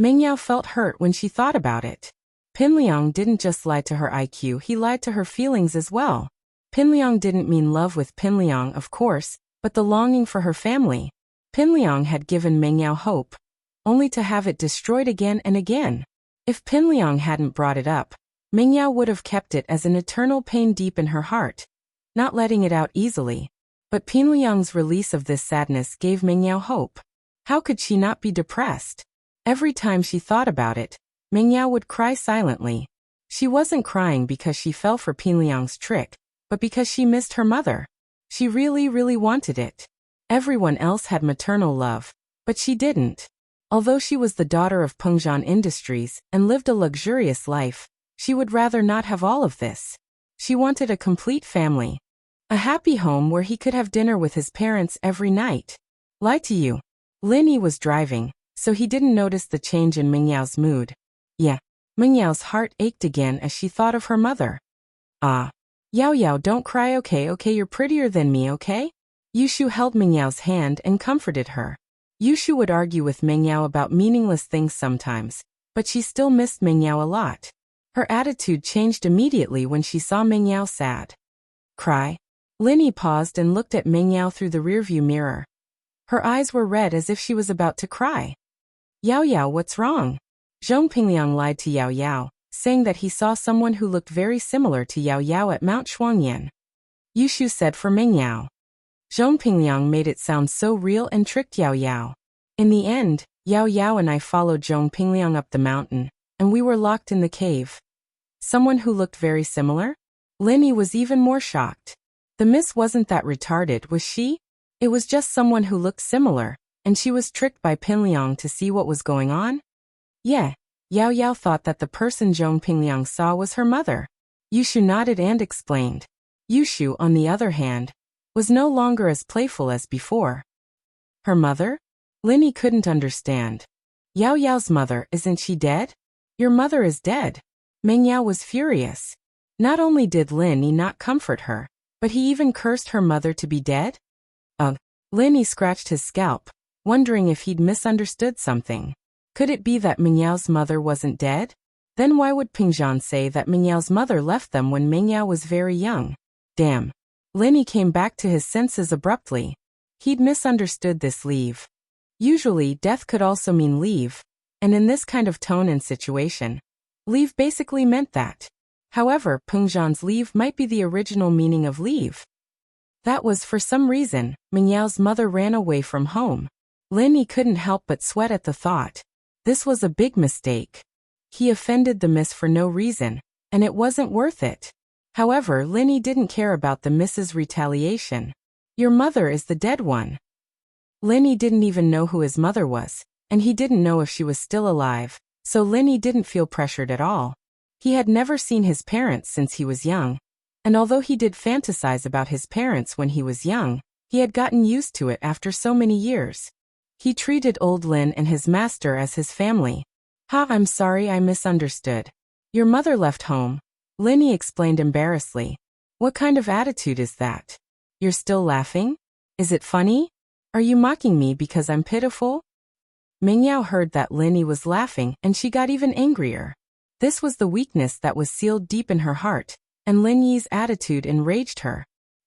Mingyao felt hurt when she thought about it. Pinliang didn't just lie to her IQ, he lied to her feelings as well. Pinliang didn't mean love with Pinliang, of course, but the longing for her family. Pinliang had given Mingyao hope, only to have it destroyed again and again. If Pinliang hadn't brought it up, Mingyao would have kept it as an eternal pain deep in her heart, not letting it out easily. But Pinliang's release of this sadness gave Mingyao hope. How could she not be depressed? Every time she thought about it, Mingyao would cry silently. She wasn't crying because she fell for Pinliang's trick, but because she missed her mother. She really wanted it. Everyone else had maternal love, but she didn't. Although she was the daughter of Pengzhan Industries and lived a luxurious life, she would rather not have all of this. She wanted a complete family. A happy home where he could have dinner with his parents every night. Lie to you. Lin Yi was driving, so he didn't notice the change in Mingyao's mood. Yeah. Mingyao's heart ached again as she thought of her mother. Ah. Yao Yao, don't cry, okay, you're prettier than me, okay? Yushu held Mingyao's hand and comforted her. Yushu would argue with Mingyao about meaningless things sometimes, but she still missed Mingyao a lot. Her attitude changed immediately when she saw Mingyao sad. Cry? Lin Yi paused and looked at Mingyao through the rearview mirror. Her eyes were red as if she was about to cry. Yao Yao, what's wrong? Zhong Pingliang lied to Yao Yao, saying that he saw someone who looked very similar to Yao Yao at Mount Shuangyan. Yushu said for Mingyao. Zhong Pingliang made it sound so real and tricked Yao Yao. In the end, Yao Yao and I followed Zhong Pingliang up the mountain, and we were locked in the cave. Someone who looked very similar? Lin Yi was even more shocked. The miss wasn't that retarded, was she? It was just someone who looked similar, and she was tricked by Pinliang to see what was going on? Yeah, Yao Yao thought that the person Zhong Pingliang saw was her mother. Yushu nodded and explained. Yushu, on the other hand, was no longer as playful as before. Her mother? Lin Yi couldn't understand. Yao Yao's mother, isn't she dead? Your mother is dead. Mingyao was furious. Not only did Lin Yi not comfort her, but he even cursed her mother to be dead? Ugh. Lin Yi scratched his scalp, wondering if he'd misunderstood something. Could it be that Mingyao's mother wasn't dead? Then why would Pingzhan say that Mingyao's mother left them when Mingyao was very young? Damn. Lin Yi came back to his senses abruptly. He'd misunderstood this leave. Usually, death could also mean leave, and in this kind of tone and situation, leave basically meant that. However, Pingzhan's leave might be the original meaning of leave. That was for some reason, Mingyao's mother ran away from home. Lin Yi couldn't help but sweat at the thought. This was a big mistake. He offended the miss for no reason, and it wasn't worth it. However, Lin Yi didn't care about the miss's retaliation. Your mother is the dead one. Lin Yi didn't even know who his mother was, and he didn't know if she was still alive, so Lin Yi didn't feel pressured at all. He had never seen his parents since he was young, and although he did fantasize about his parents when he was young, he had gotten used to it after so many years. He treated old Lin and his master as his family. I'm sorry, I misunderstood. Your mother left home. Lin Yi explained embarrassedly. What kind of attitude is that? You're still laughing? Is it funny? Are you mocking me because I'm pitiful? Ming Yao heard that Lin Yi was laughing and she got even angrier. This was the weakness that was sealed deep in her heart, and Lin Yi's attitude enraged her.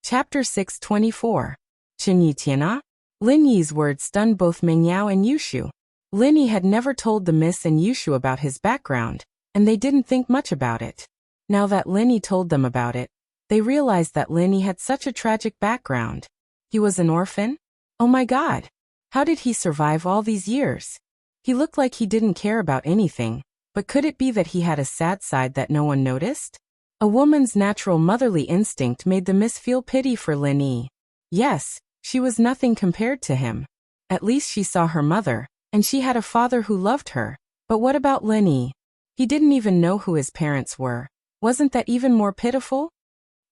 Chapter 624. Chen Yutiana? Lin Yi's words stunned both Ming Yao and Yushu. Lin Yi had never told the Miss and Yushu about his background, and they didn't think much about it. Now that Lin Yi told them about it, they realized that Lin Yi had such a tragic background. He was an orphan? Oh my God! How did he survive all these years? He looked like he didn't care about anything, but could it be that he had a sad side that no one noticed? A woman's natural motherly instinct made the Miss feel pity for Lin Yi. Yes, she was nothing compared to him. At least she saw her mother, and she had a father who loved her. But what about Lin Yi? He didn't even know who his parents were. Wasn't that even more pitiful?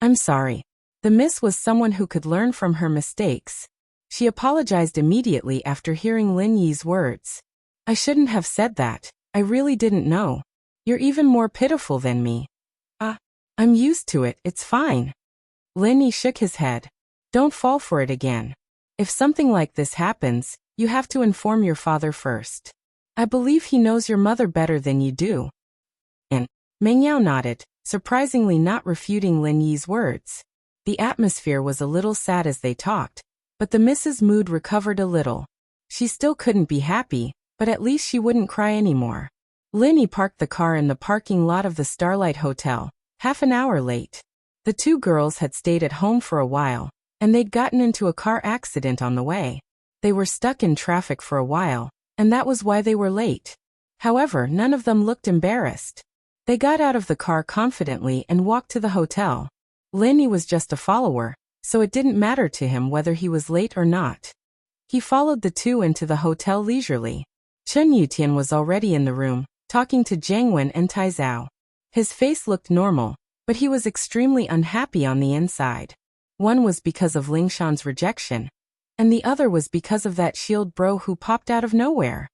I'm sorry. The Miss was someone who could learn from her mistakes. She apologized immediately after hearing Lin Yi's words. I shouldn't have said that. I really didn't know. You're even more pitiful than me. I'm used to it, it's fine. Lin Yi shook his head. Don't fall for it again. If something like this happens, you have to inform your father first. I believe he knows your mother better than you do. And Ming Yao nodded, surprisingly not refuting Lin Yi's words. The atmosphere was a little sad as they talked, but the Mrs. mood recovered a little. She still couldn't be happy, but at least she wouldn't cry anymore. Lin Yi parked the car in the parking lot of the Starlight Hotel, half an hour late. The two girls had stayed at home for a while, and they'd gotten into a car accident on the way. They were stuck in traffic for a while, and that was why they were late. However, none of them looked embarrassed. They got out of the car confidently and walked to the hotel. Lin Yi was just a follower, so it didn't matter to him whether he was late or not. He followed the two into the hotel leisurely. Chen Yutian was already in the room, talking to Jiang Wen and Tai Zhao. His face looked normal, but he was extremely unhappy on the inside. One was because of Ling Shan's rejection, and the other was because of that shield bro who popped out of nowhere.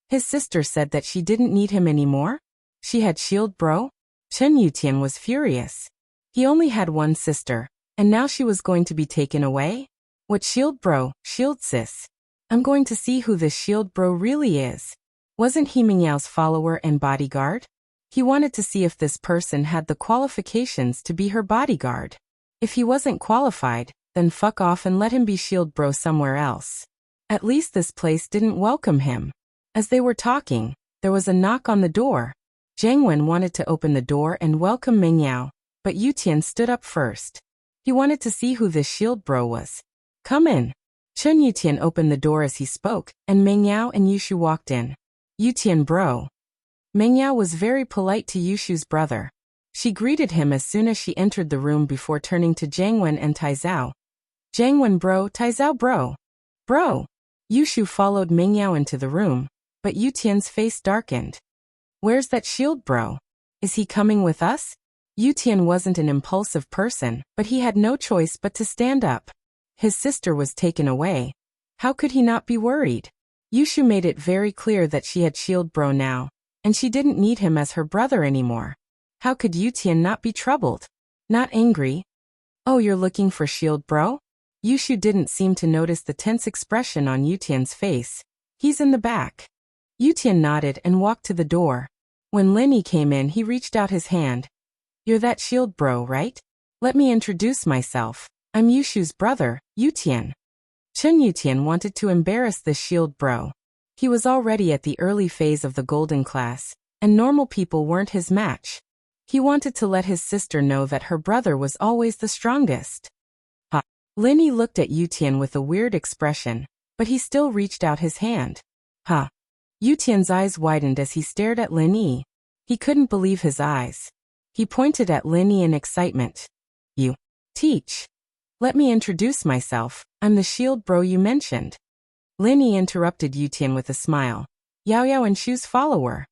His sister said that she didn't need him anymore? She had shield bro? Chen Yutian was furious. He only had one sister, and now she was going to be taken away? What shield bro, shield sis? I'm going to see who this shield bro really is. Wasn't he Ming Yao's follower and bodyguard? He wanted to see if this person had the qualifications to be her bodyguard. If he wasn't qualified, then fuck off and let him be shield bro somewhere else. At least this place didn't welcome him. As they were talking, there was a knock on the door. Jiang Wen wanted to open the door and welcome Ming Yao, but Yutian stood up first. He wanted to see who this shield bro was. Come in. Chen Yutian opened the door as he spoke, and Ming Yao and Yushu walked in. Yutian bro. Ming Yao was very polite to Yushu's brother. She greeted him as soon as she entered the room before turning to Jiang Wen and Tai Zhao. Jiang Wen bro, Tai Zhao bro. Bro. Yushu followed Ming Yao into the room, but Yutian's face darkened. Where's that shield bro? Is he coming with us? Yutian wasn't an impulsive person, but he had no choice but to stand up. His sister was taken away. How could he not be worried? Yushu made it very clear that she had shield bro now, and she didn't need him as her brother anymore. How could Yutian not be troubled? Not angry? Oh, you're looking for shield bro? Yushu didn't seem to notice the tense expression on Yutian's face. He's in the back. Yutian nodded and walked to the door. When Lin Yi came in, he reached out his hand. You're that shield bro, right? Let me introduce myself. I'm Yushu's brother, Yutian. Chen Yutian wanted to embarrass this shield bro. He was already at the early phase of the golden class, and normal people weren't his match. He wanted to let his sister know that her brother was always the strongest. Ha! Lin Yi looked at Yutian with a weird expression, but he still reached out his hand. Ha! Yutian's eyes widened as he stared at Lin Yi. He couldn't believe his eyes. He pointed at Lin Yi in excitement. You teach. Let me introduce myself. I'm the shield bro you mentioned. Lin Yi interrupted Yutian with a smile. Yao Yao and Shu's follower.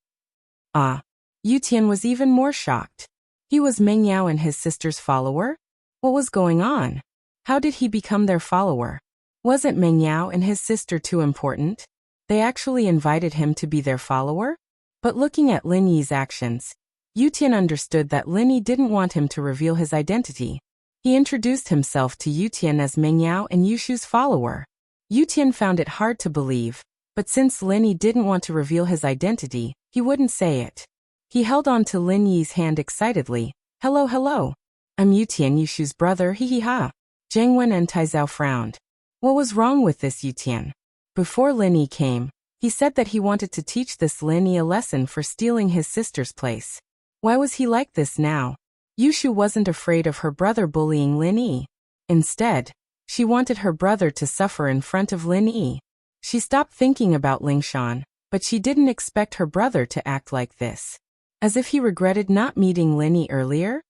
Ah. Yutian was even more shocked. He was Ming Yao and his sister's follower? What was going on? How did he become their follower? Wasn't Ming Yao and his sister too important? They actually invited him to be their follower? But looking at Lin Yi's actions, Yutian understood that Lin Yi didn't want him to reveal his identity. He introduced himself to Yutian as Ming Yao and Yushu's follower. Yutian found it hard to believe, but since Lin Yi didn't want to reveal his identity, he wouldn't say it. He held on to Lin Yi's hand excitedly. Hello, hello. I'm Yutian Yushu's brother, hee hee ha. Zhang Wen and Taizao frowned. What was wrong with this Yutian? Before Lin Yi came, he said that he wanted to teach this Lin Yi a lesson for stealing his sister's place. Why was he like this now? Yushu wasn't afraid of her brother bullying Lin Yi. Instead, she wanted her brother to suffer in front of Lin Yi. She stopped thinking about Lingshan, but she didn't expect her brother to act like this. As if he regretted not meeting Lin Yi earlier?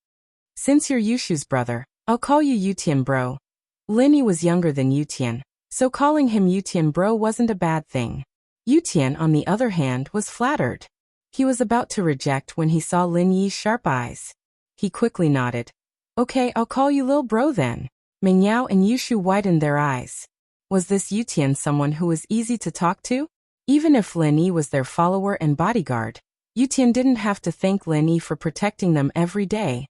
Since you're Yushu's brother, I'll call you Yutian bro. Lin Yi was younger than Yutian, so calling him Yutian bro wasn't a bad thing. Yutian, on the other hand, was flattered. He was about to reject when he saw Lin Yi's sharp eyes. He quickly nodded. Okay, I'll call you Lil Bro then. Mingyao and Yushu widened their eyes. Was this Yutian someone who was easy to talk to? Even if Lin Yi was their follower and bodyguard, Yutian didn't have to thank Lin Yi for protecting them every day.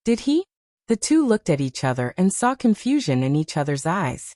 Did he? The two looked at each other and saw confusion in each other's eyes.